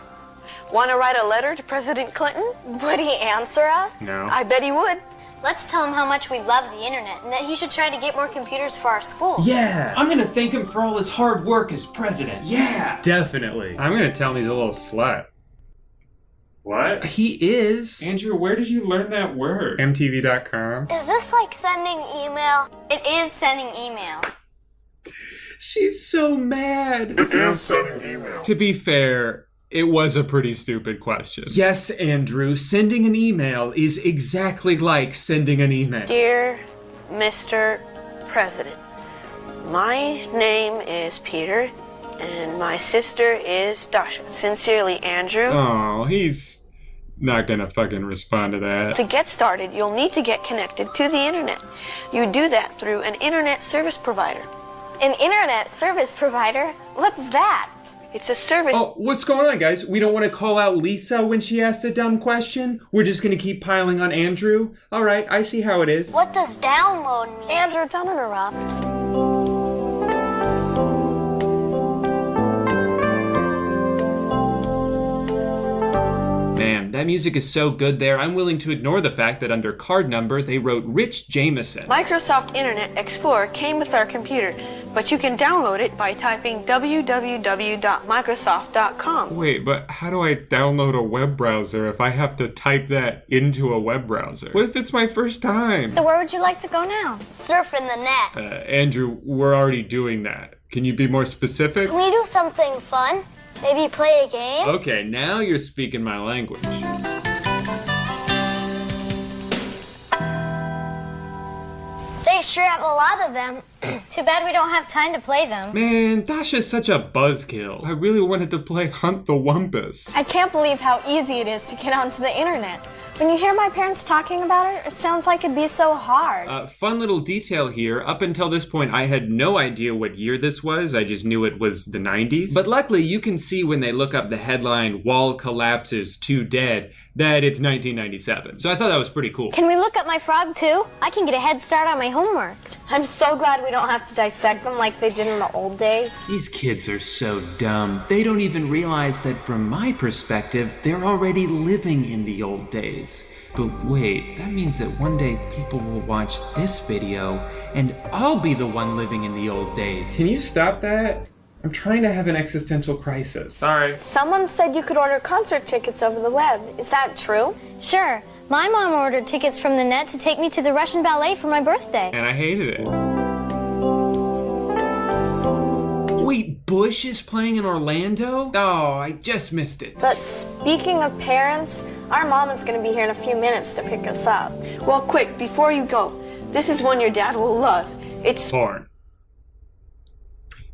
Want to write a letter to President Clinton? Would he answer us? No. I bet he would. Let's tell him how much we love the internet and that he should try to get more computers for our school. Yeah! I'm gonna thank him for all his hard work as president. Yeah! Definitely. I'm gonna tell him he's a little slut. What? He is. Andrew, where did you learn that word? MTV.com. Is this like sending email? It is sending email. She's so mad. It is sending email. To be fair, it was a pretty stupid question. Yes, Andrew, sending an email is exactly like sending an email. Dear Mr. President, my name is Peter, and my sister is Dasha. Sincerely, Andrew. Oh, he's not gonna fucking respond to that. To get started, you'll need to get connected to the internet. You do that through an internet service provider. An internet service provider? What's that? It's a service. Oh, what's going on, guys? We don't want to call out Lisa when she asks a dumb question? We're just gonna keep piling on Andrew? Alright, I see how it is. What does download mean? Andrew, don't interrupt. Man, that music is so good there, I'm willing to ignore the fact that under card number, they wrote Rich Jameson. Microsoft Internet Explorer came with our computer, but you can download it by typing www.microsoft.com. Wait, but how do I download a web browser if I have to type that into a web browser? What if it's my first time? So where would you like to go now? Surf in the net. Andrew, we're already doing that. Can you be more specific? Can we do something fun? Maybe play a game? Okay, now you're speaking my language. They They sure have a lot of them. Too bad we don't have time to play them. Man, Dasha's such a buzzkill. I really wanted to play Hunt the Wumpus. I can't believe how easy it is to get onto the internet. When you hear my parents talking about it, it sounds like it'd be so hard. Fun little detail here. Up until this point, I had no idea what year this was. I just knew it was the 90s. But luckily, you can see when they look up the headline, Wall Collapses, 2 Dead, that it's 1997. So I thought that was pretty cool. Can we look up my frog too? I can get a head start on my homework. I'm so glad we don't have to dissect them like they did in the old days. These kids are so dumb. They don't even realize that from my perspective, they're already living in the old days. But wait, that means that one day people will watch this video and I'll be the one living in the old days. Can you stop that? I'm trying to have an existential crisis. Sorry. Someone said you could order concert tickets over the web. Is that true? Sure. My mom ordered tickets from the net to take me to the Russian ballet for my birthday. And I hated it. Wait, Bush is playing in Orlando? Oh, I just missed it. But speaking of parents, our mom is going to be here in a few minutes to pick us up. Well, quick, before you go, this is one your dad will love. It's porn.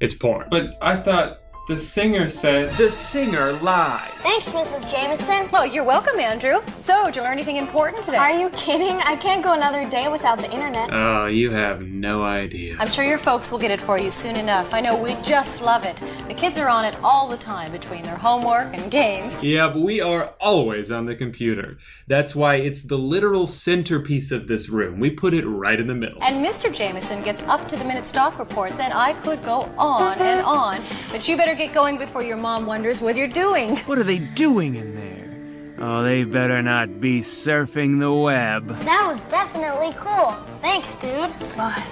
It's porn. But I thought the singer said... The singer lied. Thanks, Mrs. Jameson. Well, you're welcome, Andrew. So, did you learn anything important today? Are you kidding? I can't go another day without the internet. Oh, you have no idea. I'm sure your folks will get it for you soon enough. I know we just love it. The kids are on it all the time between their homework and games. Yeah, but we are always on the computer. That's why it's the literal centerpiece of this room. We put it right in the middle. And Mr. Jameson gets up-to-the-minute stock reports, and I could go on and on. But you better get going before your mom wonders what you're doing. What are they doing in there? Oh, they better not be surfing the web. That was definitely cool. Thanks, dude.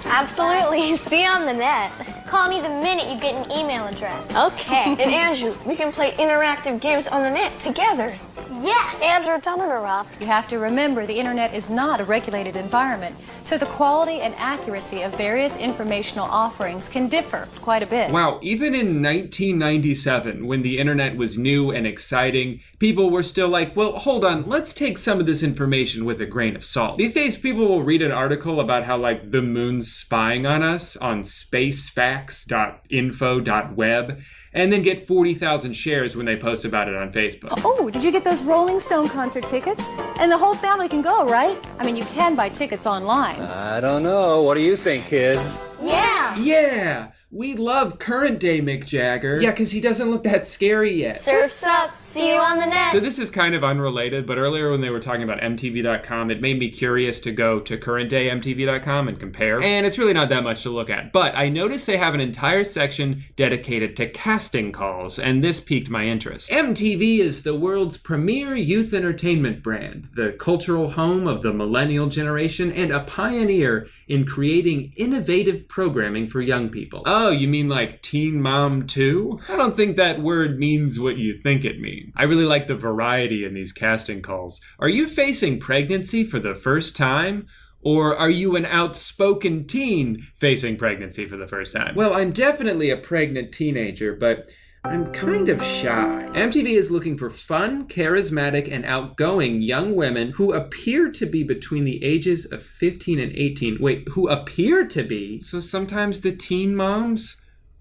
Absolutely. See you on the net. Call me the minute you get an email address. Okay. And Andrew, we can play interactive games on the net together. Yes! Andrew, don't interrupt. You have to remember the internet is not a regulated environment, so the quality and accuracy of various informational offerings can differ quite a bit. Wow, even in 1997, when the internet was new and exciting, people were still like, well, hold on, let's take some of this information with a grain of salt. These days, people will read an article about how, like, the moon's spying on us on spacefacts.info.web, and then get 40,000 shares when they post about it on Facebook. Oh, did you get those Rolling Stone concert tickets? And the whole family can go, right? I mean, you can buy tickets online. I don't know. What do you think, kids? Yeah! Yeah! We love current day Mick Jagger. Yeah, because he doesn't look that scary yet. Surf's up. See you on the net. So this is kind of unrelated, but earlier when they were talking about MTV.com, it made me curious to go to current day MTV.com and compare. And it's really not that much to look at. But I noticed they have an entire section dedicated to casting calls, and this piqued my interest. MTV is the world's premier youth entertainment brand, the cultural home of the millennial generation, and a pioneer in creating innovative programming for young people. Oh, you mean like Teen Mom 2? I don't think that word means what you think it means. I really like the variety in these casting calls. Are you facing pregnancy for the first time? Or are you an outspoken teen facing pregnancy for the first time? Well, I'm definitely a pregnant teenager, but I'm kind of shy. MTV is looking for fun, charismatic, and outgoing young women who appear to be between the ages of 15 and 18. Wait, who appear to be? So sometimes the teen moms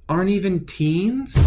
aren't even teens?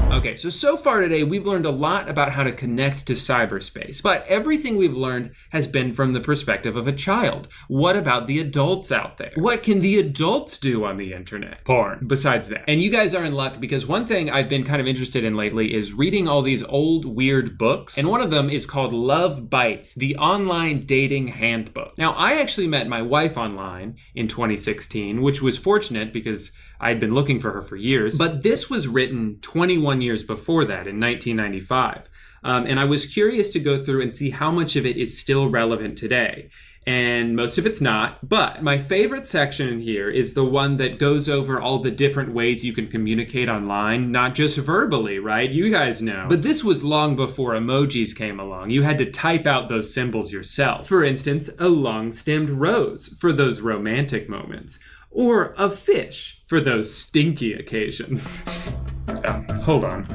Okay, so far today, we've learned a lot about how to connect to cyberspace, but everything we've learned has been from the perspective of a child. What about the adults out there? What can the adults do on the internet? Porn, besides that. And you guys are in luck because one thing I've been kind of interested in lately is reading all these old, weird books, and one of them is called Love Bites, the Online Dating Handbook. Now, I actually met my wife online in 2016, which was fortunate because I'd been looking for her for years, but this was written 21 years before that in 1995. And I was curious to go through and see how much of it is still relevant today. And most of it's not, but my favorite section in here is the one that goes over all the different ways you can communicate online, not just verbally, right? You guys know. But this was long before emojis came along. You had to type out those symbols yourself. For instance, a long-stemmed rose for those romantic moments. Or a fish for those stinky occasions. Oh, hold on.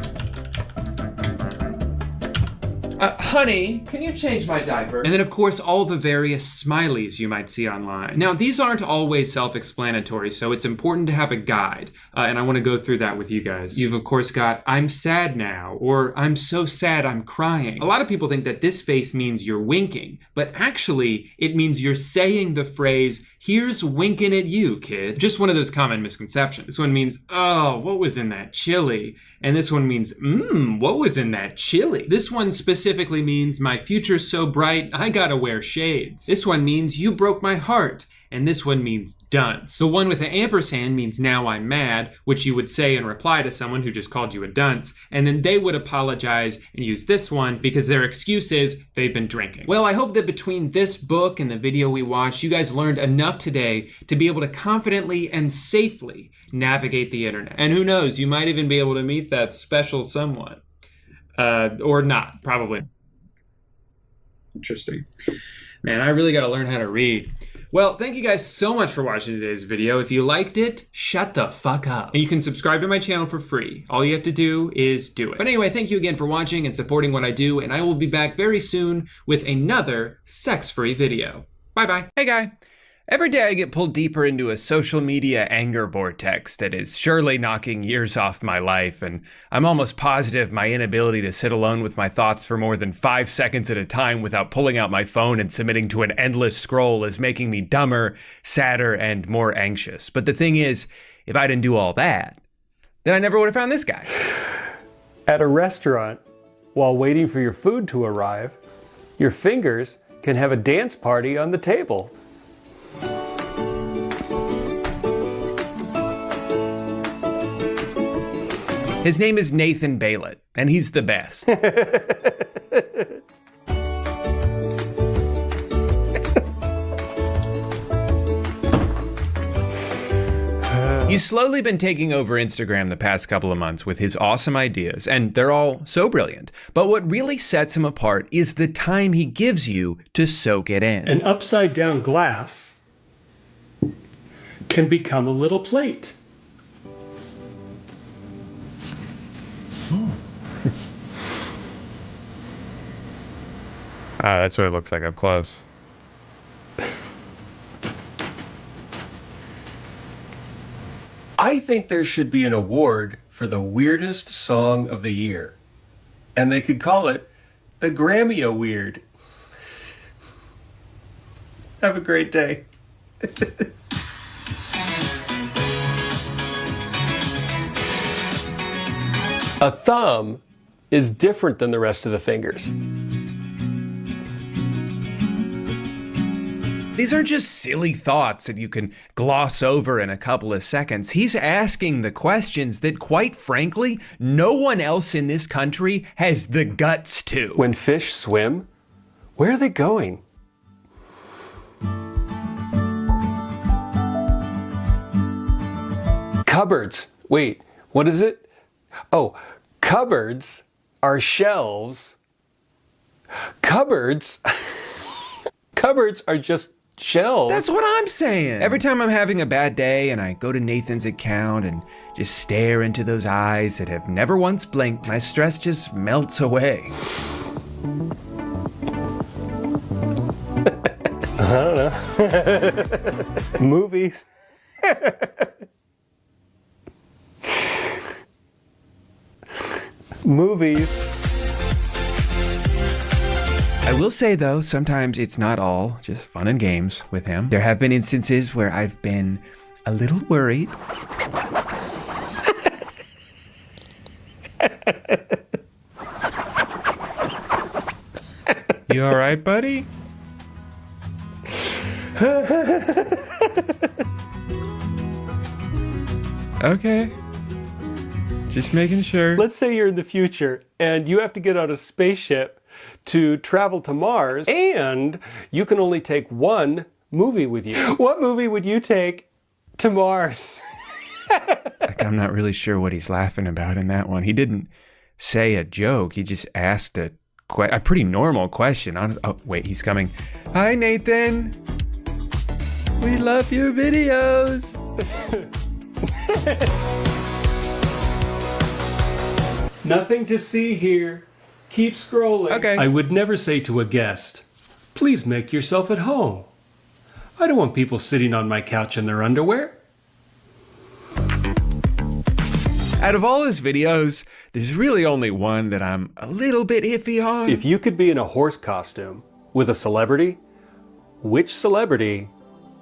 Honey, can you change my diaper? And then of course all the various smileys you might see online. Now these aren't always self-explanatory, so it's important to have a guide, and I want to go through that with you guys. You've of course got I'm sad now, or I'm so sad I'm crying. A lot of people think that this face means you're winking, but actually it means you're saying the phrase, here's winking at you, kid. Just one of those common misconceptions. This one means, oh, what was in that chili? And this one means, what was in that chili? This one specifically means my future's so bright, I gotta wear shades. This one means you broke my heart. And this one means dunce. The one with the ampersand means now I'm mad, which you would say in reply to someone who just called you a dunce, and then they would apologize and use this one because their excuse is they've been drinking. Well, I hope that between this book and the video we watched, you guys learned enough today to be able to confidently and safely navigate the internet. And who knows, you might even be able to meet that special someone. Or not, probably. Interesting. Man, I really gotta learn how to read. Well, thank you guys so much for watching today's video. If you liked it, shut the fuck up. And you can subscribe to my channel for free. All you have to do is do it. But anyway, thank you again for watching and supporting what I do, and I will be back very soon with another sex-free video. Bye-bye. Hey, guy. Every day I get pulled deeper into a social media anger vortex that is surely knocking years off my life, and I'm almost positive my inability to sit alone with my thoughts for more than 5 seconds at a time without pulling out my phone and submitting to an endless scroll is making me dumber, sadder, and more anxious. But the thing is, if I didn't do all that, then I never would have found this guy. At a restaurant, while waiting for your food to arrive, your fingers can have a dance party on the table. His name is Nathan Bailett, and he's the best. He's slowly been taking over Instagram the past couple of months with his awesome ideas, and they're all so brilliant. But what really sets him apart is the time he gives you to soak it in. An upside down glass can become a little plate. That's what it looks like up close. I think there should be an award for the weirdest song of the year. And they could call it the Grammy-O-Weird. Have a great day. A thumb is different than the rest of the fingers. These aren't just silly thoughts that you can gloss over in a couple of seconds. He's asking the questions that, quite frankly, no one else in this country has the guts to. When fish swim, where are they going? Cupboards. Wait, what is it? Oh, cupboards are shelves. Cupboards are just shelves. That's what I'm saying. Every time I'm having a bad day and I go to Nathan's account and just stare into those eyes that have never once blinked, my stress just melts away. I don't know. Movies. Movies. I will say though, sometimes it's not all just fun and games with him. There have been instances where I've been a little worried. You all right, buddy? Okay. Just making sure. Let's say you're in the future and you have to get on a spaceship to travel to Mars, and you can only take one movie with you. What movie would you take to Mars? Like, I'm not really sure what he's laughing about in that one. He didn't say a joke. He just asked a pretty normal question. Oh, wait, he's coming. Hi, Nathan. We love your videos. Nothing to see here. Keep scrolling. Okay. I would never say to a guest, please make yourself at home. I don't want people sitting on my couch in their underwear. Out of all his videos, there's really only one that I'm a little bit iffy on. If you could be in a horse costume with a celebrity, which celebrity,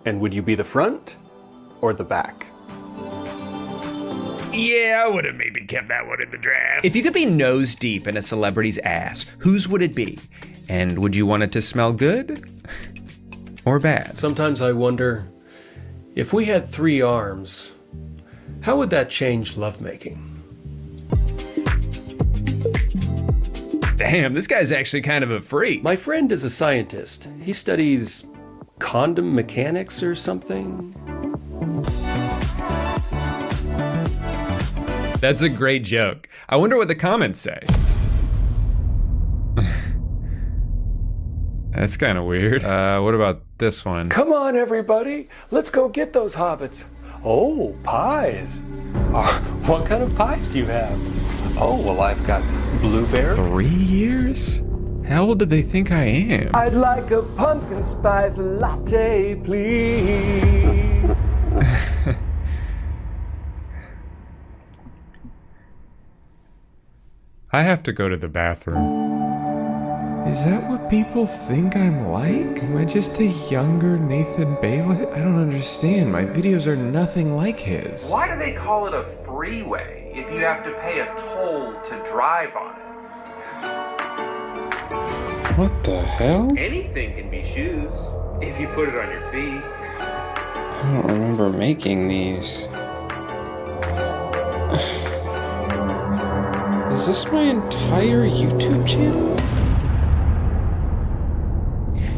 and would you be the front or the back? Yeah, I would have maybe kept that one in the draft. If you could be nose deep in a celebrity's ass, whose would it be? And would you want it to smell good or bad? Sometimes I wonder, if we had 3 arms, how would that change lovemaking? Damn, this guy's actually kind of a freak. My friend is a scientist. He studies condom mechanics or something. That's a great joke. I wonder what the comments say. That's kind of weird. What about this one? Come on, everybody. Let's go get those hobbits. Oh, pies. What kind of pies do you have? Oh, well, I've got blueberry. 3 years? How old did they think I am? I'd like a pumpkin spice latte, please. I have to go to the bathroom. Is that what people think I'm like? Am I just a younger Nathan Baylett? I don't understand. My videos are nothing like his. Why do they call it a freeway if you have to pay a toll to drive on it? What the hell? Anything can be shoes if you put it on your feet. I don't remember making these. Is this my entire YouTube channel?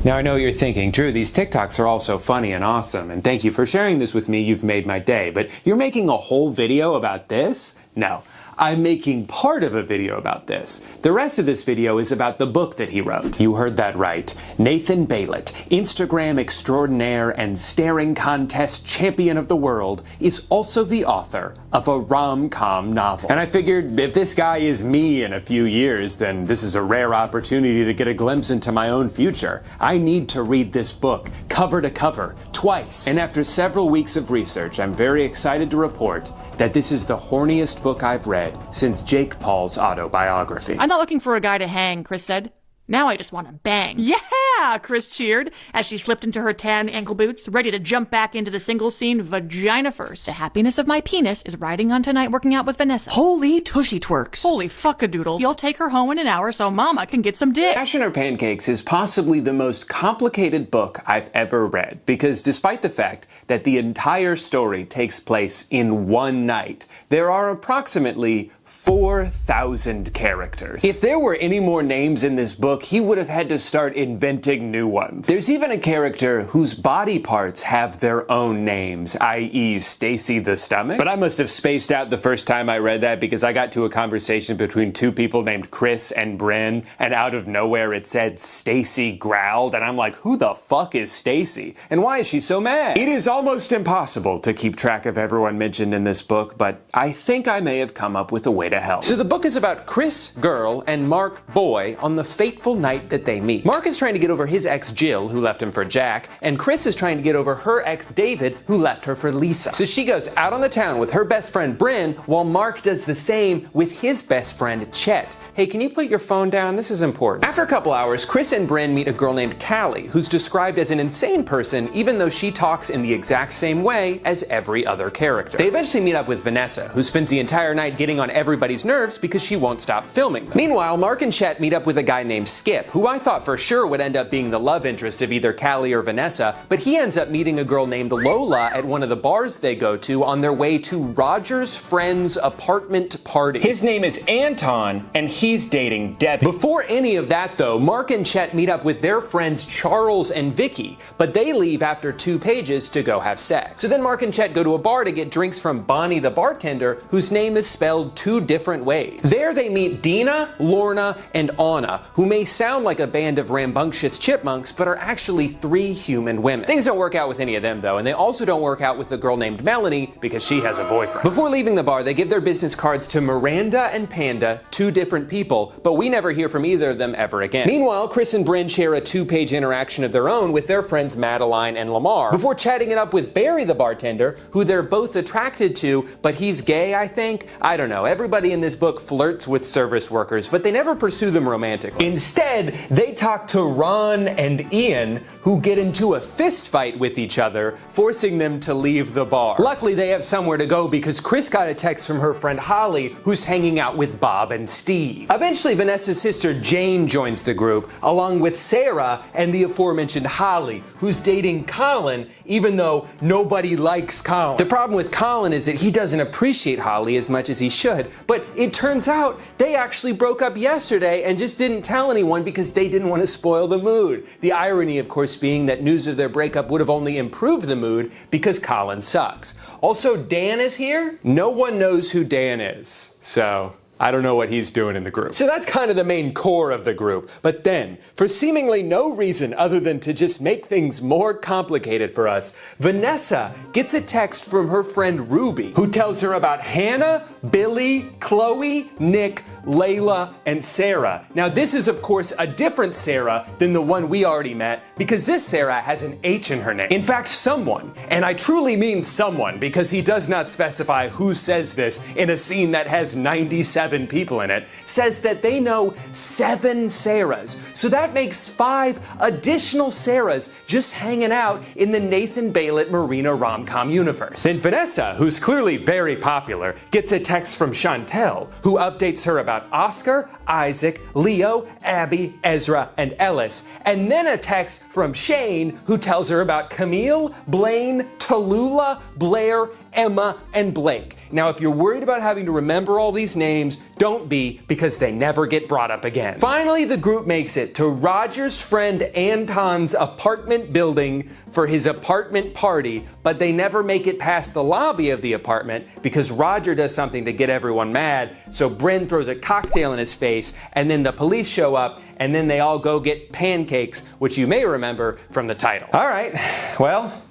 Now I know what you're thinking, Drew, these TikToks are all so funny and awesome, and thank you for sharing this with me, you've made my day, but you're making a whole video about this? No. I'm making part of a video about this. The rest of this video is about the book that he wrote. You heard that right. Nathan Baylett, Instagram extraordinaire and staring contest champion of the world, is also the author of a rom-com novel. And I figured if this guy is me in a few years, then this is a rare opportunity to get a glimpse into my own future. I need to read this book, cover to cover, twice. And after several weeks of research, I'm very excited to report that this is the horniest book I've read since Jake Paul's autobiography. I'm not looking for a guy to hang, Chris said. Now I just want to bang. Yeah, Chris cheered as she slipped into her tan ankle boots, ready to jump back into the single scene vagina first. The happiness of my penis is riding on tonight working out with Vanessa. Holy tushy twerks. Holy fuckadoodles. You'll take her home in an hour so mama can get some dick. Passion or Pancakes is possibly the most complicated book I've ever read, because despite the fact that the entire story takes place in one night, there are approximately 4,000 characters. If there were any more names in this book, he would have had to start inventing new ones. There's even a character whose body parts have their own names, i.e. Stacy the Stomach. But I must have spaced out the first time I read that because I got to a conversation between 2 people named Chris and Bryn, and out of nowhere it said Stacy growled, and I'm like, who the fuck is Stacy? And why is she so mad? It is almost impossible to keep track of everyone mentioned in this book, but I think I may have come up with a way to help. So the book is about Chris, girl, and Mark, boy, on the fateful night that they meet. Mark is trying to get over his ex, Jill, who left him for Jack, and Chris is trying to get over her ex, David, who left her for Lisa. So she goes out on the town with her best friend, Bryn, while Mark does the same with his best friend, Chet. Hey, can you put your phone down? This is important. After a couple hours, Chris and Bryn meet a girl named Callie, who's described as an insane person, even though she talks in the exact same way as every other character. They eventually meet up with Vanessa, who spends the entire night getting on everybody's nerves because she won't stop filming them. Meanwhile, Mark and Chet meet up with a guy named Skip, who I thought for sure would end up being the love interest of either Callie or Vanessa, but he ends up meeting a girl named Lola at one of the bars they go to on their way to Roger's friend's apartment party. His name is Anton, and he's dating Debbie. Before any of that though, Mark and Chet meet up with their friends Charles and Vicky, but they leave after 2 pages to go have sex. So then Mark and Chet go to a bar to get drinks from Bonnie the bartender, whose name is spelled 2 different ways. There they meet Dina, Lorna, and Anna, who may sound like a band of rambunctious chipmunks, but are actually 3 human women. Things don't work out with any of them though, and they also don't work out with the girl named Melanie because she has a boyfriend. Before leaving the bar, they give their business cards to Miranda and Panda, 2 different people, but we never hear from either of them ever again. Meanwhile, Chris and Bryn share a 2-page interaction of their own with their friends Madeline and Lamar, before chatting it up with Barry the bartender, who they're both attracted to, but he's gay, I think? I don't know. Everybody in this book flirts with service workers, but they never pursue them romantically. Instead, they talk to Ron and Ian, who get into a fist fight with each other, forcing them to leave the bar. Luckily, they have somewhere to go because Chris got a text from her friend Holly, who's hanging out with Bob and Steve. Eventually, Vanessa's sister Jane joins the group, along with Sarah and the aforementioned Holly, who's dating Colin, even though nobody likes Colin. The problem with Colin is that he doesn't appreciate Holly as much as he should, but it turns out they actually broke up yesterday and just didn't tell anyone because they didn't want to spoil the mood. The irony, of course, being that news of their breakup would have only improved the mood because Colin sucks. Also, Dan is here. No one knows who Dan is, so I don't know what he's doing in the group. So that's kind of the main core of the group. But then, for seemingly no reason other than to just make things more complicated for us, Vanessa gets a text from her friend Ruby, who tells her about Hannah, Billy, Chloe, Nick, Layla, and Sarah. Now this is of course a different Sarah than the one we already met, because this Sarah has an H in her name. In fact, someone, and I truly mean someone because he does not specify who says this in a scene that has 97 people in it, says that they know 7 Sarahs. So that makes 5 additional Sarahs just hanging out in the Nathan Bailett Marina rom-com universe. Then Vanessa, who's clearly very popular, gets a text from Chantel, who updates her about Oscar, Isaac, Leo, Abby, Ezra, and Ellis, and then a text from Shane, who tells her about Camille, Blaine, Tallulah, Blair, Emma, and Blake. Now, if you're worried about having to remember all these names, don't be, because they never get brought up again. Finally, the group makes it to Roger's friend Anton's apartment building for his apartment party, but they never make it past the lobby of the apartment because Roger does something to get everyone mad, so Bryn throws a cocktail in his face, and then the police show up, and then they all go get pancakes, which you may remember from the title. All right, well,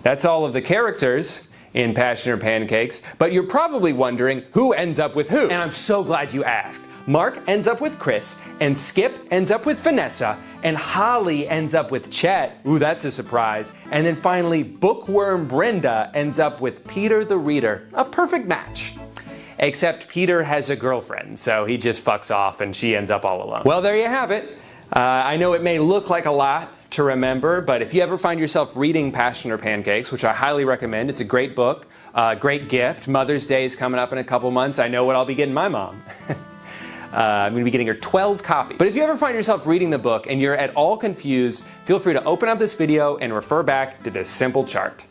that's all of the characters in Passion or Pancakes, but you're probably wondering who ends up with who. And I'm so glad you asked. Mark ends up with Chris, and Skip ends up with Vanessa, and Holly ends up with Chet. Ooh, that's a surprise. And then finally, Bookworm Brenda ends up with Peter the Reader. A perfect match. Except Peter has a girlfriend, so he just fucks off and she ends up all alone. Well, there you have it. I know it may look like a lot to remember, but if you ever find yourself reading Passion or Pancakes, which I highly recommend, it's a great book, great gift. Mother's Day is coming up in a couple months. I know what I'll be getting my mom. I'm going to be getting her 12 copies. But if you ever find yourself reading the book and you're at all confused, feel free to open up this video and refer back to this simple chart.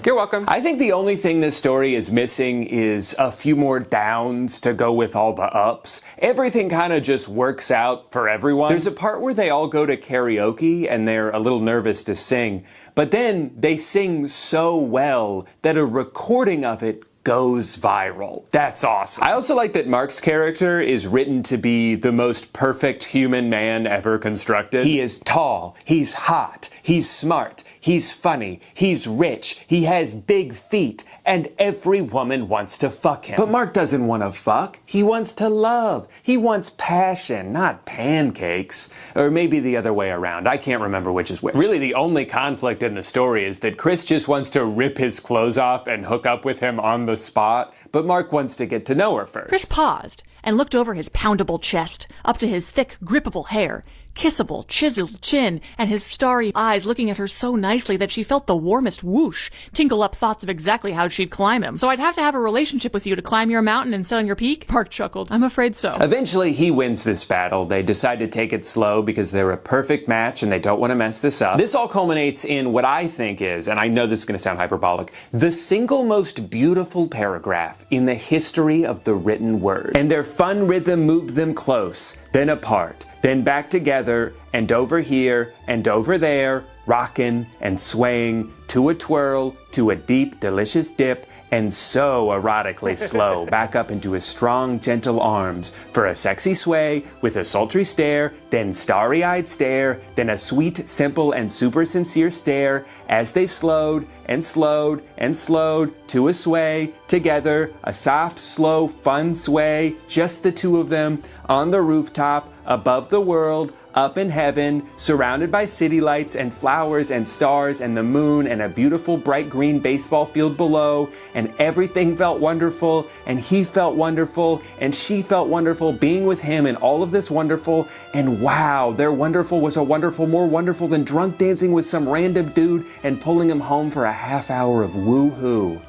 You're welcome. I think the only thing this story is missing is a few more downs to go with all the ups. Everything kind of just works out for everyone. There's a part where they all go to karaoke and they're a little nervous to sing, but then they sing so well that a recording of it goes viral. That's awesome. I also like that Mark's character is written to be the most perfect human man ever constructed. He is tall, he's hot, he's smart, he's funny, he's rich, he has big feet, and every woman wants to fuck him. But Mark doesn't want to fuck, he wants to love. He wants passion, not pancakes. Or maybe the other way around, I can't remember which is which. Really, the only conflict in the story is that Chris just wants to rip his clothes off and hook up with him on the spot, but Mark wants to get to know her first. Chris paused and looked over his poundable chest, up to his thick, grippable hair, kissable, chiseled chin, and his starry eyes looking at her so nicely that she felt the warmest whoosh tingle up thoughts of exactly how she'd climb him. So I'd have to have a relationship with you to climb your mountain and sit on your peak? Mark chuckled. I'm afraid so. Eventually, he wins this battle. They decide to take it slow because they're a perfect match and they don't want to mess this up. This all culminates in what I think is, and I know this is going to sound hyperbolic, the single most beautiful paragraph in the history of the written word. And their fun rhythm moved them close, then apart, then back together, and over here, and over there, rockin' and swaying, to a twirl, to a deep, delicious dip, and so erotically slow back up into his strong, gentle arms for a sexy sway with a sultry stare, then starry-eyed stare, then a sweet, simple, and super sincere stare as they slowed and slowed and slowed to a sway together, a soft, slow, fun sway, just the two of them on the rooftop above the world, up in heaven, surrounded by city lights and flowers and stars and the moon and a beautiful bright green baseball field below, and everything felt wonderful, and he felt wonderful, and she felt wonderful being with him and all of this wonderful, and wow, their wonderful was a wonderful more wonderful than drunk dancing with some random dude and pulling him home for a half hour of woo-hoo.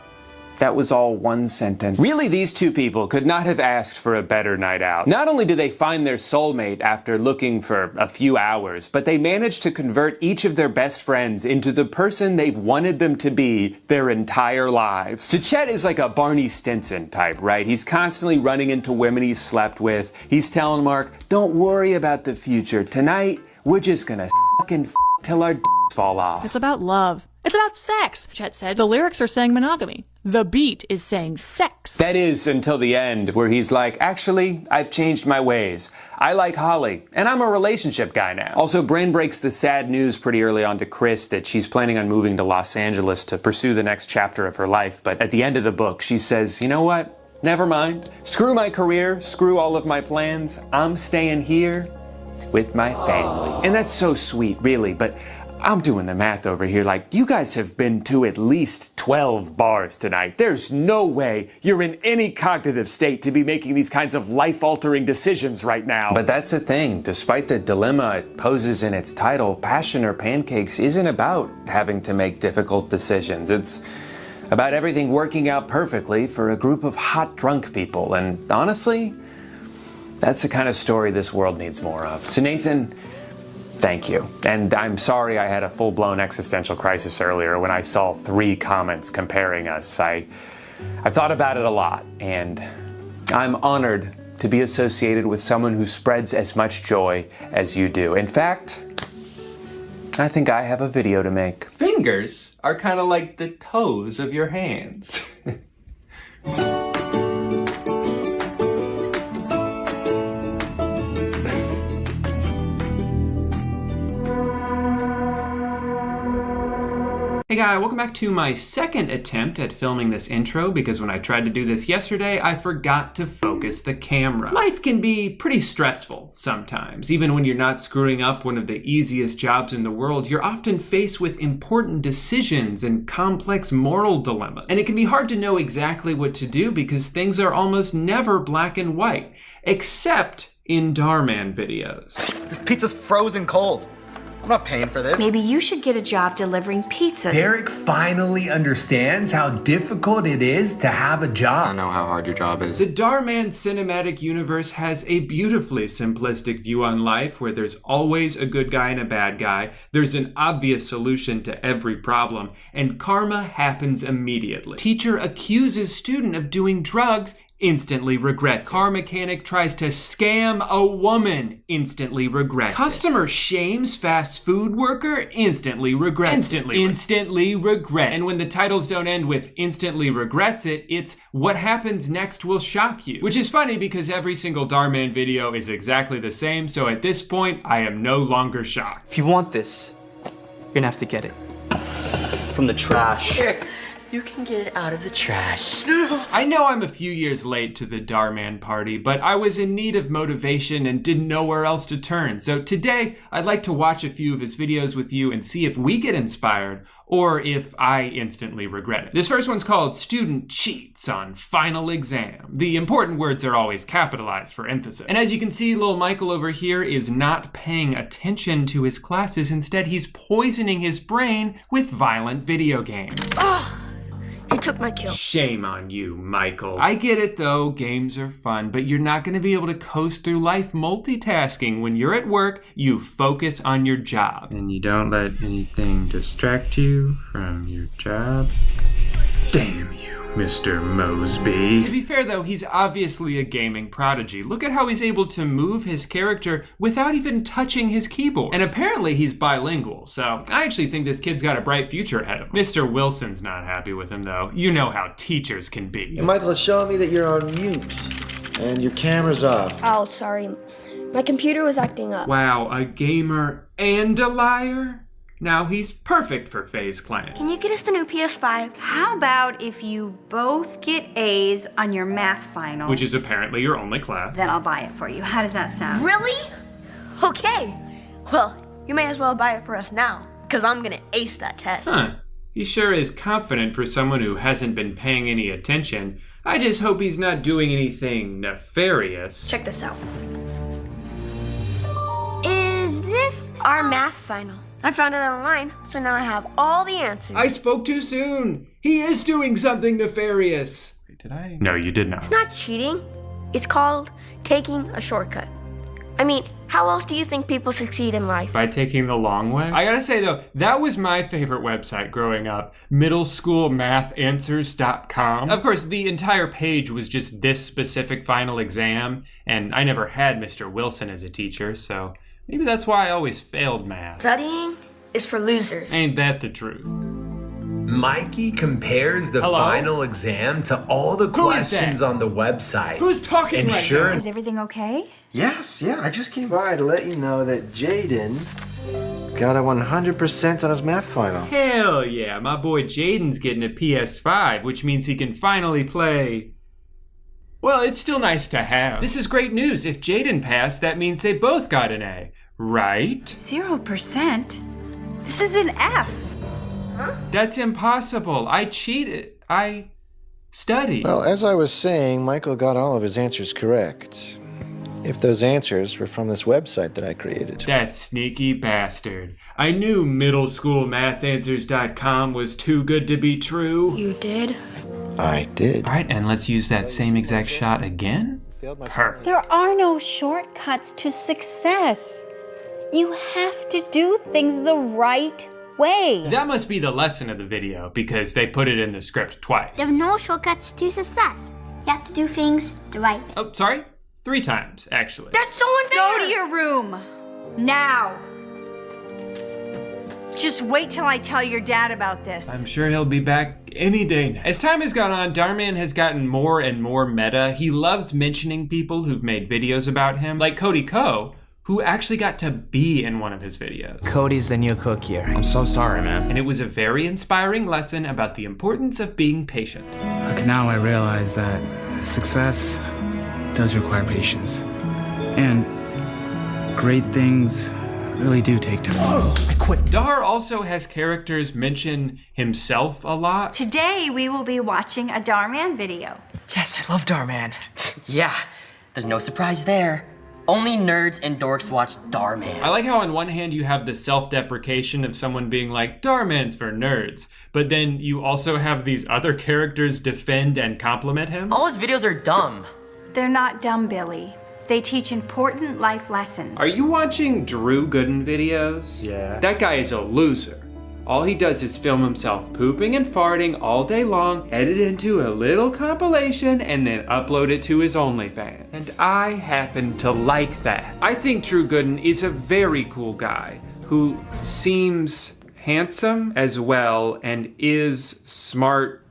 That was all one sentence. Really, these two people could not have asked for a better night out. Not only do they find their soulmate after looking for a few hours, but they manage to convert each of their best friends into the person they've wanted them to be their entire lives. So Chet is like a Barney Stinson type, right? He's constantly running into women he's slept with. He's telling Mark, don't worry about the future. Tonight, we're just gonna fucking till our fall off. It's about love. It's about sex, Chet said. The lyrics are saying monogamy. The beat is saying sex. That is until the end, where he's like, actually, I've changed my ways. I like Holly, and I'm a relationship guy now. Also, Brain breaks the sad news pretty early on to Chris that she's planning on moving to Los Angeles to pursue the next chapter of her life. But at the end of the book, she says, you know what? Never mind. Screw my career, screw all of my plans. I'm staying here with my family. And that's so sweet, really, but I'm doing the math over here. Like, you guys have been to at least 12 bars tonight. There's no way you're in any cognitive state to be making these kinds of life-altering decisions right now. But that's the thing. Despite the dilemma it poses in its title, Passion or Pancakes isn't about having to make difficult decisions. It's about everything working out perfectly for a group of hot drunk people. And honestly, that's the kind of story this world needs more of. So Nathan, thank you. And I'm sorry I had a full-blown existential crisis earlier when I saw 3 comments comparing us. I've thought about it a lot, and I'm honored to be associated with someone who spreads as much joy as you do. In fact, I think I have a video to make. Fingers are kind of like the toes of your hands. Hey guys, welcome back to my second attempt at filming this intro, because when I tried to do this yesterday, I forgot to focus the camera. Life can be pretty stressful sometimes. Even when you're not screwing up one of the easiest jobs in the world, you're often faced with important decisions and complex moral dilemmas. And it can be hard to know exactly what to do because things are almost never black and white, except in Darman videos. This pizza's frozen cold. I'm not paying for this. Maybe you should get a job delivering pizza. Derek finally understands how difficult it is to have a job. I know how hard your job is. The Darman cinematic universe has a beautifully simplistic view on life where there's always a good guy and a bad guy, there's an obvious solution to every problem, and karma happens immediately. Teacher accuses student of doing drugs, instantly regrets. Car mechanic tries to scam a woman, instantly regrets. Customer shames fast food worker, instantly regrets. Instantly regret. And when the titles don't end with instantly regrets it, it's what happens next will shock you. Which is funny because every single Darman video is exactly the same, so at this point, I am no longer shocked. If you want this, you're gonna have to get it from the trash. Here. You can get it out of the trash. I know I'm a few years late to the Darman party, but I was in need of motivation and didn't know where else to turn. So today, I'd like to watch a few of his videos with you and see if we get inspired or if I instantly regret it. This first one's called Student Cheats on Final Exam. The important words are always capitalized for emphasis. And as you can see, little Michael over here is not paying attention to his classes. Instead, he's poisoning his brain with violent video games. He took my kill. Shame on you, Michael. I get it though, games are fun, but you're not gonna be able to coast through life multitasking. When you're at work, you focus on your job. And you don't let anything distract you from your job. Damn you, Mr. Mosby. To be fair though, he's obviously a gaming prodigy. Look at how he's able to move his character without even touching his keyboard. And apparently he's bilingual, so I actually think this kid's got a bright future ahead of him. Mr. Wilson's not happy with him though. You know how teachers can be. Hey, Michael, it's showing me that you're on mute and your camera's off. Oh, sorry. My computer was acting up. Wow, a gamer and a liar? Now he's perfect for FaZe Clan. Can you get us the new PS5? How about if you both get A's on your math final? Which is apparently your only class. Then I'll buy it for you. How does that sound? Really? Okay. Well, you may as well buy it for us now, because I'm gonna ace that test. Huh. He sure is confident for someone who hasn't been paying any attention. I just hope he's not doing anything nefarious. Check this out. Is this our math final? I found it online, so now I have all the answers. I spoke too soon. He is doing something nefarious. Wait, did I? No, you did not. It's not cheating. It's called taking a shortcut. I mean, how else do you think people succeed in life? By taking the long way? I gotta say though, that was my favorite website growing up. middleschoolmathanswers.com. Of course, the entire page was just this specific final exam, and I never had Mr. Wilson as a teacher, so maybe that's why I always failed math. Studying is for losers. Ain't that the truth? Mikey compares the final exam to all the Who is questions that? on the website. Who's talking right now? Is everything okay? Yes, yeah, I just came by to let you know that Jaden got a 100% on his math final. Hell yeah, my boy Jaden's getting a PS5, which means he can finally play. Well, it's still nice to have. This is great news. If Jaden passed, that means they both got an A, right? 0%? This is an F. Huh? That's impossible. I cheated. I studied. Well, as I was saying, Michael got all of his answers correct. If those answers were from this website that I created. That sneaky bastard. I knew middleschoolmathanswers.com was too good to be true. You did? I did. All right, and let's use that same exact shot again. Perfect. There are no shortcuts to success. You have to do things the right way. That must be the lesson of the video, because they put it in the script twice. There are no shortcuts to success. You have to do things the right way. Oh, sorry? 3 times, actually. That's so unfair! Go to your room. Now. Just wait till I tell your dad about this. I'm sure he'll be back any day now. As time has gone on, Darman has gotten more and more meta. He loves mentioning people who've made videos about him, like Cody Ko, who actually got to be in one of his videos. Cody's the new cook here. I'm so sorry, man. And it was a very inspiring lesson about the importance of being patient. Look, now I realize that success does require patience. And great things really do take time. Oh, I quit. Dahar also has characters mention himself a lot. Today we will be watching a Darman video. Yes, I love Darman. Yeah, there's no surprise there. Only nerds and dorks watch Darman. I like how on one hand you have the self-deprecation of someone being like, Darman's for nerds, but then you also have these other characters defend and compliment him. All his videos are dumb. They're not dumb, Billy. They teach important life lessons. Are you watching Drew Gooden videos? Yeah. That guy is a loser. All he does is film himself pooping and farting all day long, edit it into a little compilation, and then upload it to his OnlyFans. And I happen to like that. I think Drew Gooden is a very cool guy who seems handsome as well and is smart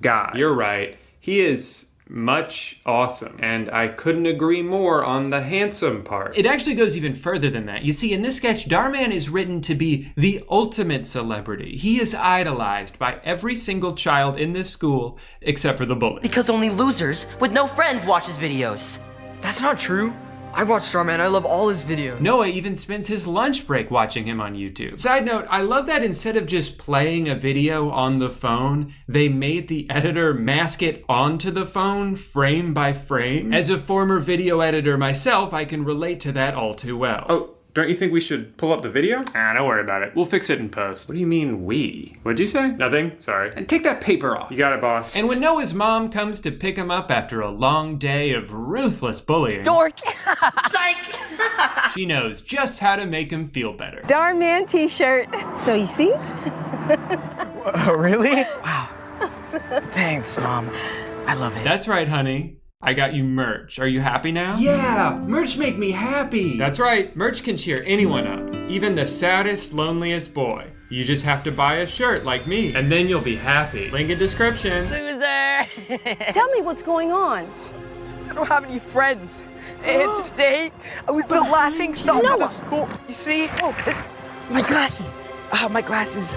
guy. You're right. He is much awesome, and I couldn't agree more on the handsome part. It actually goes even further than that. You see, in this sketch, Darman is written to be the ultimate celebrity. He is idolized by every single child in this school except for the bully. Because only losers with no friends watch his videos. That's not true. I watch Starman. I love all his videos. Noah even spends his lunch break watching him on YouTube. Side note, I love that instead of just playing a video on the phone, they made the editor mask it onto the phone frame by frame. As a former video editor myself, I can relate to that all too well. Oh, don't you think we should pull up the video? Don't worry about it. We'll fix it in post. What do you mean we? What'd you say? Nothing? Sorry. And take that paper off. You got it, boss. And when Noah's mom comes to pick him up after a long day of ruthless bullying, Dork! Psych! she knows just how to make him feel better. Darman t-shirt. So you see? Really? Wow. Thanks, Mom. I love it. That's right, honey. I got you merch. Are you happy now? Yeah, merch make me happy. That's right. Merch can cheer anyone up, even the saddest, loneliest boy. You just have to buy a shirt like me, and then you'll be happy. Link in description. Loser! Tell me what's going on. I don't have any friends. And today, I was the laughing stock of the school. You see? Oh, my glasses. My glasses.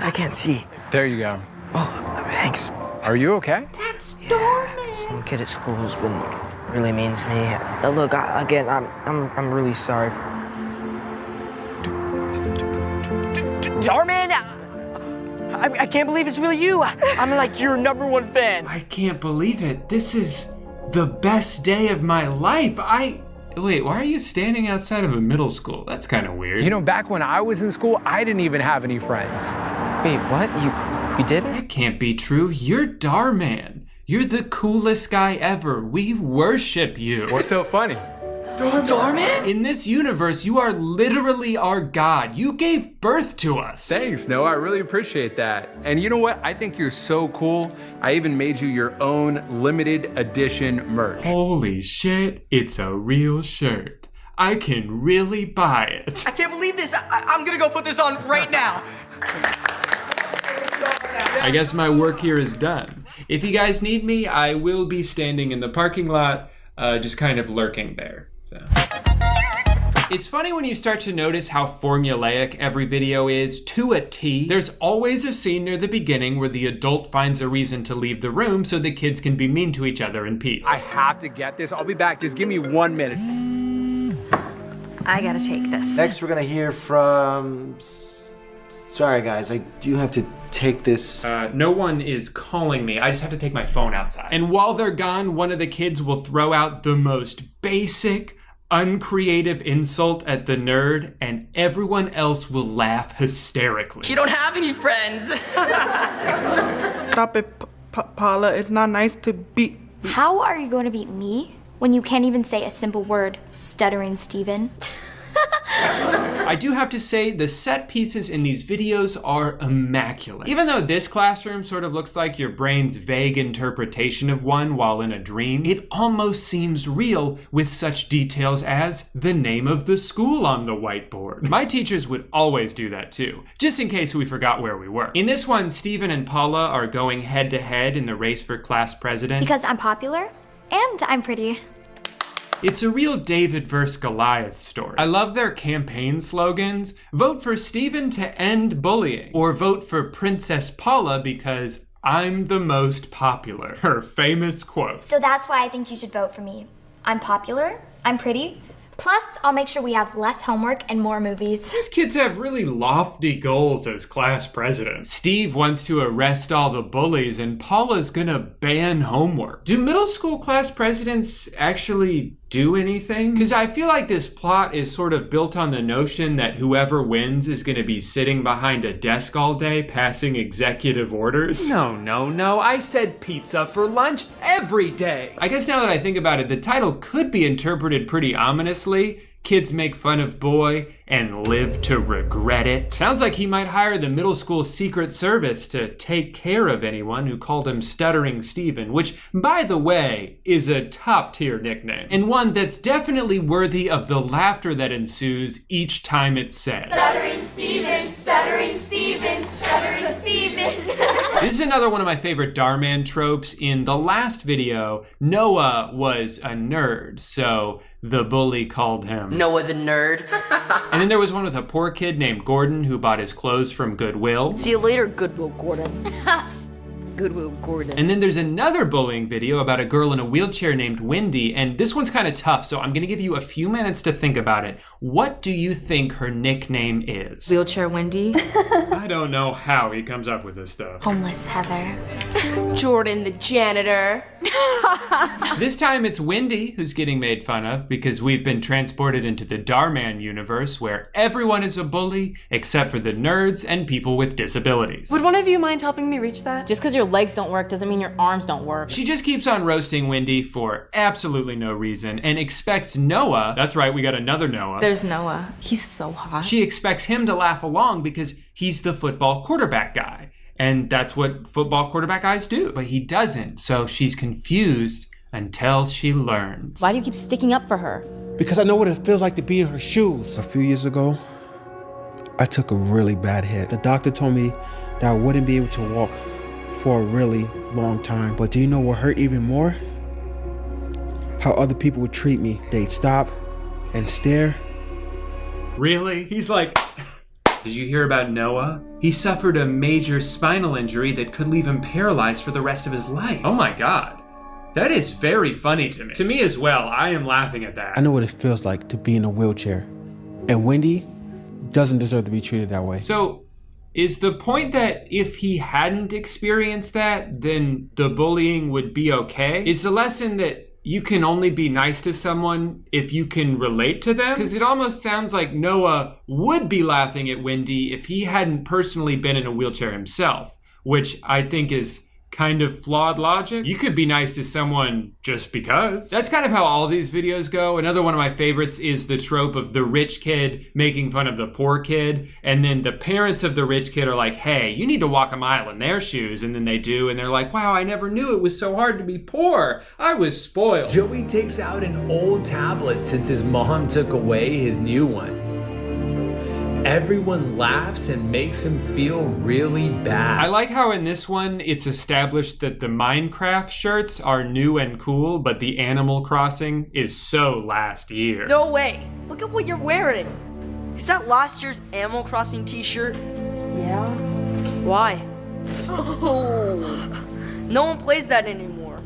I can't see. There you go. Oh, thanks. Are you okay? That's Dorman. Some kid at school's been really mean to me. Look, I'm really sorry. Darman, I can't believe it's really you. I'm like your #1 fan. I can't believe it. This is the best day of my life. Wait, why are you standing outside of a middle school? That's kind of weird. You know, back when I was in school, I didn't even have any friends. Wait, what? You did? That can't be true. You're Darman. You're the coolest guy ever. We worship you. What's so funny? Darman? In this universe, you are literally our God. You gave birth to us. Thanks, Noah. I really appreciate that. And you know what? I think you're so cool. I even made you your own limited edition merch. Holy shit, it's a real shirt. I can really buy it. I can't believe this. I'm gonna go put this on right now. I guess my work here is done. If you guys need me, I will be standing in the parking lot, just kind of lurking there. So. It's funny when you start to notice how formulaic every video is, to a T. There's always a scene near the beginning where the adult finds a reason to leave the room so the kids can be mean to each other in peace. I have to get this. I'll be back. Just give me 1 minute. I gotta take this. Next, we're gonna hear from... Sorry, guys, I do have to take this. No one is calling me. I just have to take my phone outside. And while they're gone, one of the kids will throw out the most basic, uncreative insult at the nerd, and everyone else will laugh hysterically. You don't have any friends. Stop it, Paula. It's not nice to beat. How are you going to beat me when you can't even say a simple word, stuttering Steven? I do have to say, the set pieces in these videos are immaculate. Even though this classroom sort of looks like your brain's vague interpretation of one while in a dream, it almost seems real with such details as the name of the school on the whiteboard. My teachers would always do that too, just in case we forgot where we were. In this one, Steven and Paula are going head to head in the race for class president. Because I'm popular and I'm pretty. It's a real David versus Goliath story. I love their campaign slogans. Vote for Steven to end bullying. Or vote for Princess Paula because I'm the most popular. Her famous quote. So that's why I think you should vote for me. I'm popular, I'm pretty, plus I'll make sure we have less homework and more movies. These kids have really lofty goals as class president. Steve wants to arrest all the bullies and Paula's gonna ban homework. Do middle school class presidents actually do anything? Because I feel like this plot is sort of built on the notion that whoever wins is going to be sitting behind a desk all day passing executive orders. No, I said pizza for lunch every day. I guess now that I think about it, the title could be interpreted pretty ominously. Kids make fun of boy and live to regret it. Sounds like he might hire the middle school Secret Service to take care of anyone who called him Stuttering Steven, which, by the way, is a top-tier nickname, and one that's definitely worthy of the laughter that ensues each time it's said. Stuttering Steven, Stuttering Steven, Stuttering Steven. This is another one of my favorite Darman tropes. In the last video, Noah was a nerd, so the bully called him Noah the nerd. And then there was one with a poor kid named Gordon who bought his clothes from Goodwill. See you later, Goodwill Gordon. Goodwill Gordon. And then there's another bullying video about a girl in a wheelchair named Wendy, and this one's kind of tough, so I'm gonna give you a few minutes to think about it. What do you think her nickname is? Wheelchair Wendy. I don't know how he comes up with this stuff. Homeless Heather. Jordan the janitor. This time it's Wendy who's getting made fun of because we've been transported into the Darman universe where everyone is a bully except for the nerds and people with disabilities. Would one of you mind helping me reach that? Just because your legs don't work doesn't mean your arms don't work. She just keeps on roasting Wendy for absolutely no reason and expects Noah, that's right, we got another Noah. There's Noah. He's so hot. She expects him to laugh along because he's the football quarterback guy. And that's what football quarterback guys do. But he doesn't, so she's confused until she learns. Why do you keep sticking up for her? Because I know what it feels like to be in her shoes. A few years ago, I took a really bad hit. The doctor told me that I wouldn't be able to walk for a really long time. But do you know what hurt even more? How other people would treat me. They'd stop and stare. Really? He's like... Did you hear about Noah? He suffered a major spinal injury that could leave him paralyzed for the rest of his life. Oh my God. That is very funny to me. To me as well. I am laughing at that. I know what it feels like to be in a wheelchair. And Wendy doesn't deserve to be treated that way. So, is the point that if he hadn't experienced that, then the bullying would be okay? Is the lesson that you can only be nice to someone if you can relate to them? Because it almost sounds like Noah would be laughing at Wendy if he hadn't personally been in a wheelchair himself, which I think is kind of flawed logic. You could be nice to someone just because. That's kind of how all of these videos go. Another one of my favorites is the trope of the rich kid making fun of the poor kid, and then the parents of the rich kid are like, hey, you need to walk a mile in their shoes, and then they do, and they're like, wow, I never knew it was so hard to be poor. I was spoiled. Joey takes out an old tablet since his mom took away his new one. Everyone laughs and makes him feel really bad. I like how in this one, it's established that the Minecraft shirts are new and cool, but the Animal Crossing is so last year. No way. Look at what you're wearing. Is that last year's Animal Crossing t-shirt? Yeah. Why? Oh. No one plays that anymore.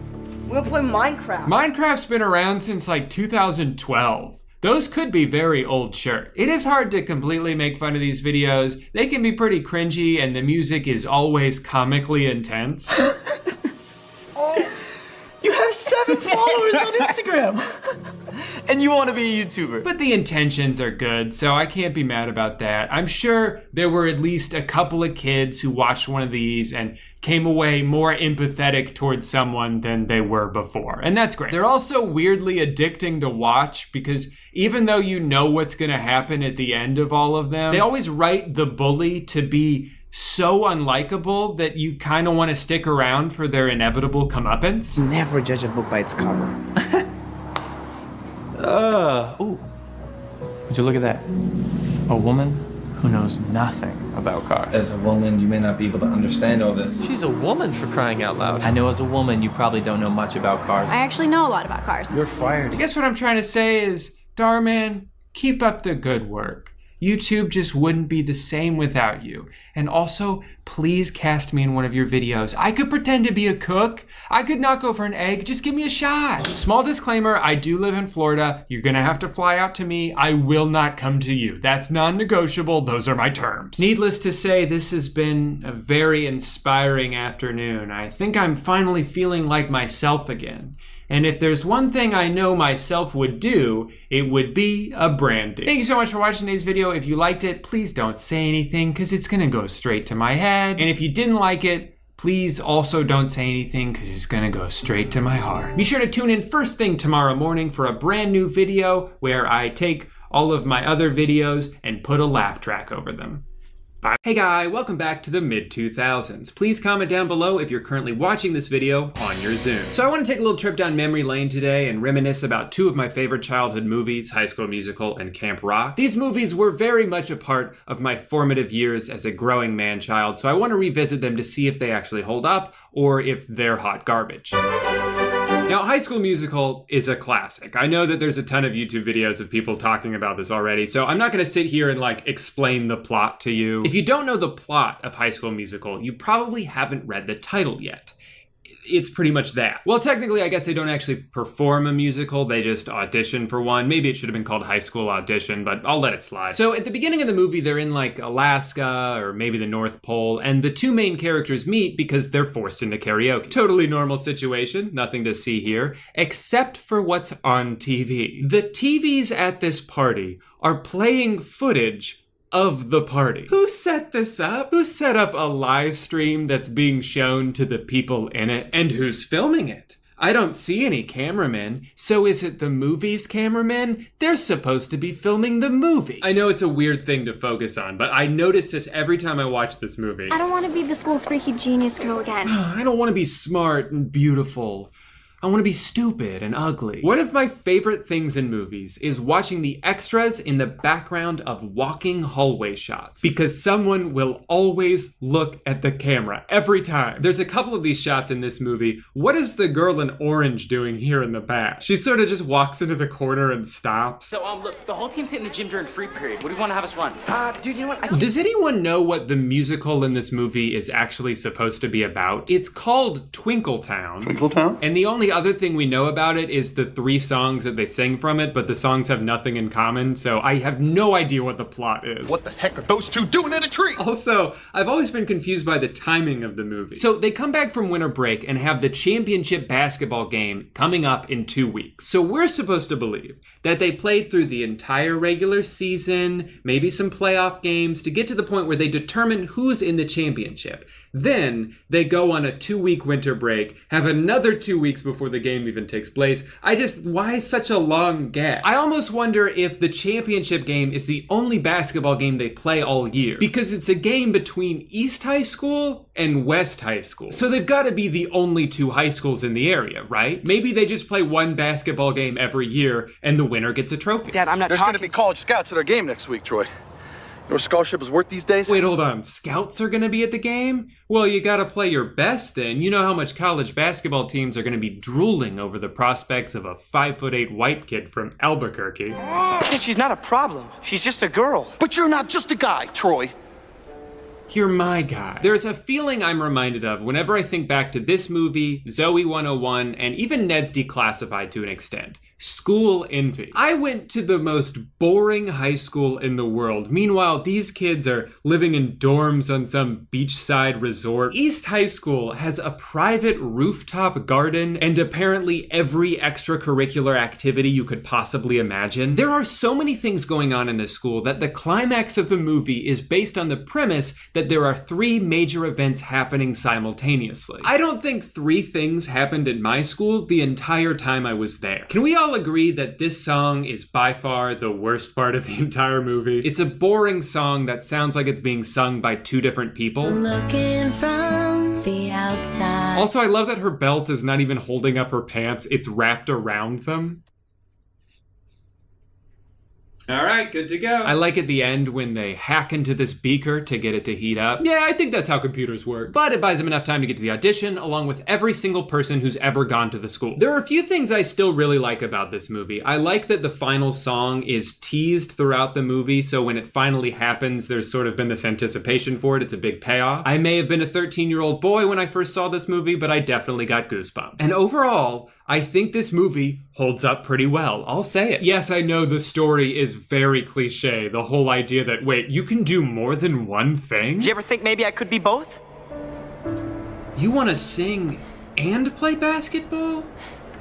We don't play Minecraft. Minecraft's been around since like 2012. Those could be very old shirts. It is hard to completely make fun of these videos. They can be pretty cringy and the music is always comically intense. Oh, you have 7 followers on Instagram. And you want to be a YouTuber. But the intentions are good, so I can't be mad about that. I'm sure there were at least a couple of kids who watched one of these and came away more empathetic towards someone than they were before. And that's great. They're also weirdly addicting to watch because even though you know what's going to happen at the end of all of them, they always write the bully to be so unlikable that you kind of want to stick around for their inevitable comeuppance. Never judge a book by its cover. Ooh. Would you look at that? A woman who knows nothing about cars. As a woman, you may not be able to understand all this. She's a woman, for crying out loud. I know as a woman, you probably don't know much about cars. I actually know a lot about cars. You're fired. I guess what I'm trying to say is, Darman, keep up the good work. YouTube just wouldn't be the same without you. And also, please cast me in one of your videos. I could pretend to be a cook. I could knock over an egg. Just give me a shot. Small disclaimer, I do live in Florida. You're gonna have to fly out to me. I will not come to you. That's non-negotiable. Those are my terms. Needless to say, this has been a very inspiring afternoon. I think I'm finally feeling like myself again. And if there's one thing I know myself would do, it would be a branding. Thank you so much for watching today's video. If you liked it, please don't say anything because it's gonna go straight to my head. And if you didn't like it, please also don't say anything because it's gonna go straight to my heart. Be sure to tune in first thing tomorrow morning for a brand new video where I take all of my other videos and put a laugh track over them. Bye. Hey guy, welcome back to the mid-2000s. Please comment down below if you're currently watching this video on your Zoom. So I want to take a little trip down memory lane today and reminisce about 2 of my favorite childhood movies, High School Musical and Camp Rock. These movies were very much a part of my formative years as a growing man-child, so I want to revisit them to see if they actually hold up or if they're hot garbage. Now, High School Musical is a classic. I know that there's a ton of YouTube videos of people talking about this already, so I'm not gonna sit here and explain the plot to you. If you don't know the plot of High School Musical, you probably haven't read the title yet. It's pretty much that. Well, technically, I guess they don't actually perform a musical, they just audition for one. Maybe it should have been called High School Audition, but I'll let it slide. So at the beginning of the movie, they're in Alaska or maybe the North Pole, and the 2 main characters meet because they're forced into karaoke. Totally normal situation, nothing to see here, except for what's on TV. The TVs at this party are playing footage of the party. Who set this up? Who set up a live stream that's being shown to the people in it? And who's filming it? I don't see any cameramen. So is it the movie's cameramen? They're supposed to be filming the movie. I know it's a weird thing to focus on, but I notice this every time I watch this movie. I don't want to be the school's freaky genius girl again. I don't want to be smart and beautiful. I want to be stupid and ugly. One of my favorite things in movies is watching the extras in the background of walking hallway shots, because someone will always look at the camera every time. There's a couple of these shots in this movie. What is the girl in orange doing here in the back? She sort of just walks into the corner and stops. So, look, the whole team's hitting the gym during free period. What do you want to have us run? Dude, you know what? Does anyone know what the musical in this movie is actually supposed to be about? It's called Twinkletown. Twinkletown? And the only other thing we know about it is the 3 songs that they sing from it, but the songs have nothing in common, so I have no idea what the plot is. What the heck are those two doing in a tree? Also, I've always been confused by the timing of the movie. So they come back from winter break and have the championship basketball game coming up in 2 weeks. So we're supposed to believe that they played through the entire regular season, maybe some playoff games, to get to the point where they determine who's in the championship. Then they go on a 2-week winter break, have another 2 weeks before the game even takes place. Why such a long gap? I almost wonder if the championship game is the only basketball game they play all year, because it's a game between East High School and West High School. So they've got to be the only 2 high schools in the area, right? Maybe they just play one basketball game every year and the winner gets a trophy. Dad, I'm not There's going to be college scouts at our game next week, Troy. You know what a scholarship is worth these days? Wait, hold on. Scouts are going to be at the game? Well, you got to play your best then. You know how much college basketball teams are going to be drooling over the prospects of a 5'8" white kid from Albuquerque. She's not a problem. She's just a girl. But you're not just a guy, Troy. You're my guy. There's a feeling I'm reminded of whenever I think back to this movie, Zoe 101, and even Ned's Declassified to an extent. School envy. I went to the most boring high school in the world. Meanwhile, these kids are living in dorms on some beachside resort. East High School has a private rooftop garden and apparently every extracurricular activity you could possibly imagine. There are so many things going on in this school that the climax of the movie is based on the premise that there are 3 major events happening simultaneously. I don't think 3 things happened in my school the entire time I was there. Can we all agree that this song is by far the worst part of the entire movie? It's a boring song that sounds like it's being sung by 2 different people. Looking from the outside. Also, I love that her belt is not even holding up her pants, it's wrapped around them. All right, good to go. I like at the end when they hack into this beaker to get it to heat up. Yeah, I think that's how computers work. But it buys them enough time to get to the audition, along with every single person who's ever gone to the school. There are a few things I still really like about this movie. I like that the final song is teased throughout the movie, so when it finally happens, there's sort of been this anticipation for it. It's a big payoff. I may have been a 13-year-old boy when I first saw this movie, but I definitely got goosebumps. And overall, I think this movie holds up pretty well. I'll say it. Yes, I know the story is very cliche. The whole idea that, wait, you can do more than one thing? Did you ever think maybe I could be both? You want to sing and play basketball?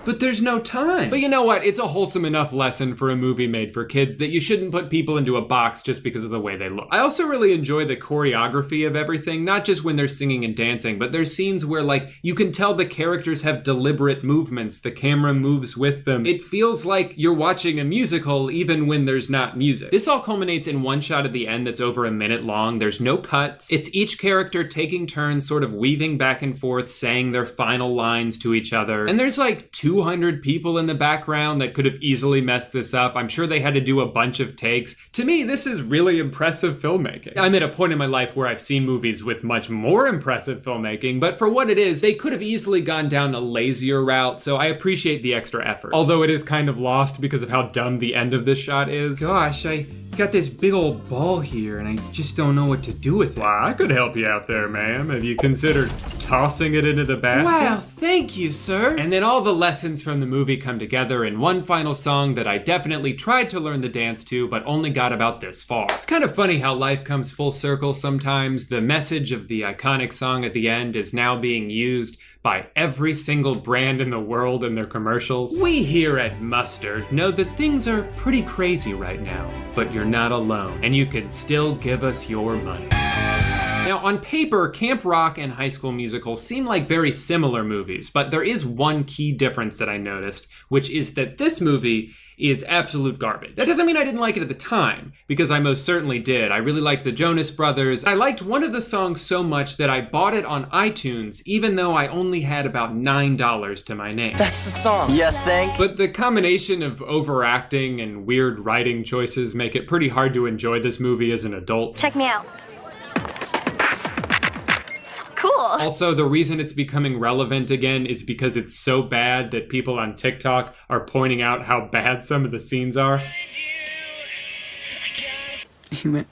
But there's no time. But you know what? It's a wholesome enough lesson for a movie made for kids that you shouldn't put people into a box just because of the way they look. I also really enjoy the choreography of everything, not just when they're singing and dancing, but there's scenes where, like, you can tell the characters have deliberate movements. The camera moves with them. It feels like you're watching a musical even when there's not music. This all culminates in one shot at the end that's over a minute long. There's no cuts. It's each character taking turns sort of weaving back and forth, saying their final lines to each other. And there's like 200 people in the background that could have easily messed this up. I'm sure they had to do a bunch of takes. To me, this is really impressive filmmaking. I'm at a point in my life where I've seen movies with much more impressive filmmaking, but for what it is, they could have easily gone down a lazier route, so I appreciate the extra effort. Although it is kind of lost because of how dumb the end of this shot is. Gosh, I got this big old ball here and I just don't know what to do with it. Well, I could help you out there, ma'am. Have you considered tossing it into the basket? Wow, thank you, sir. And then all the lessons from the movie come together in one final song that I definitely tried to learn the dance to, but only got about this far. It's kind of funny how life comes full circle sometimes. The message of the iconic song at the end is now being used by every single brand in the world in their commercials. We here at Mustard know that things are pretty crazy right now, but you're not alone, and you can still give us your money. Now, on paper, Camp Rock and High School Musical seem like very similar movies, but there is one key difference that I noticed, which is that this movie is absolute garbage. That doesn't mean I didn't like it at the time, because I most certainly did. I really liked the Jonas Brothers. I liked one of the songs so much that I bought it on iTunes, even though I only had about $9 to my name. That's the song. You think? But the combination of overacting and weird writing choices make it pretty hard to enjoy this movie as an adult. Check me out. Cool. Also, the reason it's becoming relevant again is because it's so bad that people on TikTok are pointing out how bad some of the scenes are. He went.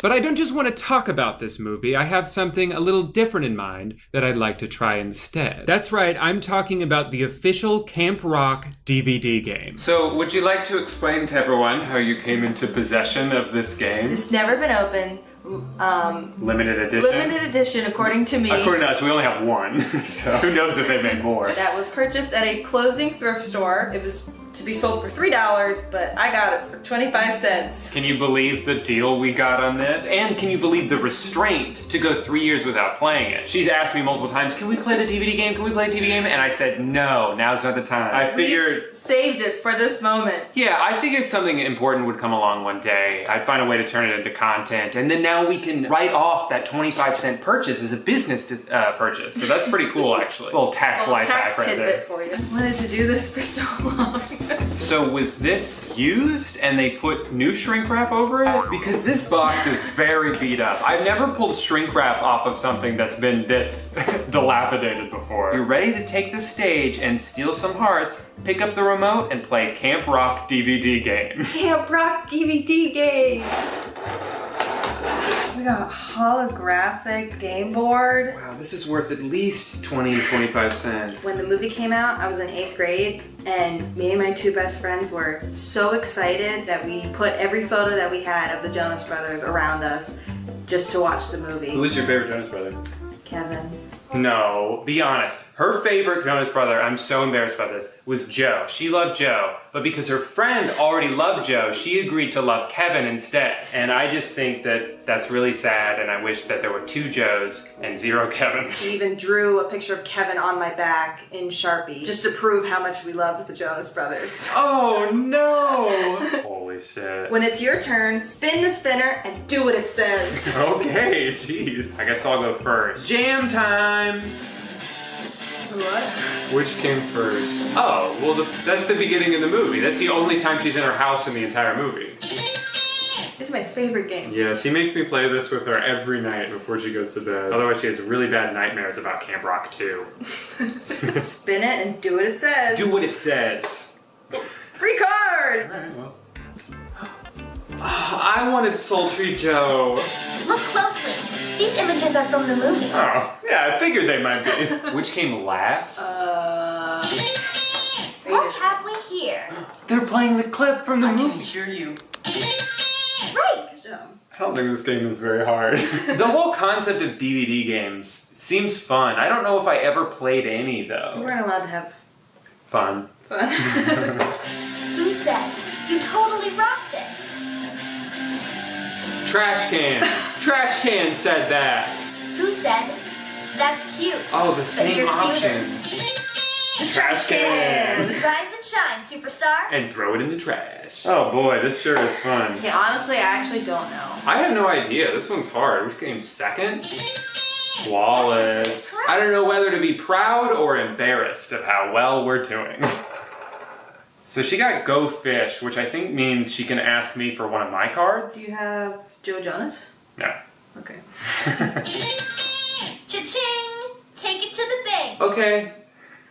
But I don't just want to talk about this movie, I have something a little different in mind that I'd like to try instead. That's right, I'm talking about the official Camp Rock DVD game. So, would you like to explain to everyone how you came into possession of this game? It's never been opened. Limited edition? Limited edition, according to me. According to us, we only have one, so who knows if they made more. That was purchased at a closing thrift store. It was to be sold for $3, but I got it for 25 cents. Can you believe the deal we got on this? And can you believe the restraint to go 3 years without playing it? She's asked me multiple times, can we play the DVD game? Can we play the DVD game? And I said, no, now's not the time. I figured... We saved it for this moment. Yeah, I figured something important would come along one day. I'd find a way to turn it into content. And then now we can write off that 25-cent purchase as a business purchase. So that's pretty cool, actually. A little tax life hack right there. Tidbit for you. I wanted to do this for so long. So was this used and they put new shrink wrap over it? Because this box is very beat up. I've never pulled shrink wrap off of something that's been this dilapidated before. You're ready to take the stage and steal some hearts, pick up the remote, and play Camp Rock DVD game. Camp Rock DVD game. We got a holographic game board. Wow, this is worth at least 20 to 25 cents. When the movie came out, I was in 8th grade, and me and my two best friends were so excited that we put every photo that we had of the Jonas Brothers around us just to watch the movie. Who was your favorite Jonas brother? Kevin. No, be honest. Her favorite Jonas brother, I'm so embarrassed by this, was Joe. She loved Joe, but because her friend already loved Joe, she agreed to love Kevin instead. And I just think that that's really sad, and I wish that there were 2 Joes and 0 Kevins. He even drew a picture of Kevin on my back in Sharpie, just to prove how much we loved the Jonas Brothers. Oh no! Holy shit. When it's your turn, spin the spinner and do what it says. Okay, jeez. I guess I'll go first. Jam time! What? Which came first? Oh, well, that's the beginning of the movie. That's the only time she's in her house in the entire movie. It's my favorite game. Yeah, she makes me play this with her every night before she goes to bed. Otherwise, she has really bad nightmares about Camp Rock 2. Spin it and do what it says. Do what it says. Free card! Alright, well. Oh, I wanted Sultry Joe. Look closely. These images are from the movie. Oh, yeah, I figured they might be. Which came last? What have we here? They're playing the clip from the movie. I can hear you. Right. I don't think this game is very hard. The whole concept of DVD games seems fun. I don't know if I ever played any, though. We weren't allowed to have fun. Who said? You totally rocked it. Trash can. Trash can said that. Who said? That's cute. Oh, the same options. Trash can. Rise and shine, superstar. And throw it in the trash. Oh boy, this sure is fun. Yeah, honestly, I actually don't know. I have no idea. This one's hard. Which came second? Flawless. I don't know whether to be proud or embarrassed of how well we're doing. So she got Go Fish, which I think means she can ask me for one of my cards. Do you have Joe Jonas? No. Okay. Cha-ching! Take it to the bank. Okay.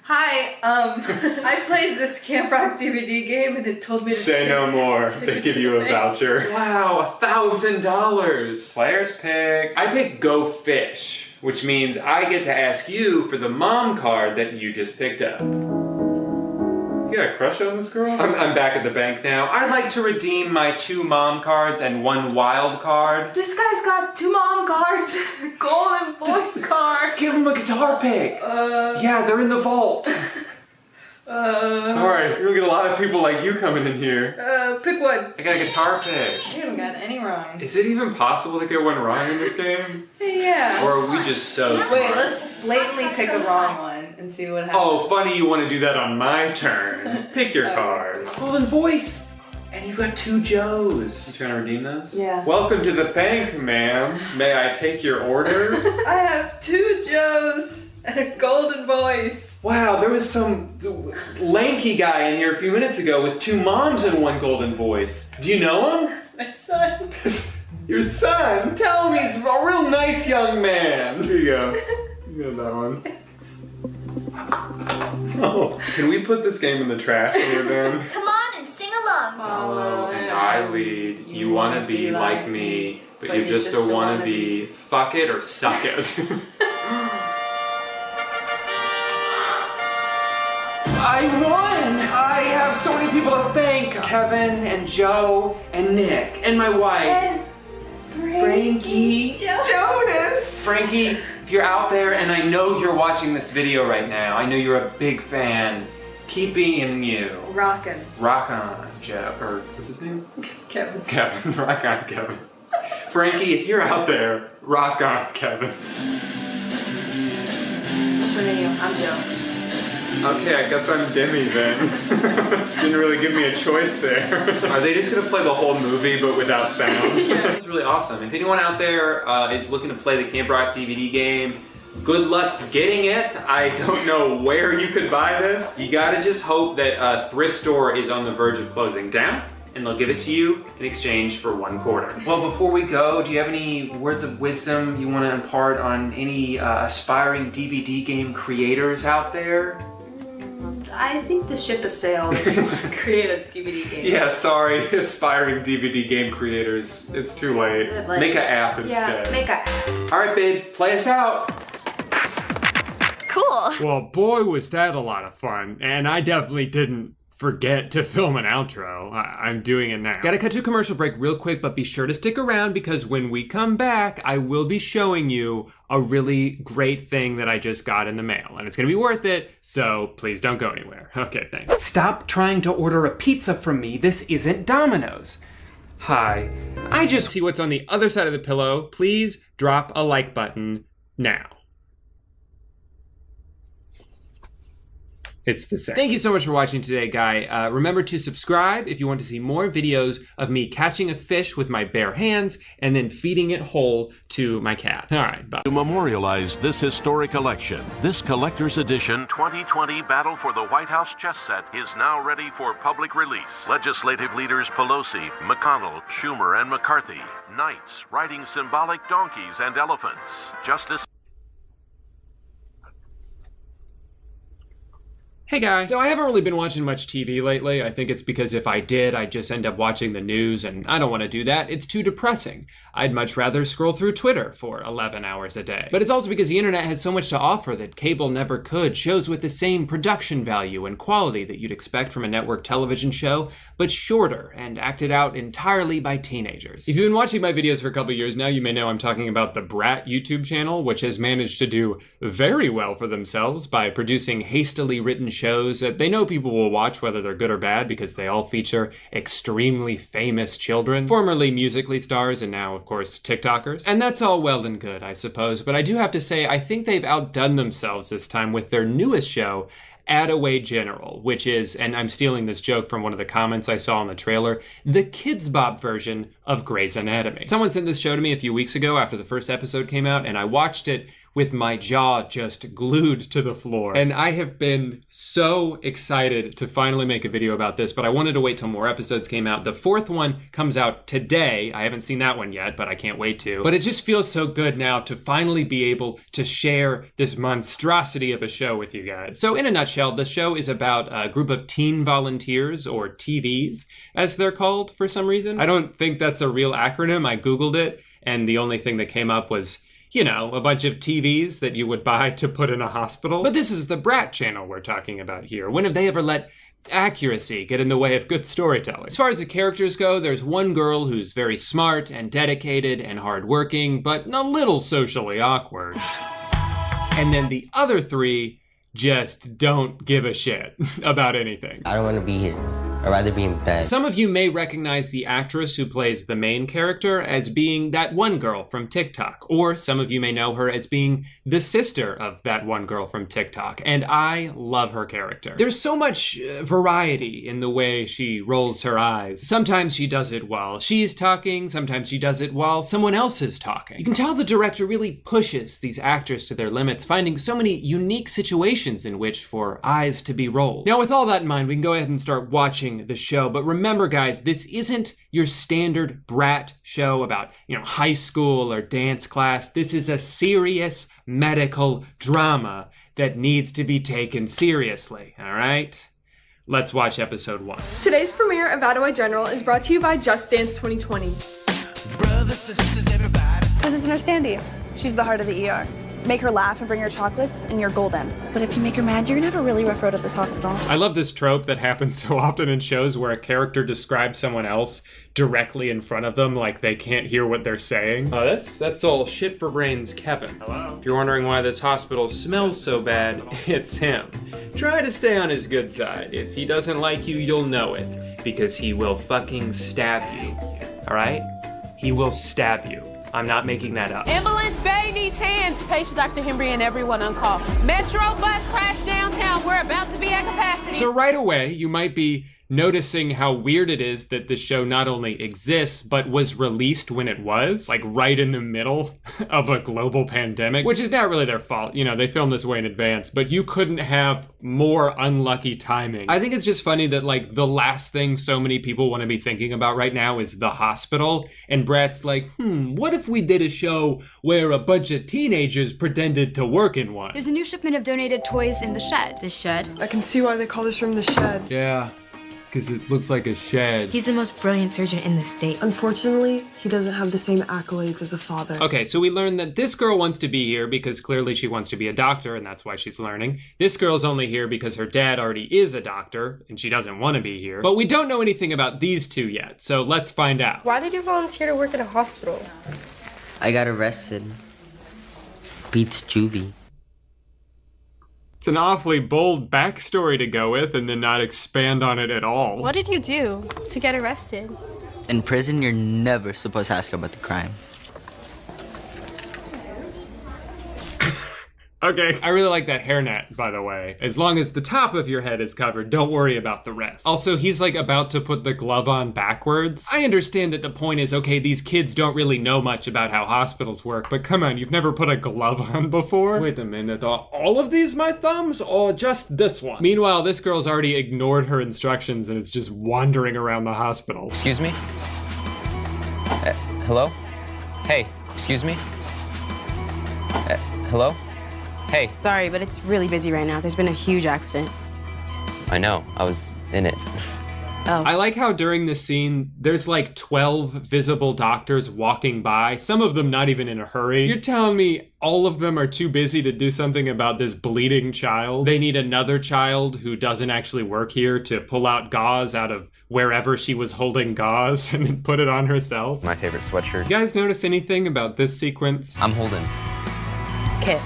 Hi, I played this Camp Rock DVD game and it told me to say no more. They give you a voucher. Wow, $1,000. Players pick. I pick Go Fish, which means I get to ask you for the mom card that you just picked up. You got a crush on this girl? I'm back at the bank now. I'd like to redeem my 2 mom cards and 1 wild card. This guy's got 2 mom cards, gold and voice card. Give him a guitar pick. Yeah, they're in the vault. Sorry, you're gonna get a lot of people like you coming in here. Pick one. I got a guitar pick. You haven't gotten any wrong. Is it even possible to get one wrong in this game? Yeah. Or are we just so smart? Wait, let's blatantly pick a wrong one and see what happens. Oh, funny you want to do that on my turn. Pick your card. Golden voice! And you've got 2 Joes. You trying to redeem those? Yeah. Welcome to the bank, ma'am. May I take your order? I have 2 Joes and a golden voice. Wow, there was some lanky guy in here a few minutes ago with 2 moms and 1 golden voice. Do you know him? That's my son. Your son? Tell him he's a real nice young man. Here you go. You got that one. Oh, can we put this game in the trash when we're done? Come on and sing along. Follow and I lead. You wanna be like me, but you're just a wannabe. Fuck it or suck it. I won! I have so many people to thank. Kevin and Joe and Nick and my wife. And Frankie Jonas! Frankie, if you're out there and I know you're watching this video right now, I know you're a big fan, keep being you. Rockin'. Rock on, Joe, or what's his name? Kevin. Kevin, rock on, Kevin. Frankie, if you're out there, rock on, Kevin. What's your name? I'm Joe. Okay, I guess I'm Demi then. Didn't really give me a choice there. Are they just gonna play the whole movie but without sound? Yeah. It's really awesome. If anyone out there is looking to play the Camp Rock DVD game, good luck getting it. I don't know where you could buy this. You gotta just hope that a thrift store is on the verge of closing down and they'll give it to you in exchange for $1. Well, before we go, do you have any words of wisdom you want to impart on any aspiring DVD game creators out there? I think the ship has sailed if you want to create a DVD game. Yeah, sorry, aspiring DVD game creators. It's too late. Make an app instead. Yeah, make an app. All right, babe, play us out. Cool. Well, boy, was that a lot of fun. And I definitely didn't forget to film an outro. I'm doing it now. Gotta cut to a commercial break real quick, but be sure to stick around because when we come back, I will be showing you a really great thing that I just got in the mail. And it's gonna be worth it, so please don't go anywhere. Okay, thanks. Stop trying to order a pizza from me. This isn't Domino's. Hi, I just see what's on the other side of the pillow. Please drop a like button now. It's the same. Thank you so much for watching today, Guy. Remember to subscribe if you want to see more videos of me catching a fish with my bare hands and then feeding it whole to my cat. All right, bye. To memorialize this historic election, this collector's edition 2020 Battle for the White House chess set is now ready for public release. Legislative leaders Pelosi, McConnell, Schumer, and McCarthy, knights riding symbolic donkeys and elephants. Justice. Hey guys. So I haven't really been watching much TV lately. I think it's because if I did, I'd just end up watching the news, and I don't want to do that. It's too depressing. I'd much rather scroll through Twitter for 11 hours a day. But it's also because the internet has so much to offer that cable never could. Shows with the same production value and quality that you'd expect from a network television show, but shorter and acted out entirely by teenagers. If you've been watching my videos for a couple years now, you may know I'm talking about the Brat YouTube channel, which has managed to do very well for themselves by producing hastily written shows that they know people will watch whether they're good or bad because they all feature extremely famous children, formerly Musical.ly stars and now, of course, TikTokers. And that's all well and good, I suppose, but I do have to say I think they've outdone themselves this time with their newest show, Attaway General, which is, and I'm stealing this joke from one of the comments I saw in the trailer, the Kids Bop version of Grey's Anatomy. Someone sent this show to me a few weeks ago after the first episode came out, and I watched it with my jaw just glued to the floor. And I have been so excited to finally make a video about this, but I wanted to wait till more episodes came out. The fourth one comes out today. I haven't seen that one yet, but I can't wait to. But it just feels so good now to finally be able to share this monstrosity of a show with you guys. So in a nutshell, the show is about a group of teen volunteers, or TVs, as they're called for some reason. I don't think that's a real acronym. I Googled it, and the only thing that came up was, you know, a bunch of TVs that you would buy to put in a hospital. But this is the Brat channel we're talking about here. When have they ever let accuracy get in the way of good storytelling? As far as the characters go, there's one girl who's very smart and dedicated and hardworking, but a little socially awkward. And then the other three just don't give a shit about anything. I don't want to be here. I'd rather be in bed. Some of you may recognize the actress who plays the main character as being that one girl from TikTok, or some of you may know her as being the sister of that one girl from TikTok, and I love her character. There's so much variety in the way she rolls her eyes. Sometimes she does it while she's talking, sometimes she does it while someone else is talking. You can tell the director really pushes these actors to their limits, finding so many unique situations in which for eyes to be rolled. Now, with all that in mind, we can go ahead and start watching the show, but remember guys, this isn't your standard brat show about, high school or dance class. This is a serious medical drama that needs to be taken seriously, all right? Let's watch episode 1. Today's premiere of Ottawa General is brought to you by Just Dance 2020. Brothers, sisters, everybody. This is Nurse Sandy. She's the heart of the ER. Make her laugh and bring her chocolates, and you're golden. But if you make her mad, you're gonna have a really rough road at this hospital. I love this trope that happens so often in shows where a character describes someone else directly in front of them like they can't hear what they're saying. That's all shit for brains Kevin. Hello? If you're wondering why this hospital smells so bad, it's him. Try to stay on his good side. If he doesn't like you, you'll know it, because he will fucking stab you, all right? He will stab you. I'm not making that up. Ambulance Bay needs hands. Patient Dr. Hembry and everyone on call. Metro bus crashed downtown. We're about to be at capacity. So right away, you might be noticing how weird it is that the show not only exists, but was released when it was, like right in the middle of a global pandemic, which is not really their fault. They filmed this way in advance, but you couldn't have more unlucky timing. I think it's just funny that like the last thing so many people want to be thinking about right now is the hospital. And Brad's like, what if we did a show where a bunch of teenagers pretended to work in one? There's a new shipment of donated toys in the shed. The shed? I can see why they call this room the shed. Yeah. Because it looks like a shed. He's the most brilliant surgeon in the state. Unfortunately, he doesn't have the same accolades as a father. Okay, so we learned that this girl wants to be here because clearly she wants to be a doctor, and that's why she's learning. This girl's only here because her dad already is a doctor, and she doesn't want to be here. But we don't know anything about these two yet, so let's find out. Why did you volunteer to work at a hospital? I got arrested. Beats juvie. It's an awfully bold backstory to go with and then not expand on it at all. What did you do to get arrested? In prison, you're never supposed to ask about the crime. Okay. I really like that hairnet, by the way. As long as the top of your head is covered, don't worry about the rest. Also, he's like about to put the glove on backwards. I understand that the point is, okay, these kids don't really know much about how hospitals work, but come on, you've never put a glove on before? Wait a minute, are all of these my thumbs or just this one? Meanwhile, this girl's already ignored her instructions and is just wandering around the hospital. Excuse me? Hello? Hey, excuse me? Hello? Hey. Sorry, but it's really busy right now. There's been a huge accident. I know, I was in it. Oh. I like how during this scene, there's like 12 visible doctors walking by, some of them not even in a hurry. You're telling me all of them are too busy to do something about this bleeding child? They need another child who doesn't actually work here to pull out gauze out of wherever she was holding gauze and then put it on herself. My favorite sweatshirt. You guys notice anything about this sequence? I'm Holden. Kit.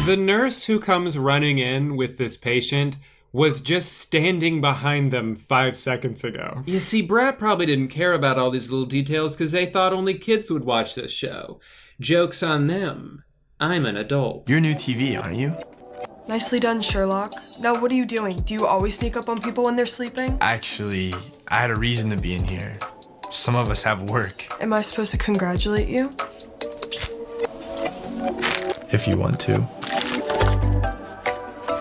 The nurse who comes running in with this patient was just standing behind them 5 seconds ago. You see, Brad probably didn't care about all these little details because they thought only kids would watch this show. Joke's on them. I'm an adult. You're new TV, aren't you? Nicely done, Sherlock. Now, what are you doing? Do you always sneak up on people when they're sleeping? Actually, I had a reason to be in here. Some of us have work. Am I supposed to congratulate you? If you want to.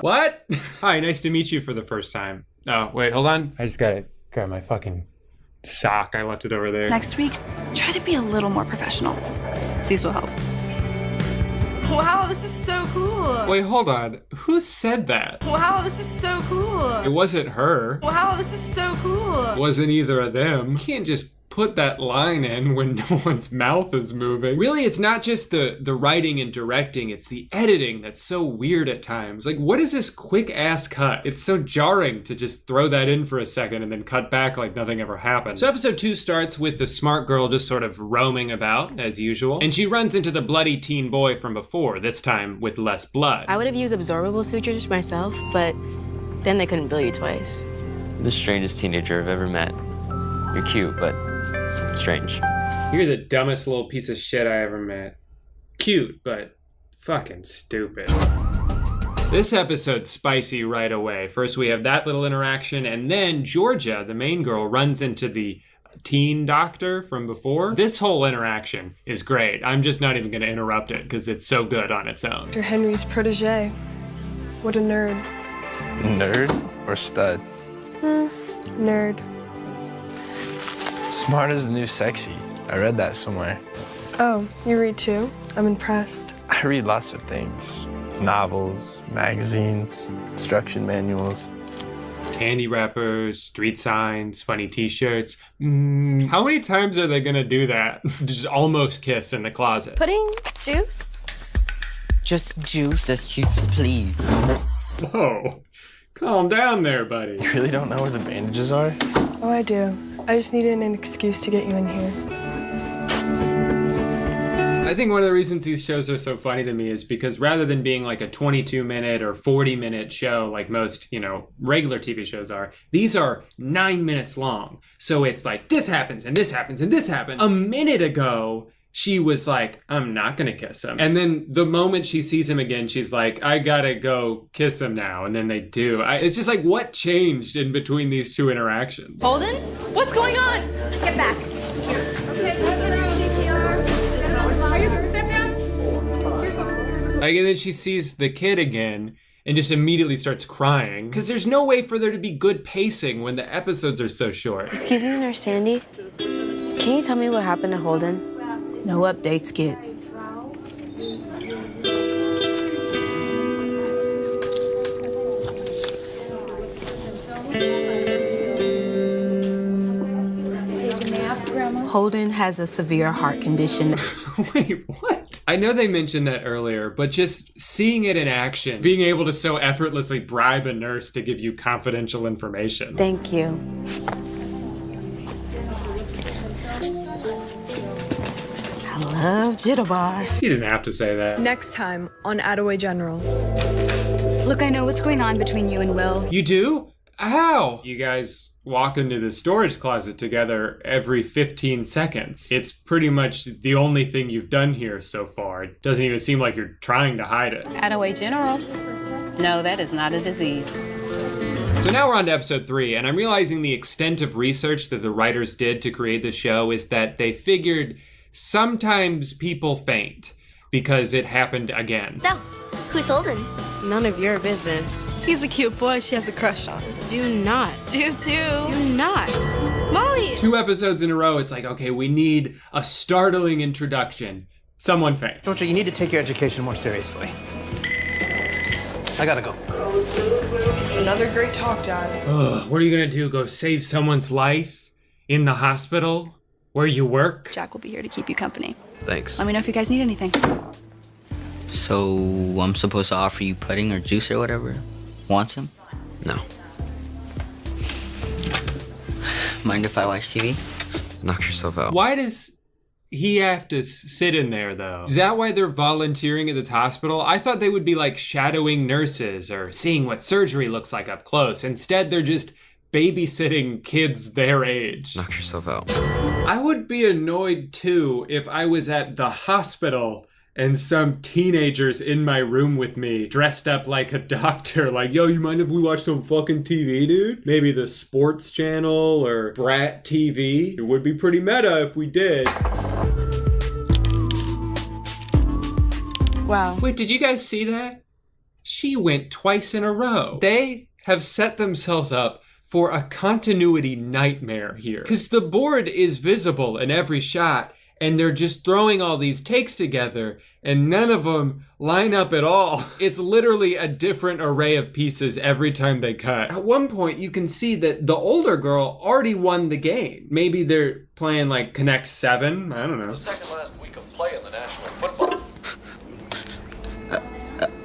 What? Hi, nice to meet you for the first time. Oh, wait, hold on. I just gotta grab my fucking sock. I left it over there. Next week, try to be a little more professional. These will help. Wow, this is so cool. Wait, hold on. Who said that? Wow, this is so cool. It wasn't her. Wow, this is so cool. It wasn't either of them. You can't just put that line in when no one's mouth is moving? Really, it's not just the writing and directing, it's the editing that's so weird at times. Like, what is this quick ass cut? It's so jarring to just throw that in for a second and then cut back like nothing ever happened. So episode 2 starts with the smart girl just sort of roaming about as usual, and she runs into the bloody teen boy from before, this time with less blood. I would have used absorbable sutures myself, but then they couldn't bill you twice. The strangest teenager I've ever met. You're cute, but strange. You're the dumbest little piece of shit I ever met. Cute, but fucking stupid. This episode's spicy right away. First we have that little interaction, and then Georgia, the main girl, runs into the teen doctor from before. This whole interaction is great. I'm just not even gonna interrupt it because it's so good on its own. Dr. Henry's protege. What a nerd. Nerd or stud? Nerd. Smart is the new sexy. I read that somewhere. Oh, you read too? I'm impressed. I read lots of things. Novels, magazines, instruction manuals. Candy wrappers, street signs, funny t-shirts. How many times are they gonna do that? Just almost kiss in the closet. Pudding? Juice? Just juice. Just juice, please. Whoa, calm down there, buddy. You really don't know where the bandages are? Oh, I do. I just needed an excuse to get you in here. I think one of the reasons these shows are so funny to me is because rather than being like a 22-minute or 40-minute show like most, regular TV shows are, these are 9 minutes long. So it's like, this happens, and this happens, and this happens. A minute ago, she was like, I'm not gonna kiss him. And then the moment she sees him again, she's like, I gotta go kiss him now. And then they do. It's just like, what changed in between these two interactions? Holden, what's going on? Get back. Like, and then she sees the kid again and just immediately starts crying. Because there's no way for there to be good pacing when the episodes are so short. Excuse me, Nurse Sandy. Can you tell me what happened to Holden? No updates, kid. Holden has a severe heart condition. Wait, what? I know they mentioned that earlier, but just seeing it in action, being able to so effortlessly bribe a nurse to give you confidential information. Thank you. I love jitterbugs. You didn't have to say that. Next time on Attaway General. Look, I know what's going on between you and Will. You do? How? You guys walk into the storage closet together every 15 seconds. It's pretty much the only thing you've done here so far. It doesn't even seem like you're trying to hide it. Attaway General. No, that is not a disease. So now we're on to episode 3, and I'm realizing the extent of research that the writers did to create the show is that they figured sometimes people faint because it happened again. So, who's Holden? None of your business. He's a cute boy she has a crush on. Do not. Do too. Do not. Molly! 2 episodes in a row, it's like, okay, we need a startling introduction. Someone faint. Georgia, you need to take your education more seriously. I gotta go. Another great talk, Dad. Ugh, what are you gonna do? Go save someone's life? In the hospital? Where you work? Jack will be here to keep you company. Thanks. Let me know if you guys need anything. So I'm supposed to offer you pudding or juice or whatever? Want some? No. Mind if I watch TV? Knock yourself out. Why does he have to sit in there, though? Is that why they're volunteering at this hospital? I thought they would be like shadowing nurses or seeing what surgery looks like up close. Instead, they're just babysitting kids their age. Knock yourself out. I would be annoyed too if I was at the hospital and some teenagers in my room with me dressed up like a doctor, like, yo, you mind if we watch some fucking TV, dude? Maybe the sports channel or Brat TV. It would be pretty meta if we did. Wow. Wait, did you guys see that? She went twice in a row. They have set themselves up for a continuity nightmare here. Because the board is visible in every shot, and they're just throwing all these takes together, and none of them line up at all. It's literally a different array of pieces every time they cut. At one point, you can see that the older girl already won the game. Maybe they're playing like Connect 7, I don't know. The second last week of play in the National Football.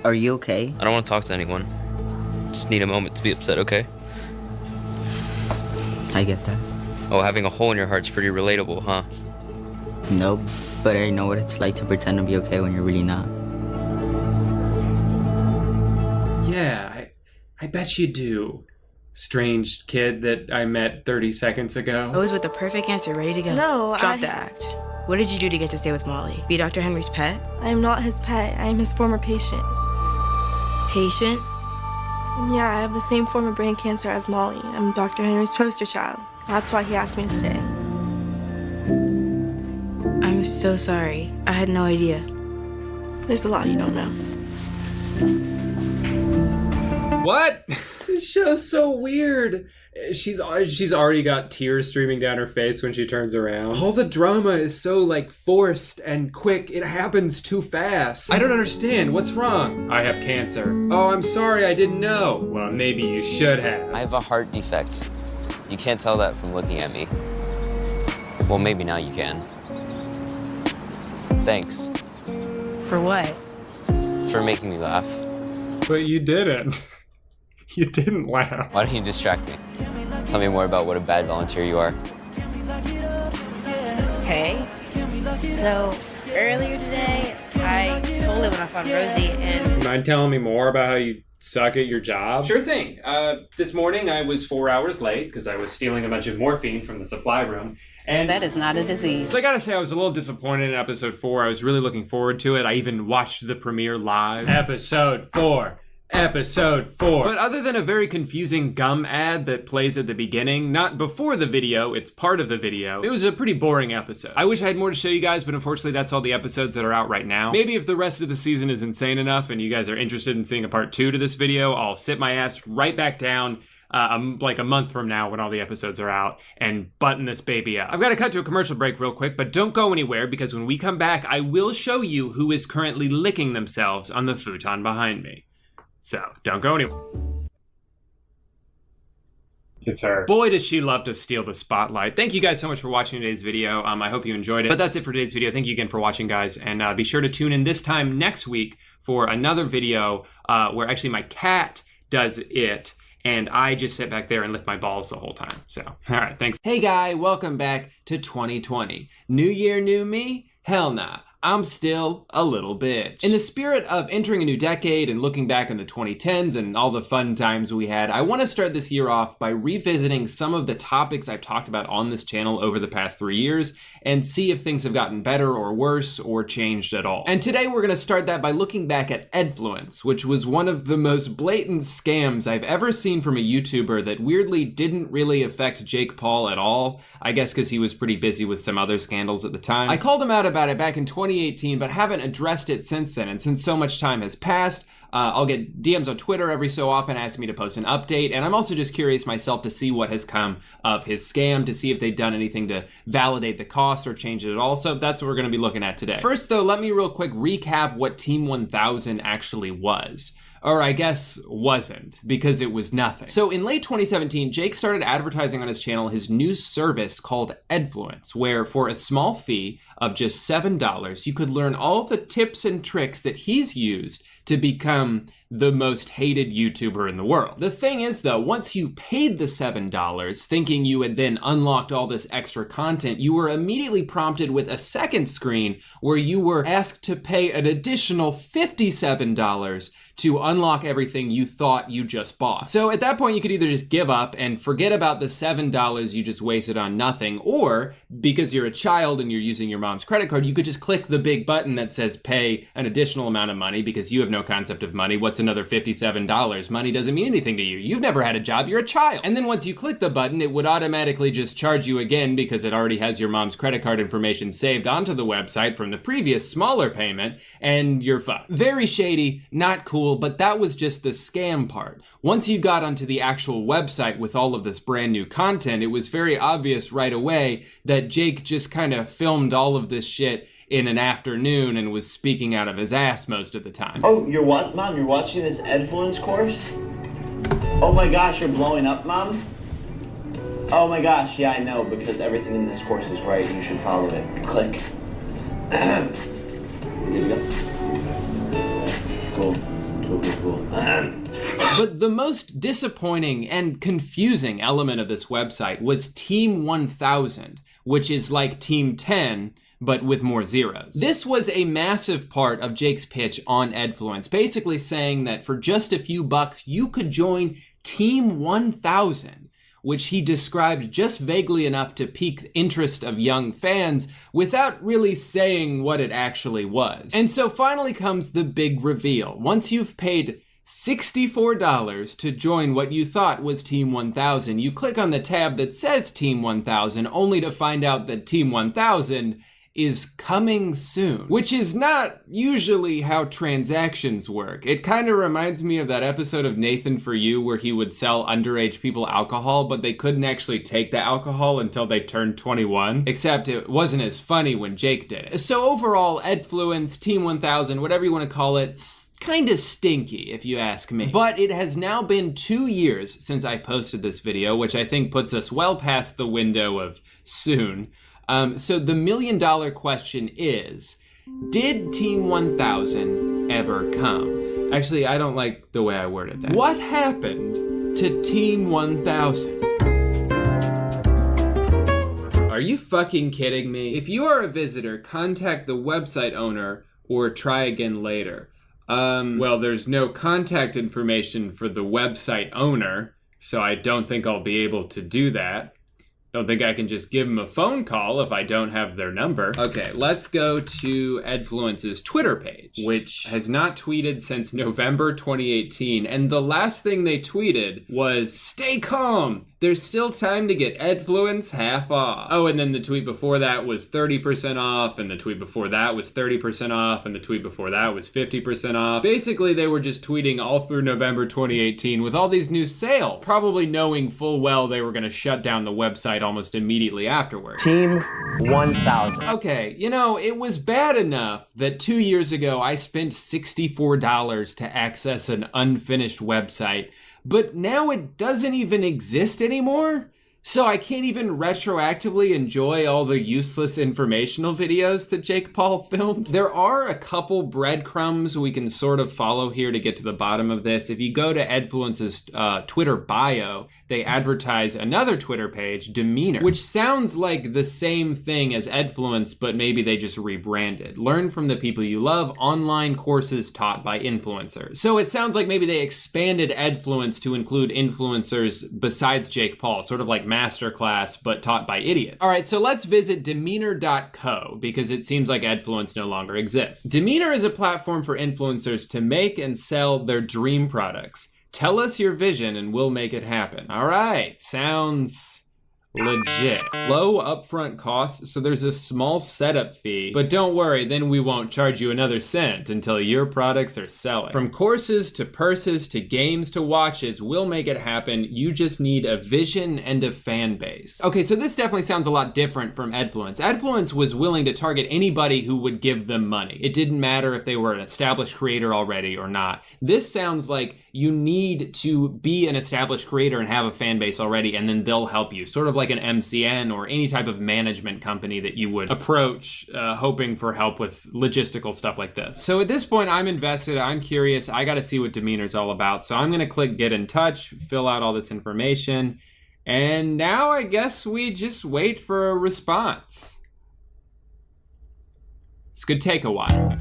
Are you okay? I don't want to talk to anyone. Just need a moment to be upset, okay? I get that. Oh, having a hole in your heart's pretty relatable, huh? No, but I know what it's like to pretend to be okay when you're really not. Yeah, I bet you do. Strange kid that I met 30 seconds ago. I was with the perfect answer, ready to go. No, Drop the act. What did you do to get to stay with Molly? Be Dr. Henry's pet? I am not his pet. I am his former patient. Patient? Yeah, I have the same form of brain cancer as Molly. I'm Dr. Henry's poster child. That's why he asked me to stay. I'm so sorry. I had no idea. There's a lot you don't know. What? This show's so weird. She's already got tears streaming down her face when she turns around. All the drama is so like forced and quick. It happens too fast. I don't understand. What's wrong? I have cancer. Oh, I'm sorry. I didn't know. Well, maybe you should have. I have a heart defect. You can't tell that from looking at me. Well, maybe now you can. Thanks. For what? For making me laugh. But you didn't. You didn't laugh. Why don't you distract me? Tell me more about what a bad volunteer you are. Okay. So, earlier today, I totally went off on Rosie and... You mind telling me more about how you suck at your job? Sure thing. This morning I was 4 hours late because I was stealing a bunch of morphine from the supply room. And That is not a disease. So I gotta say, I was a little disappointed in episode 4. I was really looking forward to it. I even watched the premiere live. Episode 4. But other than a very confusing gum ad that plays at the beginning, not before the video, it's part of the video, it was a pretty boring episode. I wish I had more to show you guys, but unfortunately that's all the episodes that are out right now. Maybe if the rest of the season is insane enough and you guys are interested in seeing a part 2 to this video, I'll sit my ass right back down like a month from now when all the episodes are out and button this baby up. I've got to cut to a commercial break real quick, but don't go anywhere because when we come back, I will show you who is currently licking themselves on the futon behind me. So, don't go anywhere. It's her. Boy, does she love to steal the spotlight. Thank you guys so much for watching today's video. I hope you enjoyed it. But that's it for today's video. Thank you again for watching, guys. And be sure to tune in this time next week for another video where actually my cat does it. And I just sit back there and lick my balls the whole time. So, all right, thanks. Hey, guy, welcome back to 2020. New year, new me? Hell nah. I'm still a little bitch. In the spirit of entering a new decade and looking back on the 2010s and all the fun times we had, I want to start this year off by revisiting some of the topics I've talked about on this channel over the past 3 years and see if things have gotten better or worse or changed at all. And today we're going to start that by looking back at Edfluence, which was one of the most blatant scams I've ever seen from a YouTuber that weirdly didn't really affect Jake Paul at all. I guess because he was pretty busy with some other scandals at the time. I called him out about it back in 2018, but haven't addressed it since then. And since so much time has passed, I'll get DMs on Twitter every so often asking me to post an update. And I'm also just curious myself to see what has come of his scam, to see if they've done anything to validate the cost or change it at all. So that's what we're going to be looking at today. First, though, let me real quick recap what Team 1000 actually was. Or I guess wasn't, because it was nothing. So in late 2017, Jake started advertising on his channel his new service called Edfluence, where for a small fee of just $7, you could learn all the tips and tricks that he's used to become the most hated YouTuber in the world. The thing is though, once you paid the $7, thinking you had then unlocked all this extra content, you were immediately prompted with a second screen where you were asked to pay an additional $57 to unlock everything you thought you just bought. So at that point, you could either just give up and forget about the $7 you just wasted on nothing, or because you're a child and you're using your mom's credit card, you could just click the big button that says pay an additional amount of money because you have no concept of with money. What's another $57? Money doesn't mean anything to you. You've never had a job, you're a child. And then once you click the button, it would automatically just charge you again because it already has your mom's credit card information saved onto the website from the previous smaller payment, and you're fucked. Very shady, not cool, but that was just the scam part. Once you got onto the actual website with all of this brand new content, it was very obvious right away that Jake just kind of filmed all of this shit in an afternoon and was speaking out of his ass most of the time. Oh, you're what, Mom? You're watching this Edfluence course? Oh my gosh, you're blowing up, Mom? Oh my gosh, yeah, I know, because everything in this course is right. You should follow it. Click. There you go. Cool. Cool. But the most disappointing and confusing element of this website was Team 1000, which is like Team 10, but with more zeros. This was a massive part of Jake's pitch on Edfluence, basically saying that for just a few bucks, you could join Team 1000, which he described just vaguely enough to pique interest of young fans without really saying what it actually was. And so finally comes the big reveal. Once you've paid $64 to join what you thought was Team 1000, you click on the tab that says Team 1000 only to find out that Team 1000 is coming soon, which is not usually how transactions work. It kind of reminds me of that episode of Nathan For You where he would sell underage people alcohol, but they couldn't actually take the alcohol until they turned 21, except it wasn't as funny when Jake did it. So overall, Edfluence, Team 1000, whatever you want to call it, kinda stinky, if you ask me. But it has now been 2 years since I posted this video, which I think puts us well past the window of soon. So the $1 million question is, did Team 1000 ever come? Actually, I don't like the way I worded that. What happened to Team 1000? Are you fucking kidding me? If you are a visitor, contact the website owner or try again later. Well, there's no contact information for the website owner, so I don't think I'll be able to do that. Don't think I can just give them a phone call if I don't have their number. Okay, let's go to Edfluence's Twitter page, which has not tweeted since November 2018. And the last thing they tweeted was, "Stay calm. There's still time to get Edfluence half off." Oh, and then the tweet before that was 30% off, and the tweet before that was 30% off, and the tweet before that was 50% off. Basically, they were just tweeting all through November 2018 with all these new sales, probably knowing full well they were gonna shut down the website almost immediately afterward. Team 1000. Okay, you know, it was bad enough that 2 years ago I spent $64 to access an unfinished website, but now it doesn't even exist anymore? So I can't even retroactively enjoy all the useless informational videos that Jake Paul filmed? There are a couple breadcrumbs we can sort of follow here to get to the bottom of this. If you go to Edfluence's Twitter bio, they advertise another Twitter page, Demeanor, which sounds like the same thing as Edfluence, but maybe they just rebranded. Learn from the people you love, online courses taught by influencers. So it sounds like maybe they expanded Edfluence to include influencers besides Jake Paul, sort of like masterclass, but taught by idiots. All right, so let's visit demeanor.co because it seems like Edfluence no longer exists. Demeanor is a platform for influencers to make and sell their dream products. Tell us your vision and we'll make it happen. All right, sounds legit. Low upfront costs, so there's a small setup fee, but don't worry, then we won't charge you another cent until your products are selling. From courses to purses to games to watches, we'll make it happen. You just need a vision and a fan base. Okay, so this definitely sounds a lot different from Edfluence. Edfluence was willing to target anybody who would give them money. It didn't matter if they were an established creator already or not. This sounds like you need to be an established creator and have a fan base already, and then they'll help you. Sort of like an MCN or any type of management company that you would approach hoping for help with logistical stuff like this. So at this point, I'm invested, I'm curious, I gotta see what Demeanor's all about. So I'm gonna click get in touch, fill out all this information, and now I guess we just wait for a response. This could take a while.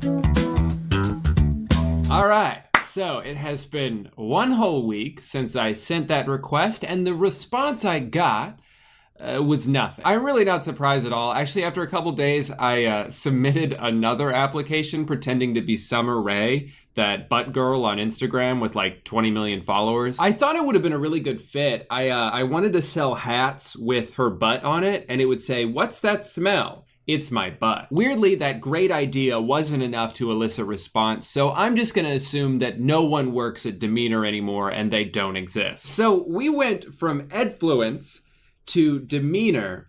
All right. So it has been 1 whole week since I sent that request, and the response I got was nothing. I'm really not surprised at all. Actually, after a couple days, I submitted another application pretending to be Summer Rae, that butt girl on Instagram with like 20 million followers. I thought it would have been a really good fit. I wanted to sell hats with her butt on it, and it would say, "What's that smell? It's my butt." Weirdly, that great idea wasn't enough to elicit response, so I'm just gonna assume that no one works at Demeanor anymore and they don't exist. So we went from Edfluence to Demeanor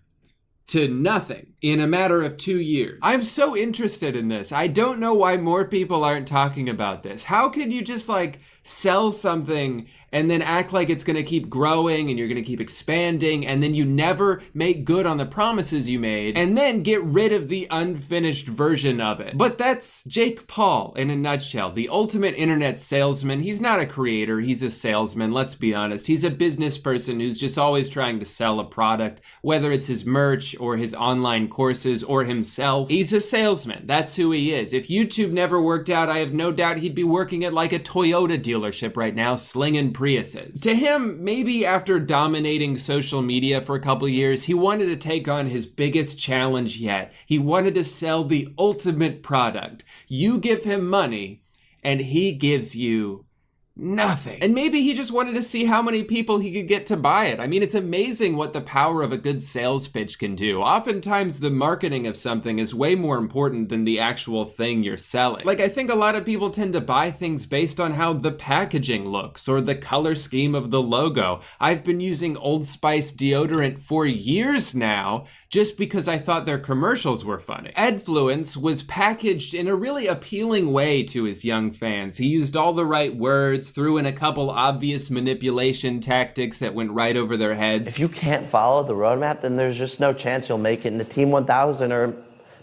to nothing in a matter of 2 years. I'm so interested in this. I don't know why more people aren't talking about this. How could you just like sell something and then act like it's gonna keep growing and you're gonna keep expanding, and then you never make good on the promises you made, and then get rid of the unfinished version of it? But that's Jake Paul in a nutshell, the ultimate internet salesman. He's not a creator, he's a salesman, let's be honest. He's a business person who's just always trying to sell a product, whether it's his merch or his online courses or himself. He's a salesman, that's who he is. If YouTube never worked out, I have no doubt he'd be working at like a Toyota dealership right now, slinging Priuses. To him, maybe after dominating social media for a couple years, he wanted to take on his biggest challenge yet. He wanted to sell the ultimate product. You give him money, and he gives you nothing. And maybe he just wanted to see how many people he could get to buy it. I mean, it's amazing what the power of a good sales pitch can do. Oftentimes the marketing of something is way more important than the actual thing you're selling. Like, I think a lot of people tend to buy things based on how the packaging looks or the color scheme of the logo. I've been using Old Spice deodorant for years now just because I thought their commercials were funny. Edfluence was packaged in a really appealing way to his young fans. He used all the right words, threw in a couple obvious manipulation tactics that went right over their heads. If you can't follow the roadmap, then there's just no chance you'll make it into Team 1000 or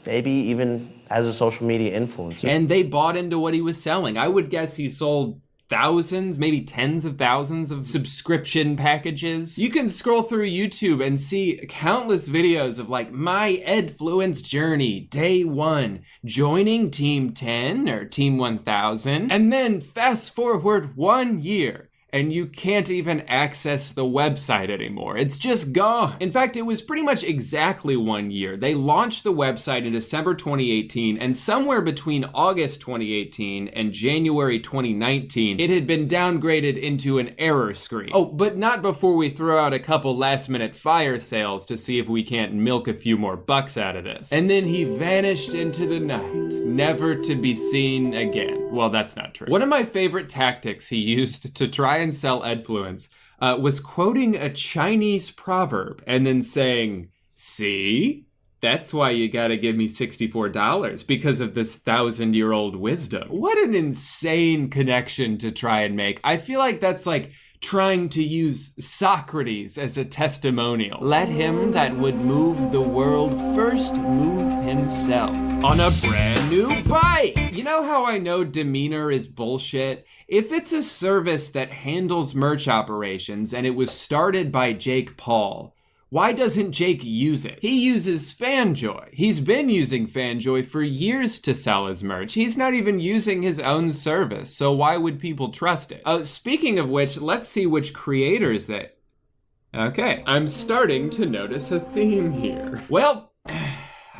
maybe even as a social media influencer. And they bought into what he was selling. I would guess he sold thousands, maybe tens of thousands of subscription packages. You can scroll through YouTube and see countless videos of like my Edfluence journey, day 1, joining Team 10 or Team 1000, and then fast forward 1 year. And you can't even access the website anymore. It's just gone. In fact, it was pretty much exactly 1 year. They launched the website in December 2018, and somewhere between August 2018 and January 2019, it had been downgraded into an error screen. Oh, but not before we throw out a couple last-minute fire sales to see if we can't milk a few more bucks out of this. And then he vanished into the night, never to be seen again. Well, that's not true. One of my favorite tactics he used to try and sell Edfluence was quoting a Chinese proverb and then saying, "See? That's why you gotta give me $64, because of this 1,000-year-old wisdom." What an insane connection to try and make. I feel like that's like trying to use Socrates as a testimonial. Let him that would move the world first move himself on a brand new bike. You know how I know Demeanor is bullshit? If it's a service that handles merch operations and it was started by Jake Paul, why doesn't Jake use it? He uses FanJoy. He's been using FanJoy for years to sell his merch. He's not even using his own service, so why would people trust it? Speaking of which, let's see which creators that... Okay, I'm starting to notice a theme here. Well,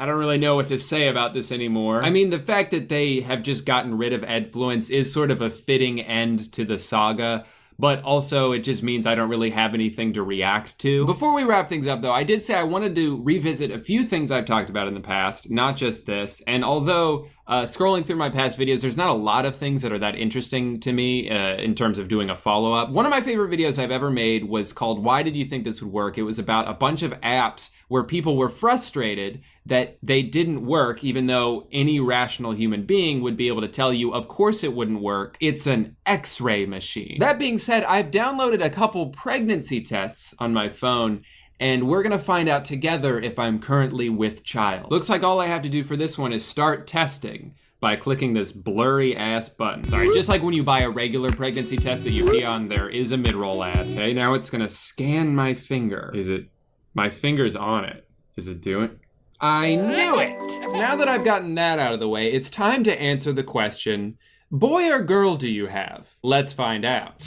I don't really know what to say about this anymore. I mean, the fact that they have just gotten rid of Edfluence is sort of a fitting end to the saga, but also it just means I don't really have anything to react to. Before we wrap things up though, I did say I wanted to revisit a few things I've talked about in the past, not just this, and although scrolling through my past videos, there's not a lot of things that are that interesting to me in terms of doing a follow-up. One of my favorite videos I've ever made was called Why Did You Think This Would Work? It was about a bunch of apps where people were frustrated that they didn't work, even though any rational human being would be able to tell you, of course it wouldn't work. It's an X-ray machine. That being said, I've downloaded a couple pregnancy tests on my phone, and we're gonna find out together if I'm currently with child. Looks like all I have to do for this one is start testing by clicking this blurry ass button. Sorry, just like when you buy a regular pregnancy test that you pee on, there is a mid-roll ad. Okay, now it's gonna scan my finger. Is it, my finger's on it. Is it doing? I knew it! Now that I've gotten that out of the way, it's time to answer the question, boy or girl do you have? Let's find out.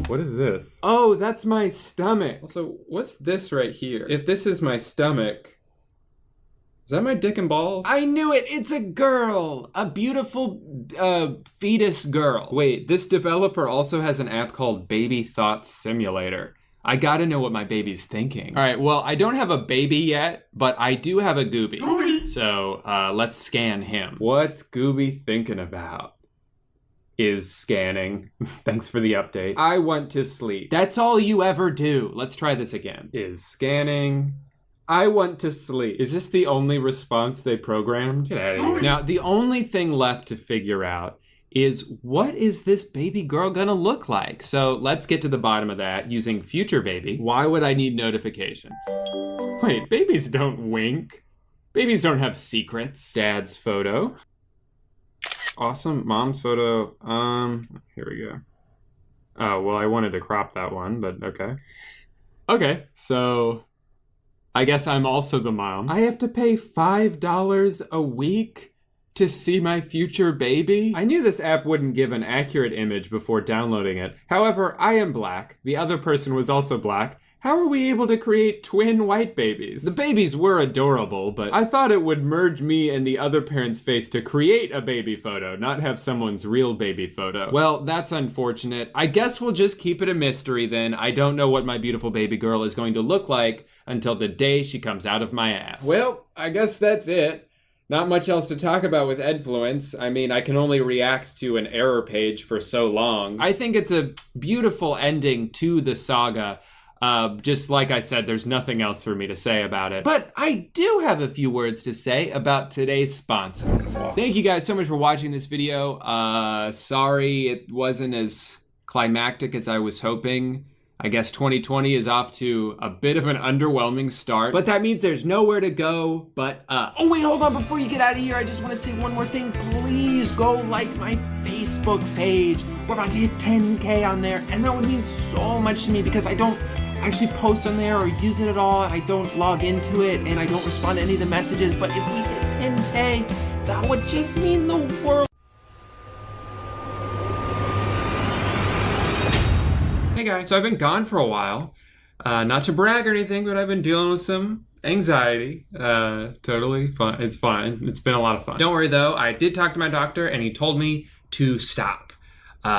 What is this? Oh, that's my stomach. Also, what's this right here? If this is my stomach, is that my dick and balls? I knew it! It's a girl! A beautiful, fetus girl. Wait, this developer also has an app called Baby Thoughts Simulator. I gotta know what my baby's thinking. All right, well, I don't have a baby yet, but I do have a Gooby. So, let's scan him. What's Gooby thinking about? Is scanning. Thanks for the update. I want to sleep. That's all you ever do. Let's try this again. Is scanning. I want to sleep. Is this the only response they programmed? Get out of here. Now, the only thing left to figure out is what is this baby girl gonna look like? So let's get to the bottom of that using future baby. Why would I need notifications? Wait, babies don't wink. Babies don't have secrets. Dad's photo. Awesome, mom's photo. Here we go. Oh, well, I wanted to crop that one, but okay. Okay, so I guess I'm also the mom. I have to pay $5 a week to see my future baby? I knew this app wouldn't give an accurate image before downloading it. However, I am black. The other person was also black. How are we able to create twin white babies? The babies were adorable, but I thought it would merge me and the other parent's face to create a baby photo, not have someone's real baby photo. Well, that's unfortunate. I guess we'll just keep it a mystery then. I don't know what my beautiful baby girl is going to look like until the day she comes out of my ass. Well, I guess that's it. Not much else to talk about with Edfluence. I mean, I can only react to an error page for so long. I think it's a beautiful ending to the saga. Just like I said, there's nothing else for me to say about it. But I do have a few words to say about today's sponsor. Thank you guys so much for watching this video. Sorry it wasn't as climactic as I was hoping. I guess 2020 is off to a bit of an underwhelming start, but that means there's nowhere to go but up. Oh wait, hold on, before you get out of here, I just want to say one more thing. Please go like my Facebook page. We're about to hit 10K on there, and that would mean so much to me because I don't actually post on there or use it at all. I don't log into it, and I don't respond to any of the messages, but if we hit 10K, that would just mean the world. Hey guys, so I've been gone for a while. Not to brag or anything, but I've been dealing with some anxiety. Totally fine. It's fine. It's been a lot of fun. Don't worry though, I did talk to my doctor and he told me to stop.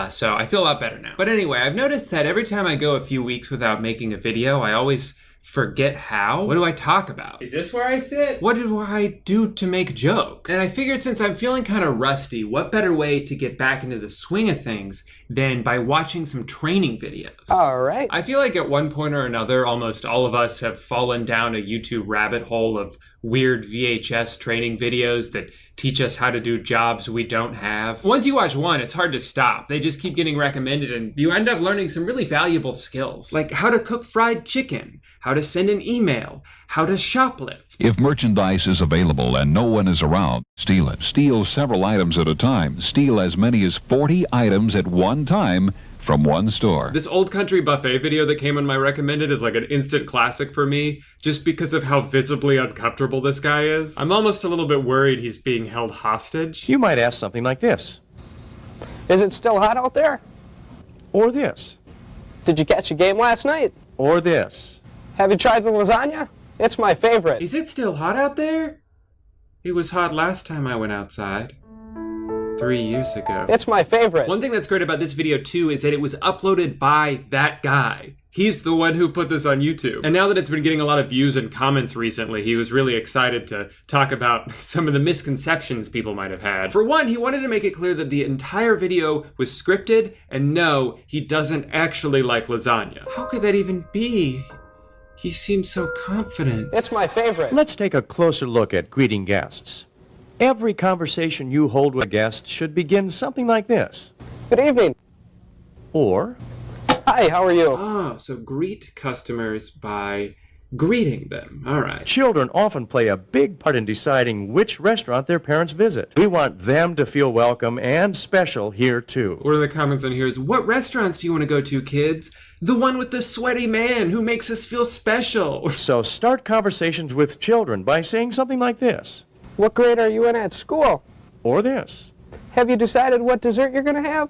So I feel a lot better now. But anyway, I've noticed that every time I go a few weeks without making a video, I always forget how. What do I talk about? Is this where I sit? What do I do to make jokes? And I figured since I'm feeling kind of rusty, what better way to get back into the swing of things than by watching some training videos. All right. I feel like at one point or another, almost all of us have fallen down a YouTube rabbit hole of weird VHS training videos that teach us how to do jobs we don't have. Once you watch one, it's hard to stop. They just keep getting recommended and you end up learning some really valuable skills, like how to cook fried chicken, how to send an email, how to shoplift. If merchandise is available and no one is around, steal it. Steal several items at a time. Steal as many as 40 items at one time from one store. This old country buffet video that came on my recommended is like an instant classic for me, just because of how visibly uncomfortable this guy is. I'm almost a little bit worried he's being held hostage. You might ask something like this. Is it still hot out there? Or this. Did you catch a game last night? Or this. Have you tried the lasagna? It's my favorite. Is it still hot out there? It was hot last time I went outside. 3 years ago. It's my favorite. One thing that's great about this video too is that it was uploaded by that guy. He's the one who put this on YouTube. And now that it's been getting a lot of views and comments recently, he was really excited to talk about some of the misconceptions people might have had. For one, he wanted to make it clear that the entire video was scripted, and no, he doesn't actually like lasagna. How could that even be? He seems so confident. It's my favorite. Let's take a closer look at greeting guests. Every conversation you hold with a guest should begin something like this. Good evening. Or, hi, how are you? Oh, so greet customers by greeting them. All right. Children often play a big part in deciding which restaurant their parents visit. We want them to feel welcome and special here too. One of the comments on here is, what restaurants do you want to go to, kids? The one with the sweaty man who makes us feel special. So start conversations with children by saying something like this. What grade are you in at school? Or this. Have you decided what dessert you're going to have?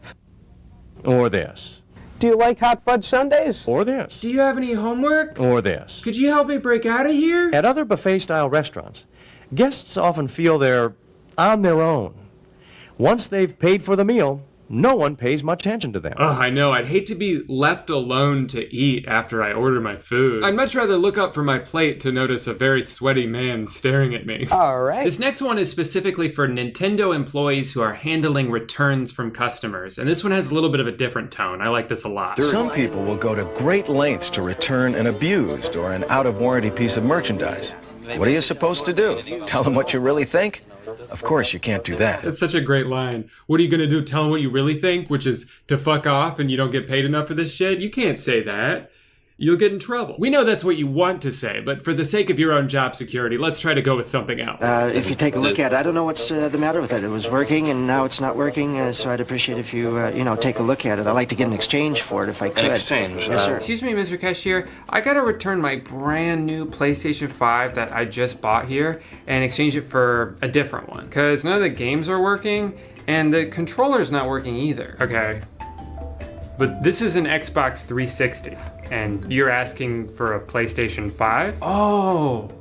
Or this. Do you like hot fudge sundaes? Or this. Do you have any homework? Or this. Could you help me break out of here? At other buffet-style restaurants, guests often feel they're on their own. Once they've paid for the meal, no one pays much attention to them. Oh, I know. I'd hate to be left alone to eat after I order my food. I'd much rather look up from my plate to notice a very sweaty man staring at me. All right. This next one is specifically for Nintendo employees who are handling returns from customers. And this one has a little bit of a different tone. I like this a lot. Some people will go to great lengths to return an abused or an out-of-warranty piece of merchandise. What are you supposed to do? Tell them what you really think? Of course you can't do that. That's such a great line. What are you gonna do? Tell them what you really think, which is to fuck off and you don't get paid enough for this shit? You can't say that. You'll get in trouble. We know that's what you want to say, but for the sake of your own job security, let's try to go with something else. If you take a look at it, I don't know what's the matter with it. It was working and now it's not working, so I'd appreciate if you, take a look at it. I'd like to get an exchange for it if I could. An exchange? Yes, sir. Excuse me, Mr. Cashier. I gotta return my brand new PlayStation 5 that I just bought here and exchange it for a different one. Cause none of the games are working and the controller's not working either. Okay. But this is an Xbox 360 and you're asking for a PlayStation 5? Oh.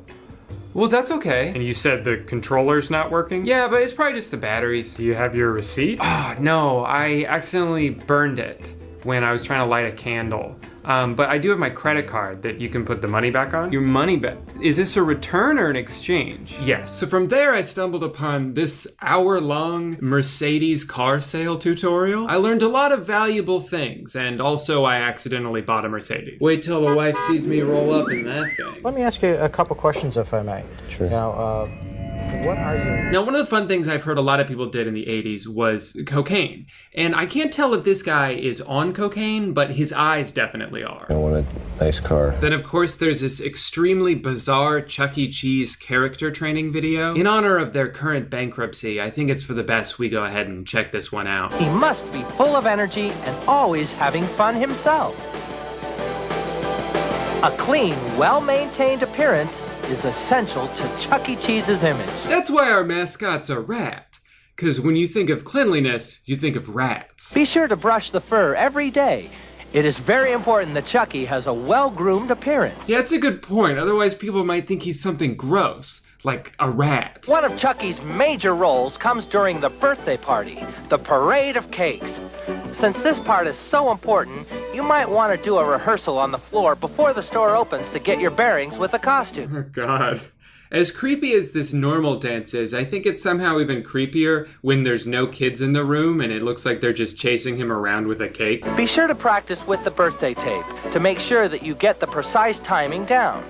Well, that's okay. And you said the controller's not working? Yeah, but it's probably just the batteries. Do you have your receipt? Ah, no, I accidentally burned it when I was trying to light a candle. But I do have my credit card that you can put the money back on. Your money back? Is this a return or an exchange? Yes. So from there, I stumbled upon this hour-long Mercedes car sale tutorial. I learned a lot of valuable things, and also I accidentally bought a Mercedes. Wait till the wife sees me roll up in that thing. Let me ask you a couple questions, if I may. Sure. What are you? Now, one of the fun things I've heard a lot of people did in the 80s was cocaine. And I can't tell if this guy is on cocaine, but his eyes definitely are. I want a nice car. Then, of course, there's this extremely bizarre Chuck E. Cheese character training video. In honor of their current bankruptcy, I think it's for the best we go ahead and check this one out. He must be full of energy and always having fun himself. A clean, well-maintained appearance is essential to Chuck E. Cheese's image. That's why our mascot's a rat. Because when you think of cleanliness, you think of rats. Be sure to brush the fur every day. It is very important that Chucky has a well-groomed appearance. Yeah, that's a good point. Otherwise, people might think he's something gross, like a rat. One of Chucky's major roles comes during the birthday party, the parade of cakes. Since this part is so important, you might want to do a rehearsal on the floor before the store opens to get your bearings with the costume. Oh, God. As creepy as this normal dance is, I think it's somehow even creepier when there's no kids in the room and it looks like they're just chasing him around with a cake. Be sure to practice with the birthday tape to make sure that you get the precise timing down.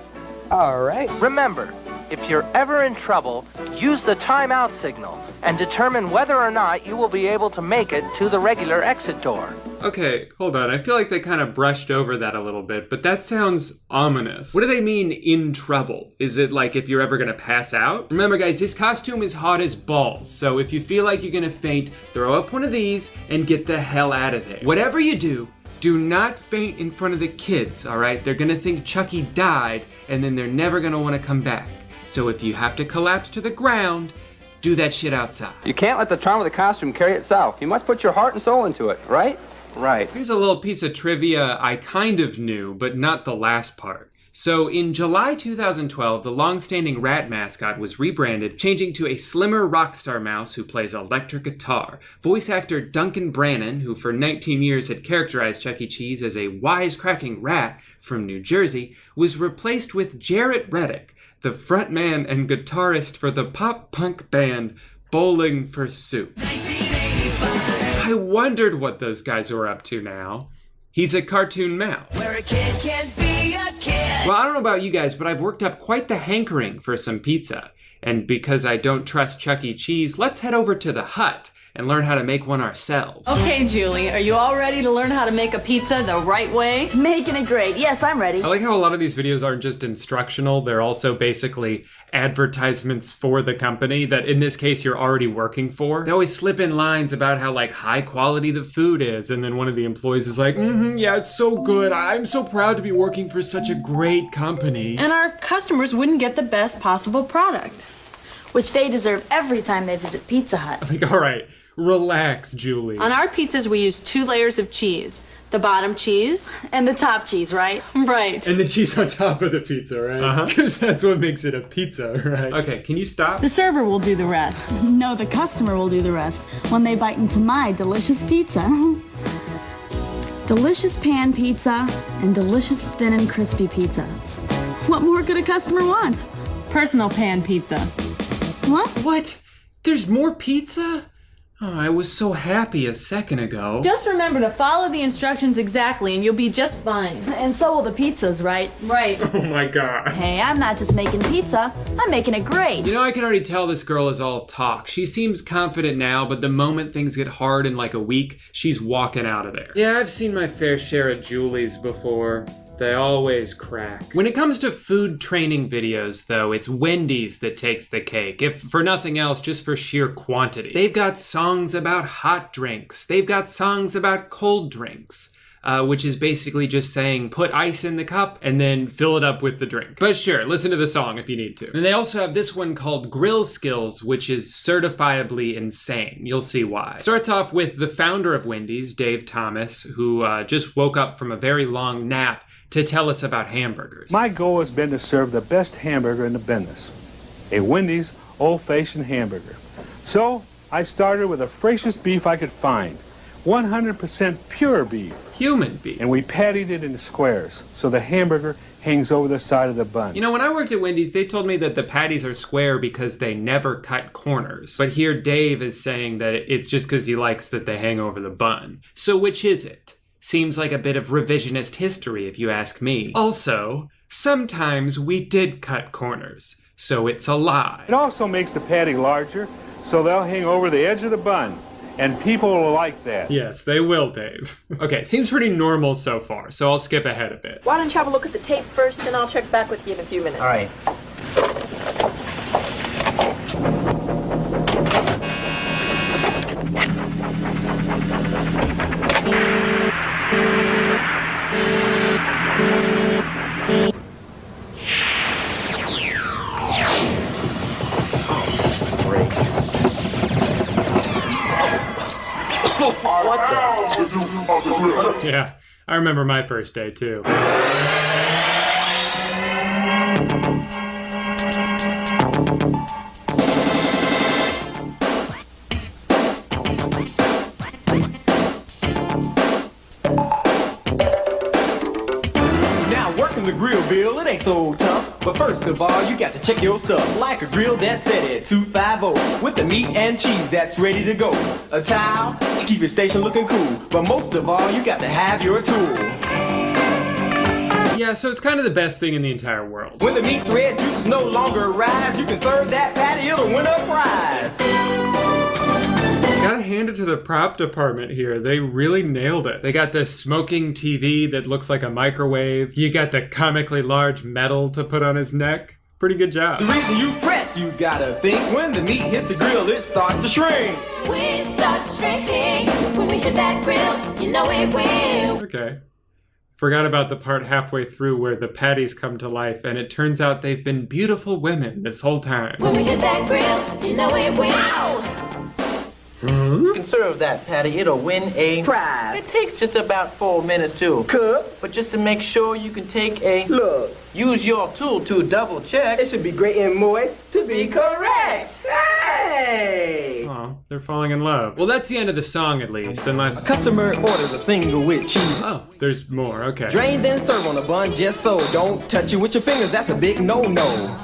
All right. Remember, if you're ever in trouble, use the timeout signal and determine whether or not you will be able to make it to the regular exit door. Okay, hold on. I feel like they kind of brushed over that a little bit, but that sounds ominous. What do they mean, in trouble? Is it like if you're ever gonna pass out? Remember, guys, this costume is hot as balls, so if you feel like you're gonna faint, throw up one of these and get the hell out of there. Whatever you do not faint in front of the kids, all right? They're gonna think Chucky died, and then they're never gonna wanna come back. So if you have to collapse to the ground, do that shit outside. You can't let the charm of the costume carry itself. You must put your heart and soul into it, right? Right. Here's a little piece of trivia I kind of knew, but not the last part. So in July 2012, the long-standing rat mascot was rebranded, changing to a slimmer rock star mouse who plays electric guitar. Voice actor Duncan Brannon, who for 19 years had characterized Chuck E. Cheese as a wisecracking rat from New Jersey, was replaced with Jarrett Reddick, the frontman and guitarist for the pop-punk band Bowling for Soup. I wondered what those guys were up to now. He's a cartoon mouse. Where a kid can be a kid. Well, I don't know about you guys, but I've worked up quite the hankering for some pizza. And because I don't trust Chuck E. Cheese, let's head over to the Hut and learn how to make one ourselves. Okay, Julie, are you all ready to learn how to make a pizza the right way? Making it great. Yes, I'm ready. I like how a lot of these videos aren't just instructional, they're also basically advertisements for the company that in this case you're already working for. They always slip in lines about how like high quality the food is, and then one of the employees is like, yeah, it's so good. I'm so proud to be working for such a great company. And our customers wouldn't get the best possible product. Which they deserve every time they visit Pizza Hut. Like, all right, Relax, Julie. On our pizzas, we use 2 layers of cheese. The bottom cheese. And the top cheese, right? Right. And the cheese on top of the pizza, right? Because that's what makes it a pizza, right? Okay, can you stop? The server will do the rest. No, the customer will do the rest when they bite into my delicious pizza. Delicious pan pizza and delicious thin and crispy pizza. What more could a customer want? Personal pan pizza. What? What? There's more pizza? Oh, I was so happy a second ago. Just remember to follow the instructions exactly and you'll be just fine. And so will the pizzas, right? Right. Oh my god. Hey, I'm not just making pizza, I'm making it great. You know, I can already tell this girl is all talk. She seems confident now, but the moment things get hard in like a week, she's walking out of there. Yeah, I've seen my fair share of Julie's before. They always crack. When it comes to food training videos, though, it's Wendy's that takes the cake. If for nothing else, just for sheer quantity. They've got songs about hot drinks. They've got songs about cold drinks. Which is basically just saying, put ice in the cup and then fill it up with the drink. But sure, listen to the song if you need to. And they also have this one called Grill Skills, which is certifiably insane. You'll see why. Starts off with the founder of Wendy's, Dave Thomas, who just woke up from a very long nap to tell us about hamburgers. My goal has been to serve the best hamburger in the business, a Wendy's old-fashioned hamburger. So I started with the freshest beef I could find, 100% pure beef. Human beef. And we patted it into squares, so the hamburger hangs over the side of the bun. You know, when I worked at Wendy's, they told me that the patties are square because they never cut corners. But here Dave is saying that it's just because he likes that they hang over the bun. So which is it? Seems like a bit of revisionist history if you ask me. Also, sometimes we did cut corners, so it's a lie. It also makes the patty larger, so they'll hang over the edge of the bun. And people will like that. Yes, they will, Dave. Okay, seems pretty normal so far, so I'll skip ahead a bit. Why don't you have a look at the tape first, and I'll check back with you in a few minutes. All right. Yeah, I remember my first day too. Now working the grill, Bill, it ain't so tough. But first of all, you got to check your stuff. Like a grill that's set at 250 with the meat and cheese that's ready to go. A towel to keep your station looking cool. But most of all, you got to have your tool. Yeah, so it's kind of the best thing in the entire world. When the meat's red, juices no longer rise. You can serve that patty, it'll win a prize. Gotta hand it to the prop department here. They really nailed it. They got this smoking TV that looks like a microwave. You got the comically large medal to put on his neck. Pretty good job. The reason you press, you gotta think. When the meat hits the grill, it starts to shrink. We start shrinking when we hit that grill. You know it will. Okay. Forgot about the part halfway through where the patties come to life and it turns out they've been beautiful women this whole time. When we hit that grill, you know it will. You can serve that patty, it'll win a prize. It takes just about 4 minutes to cook, but just to make sure you can take a look. Use your tool to double check. It should be great and moist to be correct. Hey! Oh, they're falling in love. Well, that's the end of the song at least, unless... A customer orders a single with cheese. Oh, there's more, okay. Drain then serve on a bun just so. Don't touch it with your fingers, that's a big no-no.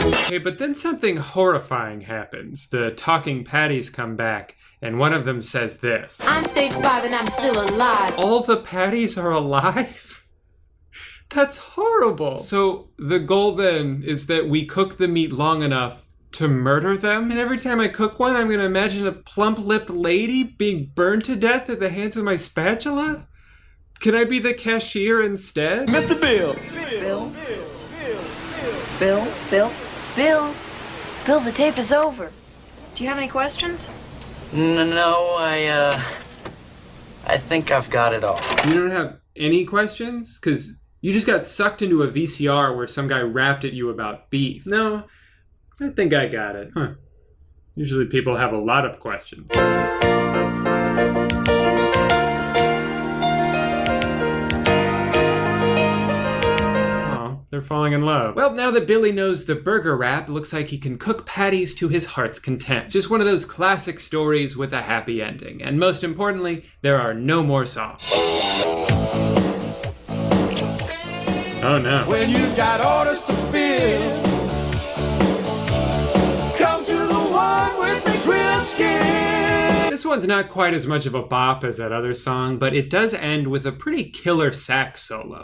Okay, but then something horrifying happens. The talking patties come back, and one of them says this. I'm stage 5 and I'm still alive. All the patties are alive? That's horrible. So the goal then is that we cook the meat long enough to murder them? And every time I cook one, I'm gonna imagine a plump-lipped lady being burned to death at the hands of my spatula? Can I be the cashier instead? Mr. Bill. Bill, the tape is over. Do you have any questions? No, I think I've got it all. You don't have any questions? Because you just got sucked into a VCR where some guy rapped at you about beef. No, I think I got it. Huh. Usually people have a lot of questions. They're falling in love. Well, now that Billy knows the burger wrap, looks like he can cook patties to his heart's content. It's just one of those classic stories with a happy ending. And most importantly, there are no more songs. Oh no. When you got orders to fill, come to the one with the grilled skin. This one's not quite as much of a bop as that other song, but it does end with a pretty killer sax solo.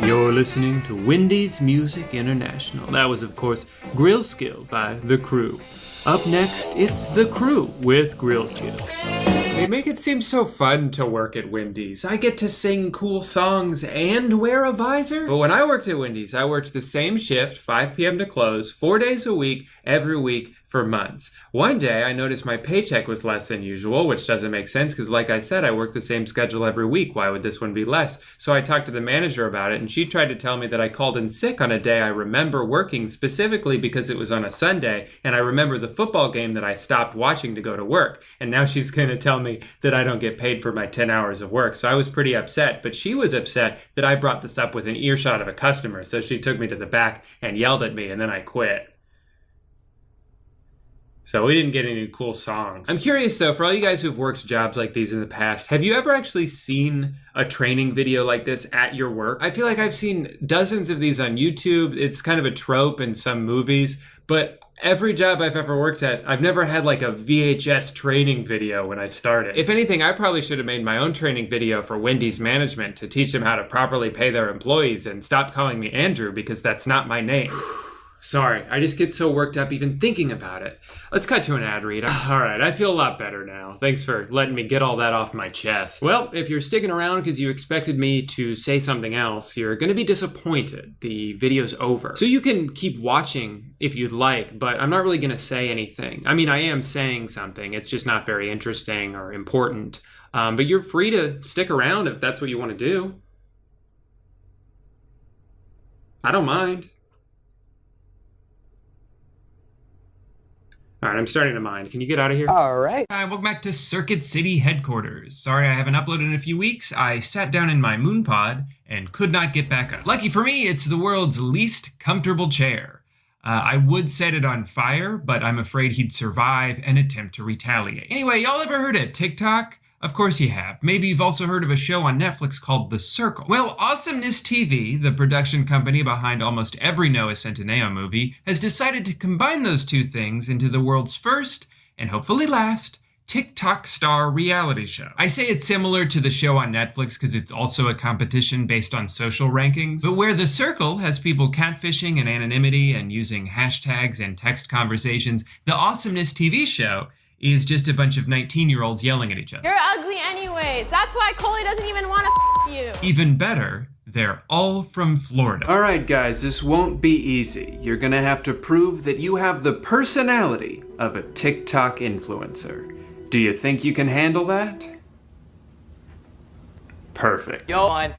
You're listening to Wendy's Music International. That was, of course, Grill Skill by The Crew. Up next, it's The Crew with Grill Skill. They make it seem so fun to work at Wendy's. I get to sing cool songs and wear a visor. But when I worked at Wendy's, I worked the same shift, 5 p.m. to close, 4 days a week, every week for months. One day, I noticed my paycheck was less than usual, which doesn't make sense because, like I said, I work the same schedule every week. Why would this one be less? So I talked to the manager about it, and she tried to tell me that I called in sick on a day I remember working, specifically because it was on a Sunday, and I remember the football game that I stopped watching to go to work. And now she's going to tell me that I don't get paid for my 10 hours of work. So I was pretty upset, but she was upset that I brought this up with an earshot of a customer. So she took me to the back and yelled at me, and then I quit. So we didn't get any cool songs. I'm curious though, for all you guys who've worked jobs like these in the past, have you ever actually seen a training video like this at your work? I feel like I've seen dozens of these on YouTube. It's kind of a trope in some movies, but every job I've ever worked at, I've never had like a VHS training video when I started. If anything, I probably should have made my own training video for Wendy's management to teach them how to properly pay their employees and stop calling me Andrew because that's not my name. Sorry, I just get so worked up even thinking about it. Let's cut to an ad read. All right, I feel a lot better now. Thanks for letting me get all that off my chest. Well, if you're sticking around because you expected me to say something else, you're gonna be disappointed. The video's over. So you can keep watching if you'd like, but I'm not really gonna say anything. I mean, I am saying something. It's just not very interesting or important. But you're free to stick around if that's what you want to do. I don't mind. All right, I'm starting to mind. Can you get out of here? All right. Hi, welcome back to Circuit City headquarters. Sorry I haven't uploaded in a few weeks. I sat down in my moon pod and could not get back up. Lucky for me, it's the world's least comfortable chair. I would set it on fire, but I'm afraid he'd survive and attempt to retaliate. Anyway, y'all ever heard of TikTok? Of course you have. Maybe you've also heard of a show on Netflix called The Circle. Well, Awesomeness TV, the production company behind almost every Noah Centineo movie, has decided to combine those two things into the world's first, and hopefully last, TikTok star reality show. I say it's similar to the show on Netflix because it's also a competition based on social rankings, but where The Circle has people catfishing in anonymity and using hashtags and text conversations, the Awesomeness TV show is just a bunch of 19-year-olds yelling at each other. You're ugly anyways. That's why Coley doesn't even want to you. Even better, they're all from Florida. All right, guys, this won't be easy. You're gonna have to prove that you have the personality of a TikTok influencer. Do you think you can handle that? Perfect. Yo, on.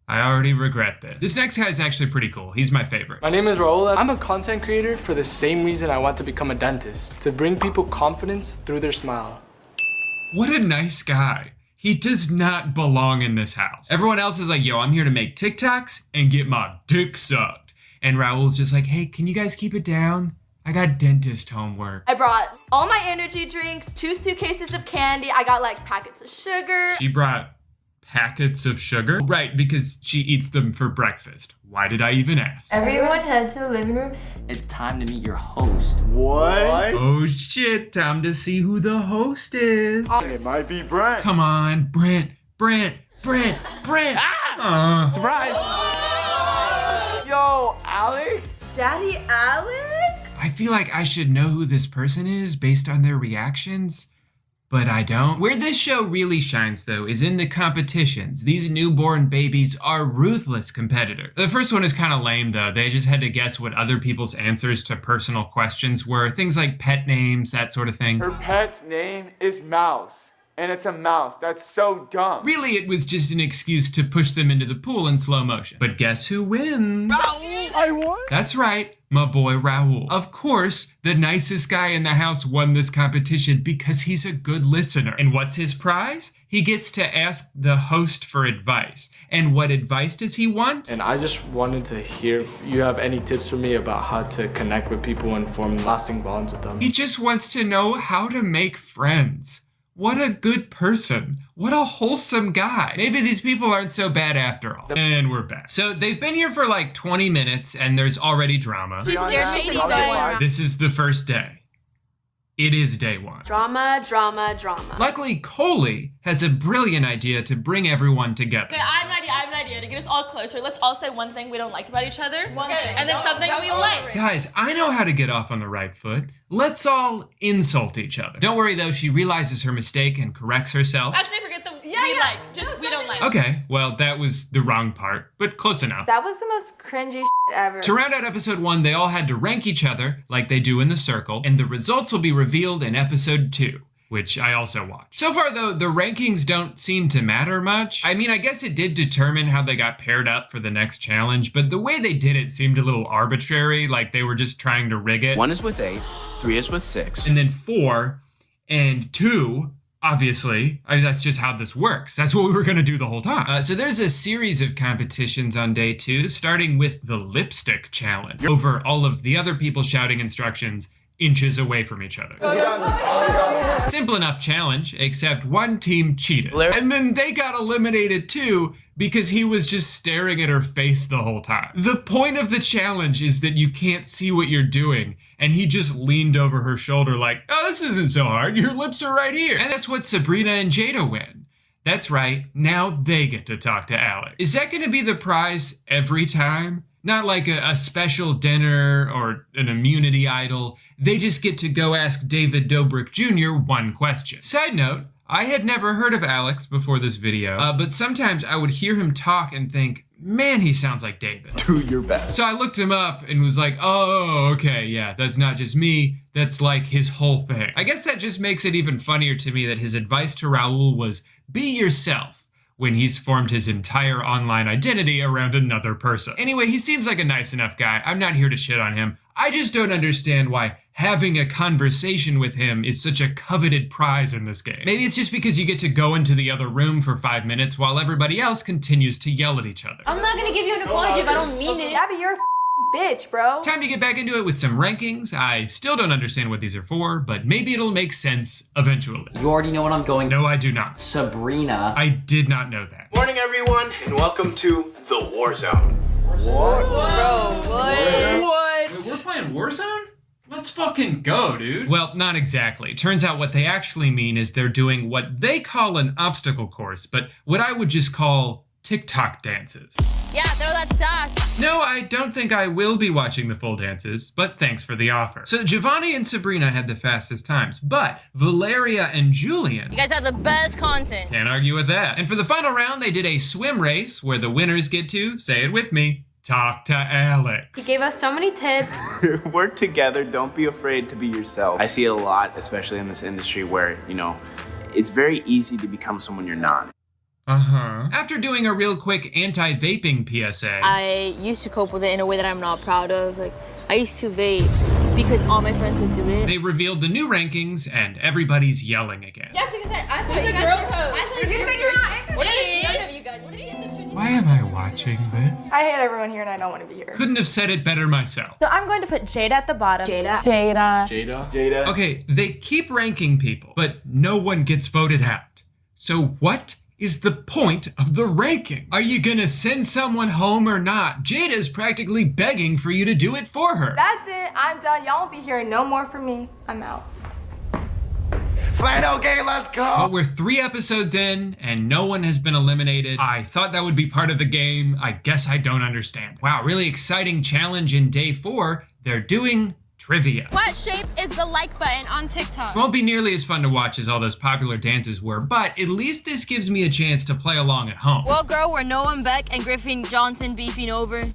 I already regret this. This next guy is actually pretty cool. He's my favorite. My name is Raul. I'm a content creator for the same reason I want to become a dentist, to bring people confidence through their smile. What a nice guy. He does not belong in this house. Everyone else is like, yo, I'm here to make TikToks and get my dick sucked. And Raul's just like, hey, can you guys keep it down? I got dentist homework. I brought all my energy drinks, 2 suitcases of candy. I got like packets of sugar. She brought packets of sugar? Right, because she eats them for breakfast. Why did I even ask? Everyone head to the living room. It's time to meet your host. What? Oh shit, time to see who the host is. It might be Brent. Come on, Brent. Ah! Surprise! Yo, Alex? Daddy Alex? I feel like I should know who this person is based on their reactions, but I don't. Where this show really shines, though, is in the competitions. These newborn babies are ruthless competitors. The first one is kind of lame, though. They just had to guess what other people's answers to personal questions were. Things like pet names, that sort of thing. Her pet's name is Mouse. and it's a mouse. That's so dumb. Really, it was just an excuse to push them into the pool in slow motion. But guess who wins? Raul! I won? That's right, my boy Raul. Of course, the nicest guy in the house won this competition because he's a good listener. And what's his prize? He gets to ask the host for advice. And what advice does he want? And I just wanted to hear if you have any tips for me about how to connect with people and form lasting bonds with them. He just wants to know how to make friends. What a good person. What a wholesome guy. Maybe these people aren't so bad after all. And we're back. So they've been here for like 20 minutes and there's already drama. She's scared Shady's going. This is the first day. It is day one. Drama, drama, drama. Luckily, Coley has a brilliant idea to bring everyone together. Okay, I have an idea to get us all closer. Let's all say one thing we don't like about each other. One thing. And then something we like. Guys, I know how to get off on the right foot. Let's all insult each other. Don't worry though, she realizes her mistake and corrects herself. Actually, forget the we like. Just we don't like. Okay, well, that was the wrong part, but close enough. That was the most cringy shit ever. To round out episode 1, they all had to rank each other like they do in the circle, and the results will be revealed in episode 2, which I also watched. So far though, the rankings don't seem to matter much. I mean, I guess it did determine how they got paired up for the next challenge, but the way they did it seemed a little arbitrary, like they were just trying to rig it. 1 is with 8, 3 is with 6. And then 4 and 2, obviously, that's just how this works. That's what we were gonna do the whole time. So there's a series of competitions on day 2, starting with the lipstick challenge, over all of the other people shouting instructions inches away from each other. Simple enough challenge, except one team cheated. And then they got eliminated too because he was just staring at her face the whole time. The point of the challenge is that you can't see what you're doing, and he just leaned over her shoulder like, oh, this isn't so hard, your lips are right here. And that's what Sabrina and Jada win. That's right, now they get to talk to Alex. Is that gonna be the prize every time? Not like a special dinner or an immunity idol. They just get to go ask David Dobrik Jr. one question. Side note, I had never heard of Alex before this video, but sometimes I would hear him talk and think, man, he sounds like David. Do your best. So I looked him up and was like, oh, okay, yeah, that's not just me, that's like his whole thing. I guess that just makes it even funnier to me that his advice to Raul was, be yourself, when he's formed his entire online identity around another person. Anyway, he seems like a nice enough guy. I'm not here to shit on him. I just don't understand why having a conversation with him is such a coveted prize in this game. Maybe it's just because you get to go into the other room for 5 minutes while everybody else continues to yell at each other. I'm not gonna give you an apology if I don't mean it. Abby, you're a bitch, bro. Time to get back into it with some rankings. I still don't understand what these are for, but maybe it'll make sense eventually. You already know what I'm going. No, I do not. Sabrina. I did not know that. Morning, everyone, and welcome to the War Zone. What? Bro, what? Wait, we're playing Warzone? Let's fucking go, dude. Well, not exactly. Turns out what they actually mean is they're doing what they call an obstacle course, but what I would just call TikTok dances. Yeah, throw that sass. No, I don't think I will be watching the full dances, but thanks for the offer. So Giovanni and Sabrina had the fastest times, but Valeria and Julian... You guys have the best content. Can't argue with that. And for the final round, they did a swim race where the winners get to, say it with me, talk to Alex. He gave us so many tips. Work together, don't be afraid to be yourself. I see it a lot, especially in this industry where, you know, it's very easy to become someone you're not. After doing a real quick anti-vaping PSA, I used to cope with it in a way that I'm not proud of. Like, I used to vape because all my friends would do it. They revealed the new rankings and everybody's yelling again. Yes, because I thought you guys were. What are the none of you guys? What are the Why am I watching this? I hate everyone here and I don't want to be here. Couldn't have said it better myself. So I'm going to put Jada at the bottom. Jada. Okay, they keep ranking people, but no one gets voted out. So what is the point of the ranking? Are you gonna send someone home or not? Jada's practically begging for you to do it for her. That's it. I'm done. Y'all won't be hearing no more from me. I'm out. Flannel game, let's go! But we're 3 episodes in and no one has been eliminated. I thought that would be part of the game. I guess I don't understand. Wow, really exciting challenge in day 4. They're doing trivia. What shape is the like button on TikTok? Won't be nearly as fun to watch as all those popular dances were, but at least this gives me a chance to play along at home. Well, girl, we're Noah Beck and Griffin Johnson beefing over.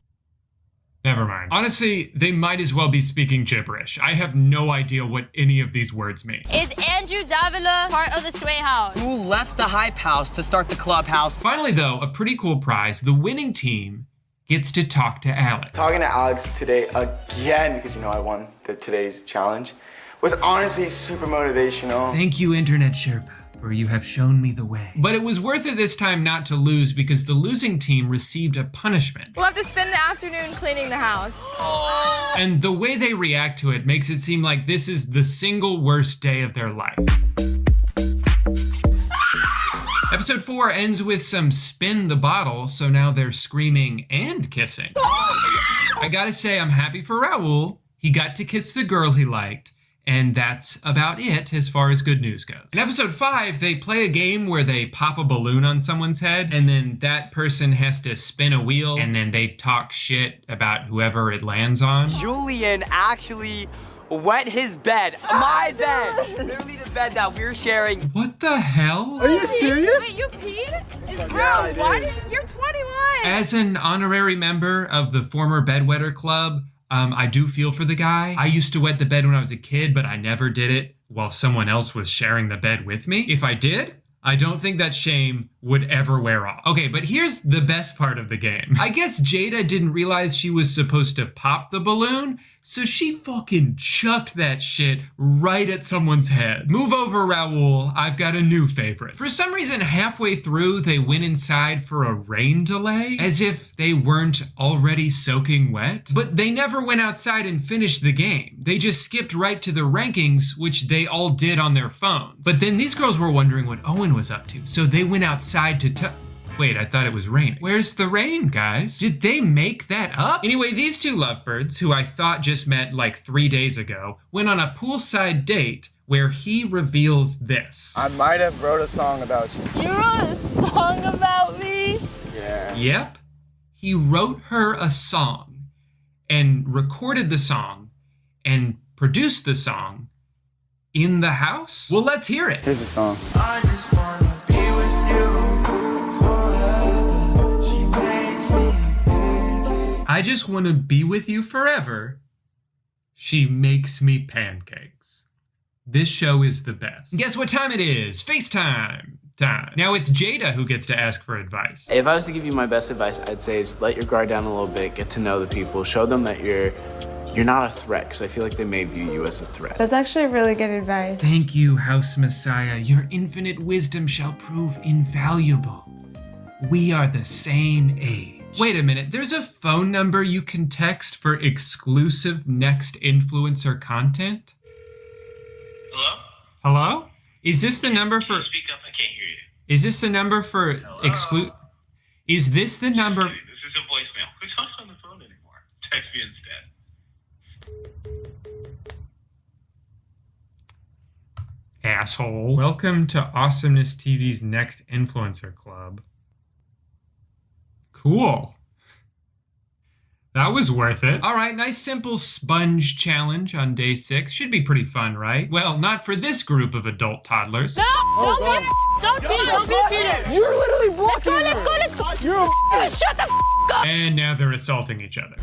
Never mind. Honestly, they might as well be speaking gibberish. I have no idea what any of these words mean. Is Andrew Davila part of the Sway House? Who left the Hype House to start the Clubhouse? Finally, though, a pretty cool prize. The winning team gets to talk to Alex. Talking to Alex today again, because I won today's challenge, was honestly super motivational. Thank you, Internet Sherpa, for you have shown me the way. But it was worth it this time not to lose because the losing team received a punishment. We'll have to spend the afternoon cleaning the house. And the way they react to it makes it seem like this is the single worst day of their life. Episode 4 ends with some spin the bottle, so now they're screaming and kissing. I gotta say, I'm happy for Raul. He got to kiss the girl he liked, and that's about it as far as good news goes. In episode 5, they play a game where they pop a balloon on someone's head, and then that person has to spin a wheel, and then they talk shit about whoever it lands on. Julian actually wet his bed. My bed! Literally the bed that we're sharing. What the hell? Are you serious? Wait, you peed? Bro, why you're 21! As an honorary member of the former bedwetter club, I do feel for the guy. I used to wet the bed when I was a kid, but I never did it while someone else was sharing the bed with me. If I did, I don't think that shame would ever wear off. Okay, but here's the best part of the game. I guess Jada didn't realize she was supposed to pop the balloon, so she fucking chucked that shit right at someone's head. Move over, Raul. I've got a new favorite. For some reason, halfway through, they went inside for a rain delay, as if they weren't already soaking wet. But they never went outside and finished the game. They just skipped right to the rankings, which they all did on their phones. But then these girls were wondering what Owen was up to, so they went outside to wait, I thought it was raining. Where's the rain, guys? Did they make that up? Anyway, these two lovebirds, who I thought just met like 3 days ago, went on a poolside date where he reveals this. I might have wrote a song about you. You wrote a song about me? Yeah. Yep. He wrote her a song and recorded the song and produced the song in the house? Well, let's hear it. Here's the song. I just wanna be with you forever. She makes me pancakes. I just want to be with you forever. She makes me pancakes. This show is the best. Guess what time it is? FaceTime time. Now it's Jada who gets to ask for advice. If I was to give you my best advice, I'd say is let your guard down a little bit, get to know the people, show them that you're not a threat, because I feel like they may view you as a threat. That's actually really good advice. Thank you, House Messiah. Your infinite wisdom shall prove invaluable. We are the same age. Wait a minute, there's a phone number you can text for exclusive next influencer content? Hello? Hello? Is this the number for... Speak up, I can't hear you. Is this the number for Is this the number... This is a voicemail. Who's not on the phone anymore? Text me instead. Asshole. Welcome to Awesomeness TV's Next Influencer Club. Cool. That was worth it. All right, nice simple sponge challenge on day 6. Should be pretty fun, right? Well, not for this group of adult toddlers. No! Don't cheat! Don't be a cheater! You're literally blocking Let's go! You're shut the up! And now they're assaulting each other.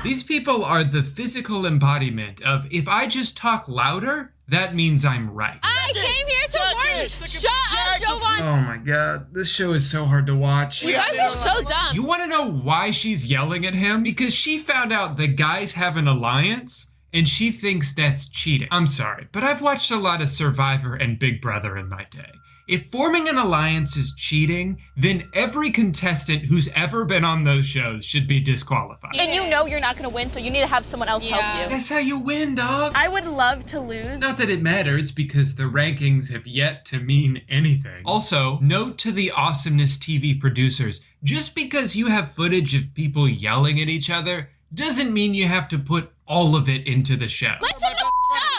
These people are the physical embodiment of if I just talk louder, that means I'm right. I came here to warn you! Shut up, Jovan! Oh my god, this show is so hard to watch. You guys are so dumb. You want to know why she's yelling at him? Because she found out the guys have an alliance, and she thinks that's cheating. I'm sorry, but I've watched a lot of Survivor and Big Brother in my day. If forming an alliance is cheating, then every contestant who's ever been on those shows should be disqualified. And you know you're not gonna win, so you need to have someone else help you. That's how you win, dog. I would love to lose. Not that it matters, because the rankings have yet to mean anything. Also, note to the Awesomeness TV producers, just because you have footage of people yelling at each other, doesn't mean you have to put all of it into the show. Listen up!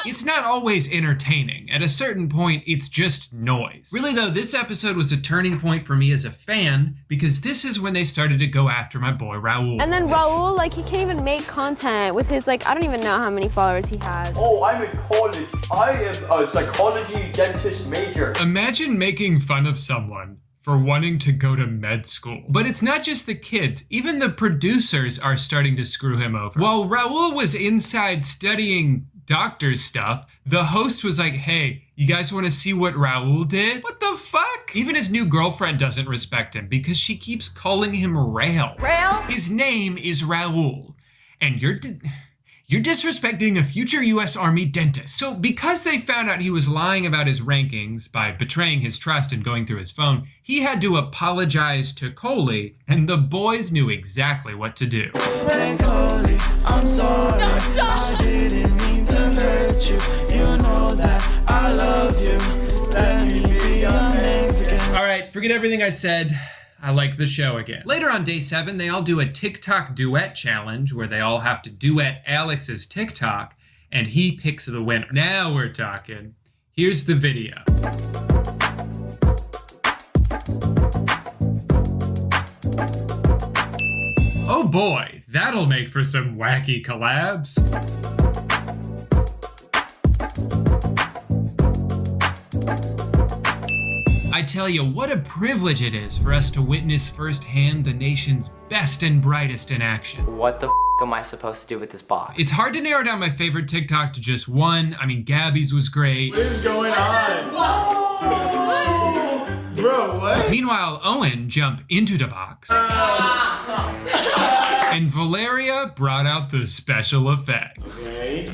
It's not always entertaining. At a certain point, it's just noise. Really though, this episode was a turning point for me as a fan, because this is when they started to go after my boy Raul. And then Raul, like, he can't even make content with his, like, I don't even know how many followers he has. Oh, I'm in college. I am a psychology dentist major. Imagine making fun of someone for wanting to go to med school. But it's not just the kids, even the producers are starting to screw him over. While Raul was inside studying doctor stuff, the host was like, hey, you guys want to see what Raul did? What the fuck? Even his new girlfriend doesn't respect him because she keeps calling him Rail. Rail? His name is Raul, and you're disrespecting a future US Army dentist. So because they found out he was lying about his rankings by betraying his trust and going through his phone, he had to apologize to Coley, and the boys knew exactly what to do. Hey Coley, I'm sorry. I didn't mean to hurt you. You know that I love you. Let me be your Mexican. All right, forget everything I said. I like the show again. Later on day 7, they all do a TikTok duet challenge where they all have to duet Alex's TikTok, and he picks the winner. Now we're talking. Here's the video. Oh boy, that'll make for some wacky collabs. I tell you, what a privilege it is for us to witness firsthand the nation's best and brightest in action. What the am I supposed to do with this box? It's hard to narrow down my favorite TikTok to just one. I mean, Gabby's was great. What is going on? Bro, what? Meanwhile, Owen jumped into the box. And Valeria brought out the special effects. Okay.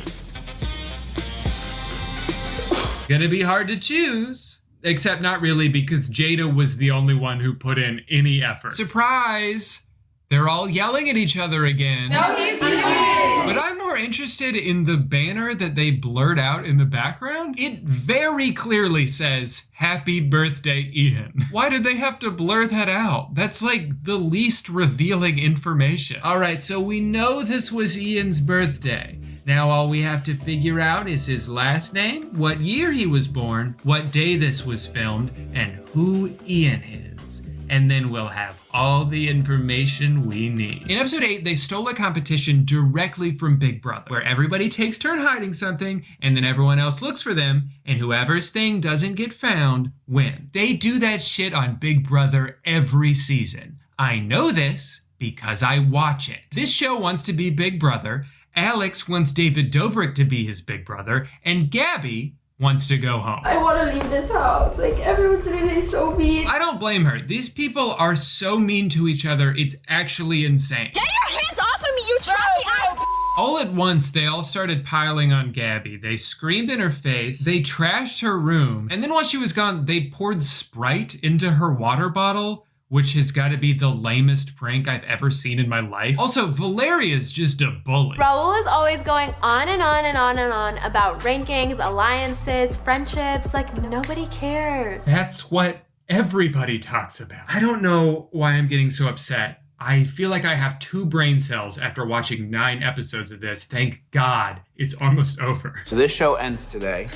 Gonna be hard to choose. Except not really, because Jada was the only one who put in any effort. Surprise! They're all yelling at each other again. No, he's muted. But I'm more interested in the banner that they blurred out in the background. It very clearly says, "Happy birthday, Ian." Why did they have to blur that out? That's like the least revealing information. All right, so we know this was Ian's birthday. Now all we have to figure out is his last name, what year he was born, what day this was filmed, and who Ian is. And then we'll have all the information we need. In episode 8, they stole a competition directly from Big Brother, where everybody takes turn hiding something, and then everyone else looks for them, and whoever's thing doesn't get found, wins. They do that shit on Big Brother every season. I know this because I watch it. This show wants to be Big Brother, Alex wants David Dobrik to be his big brother, and Gabby wants to go home. I want to leave this house. Like, everyone's really so mean. I don't blame her. These people are so mean to each other, it's actually insane. Get your hands off of me, you trashy ass! All at once, they all started piling on Gabby. They screamed in her face, they trashed her room, and then while she was gone, they poured Sprite into her water bottle, which has got to be the lamest prank I've ever seen in my life. Also, Valeria's just a bully. Raul is always going on and on and on and on about rankings, alliances, friendships. Like, nobody cares. That's what everybody talks about. I don't know why I'm getting so upset. I feel like I have 2 brain cells after watching 9 episodes of this. Thank God it's almost over. So this show ends today,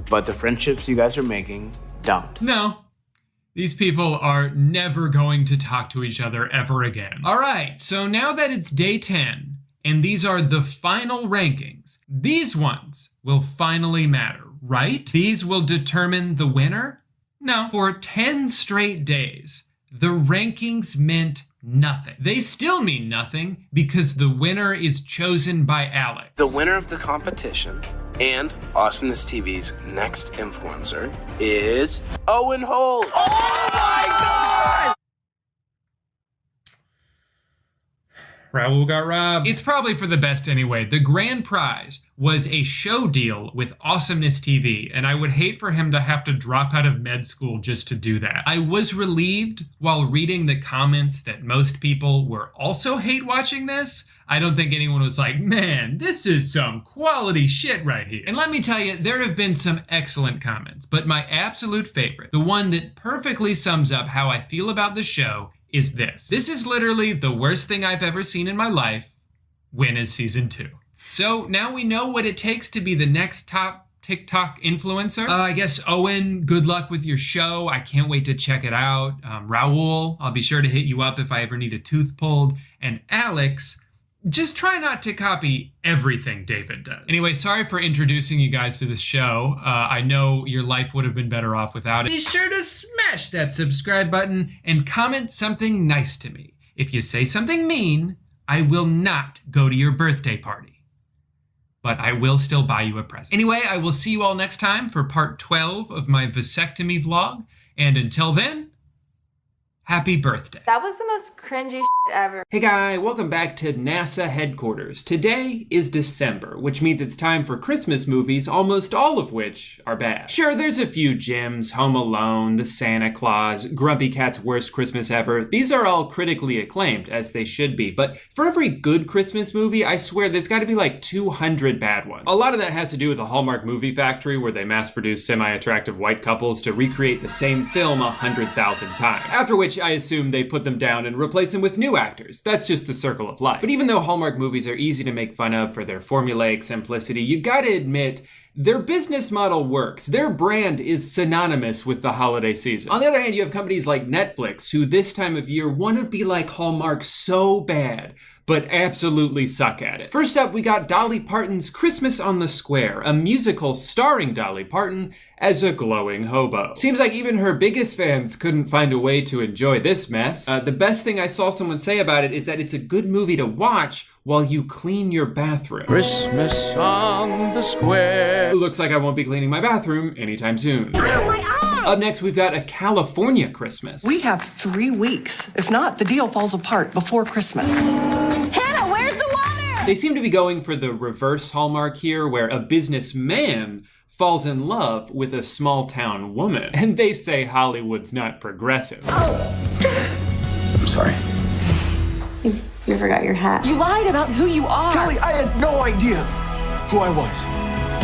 but the friendships you guys are making don't. No. These people are never going to talk to each other ever again. All right, so now that it's day 10, and these are the final rankings, these ones will finally matter, right? These will determine the winner? No. For 10 straight days, the rankings meant nothing. They still mean nothing because the winner is chosen by Alex. The winner of the competition and Awesomeness TV's next influencer is Owen Holt. Oh my God! Raul got robbed. It's probably for the best anyway. The grand prize was a show deal with Awesomeness TV, and I would hate for him to have to drop out of med school just to do that. I was relieved while reading the comments that most people were also hate watching this. I don't think anyone was like, man, this is some quality shit right here. And let me tell you, there have been some excellent comments, but my absolute favorite, the one that perfectly sums up how I feel about the show, is this. This is literally the worst thing I've ever seen in my life. When is season 2? So now we know what it takes to be the next top TikTok influencer. I guess Owen, good luck with your show. I can't wait to check it out. Raul, I'll be sure to hit you up if I ever need a tooth pulled. And Alex, Just try not to copy everything David does. Anyway, sorry for introducing you guys to this show. I know your life would have been better off without it. Be sure to smash that subscribe button and comment something nice to me. If you say something mean, I will not go to your birthday party. But I will still buy you a present. Anyway, I will see you all next time for part 12 of my vasectomy vlog. And until then, happy birthday. That was the most cringy shit ever. Hey guy, welcome back to NASA headquarters. Today is December, which means it's time for Christmas movies, almost all of which are bad. Sure, there's a few gems, Home Alone, The Santa Claus, Grumpy Cat's Worst Christmas Ever. These are all critically acclaimed, as they should be, but for every good Christmas movie, I swear there's gotta be like 200 bad ones. A lot of that has to do with the Hallmark movie factory, where they mass-produce semi-attractive white couples to recreate the same film 100,000 times. After which, I assume they put them down and replace them with new actors. That's just the circle of life. But even though Hallmark movies are easy to make fun of for their formulaic simplicity, you gotta admit, their business model works. Their brand is synonymous with the holiday season. On the other hand, you have companies like Netflix, who this time of year wanna be like Hallmark so bad, but absolutely suck at it. First up, we got Dolly Parton's Christmas on the Square, a musical starring Dolly Parton as a glowing hobo. Seems like even her biggest fans couldn't find a way to enjoy this mess. The best thing I saw someone say about it is that it's a good movie to watch while you clean your bathroom. Christmas on the Square. Looks like I won't be cleaning my bathroom anytime soon. Up next, we've got A California Christmas. We have 3 weeks. If not, the deal falls apart before Christmas. Hannah, where's the water? They seem to be going for the reverse Hallmark here, where a businessman falls in love with a small town woman. And they say Hollywood's not progressive. I'm sorry. You forgot your hat. You lied about who you are. Kelly, I had no idea who I was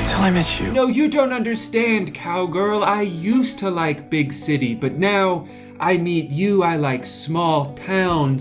until I met you. No, you don't understand, cowgirl. I used to like big city, but now I meet you, I like small town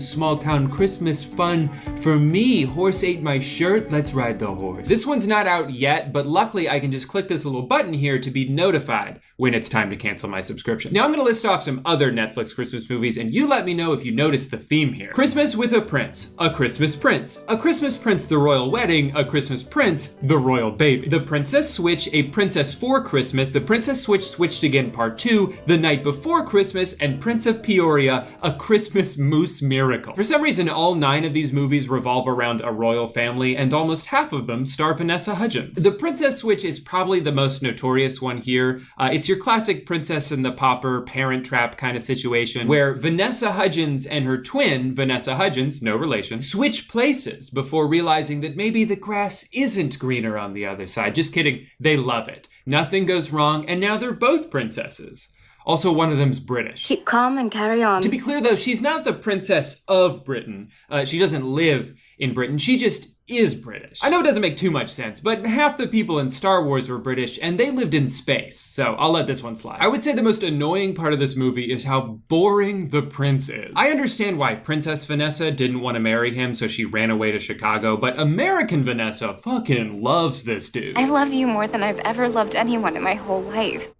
Christmas fun. For me, horse ate my shirt, let's ride the horse. This one's not out yet, but luckily I can just click this little button here to be notified when it's time to cancel my subscription. Now I'm gonna list off some other Netflix Christmas movies, and you let me know if you notice the theme here. Christmas with a Prince, A Christmas Prince, A Christmas Prince the Royal Wedding, A Christmas Prince the Royal Baby, The Princess Switch, A Princess for Christmas, The Princess Switch Switched Again Part 2, The Night Before Christmas, and Prince of Peoria, A Christmas Moose Miracle. For some reason, all 9 of these movies revolve around a royal family, and almost half of them star Vanessa Hudgens. The Princess Switch is probably the most notorious one here. It's your classic Princess and the Pauper Parent Trap kind of situation, where Vanessa Hudgens and her twin, Vanessa Hudgens, no relation, switch places before realizing that maybe the grass isn't greener on the other side. Just kidding, they love it. Nothing goes wrong, and now they're both princesses. Also, one of them's British. Keep calm and carry on. To be clear though, she's not the princess of Britain. She doesn't live in Britain, she just is British. I know it doesn't make too much sense, but half the people in Star Wars were British and they lived in space, so I'll let this one slide. I would say the most annoying part of this movie is how boring the prince is. I understand why Princess Vanessa didn't want to marry him, so she ran away to Chicago, but American Vanessa fucking loves this dude. I love you more than I've ever loved anyone in my whole life.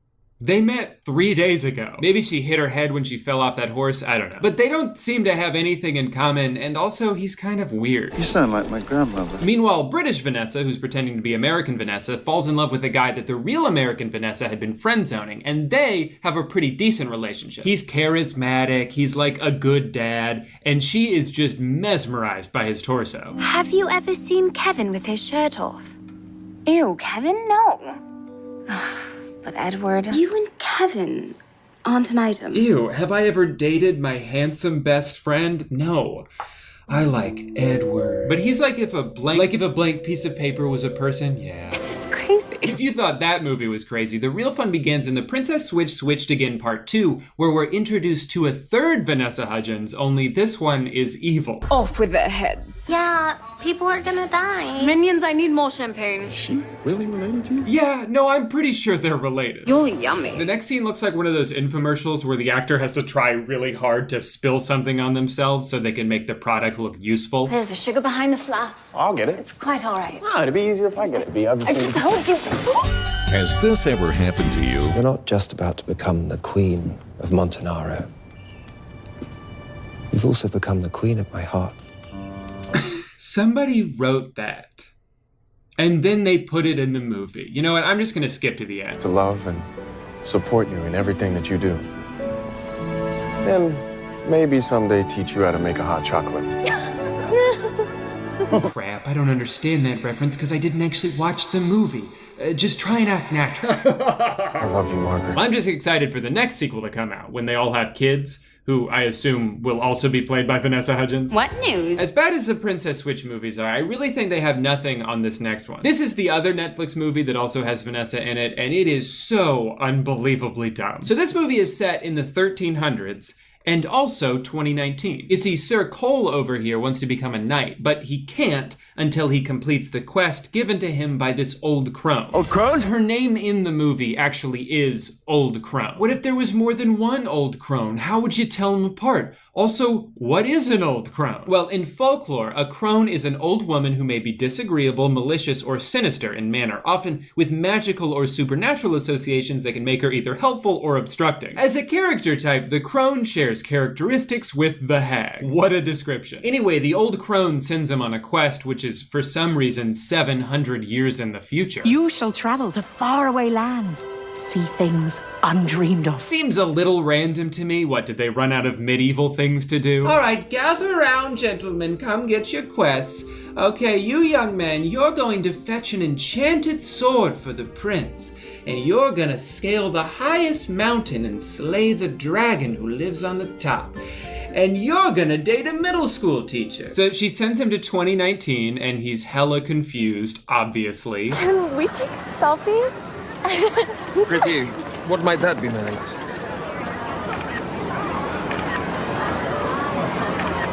They met 3 days ago. Maybe she hit her head when she fell off that horse, I don't know. But they don't seem to have anything in common, and also he's kind of weird. You sound like my grandmother. Meanwhile, British Vanessa, who's pretending to be American Vanessa, falls in love with a guy that the real American Vanessa had been friend-zoning, and they have a pretty decent relationship. He's charismatic, he's like a good dad, and she is just mesmerized by his torso. Have you ever seen Kevin with his shirt off? Ew, Kevin? No. But Edward, you and Kevin aren't an item. Ew, have I ever dated my handsome best friend? No. I like Edward. But he's like if a blank piece of paper was a person, yeah. This is crazy. If you thought that movie was crazy, the real fun begins in The Princess Switch Switched Again Part 2, where we're introduced to a third Vanessa Hudgens, only this one is evil. Off with their heads. Yeah, people are gonna die. Minions, I need more champagne. Is she really related to you? Yeah, no, I'm pretty sure they're related. You're yummy. The next scene looks like one of those infomercials where the actor has to try really hard to spill something on themselves so they can make the product look useful. There's the sugar behind the flour. I'll get it. It's quite all right. No, it'd be easier if I get it. I told you. Has this ever happened to you? You're not just about to become the Queen of Montanaro. You've also become the Queen of my heart. Somebody wrote that. And then they put it in the movie. You know what? I'm just gonna skip to the end. To love and support you in everything that you do. And maybe someday teach you how to make a hot chocolate. Crap, I don't understand that reference because I didn't actually watch the movie. Just try and act natural. I love you, Margaret. I'm just excited for the next sequel to come out when they all have kids, who I assume will also be played by Vanessa Hudgens. What news? As bad as the Princess Switch movies are, I really think they have nothing on this next one. This is the other Netflix movie that also has Vanessa in it, and it is so unbelievably dumb. So this movie is set in the 1300s, and also 2019. You see, Sir Cole over here wants to become a knight, but he can't until he completes the quest given to him by this old crone. Old crone? Her name in the movie actually is Old Crone. What if there was more than one old crone? How would you tell them apart? Also, what is an old crone? Well, in folklore, a crone is an old woman who may be disagreeable, malicious, or sinister in manner, often with magical or supernatural associations that can make her either helpful or obstructing. As a character type, the crone shares characteristics with the hag. What a description. Anyway, the old crone sends him on a quest which is for some reason 700 years in the future. You shall travel to faraway lands, see things undreamed of. Seems a little random to me. What, did they run out of medieval things to do? All right, gather around, gentlemen. Come get your quests. Okay, you young men, you're going to fetch an enchanted sword for the prince. And you're gonna scale the highest mountain and slay the dragon who lives on the top. And you're gonna date a middle school teacher. So she sends him to 2019 and he's hella confused, obviously. Can we take a selfie? Pretty. What might that be, Mary's?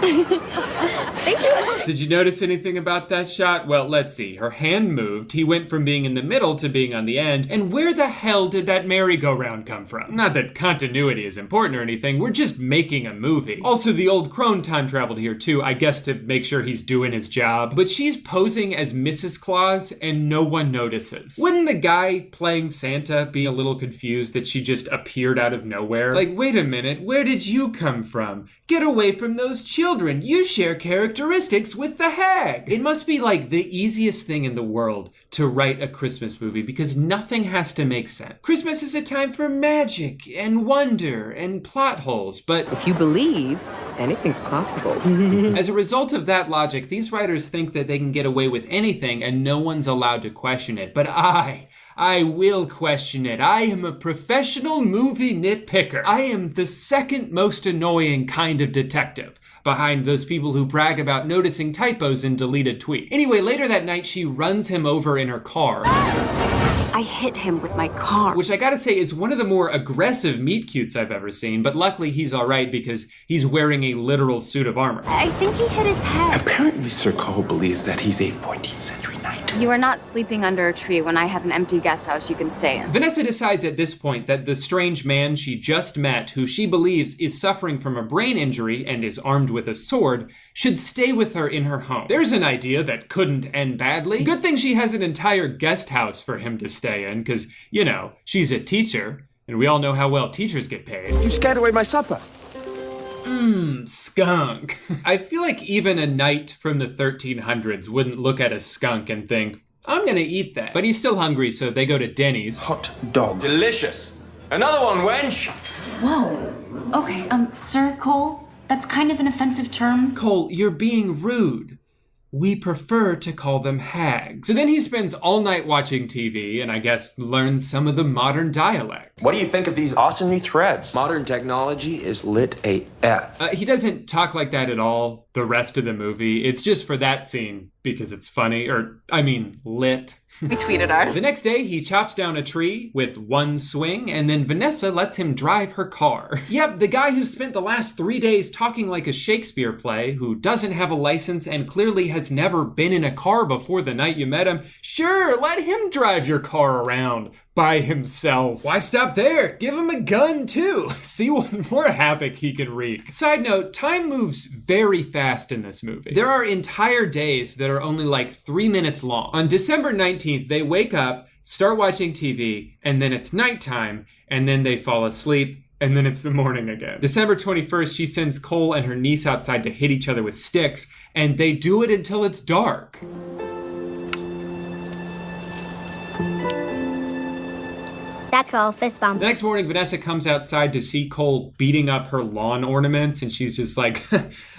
Thank you. Did you notice anything about that shot? Well, let's see. Her hand moved. He went from being in the middle to being on the end. And where the hell did that merry-go-round come from? Not that continuity is important or anything. We're just making a movie. Also, the old crone time traveled here too, I guess to make sure he's doing his job. But she's posing as Mrs. Claus and no one notices. Wouldn't the guy playing Santa be a little confused that she just appeared out of nowhere? Like, wait a minute, where did you come from? Get away from those children. You share characteristics with the hag. It must be like the easiest thing in the world to write a Christmas movie because nothing has to make sense. Christmas is a time for magic and wonder and plot holes, but If you believe, anything's possible. as a result of that logic, these writers think that they can get away with anything and no one's allowed to question it. But I will question it. I am a professional movie nitpicker. I am the second most annoying kind of detective, behind those people who brag about noticing typos in deleted tweets. Anyway, later that night, she runs him over in her car. I hit him with my car. Which I gotta say is one of the more aggressive meet cutes I've ever seen, but luckily he's alright because he's wearing a literal suit of armor. I think he hit his head. Apparently, Sir Cole believes that he's a 14th century knight. You are not sleeping under a tree when I have an empty guest house you can stay in. Vanessa decides at this point that the strange man she just met, who she believes is suffering from a brain injury and is armed with a sword, should stay with her in her home. There's an idea that couldn't end badly. Good thing she has an entire guest house for him to stay in, because, you know, she's a teacher, and we all know how well teachers get paid. You scared away my supper. Skunk. I feel like even a knight from the 1300s wouldn't look at a skunk and think, I'm gonna eat that. But he's still hungry, so they go to Denny's. Hot dog. Delicious. Another one, wench. Whoa. Okay, Sir Cole, that's kind of an offensive term. Cole, you're being rude. We prefer to call them hags. So then he spends all night watching TV and I guess learns some of the modern dialect. What do you think of these awesome new threads? Modern technology is lit AF. He doesn't talk like that at all the rest of the movie. It's just for that scene because it's funny, or I mean lit. We tweeted ours. The next day, he chops down a tree with one swing, and then Vanessa lets him drive her car. Yep, the guy who spent the last 3 days talking like a Shakespeare play, who doesn't have a license and clearly has never been in a car before the night you met him. Sure, let him drive your car around by himself. Why stop there? Give him a gun too. See what more havoc he can wreak. Side note, time moves very fast in this movie. There are entire days that are only like 3 minutes long. On December 19th, they wake up, start watching TV, and then it's nighttime, and then they fall asleep, and then it's the morning again. December 21st, she sends Cole and her niece outside to hit each other with sticks, and they do it until it's dark. That's called fist bump. The next morning, Vanessa comes outside to see Cole beating up her lawn ornaments, and she's just like,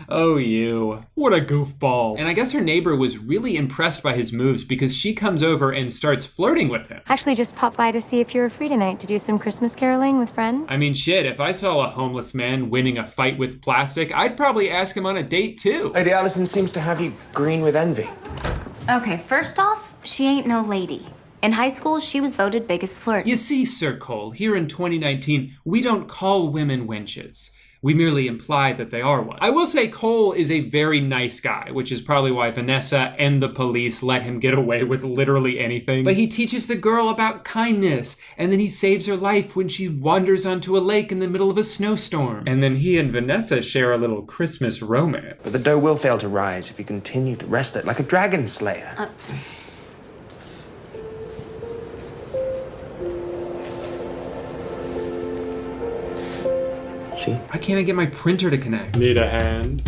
oh, you, what a goofball. And I guess her neighbor was really impressed by his moves because she comes over and starts flirting with him. Actually just popped by to see if you were free tonight to do some Christmas caroling with friends. I mean, shit, if I saw a homeless man winning a fight with plastic, I'd probably ask him on a date too. Lady Allison seems to have you green with envy. Okay, first off, she ain't no lady. In high school, she was voted biggest flirt. You see, Sir Cole, here in 2019, we don't call women wenches. We merely imply that they are one. I will say Cole is a very nice guy, which is probably why Vanessa and the police let him get away with literally anything. But he teaches the girl about kindness, and then he saves her life when she wanders onto a lake in the middle of a snowstorm. And then he and Vanessa share a little Christmas romance. But the dough will fail to rise if you continue to wrest it like a dragon slayer. Why can't I get my printer to connect? Need a hand?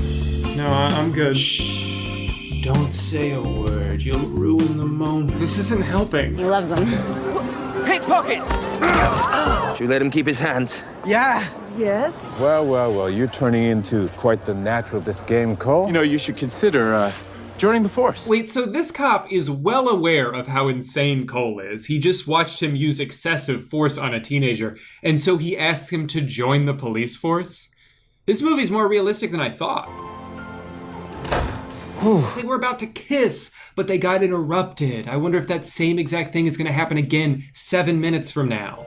No, I'm good. Shh. Don't say a word. You'll ruin the moment. This isn't helping. He loves them. Pickpocket! Should we let him keep his hands? Yeah. Yes? Well, you're turning into quite the natural at this game, Cole. You know, you should consider, joining the force. Wait, so this cop is well aware of how insane Cole is. He just watched him use excessive force on a teenager, and so he asks him to join the police force? This movie's more realistic than I thought. They were about to kiss, but they got interrupted. I wonder if that same exact thing is gonna happen again 7 minutes from now.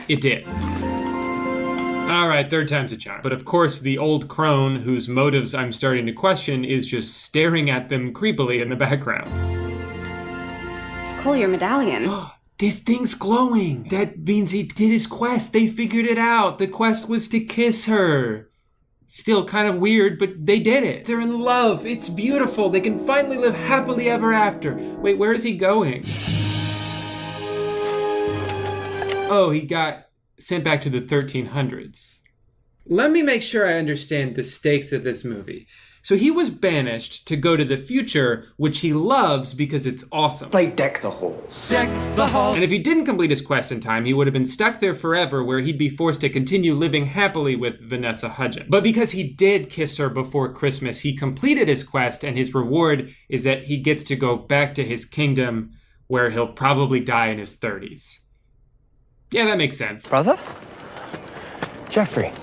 It did. All right, third time's a charm. But of course, the old crone, whose motives I'm starting to question, is just staring at them creepily in the background. Cole, your medallion. This thing's glowing. That means he did his quest. They figured it out. The quest was to kiss her. Still kind of weird, but they did it. They're in love. It's beautiful. They can finally live happily ever after. Wait, where is he going? Oh, he got sent back to the 1300s. Let me make sure I understand the stakes of this movie. So he was banished to go to the future, which he loves because it's awesome. Play Deck the Halls. Deck the Halls. And if he didn't complete his quest in time, he would have been stuck there forever, where he'd be forced to continue living happily with Vanessa Hudgens. But because he did kiss her before Christmas, he completed his quest, and his reward is that he gets to go back to his kingdom, where he'll probably die in his 30s. Yeah, that makes sense. Brother? Jeffrey.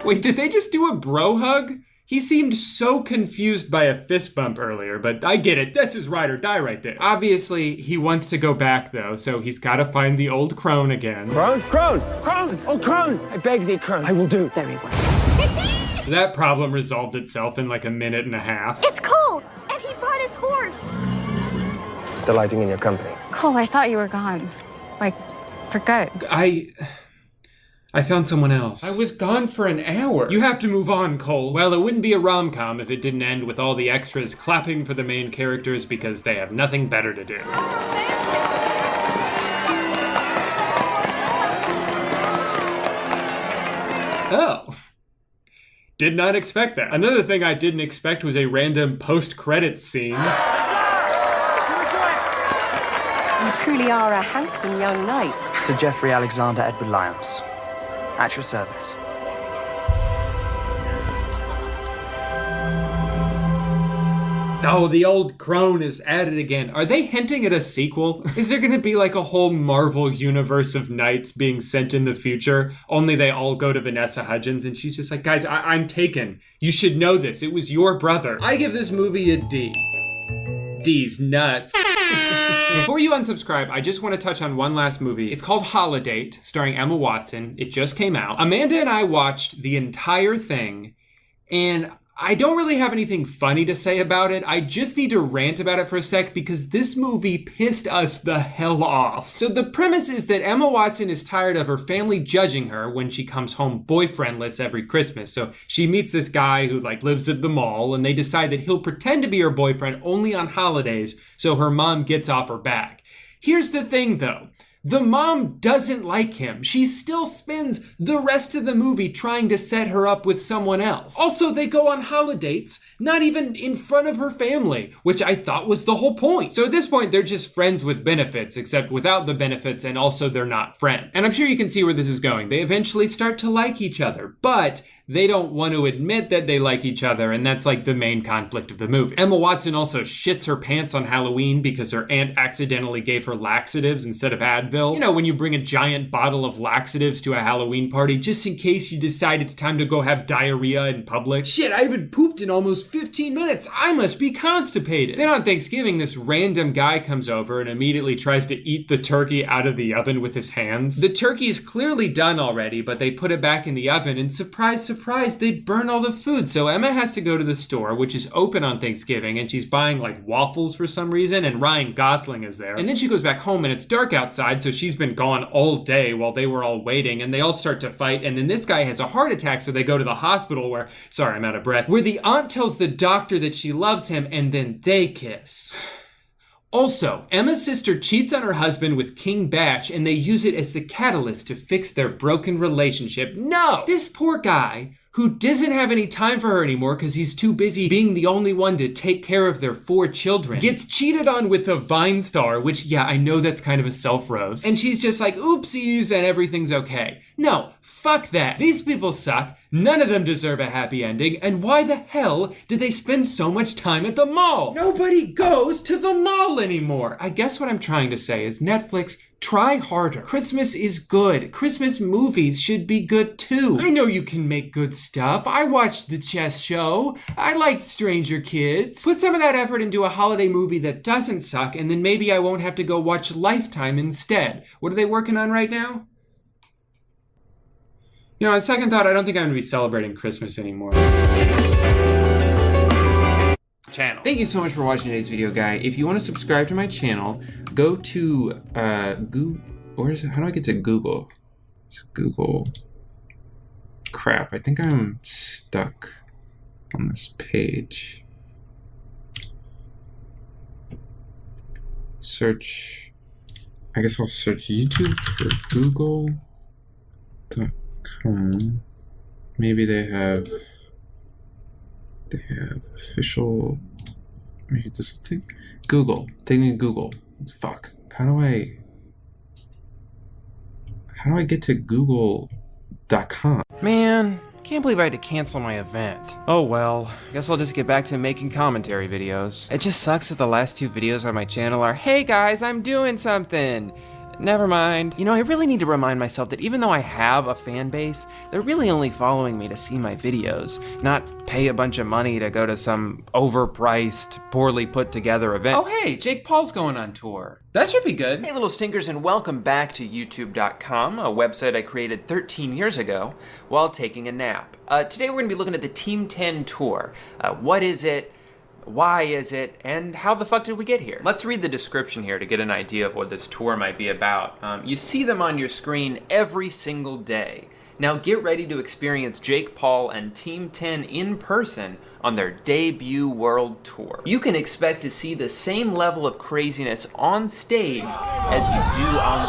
Wait, did they just do a bro hug? He seemed so confused by a fist bump earlier, but I get it. That's his ride or die right there. Obviously, he wants to go back though, so he's got to find the old crone again. Crone? Crone! Crone! Oh, crone! I beg thee, crone. I will do. Very well. That problem resolved itself in like a minute and a half. It's Cole, and he brought his horse. Delighting in your company. Cole, I thought you were gone. Like, for good. I found someone else. I was gone for an hour. You have to move on, Cole. Well, it wouldn't be a rom-com if it didn't end with all the extras clapping for the main characters because they have nothing better to do. Oh. Did not expect that. Another thing I didn't expect was a random post-credits scene. You truly are a handsome young knight. Sir Geoffrey Alexander Edward Lyons. At your service. Oh, the old crone is at it again. Are they hinting at a sequel? Is there gonna be like a whole Marvel universe of knights being sent in the future, only they all go to Vanessa Hudgens and she's just like, guys, I'm taken. You should know this. It was your brother. I give this movie a D. D's nuts. Before you unsubscribe, I just want to touch on one last movie. It's called Holiday, starring Emma Watson. It just came out. Amanda and I watched the entire thing, and I don't really have anything funny to say about it. I just need to rant about it for a sec because this movie pissed us the hell off. So the premise is that Emma Watson is tired of her family judging her when she comes home boyfriendless every Christmas. So she meets this guy who lives at the mall, and they decide that he'll pretend to be her boyfriend only on holidays so her mom gets off her back. Here's the thing though. The mom doesn't like him. She still spends the rest of the movie trying to set her up with someone else. Also, they go on holidays, not even in front of her family, which I thought was the whole point. So at this point, they're just friends with benefits, except without the benefits, and also they're not friends. And I'm sure you can see where this is going. They eventually start to like each other, but they don't want to admit that they like each other, and that's like the main conflict of the movie. Emma Watson also shits her pants on Halloween because her aunt accidentally gave her laxatives instead of Advil. You know, when you bring a giant bottle of laxatives to a Halloween party just in case you decide it's time to go have diarrhea in public. Shit, I haven't pooped in almost 15 minutes. I must be constipated. Then on Thanksgiving, this random guy comes over and immediately tries to eat the turkey out of the oven with his hands. The turkey is clearly done already, but they put it back in the oven and surprise, they burn all the food. So Emma has to go to the store, which is open on Thanksgiving, and she's buying like waffles for some reason, and Ryan Gosling is there. And then she goes back home and it's dark outside, so she's been gone all day while they were all waiting, and they all start to fight, and then this guy has a heart attack, so they go to the hospital where, sorry, I'm out of breath, where the aunt tells the doctor that she loves him, and then they kiss. Also, Emma's sister cheats on her husband with King Batch, and they use it as the catalyst to fix their broken relationship. No! This poor guy, who doesn't have any time for her anymore because he's too busy being the only one to take care of their 4 children, gets cheated on with a Vine star, which, yeah, I know that's kind of a self-roast, and she's just like, oopsies, and everything's okay. No, fuck that. These people suck. None of them deserve a happy ending, and why the hell do they spend so much time at the mall? Nobody goes to the mall anymore. I guess what I'm trying to say is Netflix, try harder. Christmas is good. Christmas movies should be good too. I know you can make good stuff. I watched The Chess Show. I liked Stranger Kids. Put some of that effort into a holiday movie that doesn't suck, and then maybe I won't have to go watch Lifetime instead. What are they working on right now? You know, on second thought, I don't think I'm gonna be celebrating Christmas anymore. Channel. Thank you so much for watching today's video, guy. If you want to subscribe to my channel, go to Google. Where is it? How do I get to Google? It's Google. Crap, I think I'm stuck on this page. Search. I guess I'll search YouTube for Google.com. Maybe they have official. Maybe this will take Google. Take me to Google. Fuck. How do I get to Google.com? Man, can't believe I had to cancel my event. Oh well, guess I'll just get back to making commentary videos. It just sucks that the last 2 videos on my channel are, hey guys, I'm doing something. Never mind. You know, I really need to remind myself that even though I have a fan base, they're really only following me to see my videos, not pay a bunch of money to go to some overpriced, poorly put together event. Oh hey, Jake Paul's going on tour. That should be good. Hey little stinkers, and welcome back to YouTube.com, a website I created 13 years ago while taking a nap. Today we're gonna be looking at the Team 10 tour. What is it? Why is it, and how the fuck did we get here? Let's read the description here to get an idea of what this tour might be about. You see them on your screen every single day. Now get ready to experience Jake Paul and Team 10 in person on their debut world tour. You can expect to see the same level of craziness on stage as you do on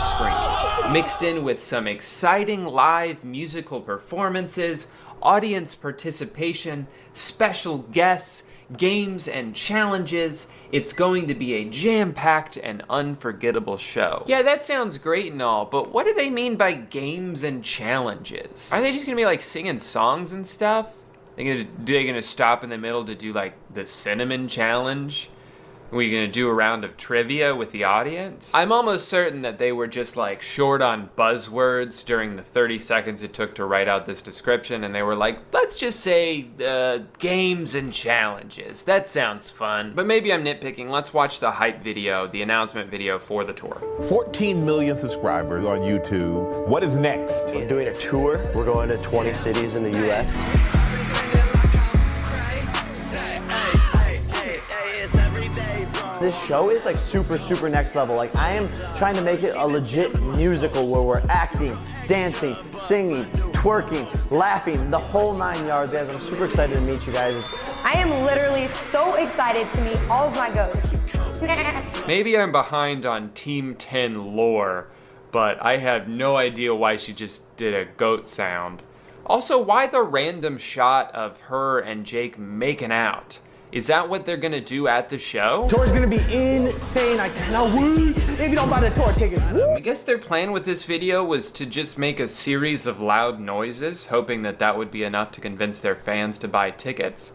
screen, mixed in with some exciting live musical performances, audience participation, special guests, games and challenges. It's going to be a jam-packed and unforgettable show. Yeah, that sounds great and all, but what do they mean by games and challenges? Are they just gonna be like singing songs and stuff? They're gonna stop in the middle to do like the cinnamon challenge? Are we gonna do a round of trivia with the audience? I'm almost certain that they were just like short on buzzwords during the 30 seconds it took to write out this description, and they were like, let's just say games and challenges. That sounds fun. But maybe I'm nitpicking. Let's watch the hype video, the announcement video for the tour. 14 million subscribers on YouTube. What is next? We're doing a tour. We're going to 20 cities in the US. This show is like super next level. Like I am trying to make it a legit musical where we're acting, dancing, singing, twerking, laughing, the whole 9 yards, guys. I'm super excited to meet you guys. I am literally so excited to meet all of my goats. Maybe I'm behind on Team 10 lore, but I have no idea why she just did a goat sound. Also, why the random shot of her and Jake making out? Is that what they're gonna do at the show? Tour's gonna be insane. I cannot wait. If you don't buy the tour tickets. I guess their plan with this video was to just make a series of loud noises, hoping that that would be enough to convince their fans to buy tickets.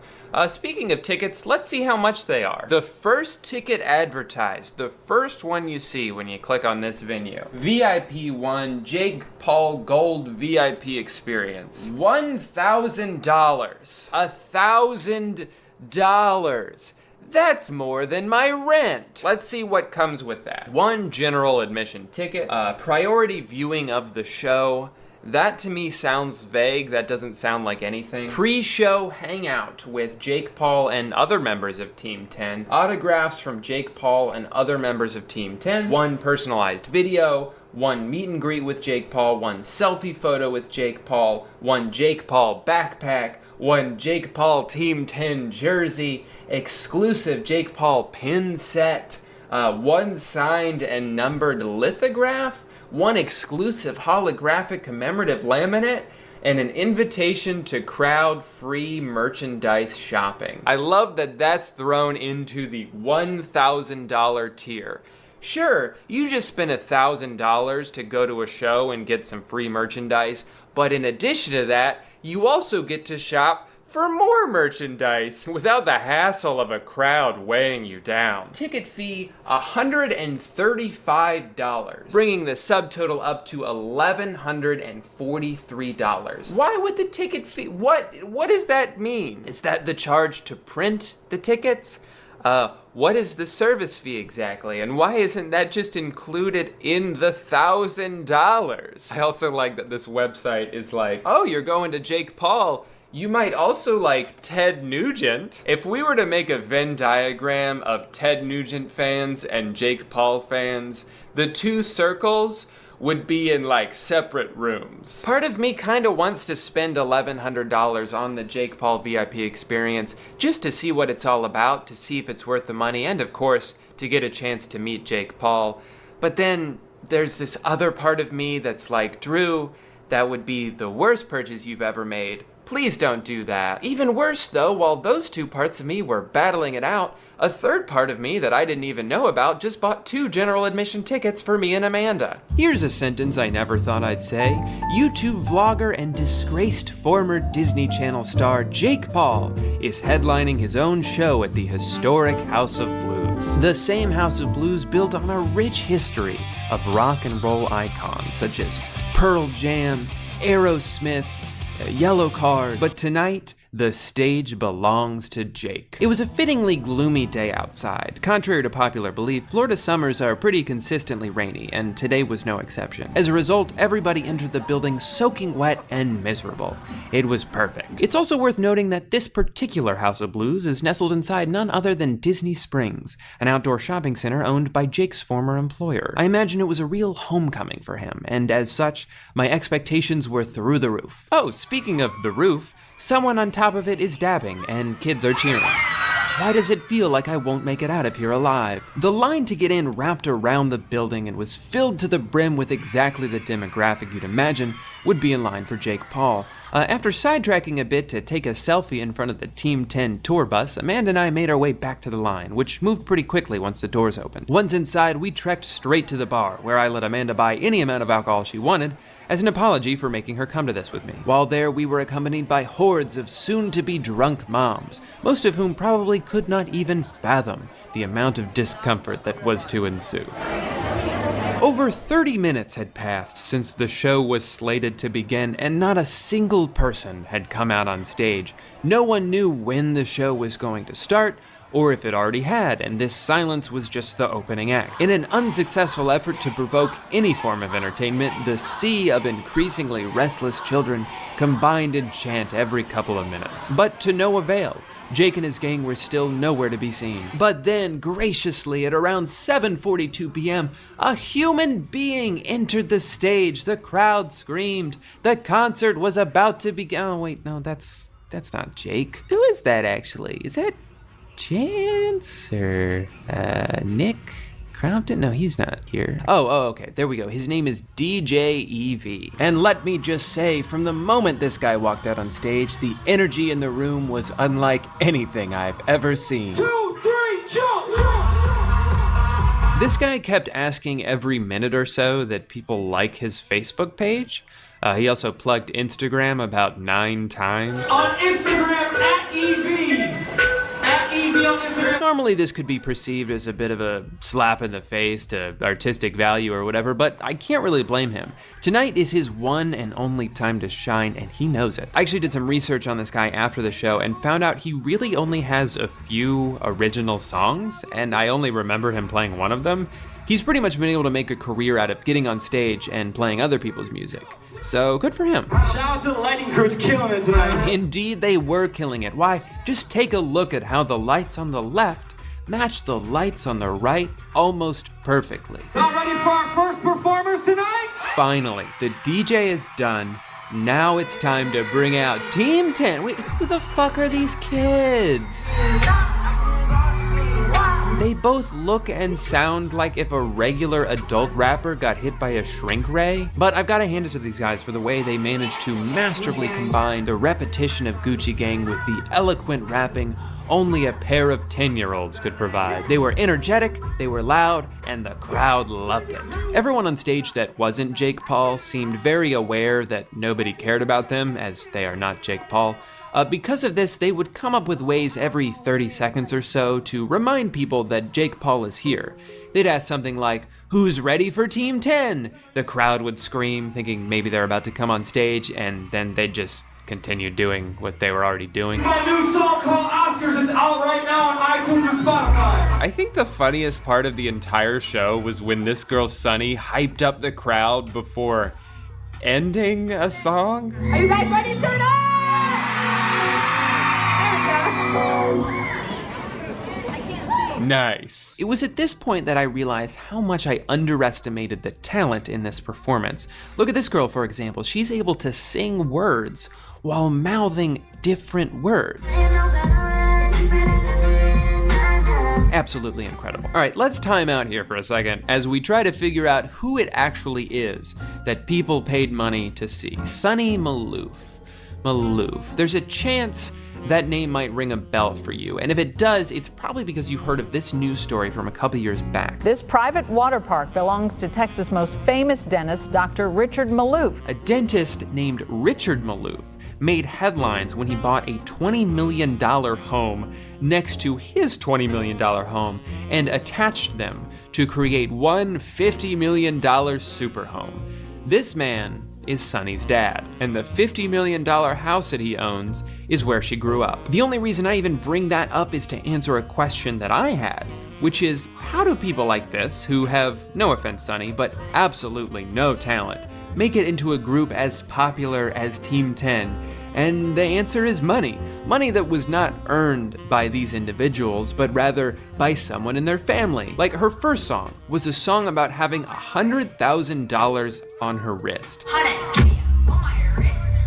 Speaking of tickets, let's see how much they are. The first ticket advertised, the first one you see when you click on this video. VIP 1, Jake Paul Gold VIP Experience. $1,000. $1,000. That's more than my rent. Let's see what comes with that. 1 general admission ticket, priority viewing of the show. That to me sounds vague. That doesn't sound like anything. Pre-show hangout with Jake Paul and other members of Team 10. Autographs from Jake Paul and other members of Team 10. 1 personalized video. 1 meet and greet with Jake Paul. 1 selfie photo with Jake Paul. 1 Jake Paul backpack. 1 Jake Paul Team 10 jersey. Exclusive Jake Paul pin set. 1 signed and numbered lithograph. 1 exclusive holographic commemorative laminate, and an invitation to crowd-free merchandise shopping. I love that that's thrown into the $1,000 tier. Sure, you just spent $1,000 to go to a show and get some free merchandise, but in addition to that, you also get to shop for more merchandise without the hassle of a crowd weighing you down. Ticket fee, $135, bringing the subtotal up to $1,143. Why would the ticket fee, what does that mean? Is that the charge to print the tickets? What is the service fee exactly? And why isn't that just included in the $1,000? I also like that this website is like, oh, you're going to Jake Paul. You might also like Ted Nugent. If we were to make a Venn diagram of Ted Nugent fans and Jake Paul fans, the 2 circles would be in like separate rooms. Part of me kinda wants to spend $1,100 on the Jake Paul VIP experience just to see what it's all about, to see if it's worth the money, and of course, to get a chance to meet Jake Paul. But then there's this other part of me that's like, Drew, that would be the worst purchase you've ever made. Please don't do that. Even worse though, while those 2 parts of me were battling it out, a third part of me that I didn't even know about just bought 2 general admission tickets for me and Amanda. Here's a sentence I never thought I'd say. YouTube vlogger and disgraced former Disney Channel star Jake Paul is headlining his own show at the historic House of Blues. The same House of Blues built on a rich history of rock and roll icons such as Pearl Jam, Aerosmith, Yellow Card. But tonight, the stage belongs to Jake. It was a fittingly gloomy day outside. Contrary to popular belief, Florida summers are pretty consistently rainy, and today was no exception. As a result, everybody entered the building soaking wet and miserable. It was perfect. It's also worth noting that this particular House of Blues is nestled inside none other than Disney Springs, an outdoor shopping center owned by Jake's former employer. I imagine it was a real homecoming for him, and as such, my expectations were through the roof. Oh, speaking of the roof, someone on top of it is dabbing, and kids are cheering. Why does it feel like I won't make it out of here alive? The line to get in wrapped around the building and was filled to the brim with exactly the demographic you'd imagine would be in line for Jake Paul. After sidetracking a bit to take a selfie in front of the Team 10 tour bus, Amanda and I made our way back to the line, which moved pretty quickly once the doors opened. Once inside, we trekked straight to the bar, where I let Amanda buy any amount of alcohol she wanted, as an apology for making her come to this with me. While there, we were accompanied by hordes of soon-to-be drunk moms, most of whom probably could not even fathom the amount of discomfort that was to ensue. Over 30 minutes had passed since the show was slated to begin, and not a single person had come out on stage. No one knew when the show was going to start, or if it already had, and this silence was just the opening act. In an unsuccessful effort to provoke any form of entertainment, the sea of increasingly restless children combined in chant every couple of minutes. But to no avail. Jake and his gang were still nowhere to be seen. But then, graciously, at around 7:42 p.m., a human being entered the stage. The crowd screamed. The concert was about to begin. Oh, wait, no, that's not Jake. Who is that, actually? Is that Chance or Nick? Crompton? No, he's not here. Oh, okay, there we go. His name is DJ EV. And let me just say, from the moment this guy walked out on stage, the energy in the room was unlike anything I've ever seen. 2, 3, jump! This guy kept asking every minute or so that people like his Facebook page. He also plugged Instagram about 9 times. On Instagram, at EV. At EV on Instagram. Normally this could be perceived as a bit of a slap in the face to artistic value or whatever, but I can't really blame him. Tonight is his one and only time to shine, and he knows it. I actually did some research on this guy after the show and found out he really only has a few original songs, and I only remember him playing one of them. He's pretty much been able to make a career out of getting on stage and playing other people's music. So good for him. Shout out to the lighting crew, it's killing it tonight. Indeed, they were killing it. Why? Just take a look at how the lights on the left match the lights on the right almost perfectly. Y'all ready for our first performers tonight? Finally, the DJ is done. Now it's time to bring out Team 10. Wait, who the fuck are these kids? They both look and sound like if a regular adult rapper got hit by a shrink ray, but I've got to hand it to these guys for the way they managed to masterfully combine the repetition of Gucci Gang with the eloquent rapping only a pair of 10-year-olds could provide. They were energetic, they were loud, and the crowd loved it. Everyone on stage that wasn't Jake Paul seemed very aware that nobody cared about them, as they are not Jake Paul. Because of this, they would come up with ways every 30 seconds or so to remind people that Jake Paul is here. They'd ask something like, "Who's ready for Team 10?" The crowd would scream, thinking maybe they're about to come on stage, and then they'd just continue doing what they were already doing. My new song called Oscars, it's out right now on iTunes and Spotify. I think the funniest part of the entire show was when this girl Sunny hyped up the crowd before ending a song. Are you guys ready to turn up? Nice. It was at this point that I realized how much I underestimated the talent in this performance. Look at this girl, for example. She's able to sing words while mouthing different words. Absolutely incredible. All right, let's time out here for a second as we try to figure out who it actually is that people paid money to see. Sunny Maloof. There's a chance that name might ring a bell for you, and if it does, it's probably because you heard of this news story from a couple years back. This private water park belongs to Texas' most famous dentist, Dr. Richard Maloof. A dentist named Richard Maloof made headlines when he bought a $20 million home next to his $20 million home and attached them to create one $50 million super home. This man is Sunny's dad, and the $50 million house that he owns is where she grew up. The only reason I even bring that up is to answer a question that I had, which is, how do people like this, who have, no offense Sunny, but absolutely no talent, make it into a group as popular as Team 10? And the answer is money. Money that was not earned by these individuals, but rather by someone in their family. Like her first song was a song about having $100,000 on her wrist.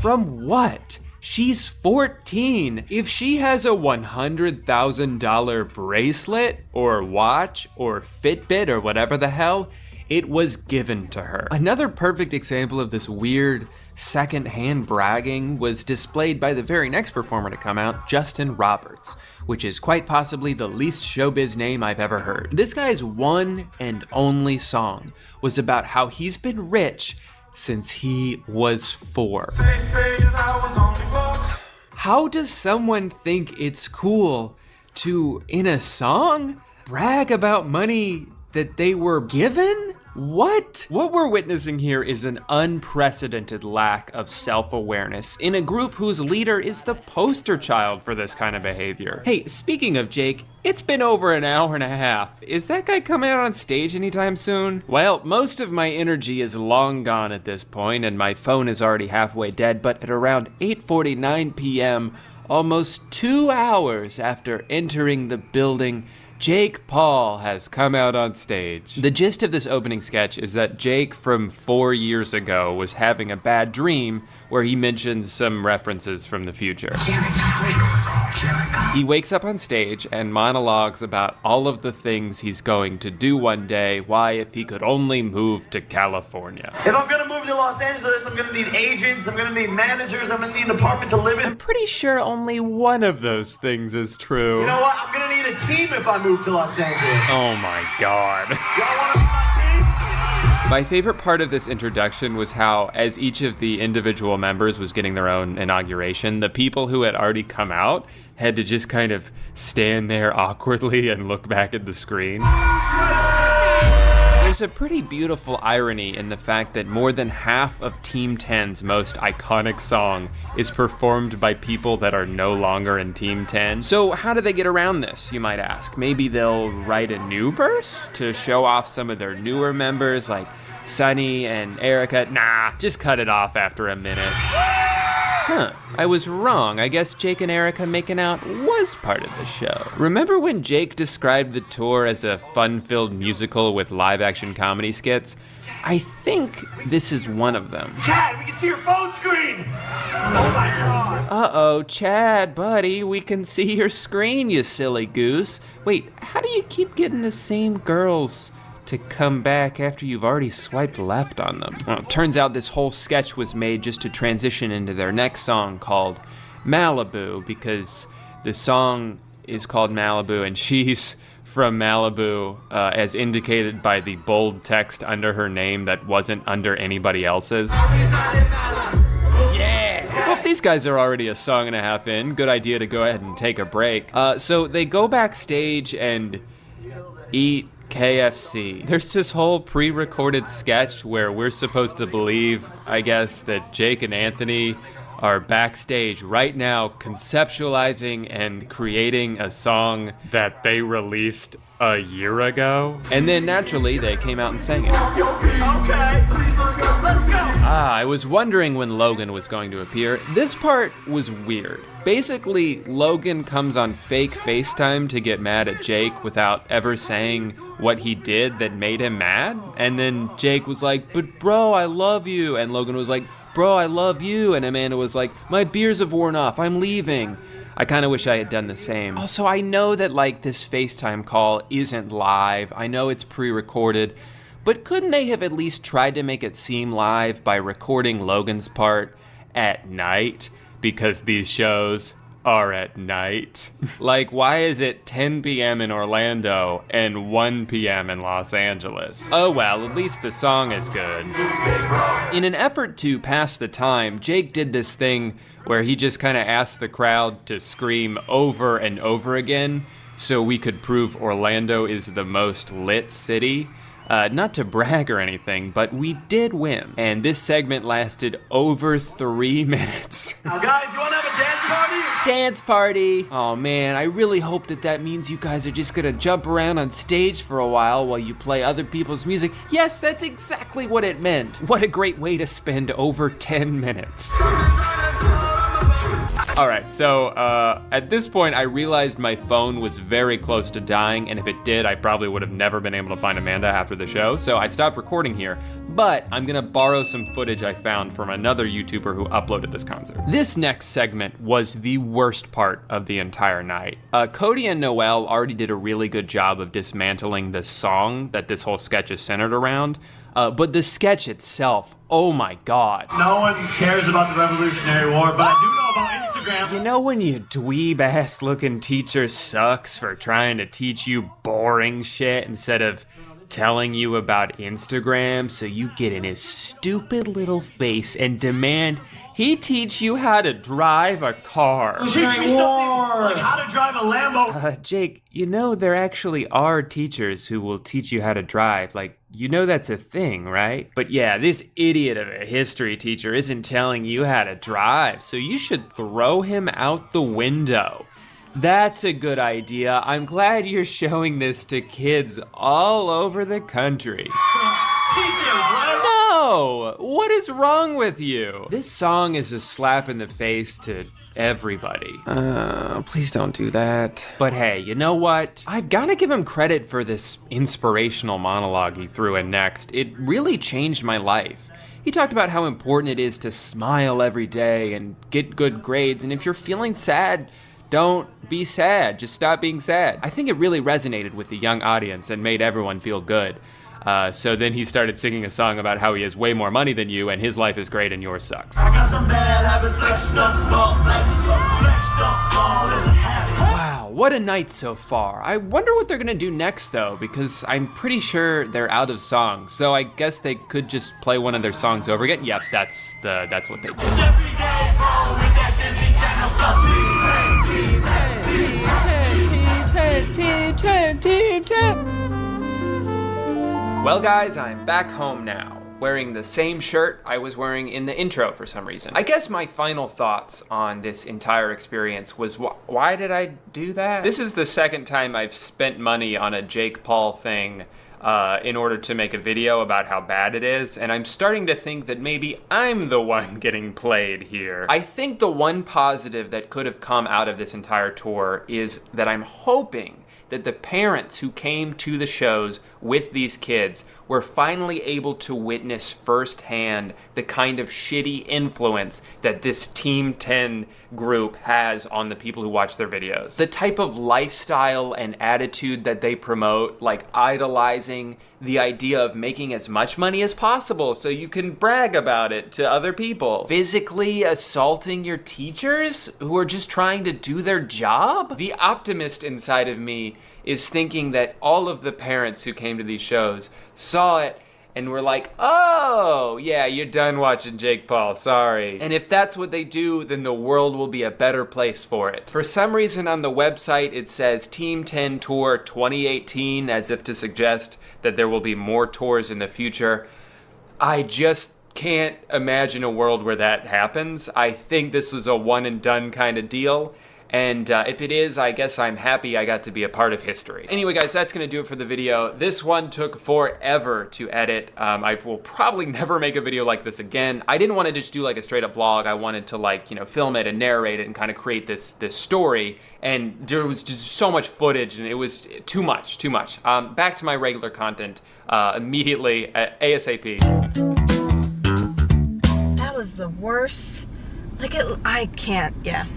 From what? She's 14. If she has a $100,000 bracelet or watch or Fitbit or whatever the hell, it was given to her. Another perfect example of this weird second-hand bragging was displayed by the very next performer to come out, Justin Roberts, which is quite possibly the least showbiz name I've ever heard. This guy's one and only song was about how he's been rich since he was 4. How does someone think it's cool to, in a song, brag about money that they were given? What? What we're witnessing here is an unprecedented lack of self-awareness in a group whose leader is the poster child for this kind of behavior. Hey, speaking of Jake, it's been over an hour and a half. Is that guy coming out on stage anytime soon? Well, most of my energy is long gone at this point, and my phone is already halfway dead, but at around 8:49 p.m., almost 2 hours after entering the building, Jake Paul has come out on stage. The gist of this opening sketch is that Jake from 4 years ago was having a bad dream where he mentioned some references from the future. He wakes up on stage and monologues about all of the things he's going to do one day, why if he could only move to California. If I'm gonna move to Los Angeles, I'm gonna need agents, I'm gonna need managers, I'm gonna need an apartment to live in. I'm pretty sure only one of those things is true. You know what? I'm gonna need a team if I move to Los Angeles. Oh my God. Y'all wanna be my team? My favorite part of this introduction was how, as each of the individual members was getting their own inauguration, the people who had already come out had to just kind of stand there awkwardly and look back at the screen. There's a pretty beautiful irony in the fact that more than half of Team 10's most iconic song is performed by people that are no longer in Team 10. So how do they get around this, you might ask? Maybe they'll write a new verse to show off some of their newer members like Sunny and Erica. Nah, just cut it off after a minute. Huh, I was wrong. I guess Jake and Erica making out was part of the show. Remember when Jake described the tour as a fun-filled musical with live-action comedy skits? I think this is one of them. Chad, we can see your phone screen! Uh-oh, Chad, buddy, we can see your screen, you silly goose. Wait, how do you keep getting the same girls to come back after you've already swiped left on them? Well, it turns out this whole sketch was made just to transition into their next song called Malibu, because the song is called Malibu and she's from Malibu, as indicated by the bold text under her name that wasn't under anybody else's. Yeah! Well, these guys are already a song and a half in. Good idea to go ahead and take a break. So they go backstage and eat KFC. There's this whole pre-recorded sketch where we're supposed to believe, I guess, that Jake and Anthony are backstage right now conceptualizing and creating a song that they released a year ago. And then naturally they came out and sang it. Okay, let's go! I was wondering when Logan was going to appear. This part was weird. Basically, Logan comes on fake FaceTime to get mad at Jake without ever saying what he did that made him mad. And then Jake was like, "But bro, I love you." And Logan was like, "Bro, I love you." And Amanda was like, "My beers have worn off, I'm leaving." I kind of wish I had done the same. Also, I know that like this FaceTime call isn't live. I know it's pre-recorded, but couldn't they have at least tried to make it seem live by recording Logan's part at night? Because these shows are at night. Like, why is it 10 p.m. in Orlando and 1 p.m. in Los Angeles? Oh well, at least the song is good. In an effort to pass the time, Jake did this thing where he just kind of asked the crowd to scream over and over again so we could prove Orlando is the most lit city. Not to brag or anything, but we did win. And this segment lasted over 3 minutes. Now guys, you wanna have a dance party? Dance party! Oh man, I really hope that means you guys are just gonna jump around on stage for a while you play other people's music. Yes, that's exactly what it meant. What a great way to spend over 10 minutes. All right, so at this point, I realized my phone was very close to dying, and if it did, I probably would have never been able to find Amanda after the show, so I stopped recording here, but I'm gonna borrow some footage I found from another YouTuber who uploaded this concert. This next segment was the worst part of the entire night. Cody and Noel already did a really good job of dismantling the song that this whole sketch is centered around, but the sketch itself, oh my God. No one cares about the Revolutionary War, but I do know about Instagram. You know when your dweeb-ass looking teacher sucks for trying to teach you boring shit instead of telling you about Instagram, so you get in his stupid little face and demand he teach you how to drive a car. Teach me something like how to drive a Lambo. Jake, you know there actually are teachers who will teach you how to drive. Like, you know that's a thing, right? But yeah, this idiot of a history teacher isn't telling you how to drive, so you should throw him out the window. That's a good idea. I'm glad you're showing this to kids all over the country. Teachers, right? No! No! What is wrong with you? This song is a slap in the face to everybody. Please don't do that. But hey, you know what? I've gotta give him credit for this inspirational monologue he threw in next. It really changed my life. He talked about how important it is to smile every day and get good grades, and if you're feeling sad, don't be sad, just stop being sad. I think it really resonated with the young audience and made everyone feel good. So then he started singing a song about how he has way more money than you and his life is great and yours sucks. I got some bad habits like stunt ball, it's a habit. Wow, what a night so far. I wonder what they're gonna do next though, because I'm pretty sure they're out of songs. So I guess they could just play one of their songs over again. Yep, that's what they did. Well guys, I'm back home now, wearing the same shirt I was wearing in the intro for some reason. I guess my final thoughts on this entire experience was why did I do that? This is the second time I've spent money on a Jake Paul thing in order to make a video about how bad it is, and I'm starting to think that maybe I'm the one getting played here. I think the one positive that could have come out of this entire tour is that I'm hoping that the parents who came to the shows with these kids were finally able to witness firsthand the kind of shitty influence that this Team 10 group has on the people who watch their videos. The type of lifestyle and attitude that they promote, like idolizing the idea of making as much money as possible so you can brag about it to other people. Physically assaulting your teachers who are just trying to do their job? The optimist inside of me is thinking that all of the parents who came to these shows saw it and were like, oh, yeah, you're done watching Jake Paul, sorry. And if that's what they do, then the world will be a better place for it. For some reason on the website, it says Team 10 Tour 2018, as if to suggest that there will be more tours in the future. I just can't imagine a world where that happens. I think this was a one and done kind of deal. And if it is, I guess I'm happy I got to be a part of history. Anyway, guys, that's gonna do it for the video. This one took forever to edit. I will probably never make a video like this again. I didn't want to just do like a straight up vlog. I wanted to like, you know, film it and narrate it and kind of create this story. And there was just so much footage and it was too much. Back to my regular content immediately, ASAP. That was the worst. I can't, yeah.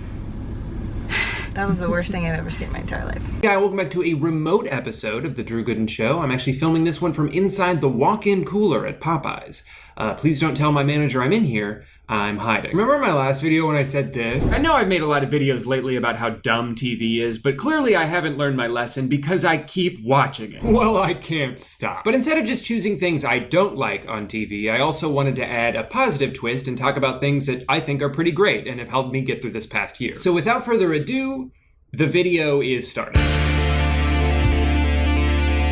That was the worst thing I've ever seen in my entire life. Yeah, welcome back to a remote episode of The Drew Gooden Show. I'm actually filming this one from inside the walk-in cooler at Popeyes. Please don't tell my manager I'm in here. I'm hiding. Remember my last video when I said this? I know I've made a lot of videos lately about how dumb TV is, but clearly I haven't learned my lesson because I keep watching it. Well, I can't stop. But instead of just choosing things I don't like on TV, I also wanted to add a positive twist and talk about things that I think are pretty great and have helped me get through this past year. So without further ado, the video is starting.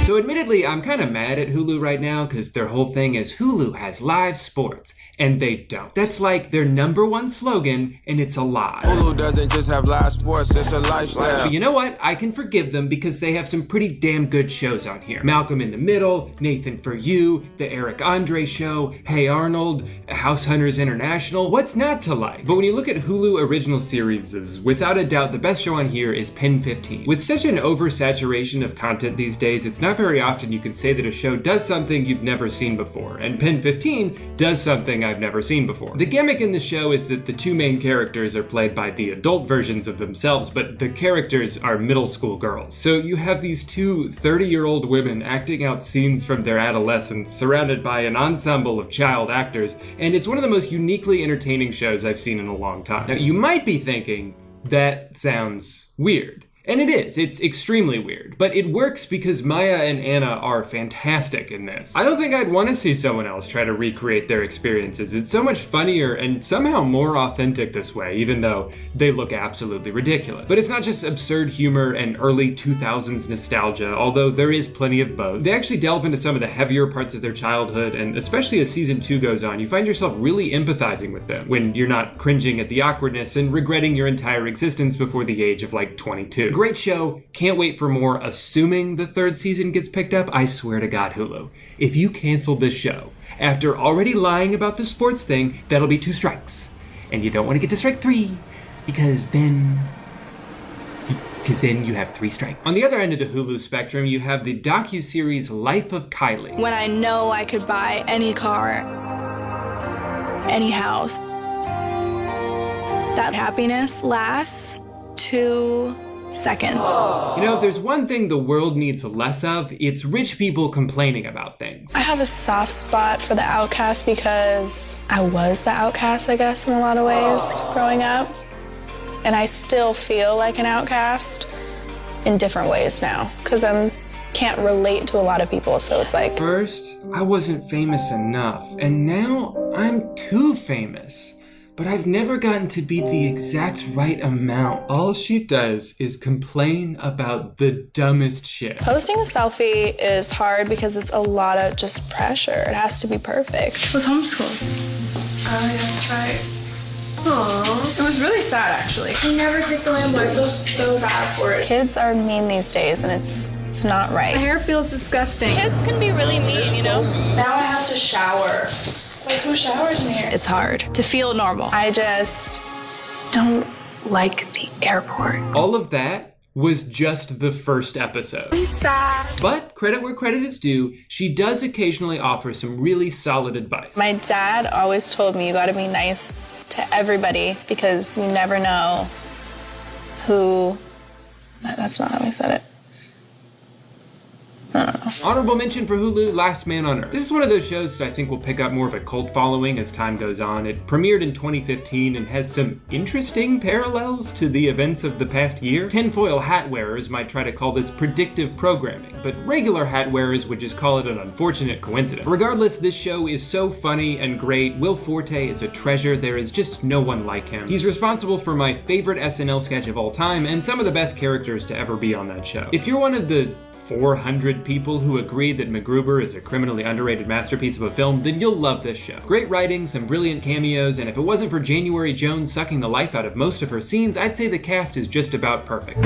So admittedly, I'm kind of mad at Hulu right now because their whole thing is Hulu has live sports, and they don't. That's like their #1 slogan, and it's a lie. Hulu doesn't just have live sports, it's a lifestyle. But you know what? I can forgive them because they have some pretty damn good shows on here. Malcolm in the Middle, Nathan For You, The Eric Andre Show, Hey Arnold, House Hunters International. What's not to like? But when you look at Hulu original series, without a doubt, the best show on here is Pen 15. With such an oversaturation of content these days, it's not very often you can say that a show does something you've never seen before, and Pen 15 does something I've never seen before. The gimmick in the show is that the two main characters are played by the adult versions of themselves, but the characters are middle school girls. So you have these two 30-year-old women acting out scenes from their adolescence, surrounded by an ensemble of child actors, and it's one of the most uniquely entertaining shows I've seen in a long time. Now, you might be thinking, that sounds weird. And it is, it's extremely weird, but it works because Maya and Anna are fantastic in this. I don't think I'd want to see someone else try to recreate their experiences. It's so much funnier and somehow more authentic this way, even though they look absolutely ridiculous. But it's not just absurd humor and early 2000s nostalgia, although there is plenty of both. They actually delve into some of the heavier parts of their childhood, and especially as season 2 goes on, you find yourself really empathizing with them when you're not cringing at the awkwardness and regretting your entire existence before the age of like 22. Hulu. Great show, can't wait for more, assuming the 3rd season gets picked up. I swear to God, Hulu, if you cancel this show after already lying about the sports thing, that'll be 2 strikes. And you don't want to get to strike 3, because then you have 3 strikes. On the other end of the Hulu spectrum, you have the docuseries Life of Kylie. When I know I could buy any car, any house, that happiness lasts 2 seconds. You know, if there's one thing the world needs less of, it's rich people complaining about things. I have a soft spot for the outcast because I was the outcast, I guess, in a lot of ways growing up. And I still feel like an outcast in different ways now because I can't relate to a lot of people, so it's like... First, I wasn't famous enough, and now I'm too famous. But I've never gotten to be the exact right amount. All she does is complain about the dumbest shit. Posting a selfie is hard because it's a lot of just pressure. It has to be perfect. It was homeschooled. Oh, yeah, that's right. Aww. It was really sad, actually. I never take the Lambo. I feel so bad for it. Kids are mean these days, and it's not right. My hair feels disgusting. Kids can be really mean, you know? Now I have to shower. Like, who showers in here? It's hard to feel normal. I just don't like the airport. All of that was just the first episode. Sad. But credit where credit is due, she does occasionally offer some really solid advice. My dad always told me you gotta be nice to everybody because you never know who... No, that's not how I said it. Honorable mention for Hulu, Last Man on Earth. This is one of those shows that I think will pick up more of a cult following as time goes on. It premiered in 2015 and has some interesting parallels to the events of the past year. Tinfoil hat wearers might try to call this predictive programming, but regular hat wearers would just call it an unfortunate coincidence. Regardless, this show is so funny and great. Will Forte is a treasure. There is just no one like him. He's responsible for my favorite SNL sketch of all time and some of the best characters to ever be on that show. If you're one of the 400 people who agree that MacGruber is a criminally underrated masterpiece of a film, then you'll love this show. Great writing, some brilliant cameos, and if it wasn't for January Jones sucking the life out of most of her scenes, I'd say the cast is just about perfect.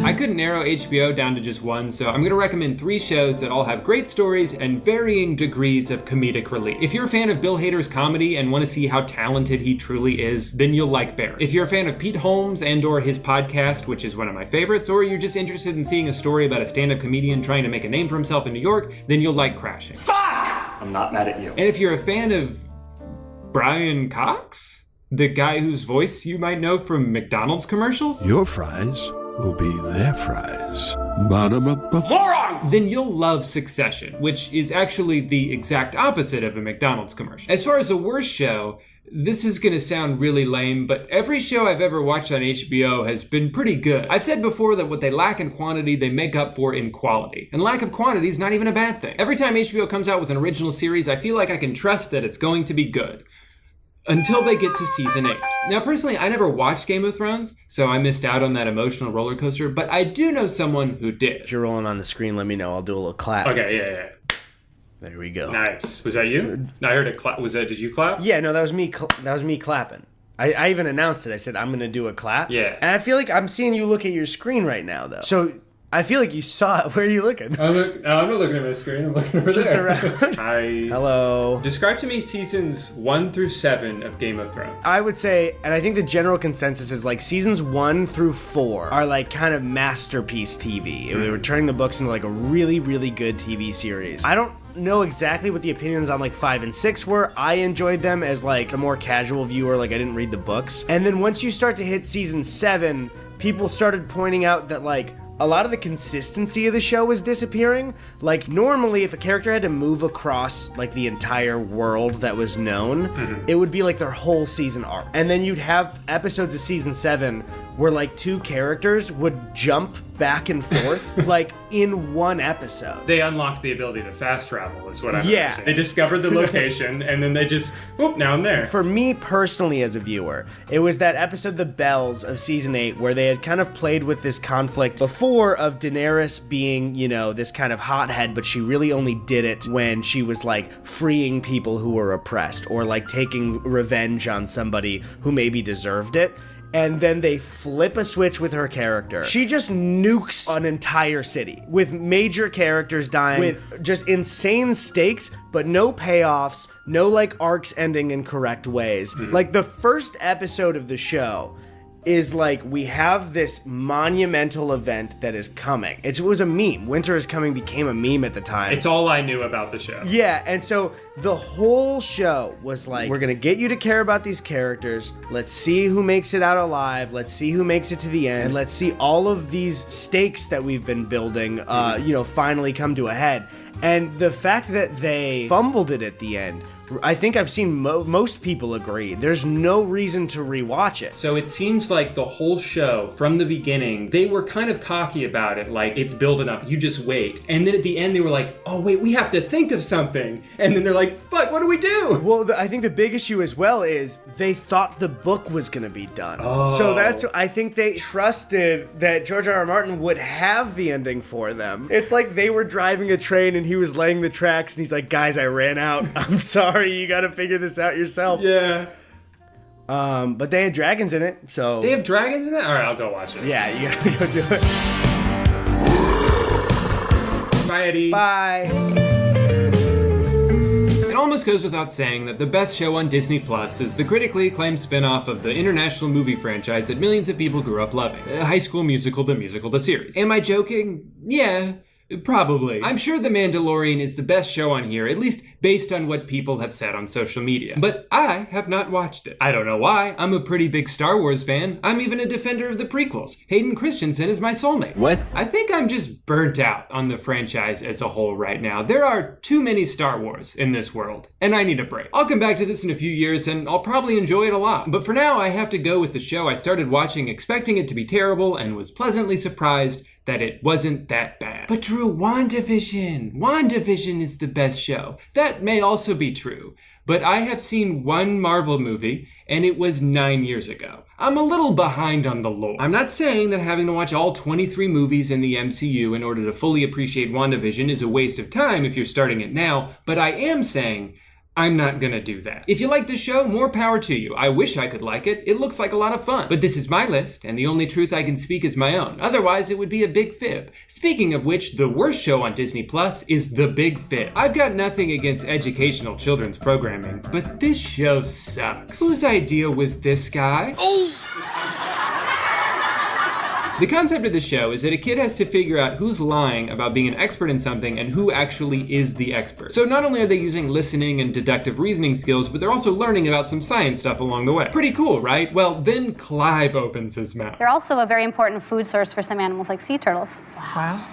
I couldn't narrow HBO down to just one, so I'm gonna recommend 3 shows that all have great stories and varying degrees of comedic relief. If you're a fan of Bill Hader's comedy and want to see how talented he truly is, then you'll like Barry. If you're a fan of Pete Holmes and or his podcast, which is one of my favorites, or you're just interested in seeing a story about a stand-up comedian trying to make a name for himself in New York, then you'll like Crashing. Fuck! I'm not mad at you. And if you're a fan of Brian Cox, the guy whose voice you might know from McDonald's commercials, your fries will be their fries. Morons! Then you'll love Succession, which is actually the exact opposite of a McDonald's commercial. As far as a worst show, this is gonna sound really lame, but every show I've ever watched on HBO has been pretty good. I've said before that what they lack in quantity, they make up for in quality. And lack of quantity is not even a bad thing. Every time HBO comes out with an original series, I feel like I can trust that it's going to be good. Until they get to season 8. Now, personally, I never watched Game of Thrones, so I missed out on that emotional roller coaster, but I do know someone who did. If you're rolling on the screen, let me know. I'll do a little clap. Okay, yeah. There we go. Nice. Was that you? I heard a clap. Did you clap? Yeah, no, that was me. That was me clapping. I even announced it. I said, I'm going to do a clap. Yeah. And I feel like I'm seeing you look at your screen right now, though. So I feel like you saw it. Where are you looking? I'm not looking at my screen. I'm looking over just there. Around. Hi. Hello. Describe to me seasons 1 through 7 of Game of Thrones. I would say, and I think the general consensus is like seasons 1 through 4 are like kind of masterpiece TV. They were turning the books into like a really, really good TV series. I don't know exactly what the opinions on like 5 and 6 were. I enjoyed them as like a more casual viewer, like I didn't read the books. And then once you start to hit season 7, people started pointing out that like a lot of the consistency of the show was disappearing. Like normally if a character had to move across like the entire world that was known, it would be like their whole season arc. And then you'd have episodes of season 7 where like 2 characters would jump back and forth like in one episode. They unlocked the ability to fast travel is what I'm Yeah. They discovered the location and then they just, whoop, now I'm there. For me personally as a viewer, it was that episode The Bells of season 8 where they had kind of played with this conflict before of Daenerys being, you know, this kind of hothead, but she really only did it when she was like freeing people who were oppressed or like taking revenge on somebody who maybe deserved it. and then they flip a switch with her character. She just nukes an entire city with major characters dying, with just insane stakes, but no payoffs, no like arcs ending in correct ways. Like the first episode of the show is like, we have this monumental event that is coming. It was a meme. Winter is Coming became a meme at the time. It's all I knew about the show. Yeah, and so the whole show was like, we're gonna get you to care about these characters. Let's see who makes it out alive. Let's see who makes it to the end. And let's see all of these stakes that we've been building, finally come to a head. And the fact that they fumbled it at the end, I think I've seen most people agree. There's no reason to rewatch it. So it seems like the whole show, from the beginning, they were kind of cocky about it, like, it's building up, you just wait. And then at the end, they were like, oh wait, we have to think of something. And then they're like, fuck, what do we do? Well, I think the big issue as well is they thought the book was gonna be done. Oh. So I think they trusted that George R.R. Martin would have the ending for them. It's like they were driving a train and he was laying the tracks and he's like, guys, I ran out. I'm sorry. You gotta figure this out yourself. Yeah. But they had dragons in it, so... They have dragons in it? Alright, I'll go watch it. Yeah, you gotta go do it. Bye, Eddie. Bye. It almost goes without saying that the best show on Disney Plus is the critically acclaimed spin-off of the international movie franchise that millions of people grew up loving. High School Musical, the series. Am I joking? Yeah. Probably. I'm sure The Mandalorian is the best show on here, at least based on what people have said on social media. But I have not watched it. I don't know why. I'm a pretty big Star Wars fan. I'm even a defender of the prequels. Hayden Christensen is my soulmate. What? I think I'm just burnt out on the franchise as a whole right now. There are too many Star Wars in this world, and I need a break. I'll come back to this in a few years, and I'll probably enjoy it a lot. But for now, I have to go with the show I started watching expecting it to be terrible and was pleasantly surprised that it wasn't that bad. But Drew, WandaVision is the best show. That may also be true, but I have seen one Marvel movie, and it was 9 years ago. I'm a little behind on the lore. I'm not saying that having to watch all 23 movies in the MCU in order to fully appreciate WandaVision is a waste of time if you're starting it now, but I am saying I'm not gonna do that. If you like this show, more power to you. I wish I could like it. It looks like a lot of fun. But this is my list, and the only truth I can speak is my own. Otherwise, it would be a big fib. Speaking of which, the worst show on Disney Plus is The Big Fib. I've got nothing against educational children's programming, but this show sucks. Whose idea was this guy? Oh! The concept of the show is that a kid has to figure out who's lying about being an expert in something and who actually is the expert. So not only are they using listening and deductive reasoning skills, but they're also learning about some science stuff along the way. Pretty cool, right? Well, then Clive opens his mouth. They're also a very important food source for some animals like sea turtles. Wow.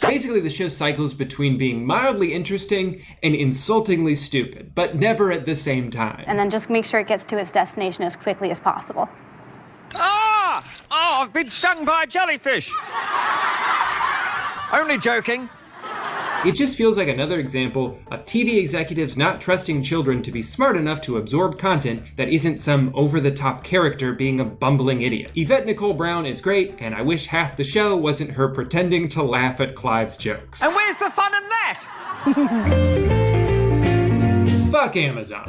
Basically, the show cycles between being mildly interesting and insultingly stupid, but never at the same time. And then just make sure it gets to its destination as quickly as possible. Ah! Oh, I've been stung by a jellyfish. Only joking. It just feels like another example of TV executives not trusting children to be smart enough to absorb content that isn't some over-the-top character being a bumbling idiot. Yvette Nicole Brown is great, and I wish half the show wasn't her pretending to laugh at Clive's jokes. And where's the fun in that? Fuck Amazon.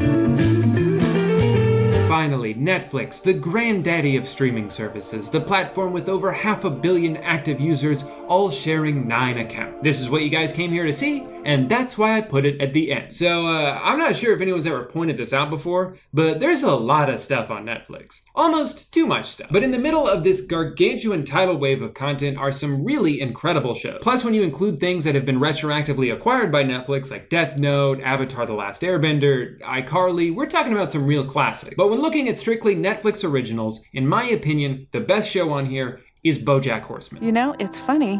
Finally, Netflix, the granddaddy of streaming services, the platform with over 500 million active users, all sharing 9 accounts. This is what you guys came here to see, and that's why I put it at the end. So, I'm not sure if anyone's ever pointed this out before, but there's a lot of stuff on Netflix. Almost too much stuff. But in the middle of this gargantuan tidal wave of content are some really incredible shows. Plus, when you include things that have been retroactively acquired by Netflix, like Death Note, Avatar: The Last Airbender, iCarly, we're talking about some real classics. But when looking at strictly Netflix originals, in my opinion, the best show on here is BoJack Horseman. You know, it's funny.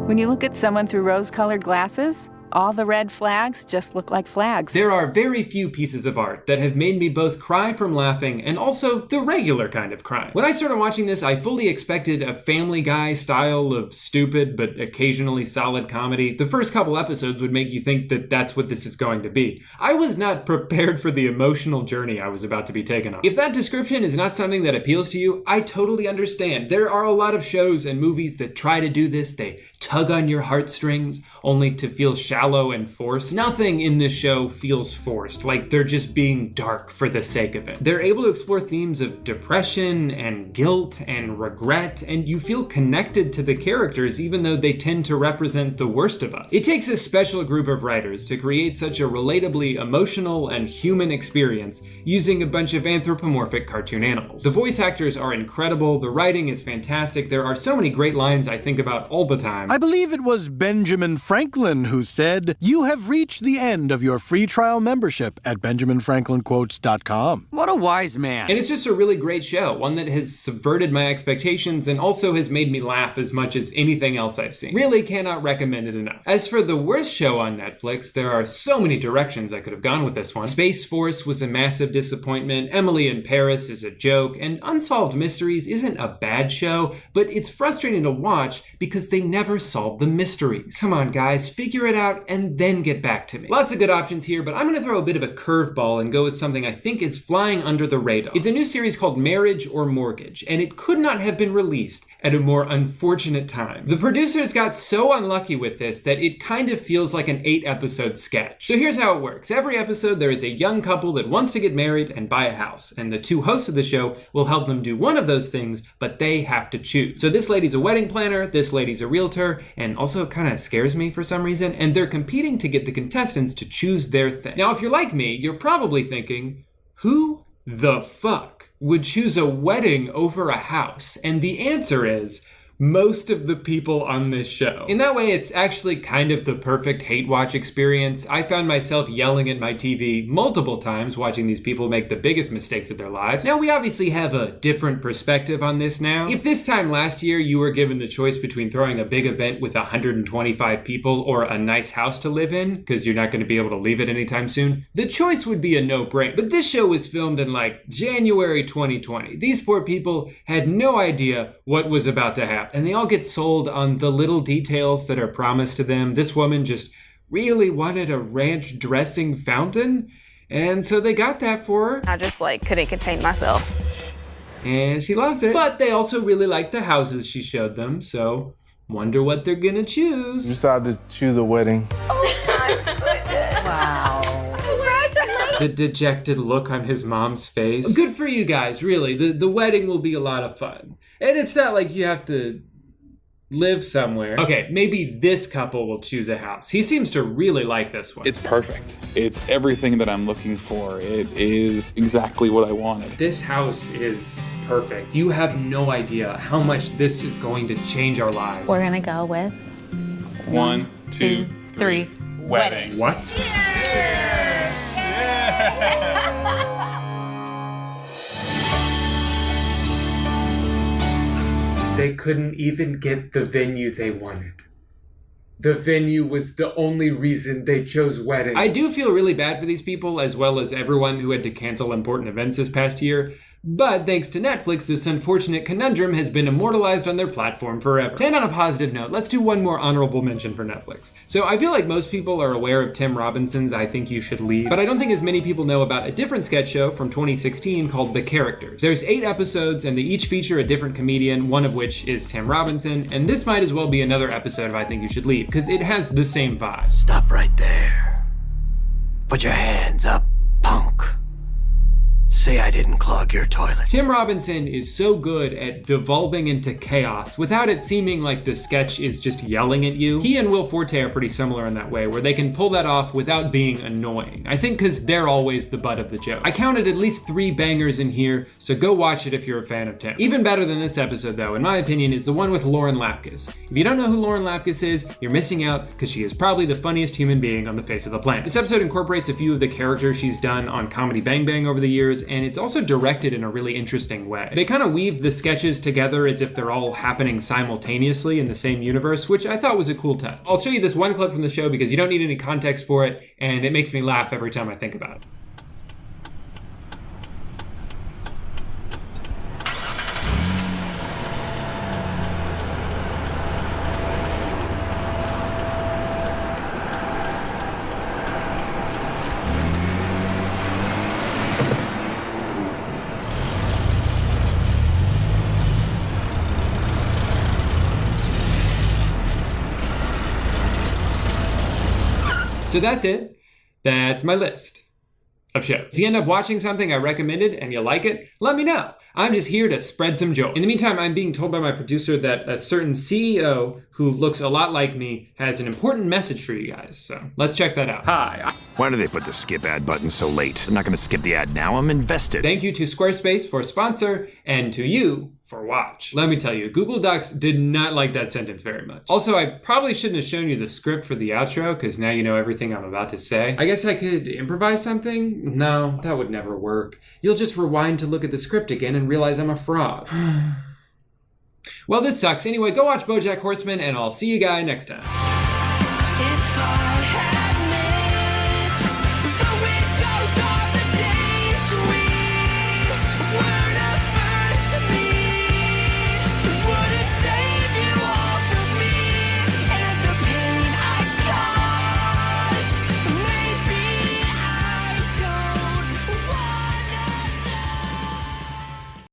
When you look at someone through rose-colored glasses, all the red flags just look like flags. There are very few pieces of art that have made me both cry from laughing and also the regular kind of crying. When I started watching this, I fully expected a Family Guy style of stupid but occasionally solid comedy. The first couple episodes would make you think that that's what this is going to be. I was not prepared for the emotional journey I was about to be taken on. If that description is not something that appeals to you, I totally understand. There are a lot of shows and movies that try to do this. They tug on your heartstrings only to feel shallow shallow and forced. Nothing in this show feels forced, like they're just being dark for the sake of it. They're able to explore themes of depression and guilt and regret, and you feel connected to the characters even though they tend to represent the worst of us. It takes a special group of writers to create such a relatably emotional and human experience using a bunch of anthropomorphic cartoon animals. The voice actors are incredible, the writing is fantastic, there are so many great lines I think about all the time. I believe it was Benjamin Franklin who said, "You have reached the end of your free trial membership at BenjaminFranklinQuotes.com. What a wise man. And it's just a really great show, one that has subverted my expectations and also has made me laugh as much as anything else I've seen. Really cannot recommend it enough. As for the worst show on Netflix, there are so many directions I could have gone with this one. Space Force was a massive disappointment, Emily in Paris is a joke, and Unsolved Mysteries isn't a bad show, but it's frustrating to watch because they never solve the mysteries. Come on guys, figure it out and then get back to me. Lots of good options here, but I'm gonna throw a bit of a curveball and go with something I think is flying under the radar. It's a new series called Marriage or Mortgage, and it could not have been released at a more unfortunate time. The producers got so unlucky with this that it kind of feels like an 8-episode sketch. So here's how it works. Every episode there is a young couple that wants to get married and buy a house, and the two hosts of the show will help them do one of those things, but they have to choose. So this lady's a wedding planner, this lady's a realtor, and also kind of scares me for some reason, and they're competing to get the contestants to choose their thing. Now if you're like me, you're probably thinking, who the fuck would choose a wedding over a house? And the answer is most of the people on this show. In that way, it's actually kind of the perfect hate watch experience. I found myself yelling at my TV multiple times watching these people make the biggest mistakes of their lives. Now, we obviously have a different perspective on this now. If this time last year you were given the choice between throwing a big event with 125 people or a nice house to live in, because you're not going to be able to leave it anytime soon, the choice would be a no-brainer. But this show was filmed in like January 2020. These poor people had no idea what was about to happen. And they all get sold on the little details that are promised to them. This woman just really wanted a ranch dressing fountain, and so they got that for her. I just couldn't contain myself. And she loves it. But they also really like the houses she showed them, so wonder what they're gonna choose. Decided to choose a wedding. Oh my goodness. Wow. Congratulations. The dejected look on his mom's face. Good for you guys, really. The wedding will be a lot of fun. And it's not like you have to live somewhere. Okay, maybe this couple will choose a house. He seems to really like this one. It's perfect. It's everything that I'm looking for. It is exactly what I wanted. This house is perfect. You have no idea how much this is going to change our lives. We're gonna go with 1, 2, 3. Wedding. What? They couldn't even get the venue they wanted. The venue was the only reason they chose wedding. I do feel really bad for these people, as well as everyone who had to cancel important events this past year. But thanks to Netflix, this unfortunate conundrum has been immortalized on their platform forever. To end on a positive note, let's do one more honorable mention for Netflix. So I feel like most people are aware of Tim Robinson's I Think You Should Leave, but I don't think as many people know about a different sketch show from 2016 called The Characters. There's 8 episodes and they each feature a different comedian, one of which is Tim Robinson, and this might as well be another episode of I Think You Should Leave, because it has the same vibe. Stop right there. Put your hands up, punk. Say I didn't clog your toilet. Tim Robinson is so good at devolving into chaos without it seeming like the sketch is just yelling at you. He and Will Forte are pretty similar in that way, where they can pull that off without being annoying. I think because they're always the butt of the joke. I counted at least 3 bangers in here, so go watch it if you're a fan of Tim. Even better than this episode though, in my opinion, is the one with Lauren Lapkus. If you don't know who Lauren Lapkus is, you're missing out because she is probably the funniest human being on the face of the planet. This episode incorporates a few of the characters she's done on Comedy Bang Bang over the years, and it's also directed in a really interesting way. They kind of weave the sketches together as if they're all happening simultaneously in the same universe, which I thought was a cool touch. I'll show you this one clip from the show because you don't need any context for it, and it makes me laugh every time I think about it. So that's it. That's my list of shows. If you end up watching something I recommended and you like it, let me know. I'm just here to spread some joy. In the meantime, I'm being told by my producer that a certain CEO who looks a lot like me has an important message for you guys. So let's check that out. Hi. Why do they put the skip ad button so late? I'm not gonna skip the ad now, I'm invested. Thank you to Squarespace for sponsor and to you for watch. Let me tell you, Google Docs did not like that sentence very much. Also, I probably shouldn't have shown you the script for the outro because now you know everything I'm about to say. I guess I could improvise something? No, that would never work. You'll just rewind to look at the script again and realize I'm a fraud. Well, this sucks. Anyway, go watch BoJack Horseman and I'll see you guys next time.